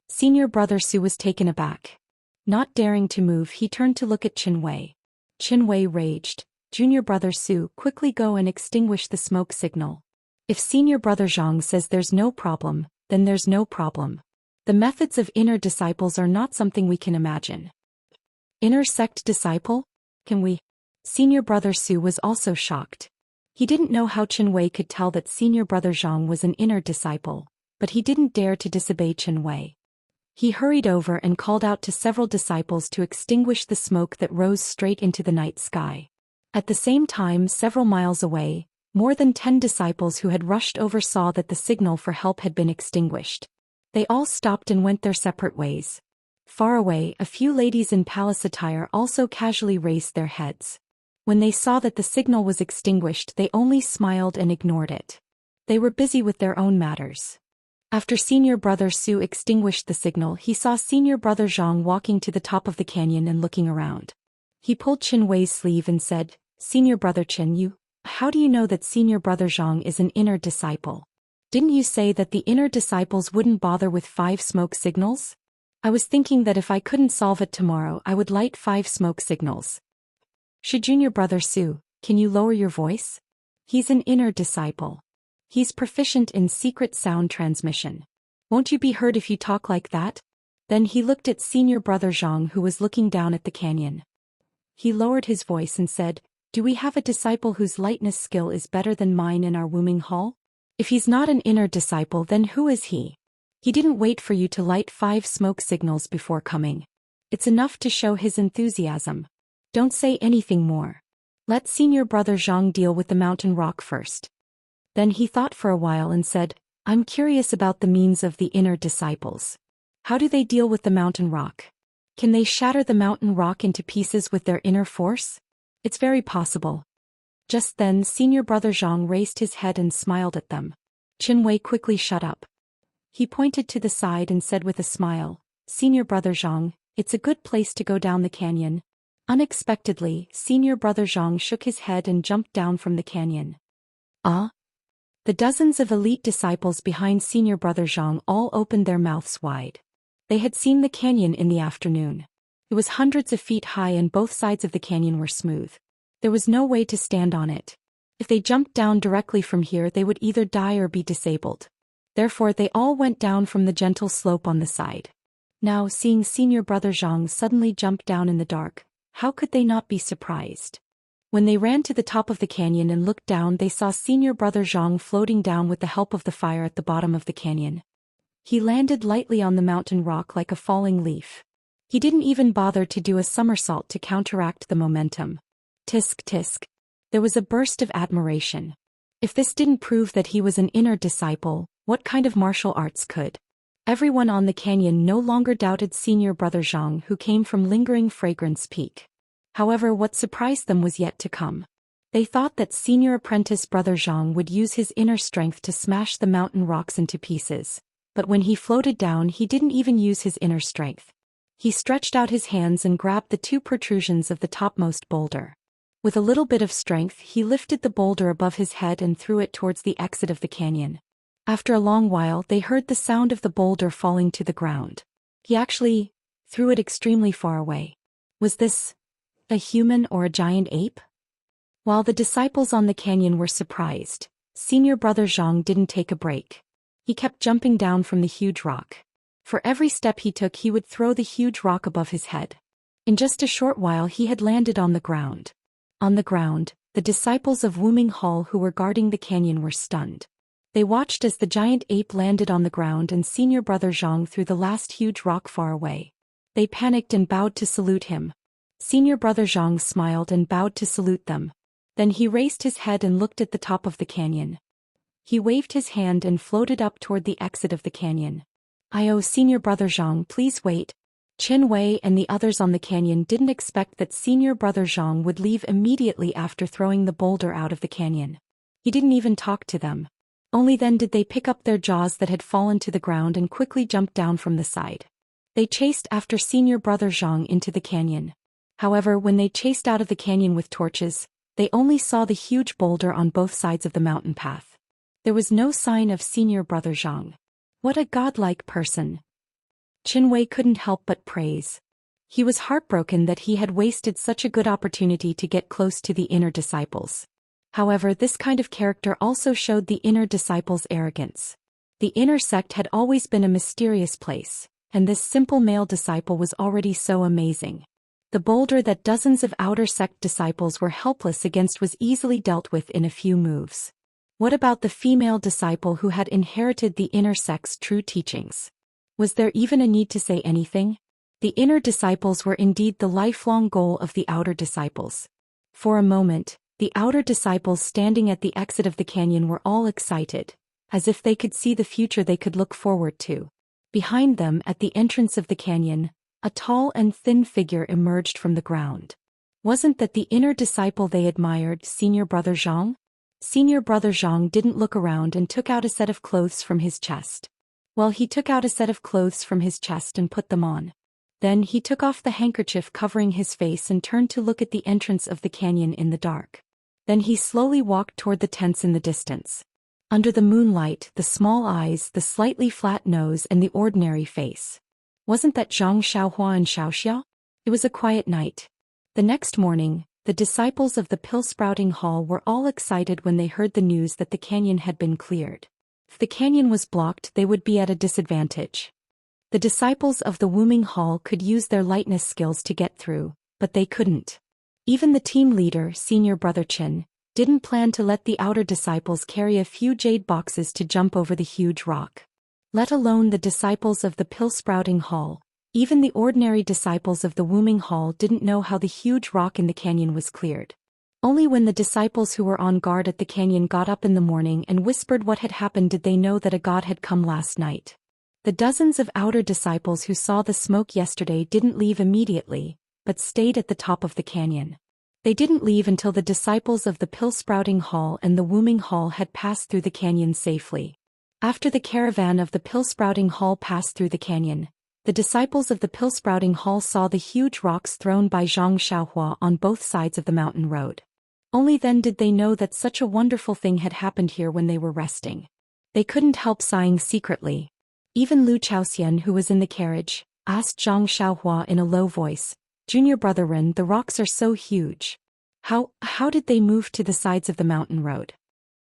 Senior brother Su was taken aback. Not daring to move, he turned to look at Qin Wei. Qin Wei raged. Junior brother Su, quickly go and extinguish the smoke signal. If senior brother Zhang says there's no problem, then there's no problem. The methods of inner disciples are not something we can imagine. Inner sect disciple? Can we? Senior brother Su was also shocked. He didn't know how Qin Wei could tell that senior brother Zhang was an inner disciple, but he didn't dare to disobey Qin Wei. He hurried over and called out to several disciples to extinguish the smoke that rose straight into the night sky. At the same time, several miles away, more than 10 disciples who had rushed over saw that the signal for help had been extinguished. They all stopped and went their separate ways. Far away, a few ladies in palace attire also casually raised their heads. When they saw that the signal was extinguished, they only smiled and ignored it. They were busy with their own matters. After senior brother Su extinguished the signal, he saw senior brother Zhang walking to the top of the canyon and looking around. He pulled Qin Wei's sleeve and said, Senior brother Qin, how do you know that senior brother Zhang is an inner disciple? Didn't you say that the inner disciples wouldn't bother with 5 smoke signals? I was thinking that if I couldn't solve it tomorrow, I would light 5 smoke signals. Junior brother Su, can you lower your voice? He's an inner disciple. He's proficient in secret sound transmission. Won't you be heard if you talk like that? Then he looked at senior brother Zhang, who was looking down at the canyon. He lowered his voice and said, do we have a disciple whose lightness skill is better than mine in our Wuming Hall? If he's not an inner disciple, then who is he? He didn't wait for you to light 5 smoke signals before coming. It's enough to show his enthusiasm. Don't say anything more. Let senior brother Zhang deal with the mountain rock first. Then he thought for a while and said, I'm curious about the means of the inner disciples. How do they deal with the mountain rock? Can they shatter the mountain rock into pieces with their inner force? It's very possible. Just then senior brother Zhang raised his head and smiled at them. Qin Wei quickly shut up. He pointed to the side and said with a smile, Senior brother Zhang, it's a good place to go down the canyon. Unexpectedly, Senior Brother Zhang shook his head and jumped down from the canyon. Ah! The dozens of elite disciples behind Senior Brother Zhang all opened their mouths wide. They had seen the canyon in the afternoon. It was hundreds of feet high and both sides of the canyon were smooth. There was no way to stand on it. If they jumped down directly from here, they would either die or be disabled. Therefore they all went down from the gentle slope on the side. Now, seeing Senior Brother Zhang suddenly jump down in the dark, how could they not be surprised? When they ran to the top of the canyon and looked down, they saw Senior Brother Zhang floating down with the help of the fire at the bottom of the canyon. He landed lightly on the mountain rock like a falling leaf. He didn't even bother to do a somersault to counteract the momentum. Tisk tisk. There was a burst of admiration. If this didn't prove that he was an inner disciple, what kind of martial arts could? Everyone on the canyon no longer doubted Senior Brother Zhang, who came from Lingering Fragrance Peak. However, what surprised them was yet to come. They thought that Senior Apprentice Brother Zhang would use his inner strength to smash the mountain rocks into pieces. But when he floated down, he didn't even use his inner strength. He stretched out his hands and grabbed the two protrusions of the topmost boulder. With a little bit of strength, he lifted the boulder above his head and threw it towards the exit of the canyon. After a long while, they heard the sound of the boulder falling to the ground. He actually threw it extremely far away. Was this a human or a giant ape? While the disciples on the canyon were surprised, Senior Brother Zhang didn't take a break. He kept jumping down from the huge rock. For every step he took, he would throw the huge rock above his head. In just a short while, he had landed on the ground. On the ground, the disciples of Wuming Hall who were guarding the canyon were stunned. They watched as the giant ape landed on the ground and Senior Brother Zhang threw the last huge rock far away. They panicked and bowed to salute him. Senior Brother Zhang smiled and bowed to salute them. Then he raised his head and looked at the top of the canyon. He waved his hand and floated up toward the exit of the canyon. Senior Brother Zhang, please wait. Qin Wei and the others on the canyon didn't expect that Senior Brother Zhang would leave immediately after throwing the boulder out of the canyon. He didn't even talk to them. Only then did they pick up their jaws that had fallen to the ground and quickly jump down from the side. They chased after Senior Brother Zhang into the canyon. However, when they chased out of the canyon with torches, they only saw the huge boulder on both sides of the mountain path. There was no sign of Senior Brother Zhang. What a godlike person. Qin Wei couldn't help but praise. He was heartbroken that he had wasted such a good opportunity to get close to the inner disciples. However, this kind of character also showed the inner disciples' arrogance. The inner sect had always been a mysterious place, and this simple male disciple was already so amazing. The boulder that dozens of outer sect disciples were helpless against was easily dealt with in a few moves. What about the female disciple who had inherited the inner sect's true teachings? Was there even a need to say anything? The inner disciples were indeed the lifelong goal of the outer disciples. For a moment, the outer disciples standing at the exit of the canyon were all excited, as if they could see the future they could look forward to. Behind them, at the entrance of the canyon, a tall and thin figure emerged from the ground. Wasn't that the inner disciple they admired, Senior Brother Zhang? Senior Brother Zhang didn't look around and took out a set of clothes from his chest. Well, he took out a set of clothes from his chest and put them on. Then he took off the handkerchief covering his face and turned to look at the entrance of the canyon in the dark. Then he slowly walked toward the tents in the distance. Under the moonlight, the small eyes, the slightly flat nose, and the ordinary face. Wasn't that Zhang Xiaohua and Xiaoxia? It was a quiet night. The next morning, the disciples of the Pill-Sprouting Hall were all excited when they heard the news that the canyon had been cleared. If the canyon was blocked, they would be at a disadvantage. The disciples of the Wuming Hall could use their lightness skills to get through, but they couldn't. Even the team leader, Senior Brother Qin, didn't plan to let the outer disciples carry a few jade boxes to jump over the huge rock. Let alone the disciples of the Pill-Sprouting Hall. Even the ordinary disciples of the Wuming Hall didn't know how the huge rock in the canyon was cleared. Only when the disciples who were on guard at the canyon got up in the morning and whispered what had happened did they know that a god had come last night. The dozens of outer disciples who saw the smoke yesterday didn't leave immediately, but stayed at the top of the canyon. They didn't leave until the disciples of the Pill-Sprouting Hall and the Wuming Hall had passed through the canyon safely. After the caravan of the Pill-Sprouting Hall passed through the canyon, The disciples of the pill-sprouting hall saw the huge rocks thrown by Zhang Xiaohua on both sides of the mountain road. Only then did they know that such a wonderful thing had happened here when they were resting. They couldn't help sighing secretly. Even Lu Chaoxian, who was in the carriage, asked Zhang Xiaohua in a low voice, "Junior brother Ren, the rocks are so huge. How did they move to the sides of the mountain road?"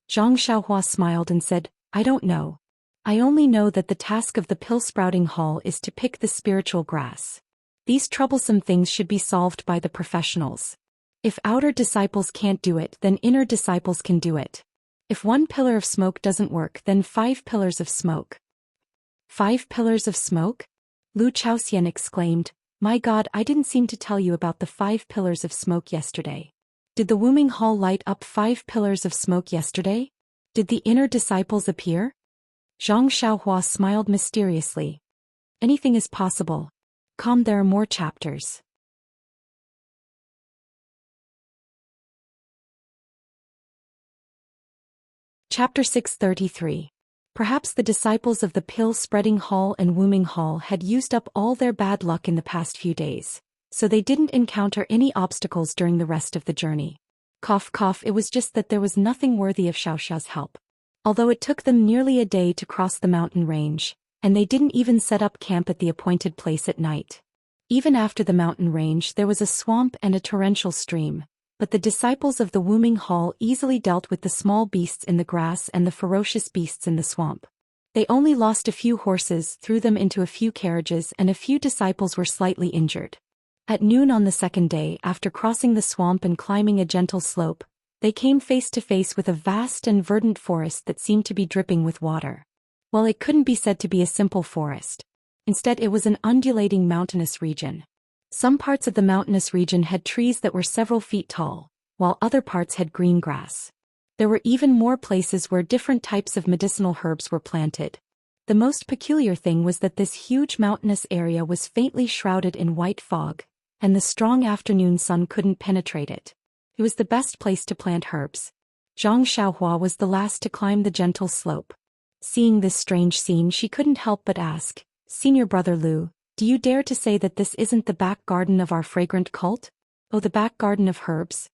Zhang Xiaohua smiled and said, "I don't know. I only know that the task of the pill-sprouting hall is to pick the spiritual grass. These troublesome things should be solved by the professionals. If outer disciples can't do it, then inner disciples can do it. If one pillar of smoke doesn't work, then 5 pillars of smoke." 5 pillars of smoke? Lu Chaoxian exclaimed, "My God, I didn't seem to tell you about the 5 pillars of smoke yesterday. Did the Wuming Hall light up 5 pillars of smoke yesterday? Did the inner disciples appear?" Zhang Xiaohua smiled mysteriously. "Anything is possible. Come, there are more chapters." Chapter 633. Perhaps the disciples of the pill-spreading hall and Wuming Hall had used up all their bad luck in the past few days, so they didn't encounter any obstacles during the rest of the journey. Cough cough, it was just that there was nothing worthy of Xiaoxia's help. Although it took them nearly a day to cross the mountain range, and they didn't even set up camp at the appointed place at night. Even after the mountain range there was a swamp and a torrential stream, but the disciples of the Wuming Hall easily dealt with the small beasts in the grass and the ferocious beasts in the swamp. They only lost a few horses, threw them into a few carriages, and a few disciples were slightly injured. At noon on the second day, after crossing the swamp and climbing a gentle slope, they came face to face with a vast and verdant forest that seemed to be dripping with water. Well, it couldn't be said to be a simple forest. Instead, it was an undulating mountainous region. Some parts of the mountainous region had trees that were several feet tall, while other parts had green grass. There were even more places where different types of medicinal herbs were planted. The most peculiar thing was that this huge mountainous area was faintly shrouded in white fog, and the strong afternoon sun couldn't penetrate it. It was the best place to plant herbs. Zhang Xiaohua was the last to climb the gentle slope. Seeing this strange scene, she couldn't help but ask, "Senior brother Lu, do you dare to say that this isn't the back garden of our fragrant cult? Oh, the back garden of herbs?"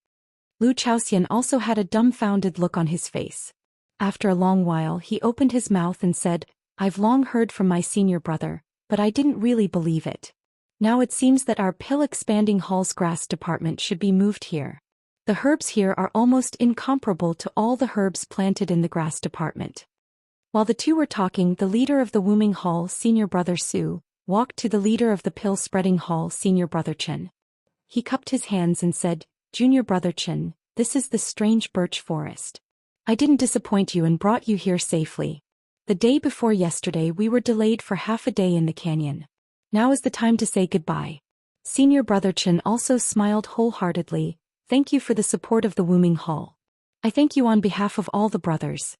Lu Chaoxian also had a dumbfounded look on his face. After a long while he opened his mouth and said, "I've long heard from my senior brother, but I didn't really believe it. Now it seems that our pill-expanding hall's grass department should be moved here. The herbs here are almost incomparable to all the herbs planted in the grass department." While the two were talking, the leader of the Wuming Hall, senior brother Su, walked to the leader of the pill-spreading hall, senior brother Chen. He cupped his hands and said, "Junior brother Chen, this is the strange birch forest. I didn't disappoint you and brought you here safely. The day before yesterday we were delayed for half a day in the canyon. Now is the time to say goodbye." Senior brother Chen also smiled wholeheartedly. "Thank you for the support of the Wuming Hall. I thank you on behalf of all the brothers.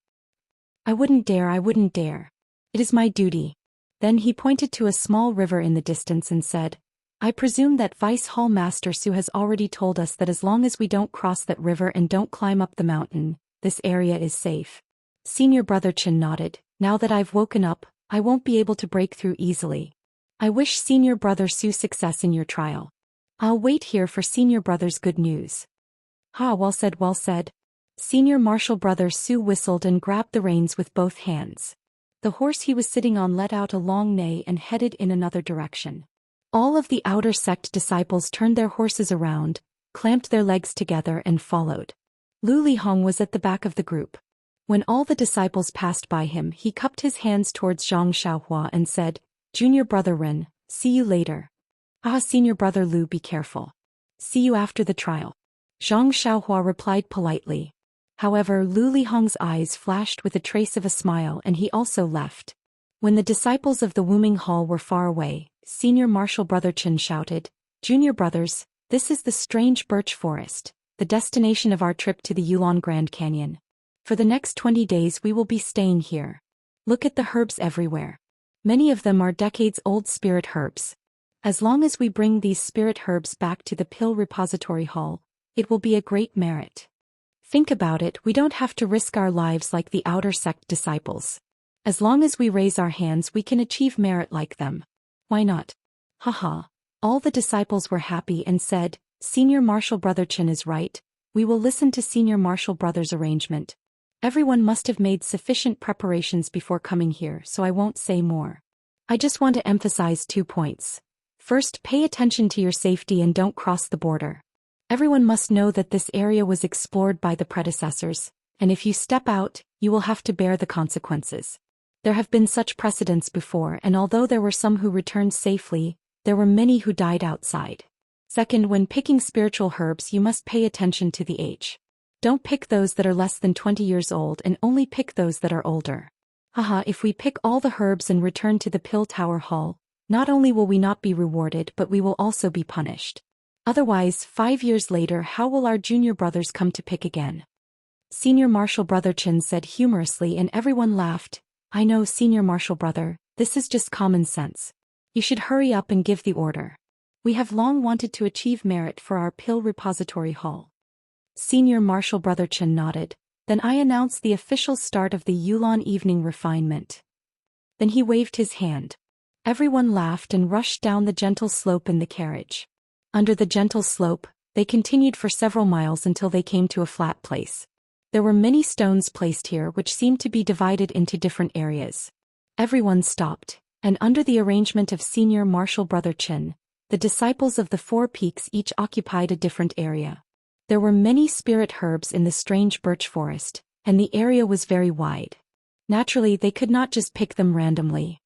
I wouldn't dare. It is my duty." Then he pointed to a small river in the distance and said, "I presume that Vice Hall Master Su has already told us that as long as we don't cross that river and don't climb up the mountain, this area is safe." Senior brother Chen nodded. "Now that I've woken up, I won't be able to break through easily. I wish senior brother Su success in your trial. I'll wait here for senior brother's good news." "Ha, well said, well said." Senior martial brother Su whistled and grabbed the reins with both hands. The horse he was sitting on let out a long neigh and headed in another direction. All of the outer sect disciples turned their horses around, clamped their legs together and followed. Lu Lihong was at the back of the group. When all the disciples passed by him, he cupped his hands towards Zhang Xiaohua and said, "Junior brother Ren, see you later. Ah, senior brother Lu, be careful. See you after the trial." Zhang Xiaohua replied politely. However, Lu Lihong's eyes flashed with a trace of a smile and he also left. When the disciples of the Wuming Hall were far away, senior martial brother Chen shouted, "Junior brothers, this is the strange birch forest, the destination of our trip to the Yulon Grand Canyon. For the next 20 days we will be staying here. Look at the herbs everywhere. Many of them are decades-old spirit herbs. As long as we bring these spirit herbs back to the Pill Repository Hall, it will be a great merit. Think about it, we don't have to risk our lives like the outer sect disciples. As long as we raise our hands we can achieve merit like them. Why not? Haha. All the disciples were happy and said, Senior Marshal Brother Chen is right, we will listen to Senior Marshal Brother's arrangement. Everyone must have made sufficient preparations before coming here, so I won't say more. I just want to emphasize 2 points. First, pay attention to your safety and don't cross the border. Everyone must know that this area was explored by the predecessors, and if you step out, you will have to bear the consequences. There have been such precedents before, and although there were some who returned safely, there were many who died outside. Second, when picking spiritual herbs, you must pay attention to the age. Don't pick those that are less than 20 years old and only pick those that are older. Haha, if we pick all the herbs and return to the Pill Tower Hall, not only will we not be rewarded but we will also be punished. Otherwise, 5 years later how will our junior brothers come to pick again? Senior Marshal Brother Chen said humorously and everyone laughed. I know, Senior Marshal Brother, this is just common sense. You should hurry up and give the order. We have long wanted to achieve merit for our Pill Repository Hall. Senior Marshal Brother Chen nodded. Then I announced the official start of the Yulon Evening Refinement. Then he waved his hand. Everyone laughed and rushed down the gentle slope in the carriage. Under the gentle slope, they continued for several miles until they came to a flat place. There were many stones placed here which seemed to be divided into different areas. Everyone stopped, and under the arrangement of Senior Marshal Brother Chen, the disciples of the 4 peaks each occupied a different area. There were many spirit herbs in the strange birch forest, and the area was very wide. Naturally, they could not just pick them randomly.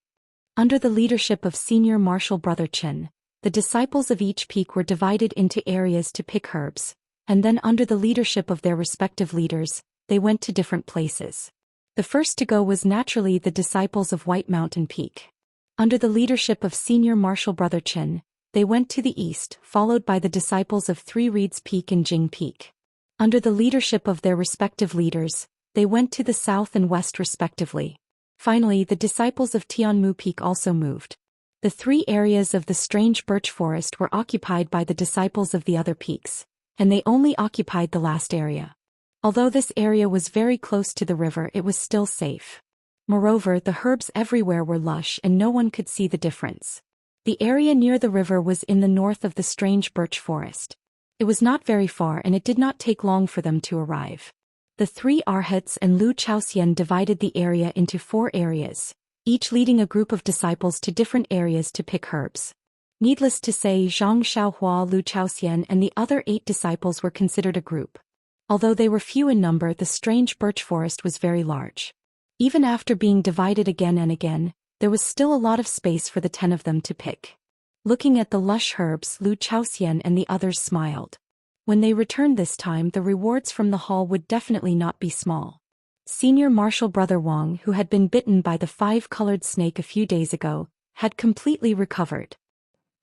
Under the leadership of Senior Marshal Brother Chen, the disciples of each peak were divided into areas to pick herbs, and then under the leadership of their respective leaders, they went to different places. The first to go was naturally the disciples of White Mountain Peak. Under the leadership of Senior Marshal Brother Chen, they went to the east, followed by the disciples of Three Reeds Peak and Jing Peak. Under the leadership of their respective leaders, they went to the south and west respectively. Finally, the disciples of Tianmu Peak also moved. The 3 areas of the strange birch forest were occupied by the disciples of the other peaks, and they only occupied the last area. Although this area was very close to the river, it was still safe. Moreover, the herbs everywhere were lush and no one could see the difference. The area near the river was in the north of the strange birch forest. It was not very far and it did not take long for them to arrive. The 3 arhats and Lu Chaoxian divided the area into 4 areas, each leading a group of disciples to different areas to pick herbs. Needless to say, Zhang Xiaohua, Lu Chaoxian and the other 8 disciples were considered a group. Although they were few in number, the strange birch forest was very large. Even after being divided again and again, there was still a lot of space for the 10 of them to pick. Looking at the lush herbs, Lu Chaoxian and the others smiled. When they returned this time, the rewards from the hall would definitely not be small. Senior Marshal Brother Wang, who had been bitten by the 5-colored snake a few days ago, had completely recovered.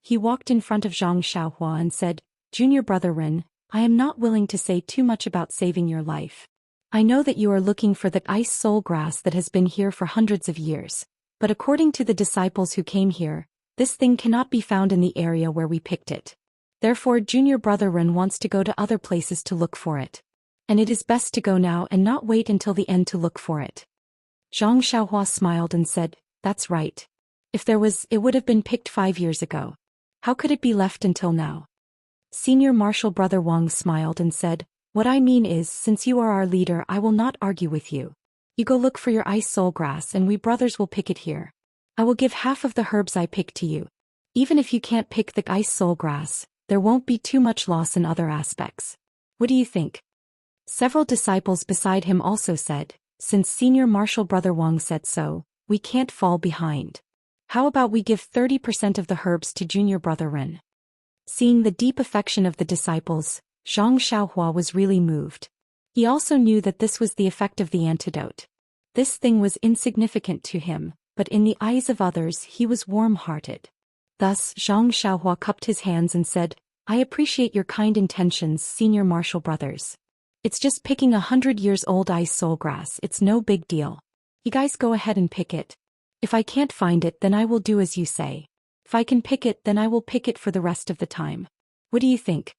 He walked in front of Zhang Xiaohua and said, Junior Brother Ren, I am not willing to say too much about saving your life. I know that you are looking for the ice soul grass that has been here for hundreds of years. But according to the disciples who came here, this thing cannot be found in the area where we picked it. Therefore, Junior Brother Ren wants to go to other places to look for it. And it is best to go now and not wait until the end to look for it. Zhang Xiaohua smiled and said, That's right. If there was, it would have been picked 5 years ago. How could it be left until now? Senior Marshal Brother Wang smiled and said, What I mean is, since you are our leader, I will not argue with you. You go look for your ice soul grass and we brothers will pick it here. I will give half of the herbs I pick to you. Even if you can't pick the ice soul grass, there won't be too much loss in other aspects. What do you think? Several disciples beside him also said, Since Senior Marshal Brother Wang said so, we can't fall behind. How about we give 30% of the herbs to Junior Brother Ren? Seeing the deep affection of the disciples, Zhang Xiaohua was really moved. He also knew that this was the effect of the antidote. This thing was insignificant to him, but in the eyes of others he was warm-hearted. Thus, Zhang Xiaohua cupped his hands and said, I appreciate your kind intentions, Senior Marshal Brothers. It's just picking 100-years-old ice soul grass, it's no big deal. You guys go ahead and pick it. If I can't find it, then I will do as you say. If I can pick it, then I will pick it for the rest of the time. What do you think?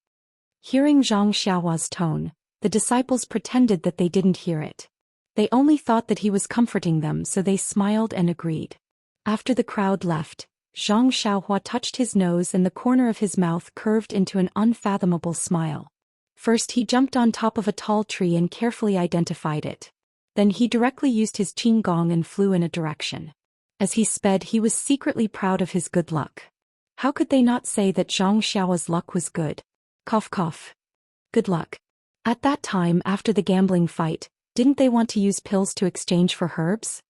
Hearing Zhang Xiaohua's tone, the disciples pretended that they didn't hear it. They only thought that he was comforting them, so they smiled and agreed. After the crowd left, Zhang Xiaohua touched his nose and the corner of his mouth curved into an unfathomable smile. First he jumped on top of a tall tree and carefully identified it. Then he directly used his qinggong and flew in a direction. As he sped he was secretly proud of his good luck. How could they not say that Zhang Xiaohua's luck was good? Cough cough. Good luck. At that time after the gambling fight, didn't they want to use pills to exchange for herbs?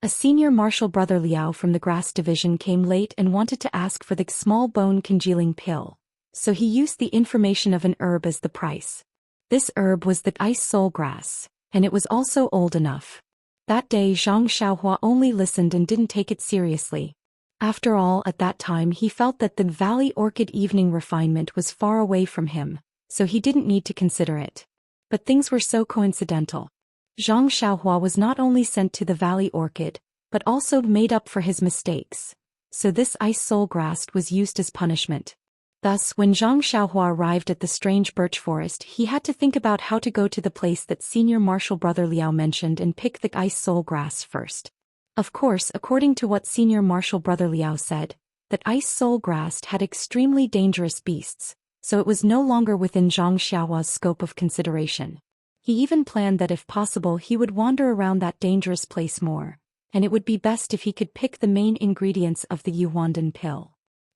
A senior martial brother Liao from the grass division came late and wanted to ask for the small bone congealing pill, so he used the information of an herb as the price. This herb was the ice soul grass, and it was also old enough. That day Zhang Xiaohua only listened and didn't take it seriously. After all, at that time he felt that the Valley Orchid evening refinement was far away from him, so he didn't need to consider it. But things were so coincidental. Zhang Xiaohua was not only sent to the Valley Orchid, but also made up for his mistakes. So this ice soul grass was used as punishment. Thus, when Zhang Xiaohua arrived at the strange birch forest, he had to think about how to go to the place that senior martial brother Liao mentioned and pick the ice soul grass first. Of course, according to what senior martial brother Liao said, that ice soul grass had extremely dangerous beasts, so it was no longer within Zhang Xiaohua's scope of consideration. He even planned that if possible he would wander around that dangerous place more, and it would be best if he could pick the main ingredients of the Yuandan pill.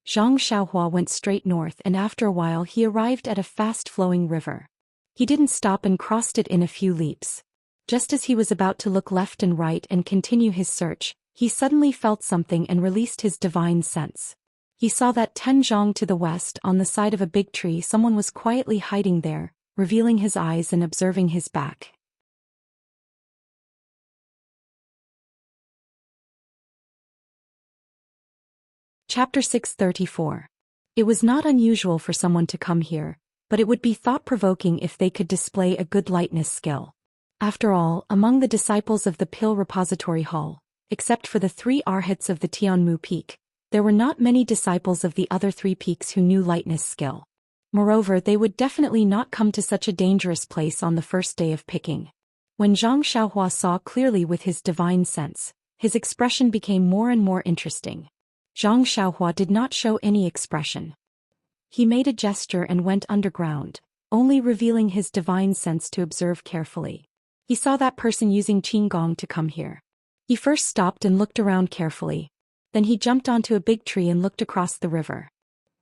Zhang Xiaohua went straight north and after a while he arrived at a fast-flowing river. He didn't stop and crossed it in a few leaps. Just as he was about to look left and right and continue his search, he suddenly felt something and released his divine sense. He saw that 10 zhang to the west on the side of a big tree someone was quietly hiding there, revealing his eyes and observing his back. Chapter 634. It was not unusual for someone to come here, but it would be thought-provoking if they could display a good lightness skill. After all, among the disciples of the Pill Repository Hall, except for the 3 arhats of the Tianmu Peak, there were not many disciples of the other 3 peaks who knew lightness skill. Moreover, they would definitely not come to such a dangerous place on the first day of picking. When Zhang Xiaohua saw clearly with his divine sense, his expression became more and more interesting. Zhang Xiaohua did not show any expression. He made a gesture and went underground, only revealing his divine sense to observe carefully. He saw that person using qinggong to come here. He first stopped and looked around carefully. Then he jumped onto a big tree and looked across the river.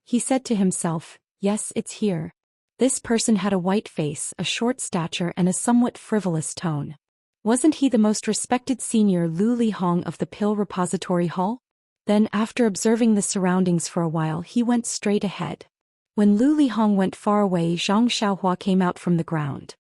He said to himself, "Yes, it's here." This person had a white face, a short stature and a somewhat frivolous tone. Wasn't he the most respected senior Lu Lihong of the Pill Repository Hall? Then, after observing the surroundings for a while, he went straight ahead. When Lu Lihong went far away, Zhang Xiaohua came out from the ground.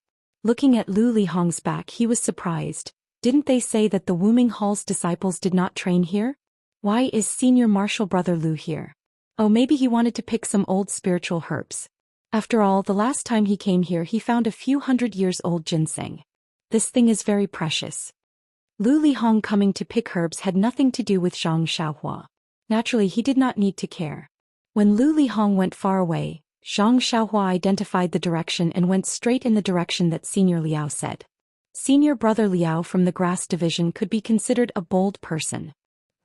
Looking at Lu Lihong's back, he was surprised. Didn't they say that the Wuming Hall's disciples did not train here? Why is senior martial brother Lu here? Oh, maybe he wanted to pick some old spiritual herbs. After all, the last time he came here he found a few 100-years-old ginseng. This thing is very precious. Lu Lihong coming to pick herbs had nothing to do with Zhang Xiaohua. Naturally, he did not need to care. When Lu Lihong went far away, Zhang Xiaohua identified the direction and went straight in the direction that Senior Liao said. Senior brother Liao from the grass division could be considered a bold person.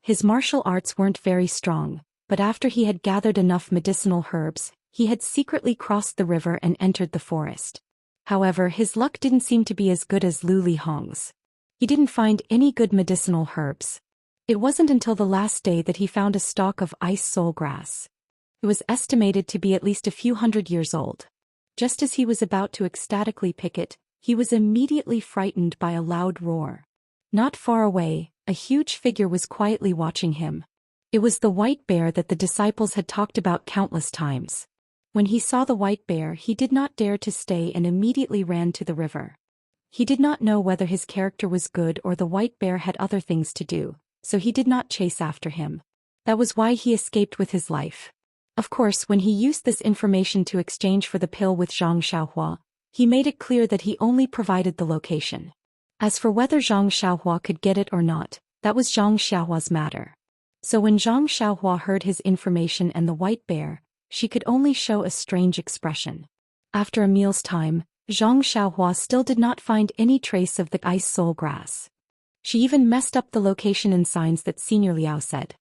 His martial arts weren't very strong, but after he had gathered enough medicinal herbs, he had secretly crossed the river and entered the forest. However, his luck didn't seem to be as good as Lu Lihong's. He didn't find any good medicinal herbs. It wasn't until the last day that he found a stalk of ice soul grass. It was estimated to be at least a few 100 years old. Just as he was about to ecstatically pick it, he was immediately frightened by a loud roar. Not far away, a huge figure was quietly watching him. It was the white bear that the disciples had talked about countless times. When he saw the white bear, he did not dare to stay and immediately ran to the river. He did not know whether his character was good or the white bear had other things to do, so he did not chase after him. That was why he escaped with his life. Of course, when he used this information to exchange for the pill with Zhang Xiaohua, he made it clear that he only provided the location. As for whether Zhang Xiaohua could get it or not, that was Zhang Xiaohua's matter. So when Zhang Xiaohua heard his information and the white bear, she could only show a strange expression. After a meal's time, Zhang Xiaohua still did not find any trace of the ice soul grass. She even messed up the location and signs that Senior Liao said.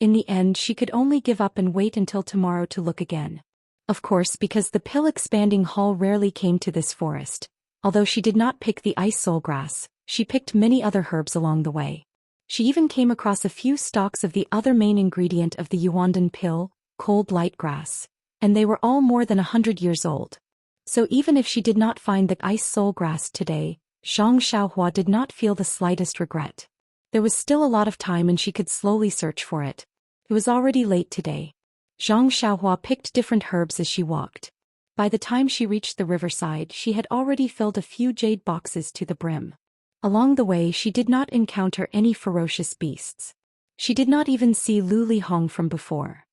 In the end she could only give up and wait until tomorrow to look again. Of course, because the pill-expanding hall rarely came to this forest. Although she did not pick the ice soul grass, she picked many other herbs along the way. She even came across a few stalks of the other main ingredient of the Yuandan pill, cold light grass, and they were all more than 100 years old. So even if she did not find the ice soul grass today, Zhang Xiaohua did not feel the slightest regret. There was still a lot of time and she could slowly search for it. It was already late today. Zhang Xiaohua picked different herbs as she walked. By the time she reached the riverside, she had already filled a few jade boxes to the brim. Along the way she did not encounter any ferocious beasts. She did not even see Lu Lihong from before.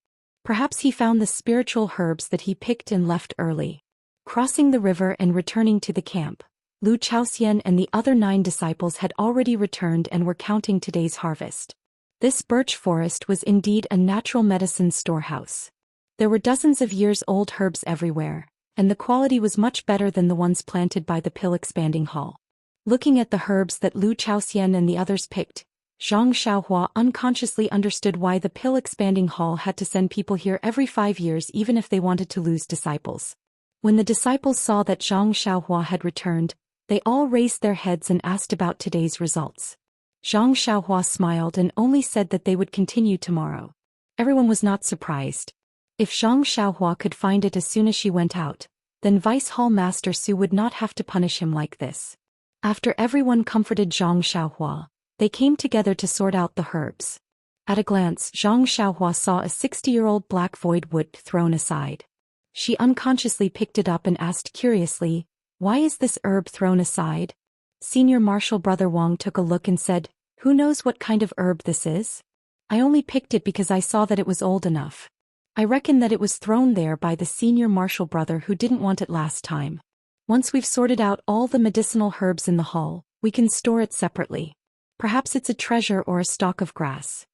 Perhaps he found the spiritual herbs that he picked and left early. Crossing the river and returning to the camp, Lu Chaoxian and the other 9 disciples had already returned and were counting today's harvest. This birch forest was indeed a natural medicine storehouse. There were dozens of years-old herbs everywhere, and the quality was much better than the ones planted by the pill-expanding hall. Looking at the herbs that Lu Chaoxian and the others picked, Zhang Xiaohua unconsciously understood why the pill-expanding hall had to send people here every 5 years even if they wanted to lose disciples. When the disciples saw that Zhang Xiaohua had returned, they all raised their heads and asked about today's results. Zhang Xiaohua smiled and only said that they would continue tomorrow. Everyone was not surprised. If Zhang Xiaohua could find it as soon as she went out, then Vice Hall Master Su would not have to punish him like this. After everyone comforted Zhang Xiaohua, they came together to sort out the herbs. At a glance, Zhang Xiaohua saw a 60-year-old black void wood thrown aside. She unconsciously picked it up and asked curiously, "Why is this herb thrown aside?" Senior Marshal Brother Wang took a look and said, "Who knows what kind of herb this is? I only picked it because I saw that it was old enough. I reckon that it was thrown there by the Senior Marshal Brother who didn't want it last time. Once we've sorted out all the medicinal herbs in the hall, we can store it separately. Perhaps it's a treasure or a stalk of grass."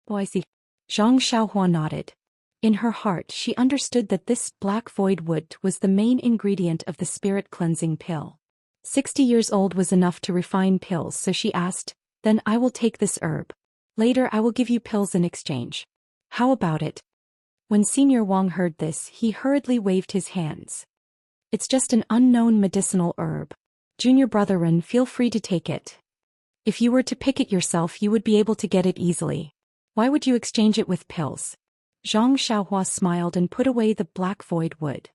"Oh, I see." Zhang Xiaohua nodded. In her heart she understood that this black void wood was the main ingredient of the spirit cleansing pill. 60 years old was enough to refine pills, so she asked, "Then I will take this herb. Later I will give you pills in exchange. How about it?" When Senior Wang heard this, he hurriedly waved his hands. "It's just an unknown medicinal herb. Junior Brother Ren, feel free to take it. If you were to pick it yourself you would be able to get it easily. Why would you exchange it with pills?" Zhang Xiaohua smiled and put away the black void wood.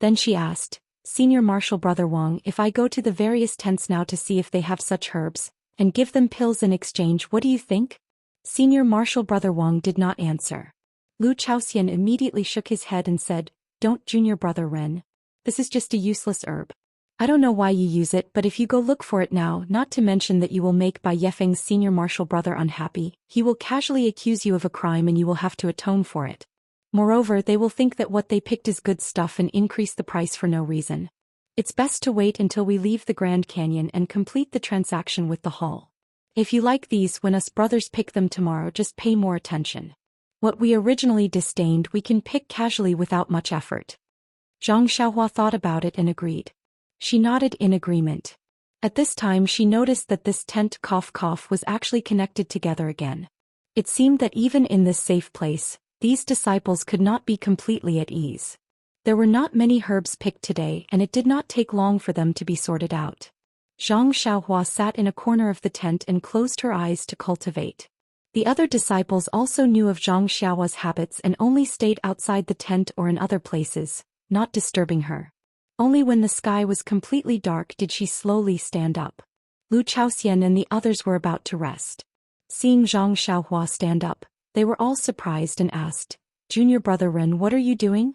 Then she asked, "Senior Marshal Brother Wang, if I go to the various tents now to see if they have such herbs, and give them pills in exchange, what do you think?" Senior Marshal Brother Wang did not answer. Lu Chaoxian immediately shook his head and said, "Don't, Junior Brother Ren. This is just a useless herb. I don't know why you use it, but if you go look for it now, not to mention that you will make Bai Yefeng's Senior Marshal Brother unhappy, he will casually accuse you of a crime and you will have to atone for it. Moreover, they will think that what they picked is good stuff and increase the price for no reason. It's best to wait until we leave the Grand Canyon and complete the transaction with the hall. If you like these, when us brothers pick them tomorrow, just pay more attention. What we originally disdained we can pick casually without much effort." Zhang Xiaohua thought about it and agreed. She nodded in agreement. At this time she noticed that this tent was actually connected together again. It seemed that even in this safe place, these disciples could not be completely at ease. There were not many herbs picked today and it did not take long for them to be sorted out. Zhang Xiaohua sat in a corner of the tent and closed her eyes to cultivate. The other disciples also knew of Zhang Xiaohua's habits and only stayed outside the tent or in other places, not disturbing her. Only when the sky was completely dark did she slowly stand up. Lu Chaoxian and the others were about to rest. Seeing Zhang Xiaohua stand up, they were all surprised and asked, "Junior Brother Ren, what are you doing?"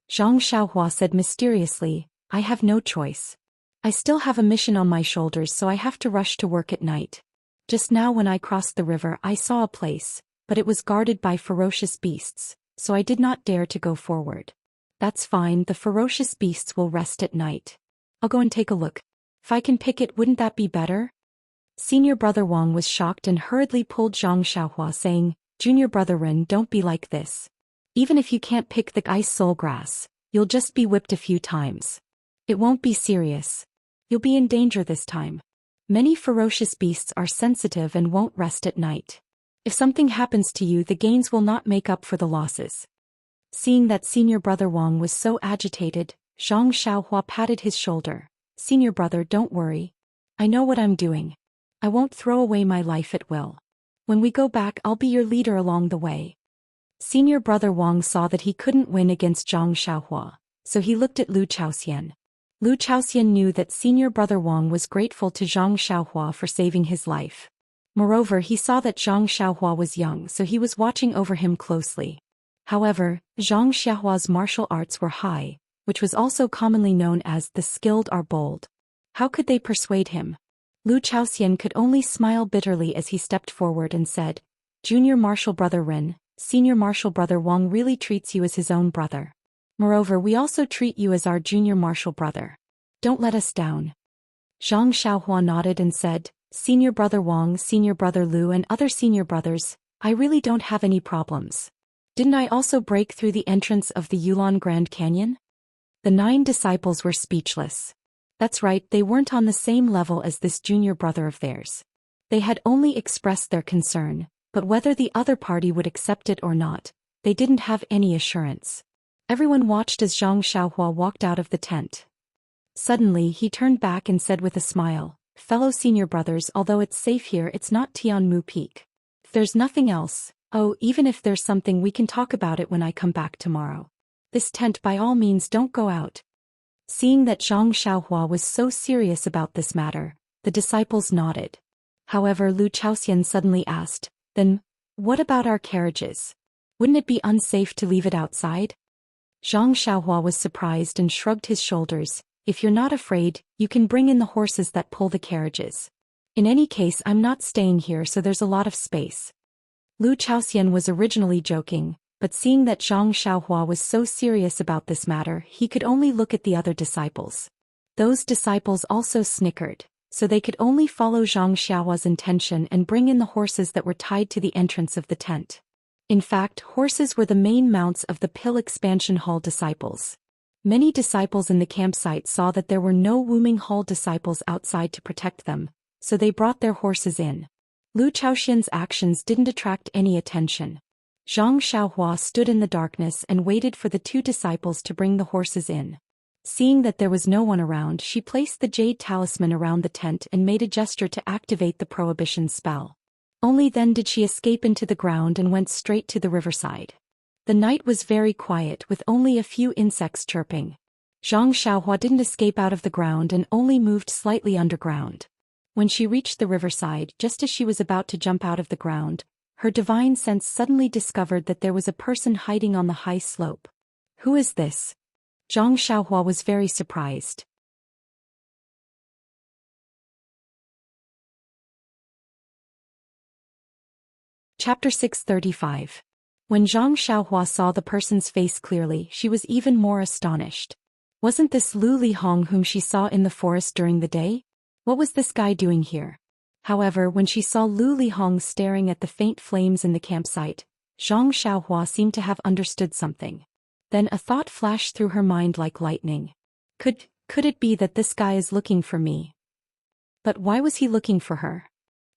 Zhang Xiaohua said mysteriously, "I have no choice. I still have a mission on my shoulders, so I have to rush to work at night. Just now when I crossed the river I saw a place, but it was guarded by ferocious beasts, so I did not dare to go forward." "That's fine, the ferocious beasts will rest at night. I'll go and take a look. If I can pick it, wouldn't that be better?" Senior Brother Wang was shocked and hurriedly pulled Zhang Xiaohua, saying, "Junior Brother Ren, don't be like this. Even if you can't pick the ice soul grass, you'll just be whipped a few times. It won't be serious. You'll be in danger this time. Many ferocious beasts are sensitive and won't rest at night. If something happens to you, the gains will not make up for the losses. Seeing that senior brother Wang was so agitated, Zhang Xiaohua patted his shoulder. Senior brother, don't worry. I know what I'm doing. I won't throw away my life at will. When we go back, I'll be your leader along the way. Senior brother Wang saw that he couldn't win against Zhang Xiaohua, so he looked at Lu Chaoxian. Lu Chaoxian knew that senior brother Wang was grateful to Zhang Xiaohua for saving his life. Moreover, he saw that Zhang Xiaohua was young, so he was watching over him closely. However, Zhang Xiaohua's martial arts were high, which was also commonly known as the skilled are bold. How could they persuade him? Lu Chaoxian could only smile bitterly as he stepped forward and said, Junior martial brother Ren, senior martial brother Wang really treats you as his own brother. Moreover, we also treat you as our junior martial brother. Don't let us down. Zhang Xiaohua nodded and said, Senior brother Wang, senior brother Lu and other senior brothers, I really don't have any problems. Didn't I also break through the entrance of the Yulon Grand Canyon? The 9 disciples were speechless. That's right, they weren't on the same level as this junior brother of theirs. They had only expressed their concern, but whether the other party would accept it or not, they didn't have any assurance. Everyone watched as Zhang Xiaohua walked out of the tent. Suddenly, he turned back and said with a smile, Fellow senior brothers, although it's safe here, it's not Tianmu Peak. If there's nothing else, even if there's something, we can talk about it when I come back tomorrow. This tent, by all means, don't go out. Seeing that Zhang Xiaohua was so serious about this matter, the disciples nodded. However, Lu Chaoxian suddenly asked, Then, what about our carriages? Wouldn't it be unsafe to leave it outside? Zhang Xiaohua was surprised and shrugged his shoulders. If you're not afraid, you can bring in the horses that pull the carriages. In any case, I'm not staying here, so there's a lot of space. Lu Chaoxian was originally joking, but seeing that Zhang Xiaohua was so serious about this matter, he could only look at the other disciples. Those disciples also snickered, so they could only follow Zhang Xiaohua's intention and bring in the horses that were tied to the entrance of the tent. In fact, horses were the main mounts of the Pill Expansion Hall disciples. Many disciples in the campsite saw that there were no Wuming Hall disciples outside to protect them, so they brought their horses in. Lu Chaoxian's actions didn't attract any attention. Zhang Xiaohua stood in the darkness and waited for the 2 disciples to bring the horses in. Seeing that there was no one around, she placed the jade talisman around the tent and made a gesture to activate the prohibition spell. Only then did she escape into the ground and went straight to the riverside. The night was very quiet with only a few insects chirping. Zhang Xiaohua didn't escape out of the ground and only moved slightly underground. When she reached the riverside, just as she was about to jump out of the ground, her divine sense suddenly discovered that there was a person hiding on the high slope. Who is this? Zhang Xiaohua was very surprised. Chapter 635. When Zhang Xiaohua saw the person's face clearly, she was even more astonished. Wasn't this Lu Lihong whom she saw in the forest during the day? What was this guy doing here? However, when she saw Lu Lihong staring at the faint flames in the campsite, Zhang Xiaohua seemed to have understood something. Then a thought flashed through her mind like lightning. Could it be that this guy is looking for me? But why was he looking for her?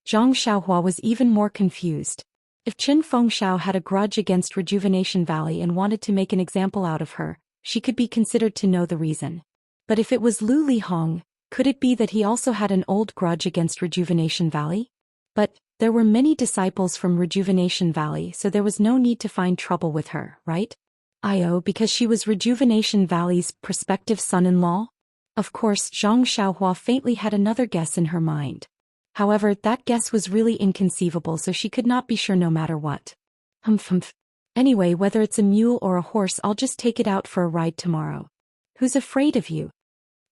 Zhang Xiaohua was even more confused. If Qin Fengxiao had a grudge against Rejuvenation Valley and wanted to make an example out of her, she could be considered to know the reason. But if it was Lu Lihong, could it be that he also had an old grudge against Rejuvenation Valley? But there were many disciples from Rejuvenation Valley, so there was no need to find trouble with her, right? Because she was Rejuvenation Valley's prospective son-in-law? Of course, Zhang Xiaohua faintly had another guess in her mind. However, that guess was really inconceivable, so she could not be sure no matter what. Humph. Anyway, whether it's a mule or a horse, I'll just take it out for a ride tomorrow. Who's afraid of you?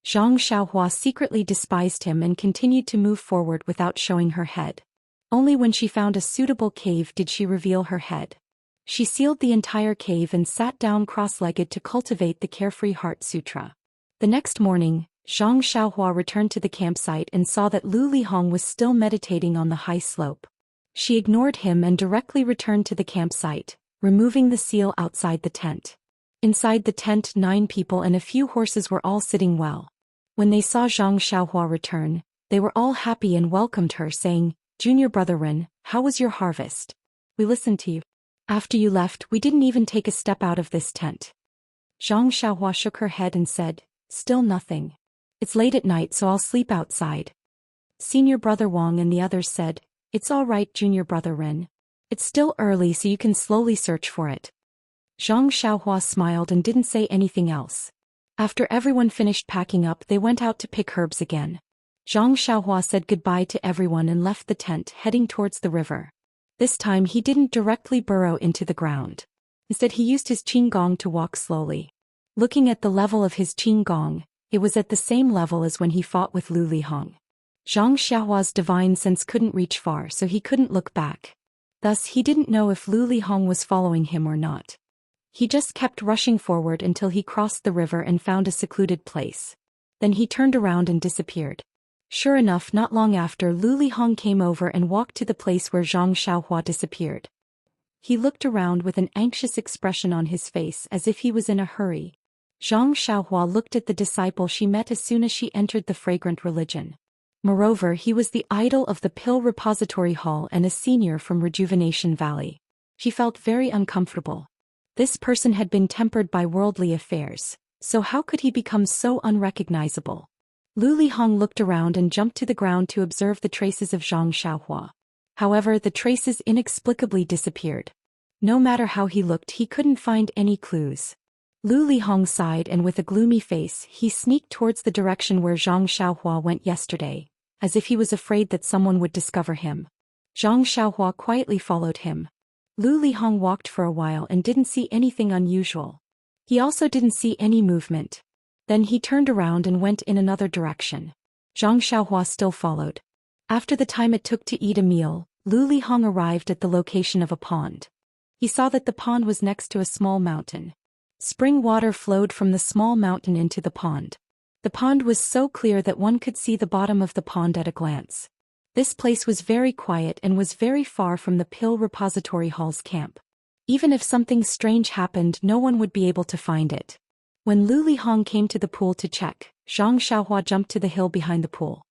Zhang Xiaohua secretly despised him and continued to move forward without showing her head. Only when she found a suitable cave did she reveal her head. She sealed the entire cave and sat down cross-legged to cultivate the Carefree Heart Sutra. The next morning, Zhang Xiaohua returned to the campsite and saw that Lu Lihong was still meditating on the high slope. She ignored him and directly returned to the campsite, removing the seal outside the tent. Inside the tent, 9 people and a few horses were all sitting well. When they saw Zhang Xiaohua return, they were all happy and welcomed her, saying, "Junior brother Ren, how was your harvest? We listened to you. After you left, we didn't even take a step out of this tent. Zhang Xiaohua shook her head and said, still nothing. It's late at night, so I'll sleep outside. Senior brother Wang and the others said, it's all right, junior brother Ren. It's still early, so you can slowly search for it. Zhang Xiaohua smiled and didn't say anything else. After everyone finished packing up, they went out to pick herbs again. Zhang Xiaohua said goodbye to everyone and left the tent, heading towards the river. This time he didn't directly burrow into the ground. Instead he used his qinggong to walk slowly. Looking at the level of his qinggong, it was at the same level as when he fought with Lu Lihong. Zhang Xiaohua's divine sense couldn't reach far, so he couldn't look back. Thus he didn't know if Lu Lihong was following him or not. He just kept rushing forward until he crossed the river and found a secluded place. Then he turned around and disappeared. Sure enough, not long after, Lu Lihong came over and walked to the place where Zhang Xiaohua disappeared. He looked around with an anxious expression on his face as if he was in a hurry. Zhang Xiaohua looked at the disciple she met as soon as she entered the fragrant religion. Moreover, he was the idol of the Pill Repository Hall and a senior from Rejuvenation Valley. She felt very uncomfortable. This person had been tempered by worldly affairs, so how could he become so unrecognizable? Lu Lihong looked around and jumped to the ground to observe the traces of Zhang Xiaohua. However, the traces inexplicably disappeared. No matter how he looked, he couldn't find any clues. Lu Lihong sighed and with a gloomy face, he sneaked towards the direction where Zhang Xiaohua went yesterday, as if he was afraid that someone would discover him. Zhang Xiaohua quietly followed him. Lu Lihong walked for a while and didn't see anything unusual. He also didn't see any movement. Then he turned around and went in another direction. Zhang Xiaohua still followed. After the time it took to eat a meal, Lu Lihong arrived at the location of a pond. He saw that the pond was next to a small mountain. Spring water flowed from the small mountain into the pond. The pond was so clear that one could see the bottom of the pond at a glance. This place was very quiet and was very far from the Pill Repository Hall's camp. Even if something strange happened, no one would be able to find it. When Lu Lihong came to the pool to check, Zhang Xiaohua jumped to the hill behind the pool.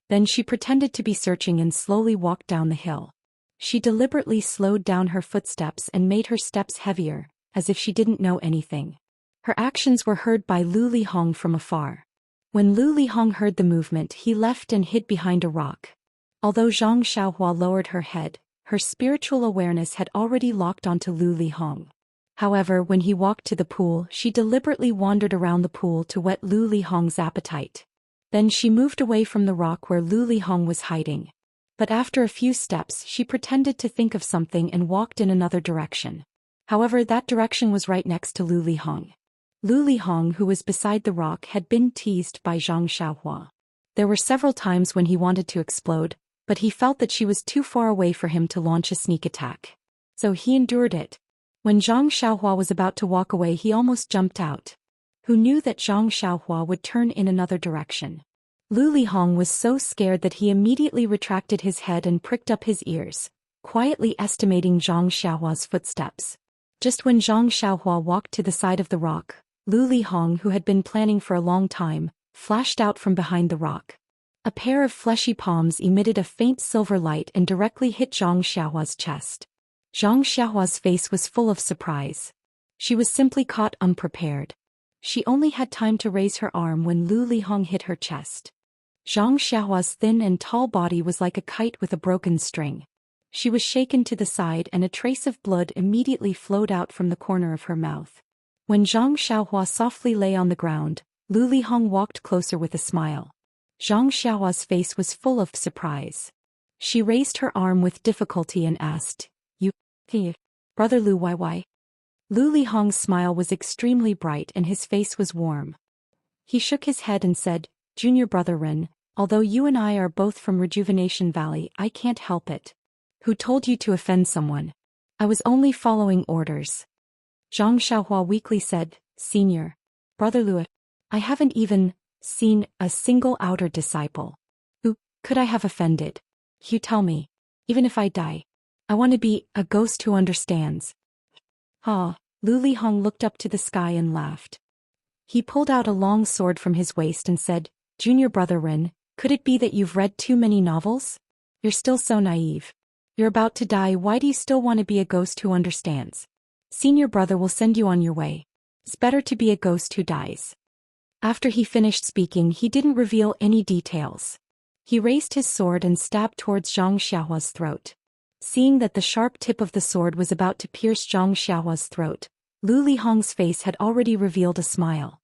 Then she pretended to be searching and slowly walked down the hill. She deliberately slowed down her footsteps and made her steps heavier, as if she didn't know anything. Her actions were heard by Lu Lihong from afar. When Lu Lihong heard the movement, he left and hid behind a rock. Although Zhang Xiaohua lowered her head, her spiritual awareness had already locked onto Lu Lihong. However, when he walked to the pool, she deliberately wandered around the pool to whet Lu Lihong's appetite. Then she moved away from the rock where Lu Lihong was hiding. But after a few steps, she pretended to think of something and walked in another direction. However, that direction was right next to Lu Lihong. Lu Lihong, who was beside the rock, had been teased by Zhang Xiaohua. There were several times when he wanted to explode, but he felt that she was too far away for him to launch a sneak attack. So he endured it. When Zhang Xiaohua was about to walk away, he almost jumped out. Who knew that Zhang Xiaohua would turn in another direction? Lu Lihong was so scared that he immediately retracted his head and pricked up his ears, quietly estimating Zhang Xiaohua's footsteps. Just when Zhang Xiaohua walked to the side of the rock, Lu Lihong, who had been planning for a long time, flashed out from behind the rock. A pair of fleshy palms emitted a faint silver light and directly hit Zhang Xiaohua's chest. Zhang Xiaohua's face was full of surprise. She was simply caught unprepared. She only had time to raise her arm when Lu Lihong hit her chest. Zhang Xiaohua's thin and tall body was like a kite with a broken string. She was shaken to the side and a trace of blood immediately flowed out from the corner of her mouth. When Zhang Xiaohua softly lay on the ground, Lu Lihong walked closer with a smile. Zhang Xiaohua's face was full of surprise. She raised her arm with difficulty and asked, "You, Brother Lu Yy?" Lu Lihong's smile was extremely bright and his face was warm. He shook his head and said, "Junior Brother Ren, although you and I are both from Rejuvenation Valley, I can't help it." "Who told you to offend someone?" "I was only following orders." Zhang Xiaohua weakly said, "Senior Brother Lu, I haven't even seen a single outer disciple. Who could I have offended? You tell me. Even if I die, I want to be a ghost who understands." "Ha!" Lu Lihong looked up to the sky and laughed. He pulled out a long sword from his waist and said, "Junior Brother Ren, could it be that you've read too many novels? You're still so naive. You're about to die, why do you still want to be a ghost who understands? Senior brother will send you on your way. It's better to be a ghost who dies. After he finished speaking, he didn't reveal any details. He raised his sword and stabbed towards Zhang Xiaohua's throat. Seeing that the sharp tip of the sword was about to pierce Zhang Xiaohua's throat, Lu Lihong's face had already revealed a smile.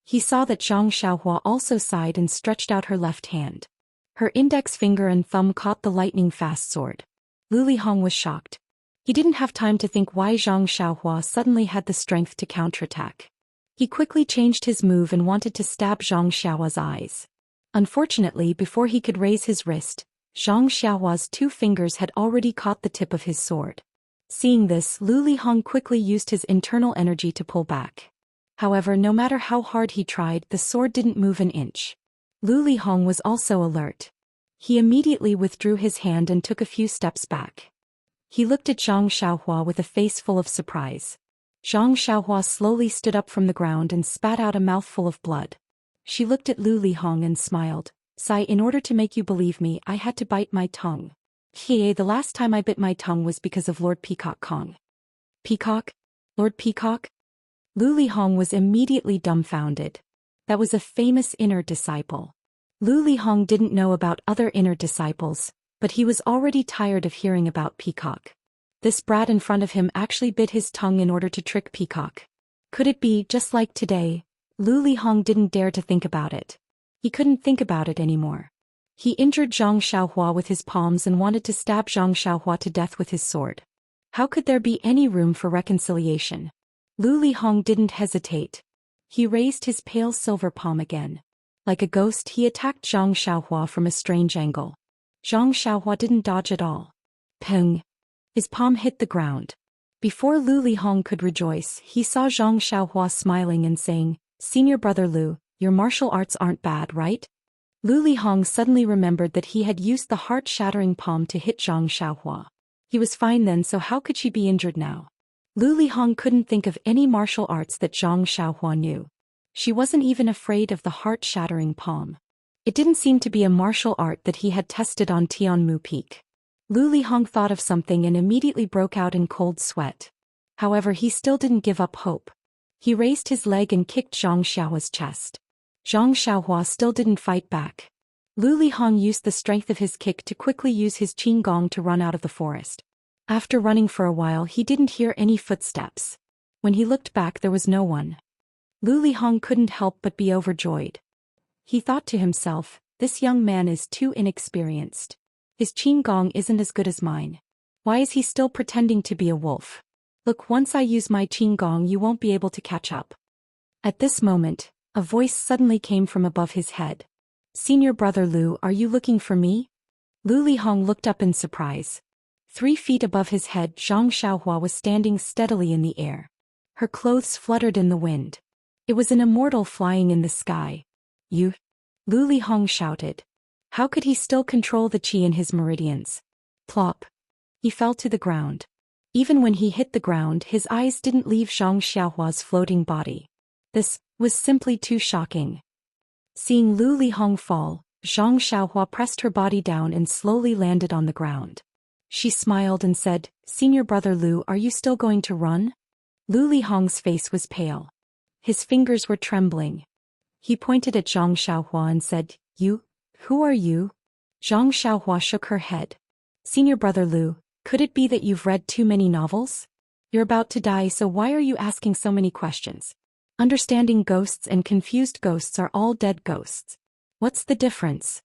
He saw that Zhang Xiaohua also sighed and stretched out her left hand. Her index finger and thumb caught the lightning-fast sword. Lu Lihong was shocked. He didn't have time to think why Zhang Xiaohua suddenly had the strength to counterattack. He quickly changed his move and wanted to stab Zhang Xiaohua's eyes. Unfortunately, before he could raise his wrist, Zhang Xiaohua's 2 fingers had already caught the tip of his sword. Seeing this, Lu Lihong quickly used his internal energy to pull back. However, no matter how hard he tried, the sword didn't move an inch. Lu Lihong was also alert. He immediately withdrew his hand and took a few steps back. He looked at Zhang Xiaohua with a face full of surprise. Zhang Xiaohua slowly stood up from the ground and spat out a mouthful of blood. She looked at Lu Lihong and smiled. "Sai, in order to make you believe me, I had to bite my tongue. The last time I bit my tongue was because of Lord Peacock Kong." "Peacock? Lord Peacock?" Lu Lihong was immediately dumbfounded. That was a famous inner disciple. Lu Lihong didn't know about other inner disciples, but he was already tired of hearing about Peacock. This brat in front of him actually bit his tongue in order to trick Peacock. Could it be just like today? Lu Lihong didn't dare to think about it. He couldn't think about it anymore. He injured Zhang Xiaohua with his palms and wanted to stab Zhang Xiaohua to death with his sword. How could there be any room for reconciliation? Lu Lihong didn't hesitate. He raised his pale silver palm again. Like a ghost, he attacked Zhang Xiaohua from a strange angle. Zhang Xiaohua didn't dodge at all. Peng! His palm hit the ground. Before Lu Lihong could rejoice, he saw Zhang Xiaohua smiling and saying, "Senior brother Lu, your martial arts aren't bad, right?" Lu Lihong suddenly remembered that he had used the heart-shattering palm to hit Zhang Xiaohua. He was fine then, so how could she be injured now? Lu Lihong couldn't think of any martial arts that Zhang Xiaohua knew. She wasn't even afraid of the heart-shattering palm. It didn't seem to be a martial art that he had tested on Tianmu Peak. Lu Lihong thought of something and immediately broke out in cold sweat. However, he still didn't give up hope. He raised his leg and kicked Zhang Xiaohua's chest. Zhang Xiaohua still didn't fight back. Lu Lihong used the strength of his kick to quickly use his qin gong to run out of the forest. After running for a while, he didn't hear any footsteps. When he looked back, there was no one. Lu Lihong couldn't help but be overjoyed. He thought to himself, "This young man is too inexperienced. His qin gong isn't as good as mine. Why is he still pretending to be a wolf? Look, once I use my qin gong, you won't be able to catch up." At this moment, a voice suddenly came from above his head. "Senior brother Lu, are you looking for me?" Lu Lihong looked up in surprise. 3 feet above his head, Zhang Xiaohua was standing steadily in the air. Her clothes fluttered in the wind. It was an immortal flying in the sky. "You?" Lu Lihong shouted. How could he still control the qi in his meridians? Plop. He fell to the ground. Even when he hit the ground, his eyes didn't leave Zhang Xiaohua's floating body. This was simply too shocking. Seeing Lu Lihong fall, Zhang Xiaohua pressed her body down and slowly landed on the ground. She smiled and said, "Senior brother Lu, are you still going to run?" Lu Lihong's face was pale. His fingers were trembling. He pointed at Zhang Xiaohua and said, Who are you?" Zhang Xiaohua shook her head. "Senior brother Lu, could it be that you've read too many novels? You're about to die, so why are you asking so many questions? Understanding ghosts and confused ghosts are all dead ghosts. What's the difference?"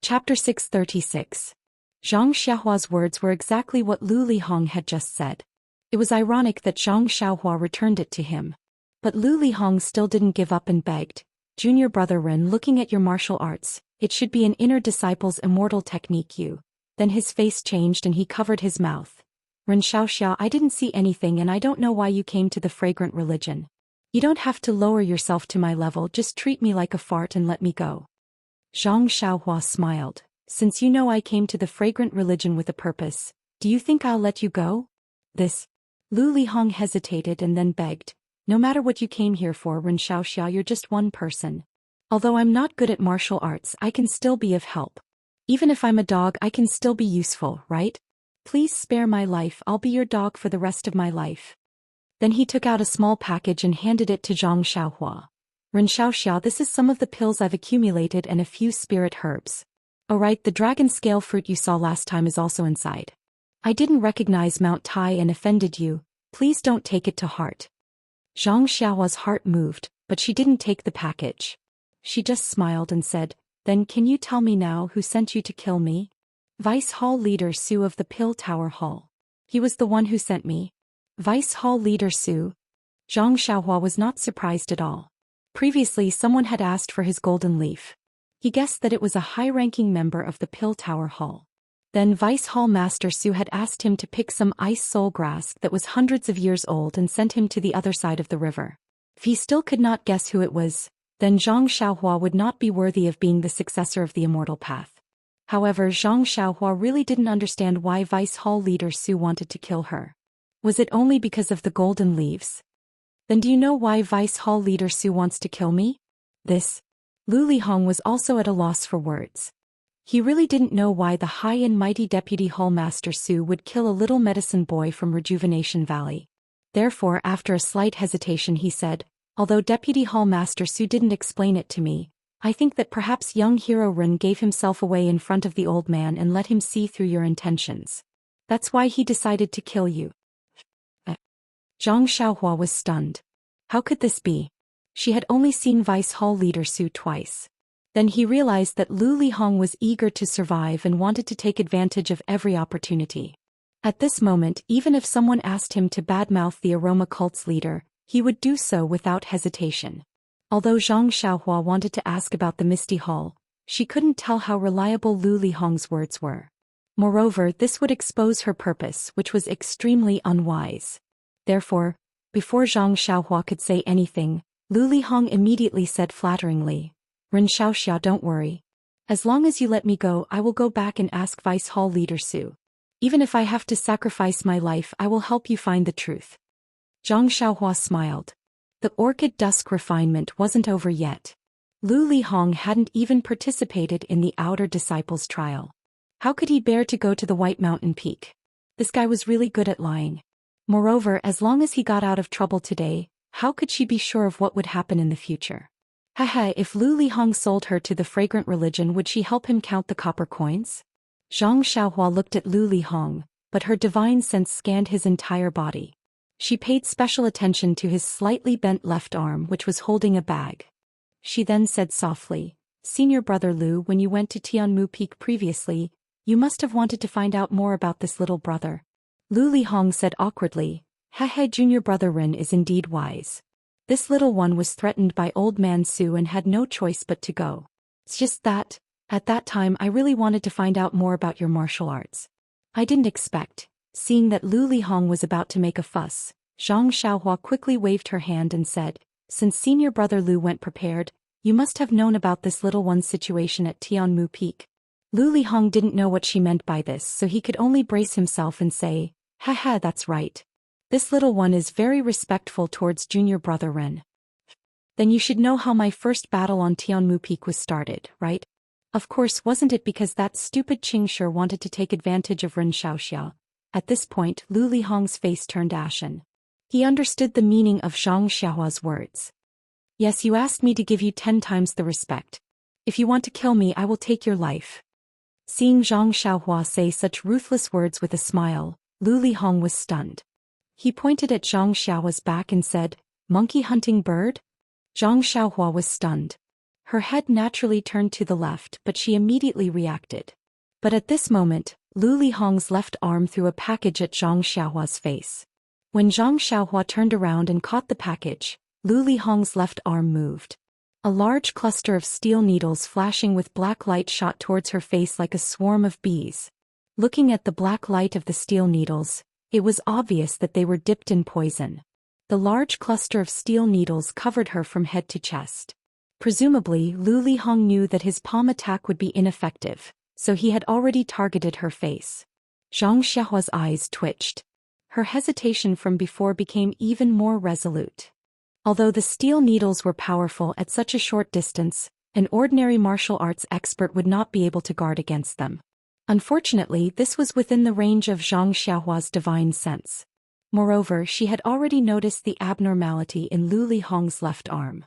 Chapter 636. Zhang Xiaohua's words were exactly what Lu Lihong had just said. It was ironic that Zhang Xiaohua returned it to him. But Lu Lihong still didn't give up and begged, "Junior brother Ren, looking at your martial arts, it should be an inner disciple's immortal technique you." Then his face changed and he covered his mouth. "Ren Xiaoxia, I didn't see anything and I don't know why you came to the fragrant religion. You don't have to lower yourself to my level, just treat me like a fart and let me go." Zhang Xiaohua smiled. "Since you know I came to the fragrant religion with a purpose, do you think I'll let you go?" Lu Lihong hesitated and then begged, No matter what you came here for, Ren Xiaoxia, you're just one person. Although I'm not good at martial arts, I can still be of help. Even if I'm a dog, I can still be useful, right? Please spare my life, I'll be your dog for the rest of my life. Then he took out a small package and handed it to Zhang Xiaohua. Ren Xiaoxia, this is some of the pills I've accumulated and a few spirit herbs. Alright, the dragon scale fruit you saw last time is also inside. I didn't recognize Mount Tai and offended you, please don't take it to heart. Zhang Xiaohua's heart moved, but she didn't take the package. She just smiled and said, then can you tell me now who sent you to kill me? Vice Hall Leader Su of the Pill Tower Hall. He was the one who sent me. Vice Hall Leader Su. Zhang Xiaohua was not surprised at all. Previously someone had asked for his golden leaf. He guessed that it was a high-ranking member of the Pill Tower Hall. Then Vice Hall Master Su had asked him to pick some ice soul grass that was hundreds of years old and sent him to the other side of the river. If he still could not guess who it was, then Zhang Xiaohua would not be worthy of being the successor of the immortal path. However, Zhang Xiaohua really didn't understand why Vice Hall Leader Su wanted to kill her. Was it only because of the golden leaves? Then do you know why Vice Hall Leader Su wants to kill me? This. Lu Lihong was also at a loss for words. He really didn't know why the high and mighty Deputy Hall Master Su would kill a little medicine boy from Rejuvenation Valley. Therefore, after a slight hesitation he said, although Deputy Hall Master Su didn't explain it to me, I think that perhaps young hero Ren gave himself away in front of the old man and let him see through your intentions. That's why he decided to kill you. Zhang Xiaohua was stunned. How could this be? She had only seen Vice Hall Leader Su twice. Then he realized that Lu Lihong was eager to survive and wanted to take advantage of every opportunity. At this moment, even if someone asked him to badmouth the aroma cult's leader, he would do so without hesitation. Although Zhang Xiaohua wanted to ask about the Misty Hall, she couldn't tell how reliable Lu Lihong's words were. Moreover, this would expose her purpose, which was extremely unwise. Therefore, before Zhang Xiaohua could say anything, Lu Lihong immediately said flatteringly, Ren Xiaoxia, don't worry. As long as you let me go, I will go back and ask Vice Hall Leader Su. Even if I have to sacrifice my life, I will help you find the truth. Zhang Xiaohua smiled. The Orchid Dusk refinement wasn't over yet. Lu Lihong hadn't even participated in the Outer Disciples trial. How could he bear to go to the White Mountain Peak? This guy was really good at lying. Moreover, as long as he got out of trouble today, how could she be sure of what would happen in the future? Haha, if Lu Lihong sold her to the fragrant religion, would she help him count the copper coins? Zhang Xiaohua looked at Lu Lihong, but her divine sense scanned his entire body. She paid special attention to his slightly bent left arm, which was holding a bag. She then said softly, Senior Brother Lu, when you went to Tianmu Peak previously, you must have wanted to find out more about this little brother. Lu Lihong said awkwardly, Hehe, Junior Brother Ren is indeed wise. This little one was threatened by Old Man Su and had no choice but to go. It's just that, at that time I really wanted to find out more about your martial arts. I didn't expect. Seeing that Lu Lihong was about to make a fuss, Zhang Xiaohua quickly waved her hand and said, Since Senior Brother Lu went prepared, you must have known about this little one's situation at Tianmu Peak. Lu Lihong didn't know what she meant by this, so he could only brace himself and say, Haha, that's right. This little one is very respectful towards Junior Brother Ren. Then you should know how my first battle on Tianmu Peak was started, right? Of course, wasn't it because that stupid Qingshi wanted to take advantage of Ren Xiaoxia? At this point, Lu Lihong's face turned ashen. He understood the meaning of Zhang Xiaohua's words. Yes, you asked me to give you 10 times the respect. If you want to kill me, I will take your life. Seeing Zhang Xiaohua say such ruthless words with a smile, Lu Lihong was stunned. He pointed at Zhang Xiaohua's back and said, Monkey hunting bird? Zhang Xiaohua was stunned. Her head naturally turned to the left, but she immediately reacted. But at this moment, Lu Lihong's left arm threw a package at Zhang Xiaohua's face. When Zhang Xiaohua turned around and caught the package, Lu Lihong's left arm moved. A large cluster of steel needles flashing with black light shot towards her face like a swarm of bees. Looking at the black light of the steel needles, it was obvious that they were dipped in poison. The large cluster of steel needles covered her from head to chest. Presumably, Lu Lihong knew that his palm attack would be ineffective, so he had already targeted her face. Zhang Xiaohua's eyes twitched. Her hesitation from before became even more resolute. Although the steel needles were powerful at such a short distance, an ordinary martial arts expert would not be able to guard against them. Unfortunately, this was within the range of Zhang Xiaohua's divine sense. Moreover, she had already noticed the abnormality in Lu Lihong's left arm.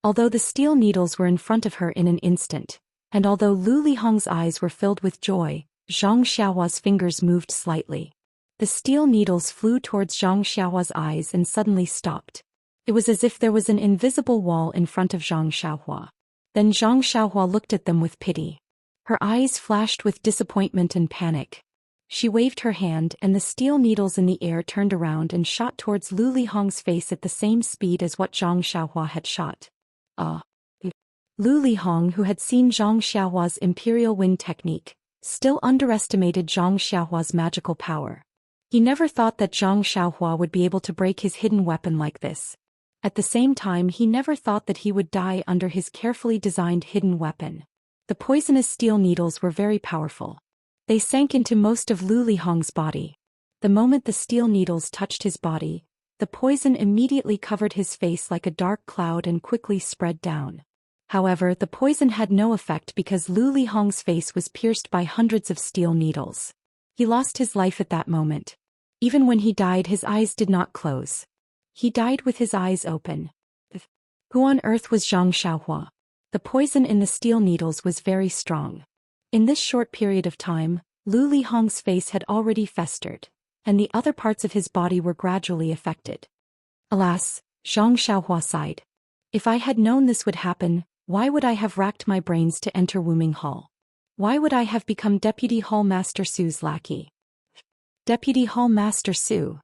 Although the steel needles were in front of her in an instant, and although Lu Lihong's eyes were filled with joy, Zhang Xiaohua's fingers moved slightly. The steel needles flew towards Zhang Xiaohua's eyes and suddenly stopped. It was as if there was an invisible wall in front of Zhang Xiaohua. Then Zhang Xiaohua looked at them with pity. Her eyes flashed with disappointment and panic. She waved her hand and the steel needles in the air turned around and shot towards Lu Lihong's face at the same speed as what Zhang Xiaohua had shot. Lu Lihong, who had seen Zhang Xiaohua's imperial wind technique, still underestimated Zhang Xiaohua's magical power. He never thought that Zhang Xiaohua would be able to break his hidden weapon like this. At the same time, he never thought that he would die under his carefully designed hidden weapon. The poisonous steel needles were very powerful. They sank into most of Lu Lihong's body. The moment the steel needles touched his body, the poison immediately covered his face like a dark cloud and quickly spread down. However, the poison had no effect because Lu Lihong's face was pierced by hundreds of steel needles. He lost his life at that moment. Even when he died, his eyes did not close. He died with his eyes open. Who on earth was Zhang Xiaohua? The poison in the steel needles was very strong. In this short period of time, Lu Lihong's face had already festered, and the other parts of his body were gradually affected. Alas, Zhang Xiaohua sighed. If I had known this would happen, why would I have racked my brains to enter Wuming Hall? Why would I have become Deputy Hall Master Su's lackey? Deputy Hall Master Su.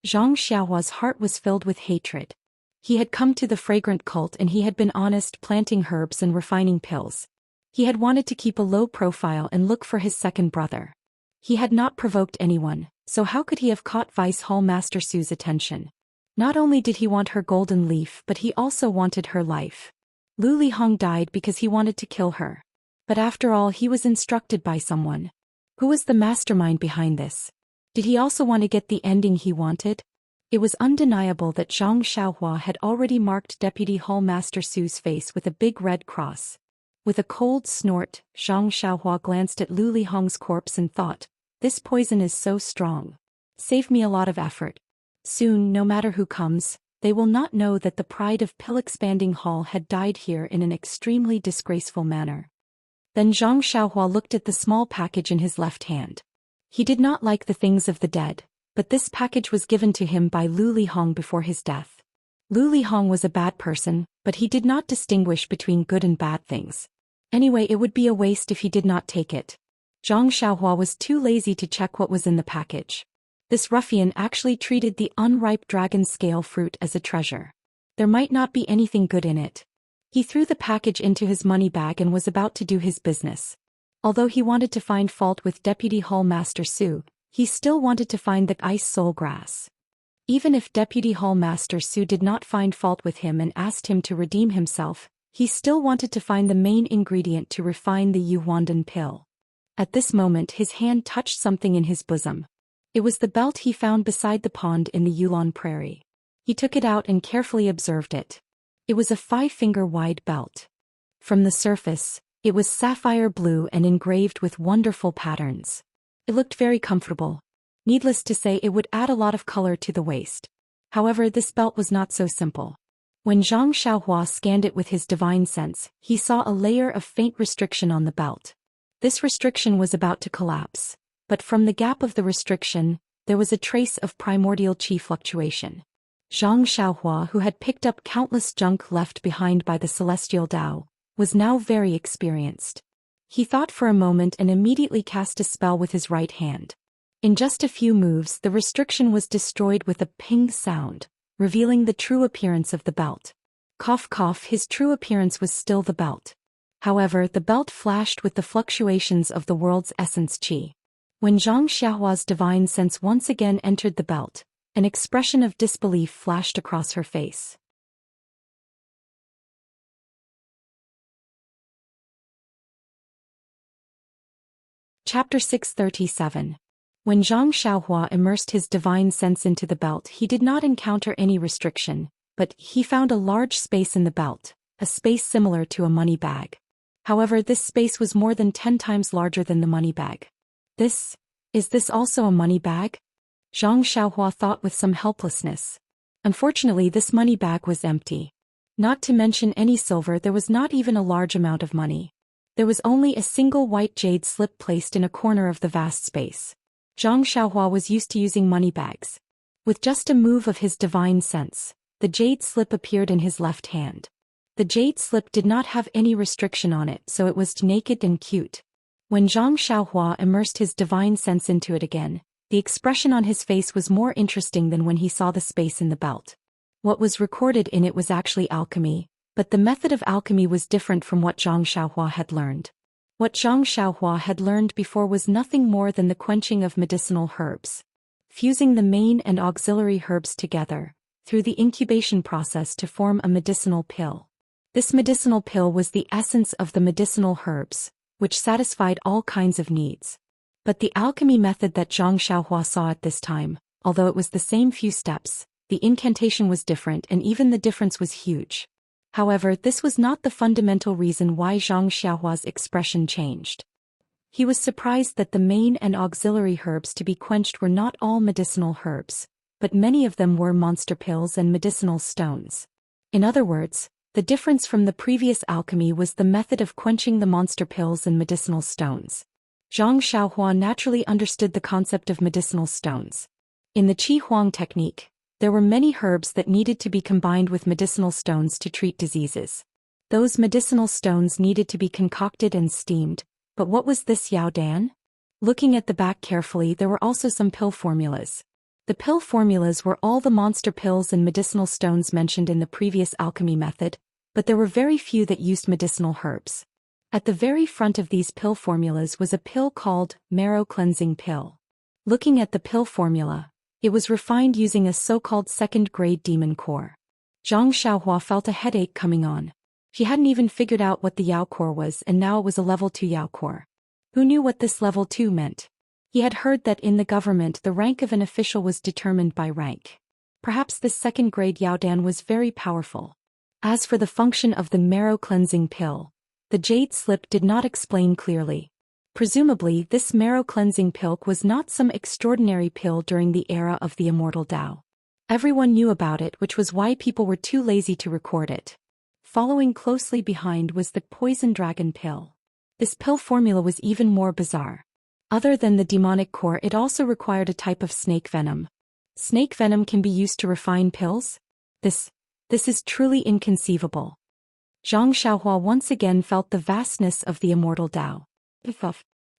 Zhang Xiaohua's heart was filled with hatred. He had come to the fragrant cult and he had been honest, planting herbs and refining pills. He had wanted to keep a low profile and look for his second brother. He had not provoked anyone, so how could he have caught Vice Hall Master Su's attention? Not only did he want her golden leaf, but he also wanted her life. Lu Lihong died because he wanted to kill her. But after all, he was instructed by someone. Who was the mastermind behind this? Did he also want to get the ending he wanted? It was undeniable that Zhang Xiaohua had already marked Deputy Hall Master Su's face with a big red cross. With a cold snort, Zhang Xiaohua glanced at Lu Lihong's corpse and thought, "This poison is so strong. Save me a lot of effort. Soon, no matter who comes, they will not know that the pride of Pill-Expanding Hall had died here in an extremely disgraceful manner." Then Zhang Xiaohua looked at the small package in his left hand. He did not like the things of the dead, but this package was given to him by Lu Lihong before his death. Lu Lihong was a bad person, but he did not distinguish between good and bad things. Anyway, it would be a waste if he did not take it. Zhang Xiaohua was too lazy to check what was in the package. This ruffian actually treated the unripe dragon scale fruit as a treasure. There might not be anything good in it. He threw the package into his money bag and was about to do his business. Although he wanted to find fault with Deputy Hall Master Su, he still wanted to find the ice soul grass. Even if Deputy Hall Master Su did not find fault with him and asked him to redeem himself, he still wanted to find the main ingredient to refine the Yuhuandan pill. At this moment, his hand touched something in his bosom. It was the belt he found beside the pond in the Yulon Prairie. He took it out and carefully observed it. It was a 5-finger-wide belt. From the surface, it was sapphire blue and engraved with wonderful patterns. It looked very comfortable. Needless to say, it would add a lot of color to the waist. However, this belt was not so simple. When Zhang Xiaohua scanned it with his divine sense, he saw a layer of faint restriction on the belt. This restriction was about to collapse, but from the gap of the restriction, there was a trace of primordial chi fluctuation. Zhang Xiaohua, who had picked up countless junk left behind by the celestial Tao, was now very experienced. He thought for a moment and immediately cast a spell with his right hand. In just a few moves, the restriction was destroyed with a ping sound, revealing the true appearance of the belt. Cough cough, his true appearance was still the belt. However, the belt flashed with the fluctuations of the world's essence chi. When Zhang Xiaohua's divine sense once again entered the belt, an expression of disbelief flashed across her face. Chapter 637. When Zhang Xiaohua immersed his divine sense into the belt, he did not encounter any restriction. but he found a large space in the belt, a space similar to a money bag. However, this space was more than 10 times larger than the money bag. Is this also a money bag? Zhang Xiaohua thought with some helplessness. Unfortunately, this money bag was empty. Not to mention any silver, there was not even a large amount of money. There was only a single white jade slip placed in a corner of the vast space. Zhang Xiaohua was used to using money bags. With just a move of his divine sense, the jade slip appeared in his left hand. The jade slip did not have any restriction on it, so it was naked and cute. When Zhang Xiaohua immersed his divine sense into it again, the expression on his face was more interesting than when he saw the space in the belt. What was recorded in it was actually alchemy, but the method of alchemy was different from what Zhang Xiaohua had learned. What Zhang Xiaohua had learned before was nothing more than the quenching of medicinal herbs. Fusing the main and auxiliary herbs together, through the incubation process to form a medicinal pill. This medicinal pill was the essence of the medicinal herbs, which satisfied all kinds of needs. But the alchemy method that Zhang Xiaohua saw at this time, although it was the same few steps, the incantation was different, and even the difference was huge. However, this was not the fundamental reason why Zhang Xiaohua's expression changed. He was surprised that the main and auxiliary herbs to be quenched were not all medicinal herbs, but many of them were monster pills and medicinal stones. In other words, the difference from the previous alchemy was the method of quenching the monster pills and medicinal stones. Zhang Xiaohua naturally understood the concept of medicinal stones. In the Qi Huang technique, there were many herbs that needed to be combined with medicinal stones to treat diseases. Those medicinal stones needed to be concocted and steamed, but what was this Yao Dan? Looking at the back carefully, there were also some pill formulas. The pill formulas were all the monster pills and medicinal stones mentioned in the previous alchemy method, but there were very few that used medicinal herbs. At the very front of these pill formulas was a pill called marrow cleansing pill. Looking at the pill formula, it was refined using a so-called second-grade demon core. Zhang Xiaohua felt a headache coming on. She hadn't even figured out what the Yao core was, and now it was a level 2 Yao core. Who knew what this level 2 meant? He had heard that in the government the rank of an official was determined by rank. Perhaps this second-grade Yao Dan was very powerful. As for the function of the marrow cleansing pill, the jade slip did not explain clearly. Presumably, this marrow cleansing pill was not some extraordinary pill during the era of the immortal Tao. Everyone knew about it, which was why people were too lazy to record it. Following closely behind was the poison dragon pill. This pill formula was even more bizarre. Other than the demonic core, it also required a type of snake venom. Snake venom can be used to refine pills? This is truly inconceivable. Zhang Xiaohua once again felt the vastness of the immortal Tao.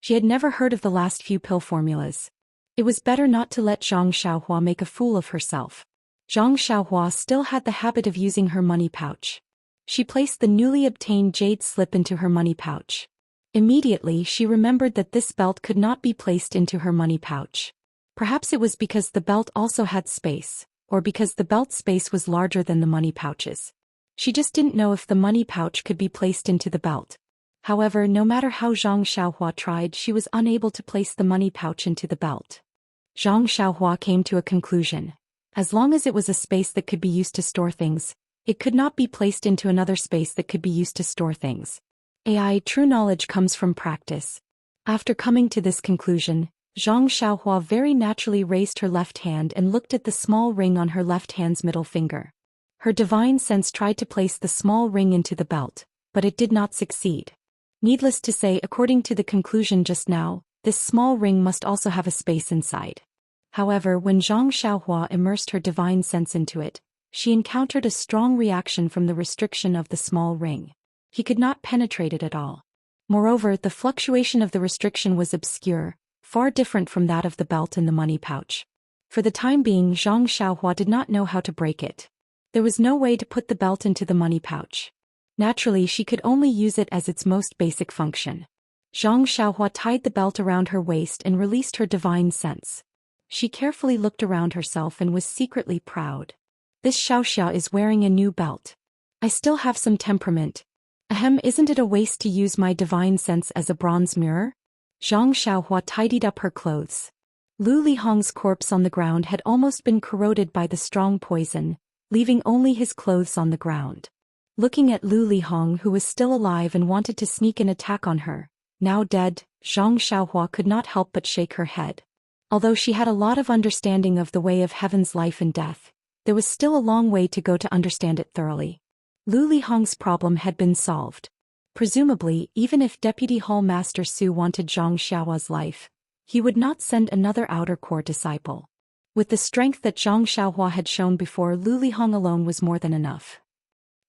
She had never heard of the last few pill formulas. It was better not to let Zhang Xiaohua make a fool of herself. Zhang Xiaohua still had the habit of using her money pouch. She placed the newly obtained jade slip into her money pouch. Immediately she remembered that this belt could not be placed into her money pouch. Perhaps it was because the belt also had space, or because the belt space was larger than the money pouches. She just didn't know if the money pouch could be placed into the belt. However, no matter how Zhang Xiaohua tried, she was unable to place the money pouch into the belt. Zhang Xiaohua came to a conclusion. As long as it was a space that could be used to store things, it could not be placed into another space that could be used to store things. True knowledge comes from practice. After coming to this conclusion, Zhang Xiaohua very naturally raised her left hand and looked at the small ring on her left hand's middle finger. Her divine sense tried to place the small ring into the belt, but it did not succeed. Needless to say, according to the conclusion just now, this small ring must also have a space inside. However, when Zhang Xiaohua immersed her divine sense into it, she encountered a strong reaction from the restriction of the small ring. He could not penetrate it at all. Moreover, the fluctuation of the restriction was obscure, far different from that of the belt and the money pouch. For the time being, Zhang Xiaohua did not know how to break it. There was no way to put the belt into the money pouch. Naturally, she could only use it as its most basic function. Zhang Xiaohua tied the belt around her waist and released her divine sense. She carefully looked around herself and was secretly proud. This Xiaoxia is wearing a new belt. I still have some temperament. Isn't it a waste to use my divine sense as a bronze mirror? Zhang Xiaohua tidied up her clothes. Lu Lihong's corpse on the ground had almost been corroded by the strong poison. leaving only his clothes on the ground. Looking at Lu Lihong, who was still alive and wanted to sneak an attack on her, now dead, Zhang Xiaohua could not help but shake her head. Although she had a lot of understanding of the way of heaven's life and death, there was still a long way to go to understand it thoroughly. Lu Lihong's problem had been solved. Presumably, even if Deputy Hall Master Su wanted Zhang Xiaohua's life, he would not send another outer core disciple. With the strength that Zhang Xiaohua had shown before, Lu Lihong alone was more than enough.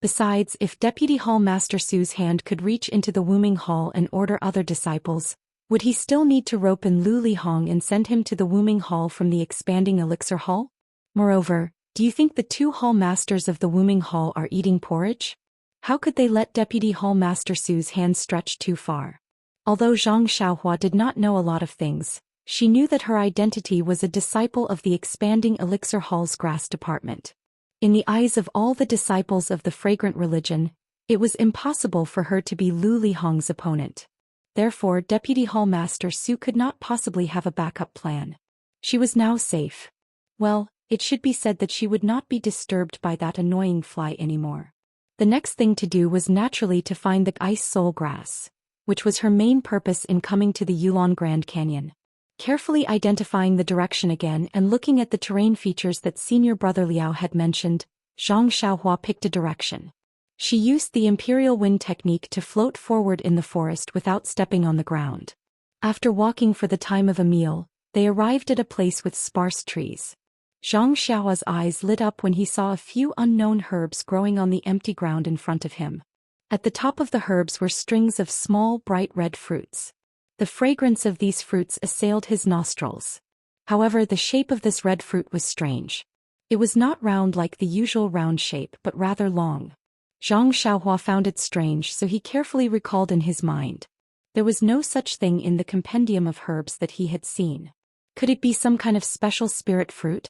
Besides, if Deputy Hall Master Su's hand could reach into the Wuming Hall and order other disciples, would he still need to rope in Lu Lihong and send him to the Wuming Hall from the expanding Elixir Hall? Moreover, do you think the two Hall Masters of the Wuming Hall are eating porridge? How could they let Deputy Hall Master Su's hand stretch too far? Although Zhang Xiaohua did not know a lot of things, she knew that her identity was a disciple of the expanding Elixir Hall's grass department. In the eyes of all the disciples of the fragrant religion, it was impossible for her to be Lu Lihong's opponent. Therefore, Deputy Hall Master Su could not possibly have a backup plan. She was now safe. Well, it should be said that she would not be disturbed by that annoying fly anymore. The next thing to do was naturally to find the ice soul grass, which was her main purpose in coming to the Yulon Grand Canyon. Carefully identifying the direction again and looking at the terrain features that Senior Brother Liao had mentioned, Zhang Xiaohua picked a direction. She used the Imperial Wind technique to float forward in the forest without stepping on the ground. After walking for the time of a meal, they arrived at a place with sparse trees. Zhang Xiaohua's eyes lit up when he saw a few unknown herbs growing on the empty ground in front of him. At the top of the herbs were strings of small, bright red fruits. The fragrance of these fruits assailed his nostrils. However, the shape of this red fruit was strange. It was not round like the usual round shape but rather long. Zhang Xiaohua found it strange, so he carefully recalled in his mind. There was no such thing in the compendium of herbs that he had seen. Could it be some kind of special spirit fruit?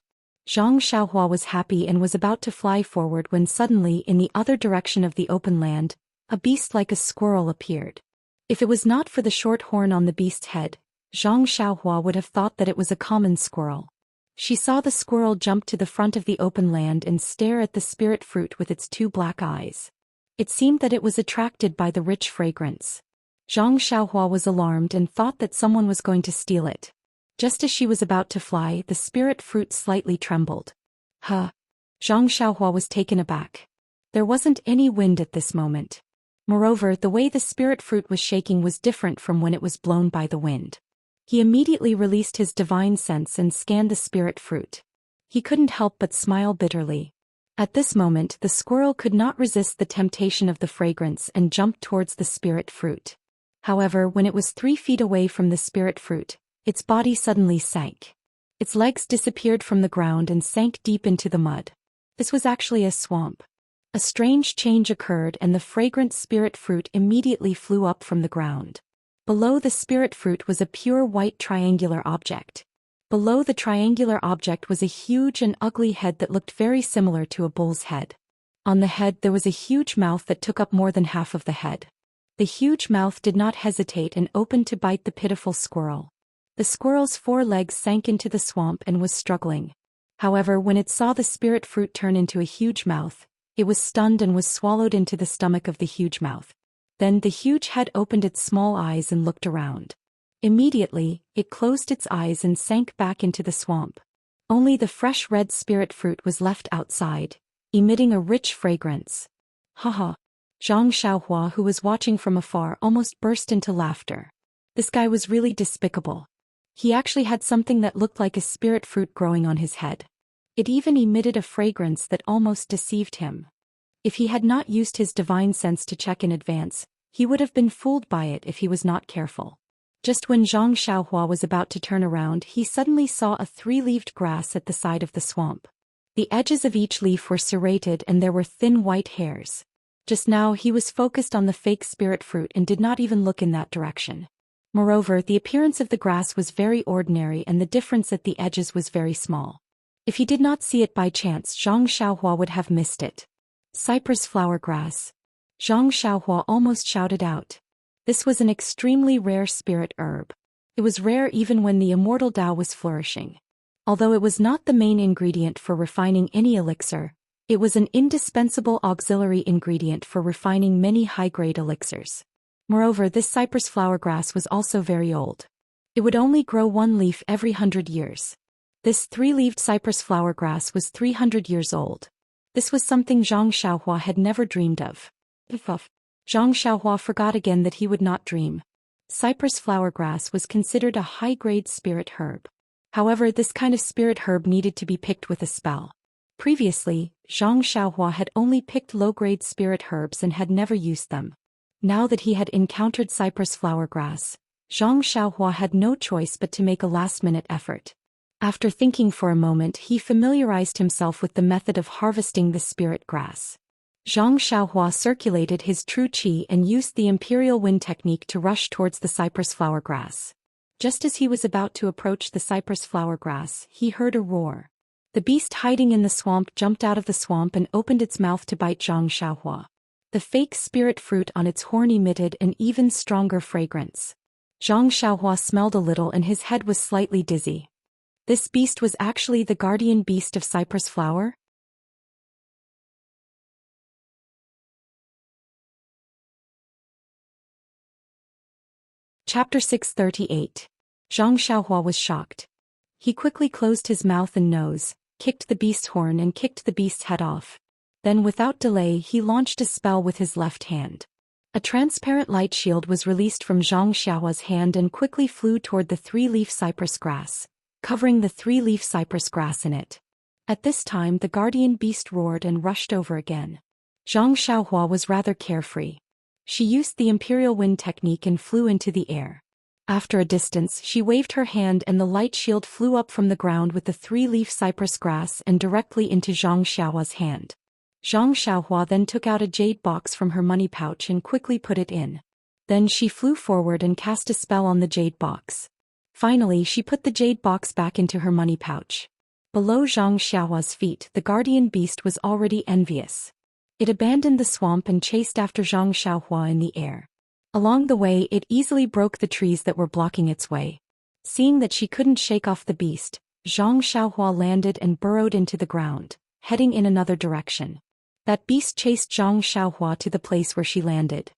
Zhang Xiaohua was happy and was about to fly forward when suddenly, in the other direction of the open land, a beast like a squirrel appeared. If it was not for the short horn on the beast's head, Zhang Xiaohua would have thought that it was a common squirrel. She saw the squirrel jump to the front of the open land and stare at the spirit fruit with its two black eyes. It seemed that it was attracted by the rich fragrance. Zhang Xiaohua was alarmed and thought that someone was going to steal it. Just as she was about to fly, the spirit fruit slightly trembled. Huh! Zhang Xiaohua was taken aback. There wasn't any wind at this moment. Moreover, the way the spirit fruit was shaking was different from when it was blown by the wind. He immediately released his divine sense and scanned the spirit fruit. He couldn't help but smile bitterly. At this moment, the squirrel could not resist the temptation of the fragrance and jumped towards the spirit fruit. However, when it was 3 feet away from the spirit fruit, its body suddenly sank. Its legs disappeared from the ground and sank deep into the mud. This was actually a swamp. A strange change occurred and the fragrant spirit fruit immediately flew up from the ground. Below the spirit fruit was a pure white triangular object. Below the triangular object was a huge and ugly head that looked very similar to a bull's head. On the head there was a huge mouth that took up more than half of the head. The huge mouth did not hesitate and opened to bite the pitiful squirrel. The squirrel's 4 legs sank into the swamp and was struggling. However, when it saw the spirit fruit turn into a huge mouth, it was stunned and was swallowed into the stomach of the huge mouth. Then the huge head opened its small eyes and looked around. Immediately, it closed its eyes and sank back into the swamp. Only the fresh red spirit fruit was left outside, emitting a rich fragrance. Haha! Zhang Xiaohua, who was watching from afar, almost burst into laughter. This guy was really despicable. He actually had something that looked like a spirit fruit growing on his head. It even emitted a fragrance that almost deceived him. If he had not used his divine sense to check in advance, he would have been fooled by it if he was not careful. Just when Zhang Xiaohua was about to turn around, he suddenly saw a 3-leaved grass at the side of the swamp. The edges of each leaf were serrated and there were thin white hairs. Just now he was focused on the fake spirit fruit and did not even look in that direction. Moreover, the appearance of the grass was very ordinary and the difference at the edges was very small. If he did not see it by chance, Zhang Xiaohua would have missed it. Cypress flower grass. Zhang Xiaohua almost shouted out. This was an extremely rare spirit herb. It was rare even when the immortal Tao was flourishing. Although it was not the main ingredient for refining any elixir, It was an indispensable auxiliary ingredient for refining many high-grade elixirs. Moreover, this cypress flower grass was also very old. It would only grow one leaf every 100 years. This 3-leaved cypress flower grass was 300 years old. This was something Zhang Xiaohua had never dreamed of. Zhang Xiaohua forgot again that he would not dream. Cypress flower grass was considered a high-grade spirit herb. However, this kind of spirit herb needed to be picked with a spell. Previously, Zhang Xiaohua had only picked low-grade spirit herbs and had never used them. Now that he had encountered cypress flower grass, Zhang Xiaohua had no choice but to make a last-minute effort. After thinking for a moment, he familiarized himself with the method of harvesting the spirit grass. Zhang Xiaohua circulated his true qi and used the imperial wind technique to rush towards the cypress flower grass. Just as he was about to approach the cypress flower grass, he heard a roar. The beast hiding in the swamp jumped out of the swamp and opened its mouth to bite Zhang Xiaohua. The fake spirit fruit on its horn emitted an even stronger fragrance. Zhang Xiaohua smelled a little and his head was slightly dizzy. This beast was actually the guardian beast of cypress flower? Chapter 638. Zhang Xiaohua was shocked. He quickly closed his mouth and nose, kicked the beast's horn and kicked the beast's head off. Then without delay he launched a spell with his left hand. A transparent light shield was released from Zhang Xiaohua's hand and quickly flew toward the 3-leaf cypress grass, covering the 3-leaf cypress grass in it. At this time the guardian beast roared and rushed over again. Zhang Xiaohua was rather carefree. She used the imperial wind technique and flew into the air. After a distance, she waved her hand and the light shield flew up from the ground with the 3-leaf cypress grass and directly into Zhang Xiaohua's hand. Zhang Xiaohua then took out a jade box from her money pouch and quickly put it in. Then she flew forward and cast a spell on the jade box. Finally, she put the jade box back into her money pouch. Below Zhang Xiaohua's feet, the guardian beast was already envious. It abandoned the swamp and chased after Zhang Xiaohua in the air. Along the way, it easily broke the trees that were blocking its way. Seeing that she couldn't shake off the beast, Zhang Xiaohua landed and burrowed into the ground, heading in another direction. That beast chased Zhang Xiaohua to the place where she landed.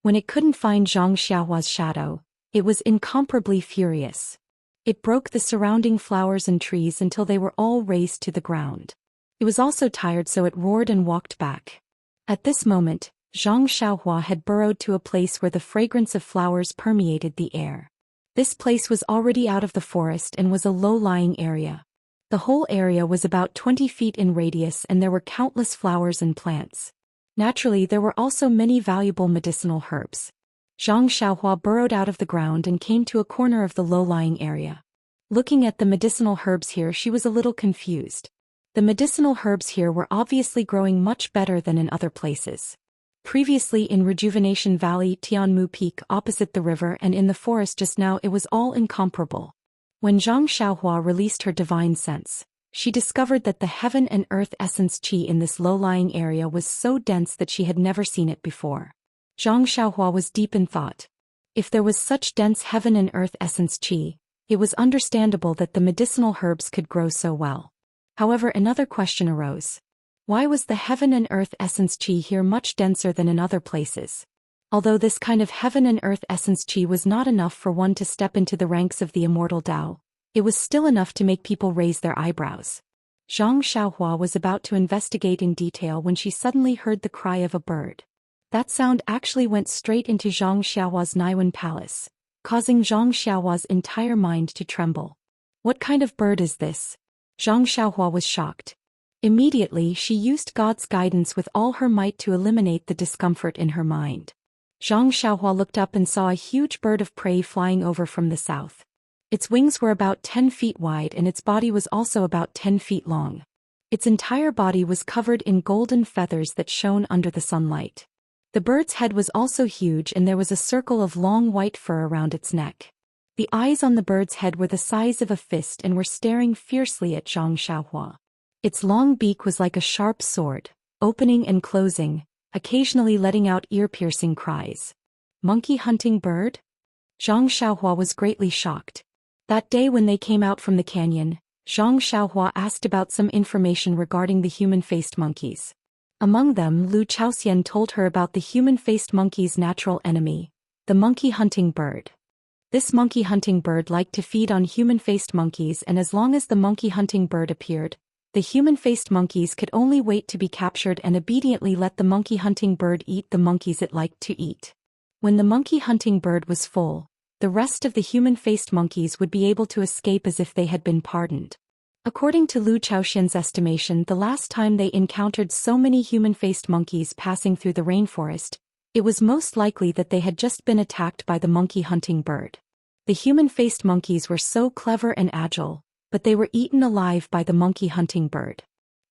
When it couldn't find Zhang Xiaohua's shadow, it was incomparably furious. It broke the surrounding flowers and trees until they were all razed to the ground. It was also tired, so it roared and walked back. At this moment, Zhang Xiaohua had burrowed to a place where the fragrance of flowers permeated the air. This place was already out of the forest and was a low-lying area. The whole area was about 20 feet in radius and there were countless flowers and plants. Naturally, there were also many valuable medicinal herbs. Zhang Xiaohua burrowed out of the ground and came to a corner of the low-lying area. Looking at the medicinal herbs here, she was a little confused. The medicinal herbs here were obviously growing much better than in other places. Previously in Rejuvenation Valley, Tianmu Peak opposite the river and in the forest just now, it was all incomparable. When Zhang Xiaohua released her divine sense, she discovered that the heaven and earth essence qi in this low-lying area was so dense that she had never seen it before. Zhang Xiaohua was deep in thought. If there was such dense heaven and earth essence qi, it was understandable that the medicinal herbs could grow so well. However, another question arose. Why was the heaven and earth essence qi here much denser than in other places? Although this kind of heaven and earth essence qi was not enough for one to step into the ranks of the immortal Tao, it was still enough to make people raise their eyebrows. Zhang Xiaohua was about to investigate in detail when she suddenly heard the cry of a bird. That sound actually went straight into Zhang Xiaohua's Naiwen Palace, causing Zhang Xiaohua's entire mind to tremble. What kind of bird is this? Zhang Xiaohua was shocked. Immediately, she used God's guidance with all her might to eliminate the discomfort in her mind. Zhang Xiaohua looked up and saw a huge bird of prey flying over from the south. Its wings were about 10 feet wide and its body was also about 10 feet long. Its entire body was covered in golden feathers that shone under the sunlight. The bird's head was also huge and there was a circle of long white fur around its neck. The eyes on the bird's head were the size of a fist and were staring fiercely at Zhang Xiaohua. Its long beak was like a sharp sword, opening and closing, occasionally letting out ear-piercing cries. Monkey hunting bird? Zhang Xiaohua was greatly shocked. That day when they came out from the canyon, Zhang Xiaohua asked about some information regarding the human-faced monkeys. Among them, Lu Chaoxian told her about the human-faced monkey's natural enemy, the monkey-hunting bird. This monkey-hunting bird liked to feed on human-faced monkeys, and as long as the monkey-hunting bird appeared, the human-faced monkeys could only wait to be captured and obediently let the monkey-hunting bird eat the monkeys it liked to eat. When the monkey-hunting bird was full, the rest of the human-faced monkeys would be able to escape as if they had been pardoned. According to Lu Chaoxian's estimation, the last time they encountered so many human-faced monkeys passing through the rainforest, it was most likely that they had just been attacked by the monkey-hunting bird. The human-faced monkeys were so clever and agile, but they were eaten alive by the monkey-hunting bird.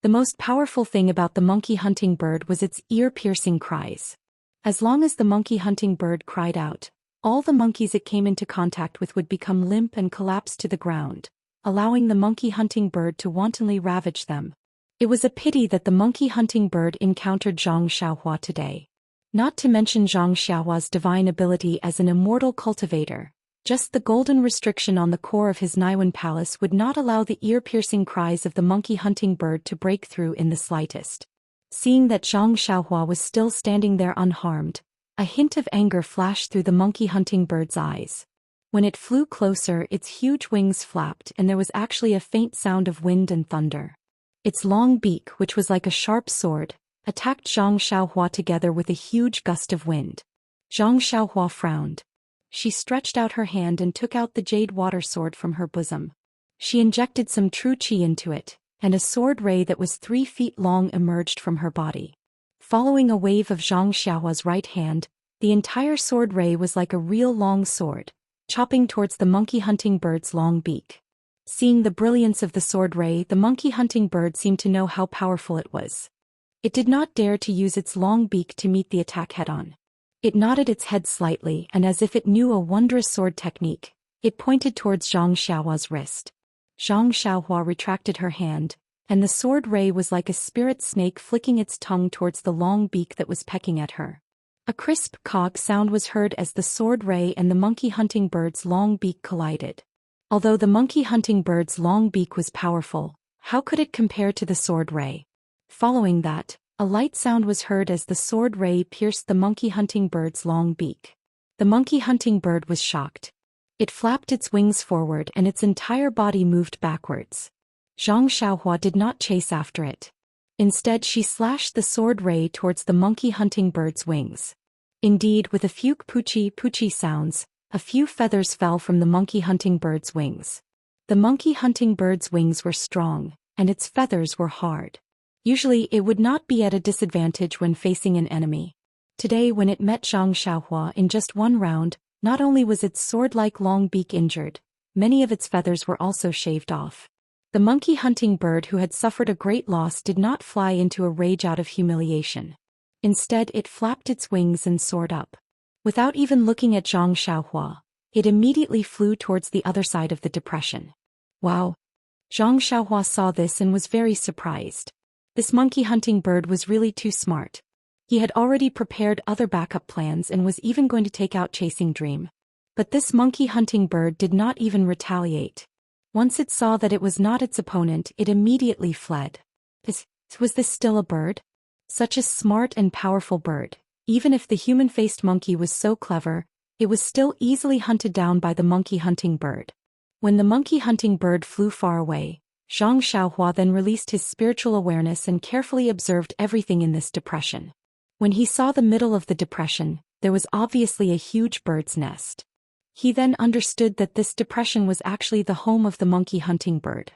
The most powerful thing about the monkey-hunting bird was its ear-piercing cries. As long as the monkey-hunting bird cried out, all the monkeys it came into contact with would become limp and collapse to the ground, allowing the monkey-hunting bird to wantonly ravage them. It was a pity that the monkey-hunting bird encountered Zhang Xiaohua today. Not to mention Zhang Xiaohua's divine ability as an immortal cultivator. Just the golden restriction on the core of his Naiwan palace would not allow the ear-piercing cries of the monkey-hunting bird to break through in the slightest. Seeing that Zhang Xiaohua was still standing there unharmed, a hint of anger flashed through the monkey-hunting bird's eyes. When it flew closer, its huge wings flapped and there was actually a faint sound of wind and thunder. Its long beak, which was like a sharp sword, attacked Zhang Xiaohua together with a huge gust of wind. Zhang Xiaohua frowned. She stretched out her hand and took out the jade water sword from her bosom. She injected some true qi into it, and a sword ray that was 3 feet long emerged from her body. Following a wave of Zhang Xiaohua's right hand, the entire sword ray was like a real long sword, chopping towards the monkey-hunting bird's long beak. Seeing the brilliance of the sword ray, the monkey-hunting bird seemed to know how powerful it was. It did not dare to use its long beak to meet the attack head-on. It nodded its head slightly, and as if it knew a wondrous sword technique, it pointed towards Zhang Xiaohua's wrist. Zhang Xiaohua retracted her hand, and the sword ray was like a spirit snake flicking its tongue towards the long beak that was pecking at her. A crisp caw sound was heard as the sword ray and the monkey-hunting bird's long beak collided. Although the monkey-hunting bird's long beak was powerful, how could it compare to the sword ray? Following that, a light sound was heard as the sword ray pierced the monkey-hunting bird's long beak. The monkey-hunting bird was shocked. It flapped its wings forward and its entire body moved backwards. Zhang Xiaohua did not chase after it. Instead, she slashed the sword ray towards the monkey-hunting bird's wings. Indeed, with a few poochie sounds, a few feathers fell from the monkey-hunting bird's wings. The monkey-hunting bird's wings were strong, and its feathers were hard. Usually it would not be at a disadvantage when facing an enemy. Today when it met Zhang Xiaohua in just one round, not only was its sword-like long beak injured, many of its feathers were also shaved off. The monkey-hunting bird who had suffered a great loss did not fly into a rage out of humiliation. Instead it flapped its wings and soared up. Without even looking at Zhang Xiaohua, it immediately flew towards the other side of the depression. Wow! Zhang Xiaohua saw this and was very surprised. This monkey-hunting bird was really too smart. He had already prepared other backup plans and was even going to take out Chasing Dream. But this monkey-hunting bird did not even retaliate. Once it saw that it was not its opponent, it immediately fled. Was this still a bird? Such a smart and powerful bird. Even if the human-faced monkey was so clever, it was still easily hunted down by the monkey-hunting bird. When the monkey-hunting bird flew far away, Zhang Xiaohua then released his spiritual awareness and carefully observed everything in this depression. When he saw the middle of the depression, there was obviously a huge bird's nest. He then understood that this depression was actually the home of the monkey-hunting bird.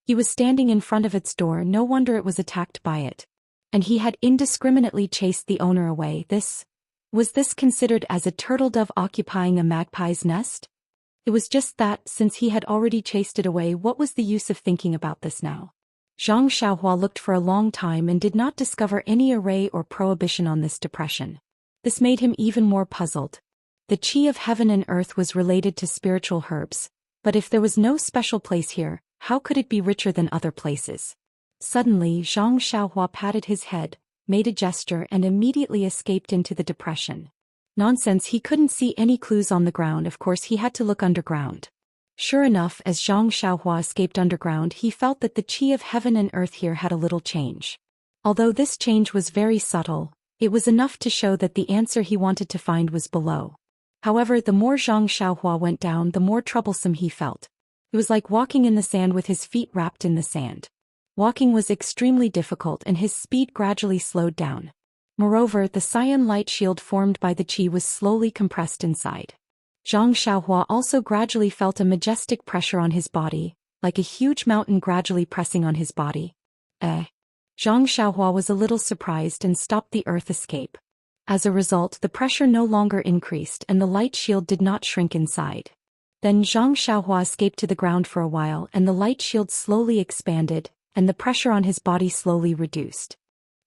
He was standing in front of its door, no wonder it was attacked by it. And he had indiscriminately chased the owner away. Was this considered as a turtle dove occupying a magpie's nest? It was just that, since he had already chased it away, what was the use of thinking about this now? Zhang Xiaohua looked for a long time and did not discover any array or prohibition on this depression. This made him even more puzzled. The qi of heaven and earth was related to spiritual herbs, but if there was no special place here, how could it be richer than other places? Suddenly, Zhang Xiaohua patted his head, made a gesture and immediately escaped into the depression. Nonsense, he couldn't see any clues on the ground, of course he had to look underground. Sure enough, as Zhang Xiaohua escaped underground, he felt that the qi of heaven and earth here had a little change. Although this change was very subtle, it was enough to show that the answer he wanted to find was below. However, the more Zhang Xiaohua went down, the more troublesome he felt. It was like walking in the sand with his feet wrapped in the sand. Walking was extremely difficult and his speed gradually slowed down. Moreover, the cyan light shield formed by the qi was slowly compressed inside. Zhang Xiaohua also gradually felt a majestic pressure on his body, like a huge mountain gradually pressing on his body. Zhang Xiaohua was a little surprised and stopped the earth escape. As a result, the pressure no longer increased and the light shield did not shrink inside. Then Zhang Xiaohua escaped to the ground for a while and the light shield slowly expanded, and the pressure on his body slowly reduced.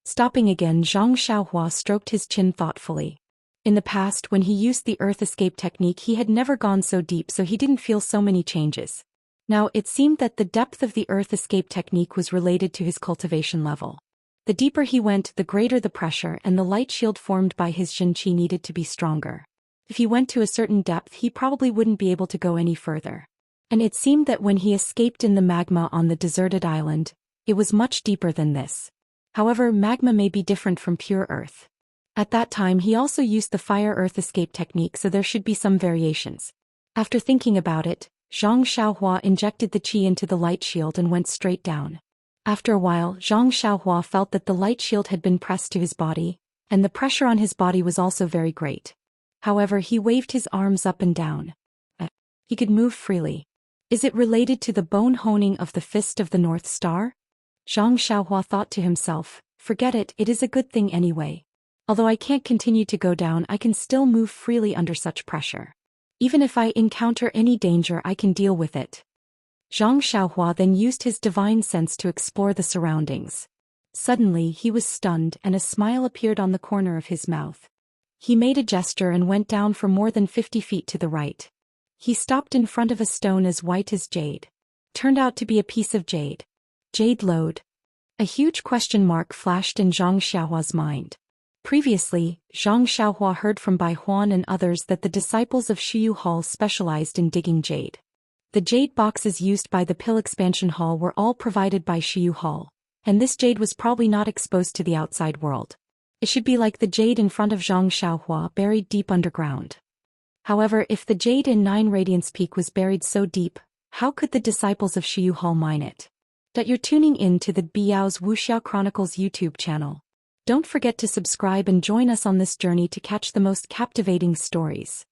Stopping again, Zhang Xiaohua stroked his chin thoughtfully. In the past, when he used the earth escape technique, he had never gone so deep, so he didn't feel so many changes. Now, it seemed that the depth of the earth escape technique was related to his cultivation level. The deeper he went, the greater the pressure, and the light shield formed by his Jin Qi needed to be stronger. If he went to a certain depth, he probably wouldn't be able to go any further. And it seemed that when he escaped in the magma on the deserted island, it was much deeper than this. However, magma may be different from pure earth. At that time, he also used the fire-earth escape technique, so there should be some variations. After thinking about it, Zhang Xiaohua injected the qi into the light shield and went straight down. After a while, Zhang Xiaohua felt that the light shield had been pressed to his body, and the pressure on his body was also very great. However, he waved his arms up and down. He could move freely. Is it related to the bone honing of the fist of the North Star? Zhang Xiaohua thought to himself, forget it, it is a good thing anyway. Although I can't continue to go down, I can still move freely under such pressure. Even if I encounter any danger, I can deal with it. Zhang Xiaohua then used his divine sense to explore the surroundings. Suddenly, he was stunned and a smile appeared on the corner of his mouth. He made a gesture and went down for more than 50 feet to the right. He stopped in front of a stone as white as jade. Turned out to be a piece of jade. Jade lode. A huge question mark flashed in Zhang Xiaohua's mind. Previously, Zhang Xiaohua heard from Bai Huan and others that the disciples of Shiyu Hall specialized in digging jade. The jade boxes used by the Pill Expansion Hall were all provided by Shiyu Hall, and this jade was probably not exposed to the outside world. It should be like the jade in front of Zhang Xiaohua, buried deep underground. However, if the jade in 9 Radiance Peak was buried so deep, how could the disciples of Shiyu Hall mine it? That you're tuning in to the Biao's Wuxiao Chronicles YouTube channel. Don't forget to subscribe and join us on this journey to catch the most captivating stories.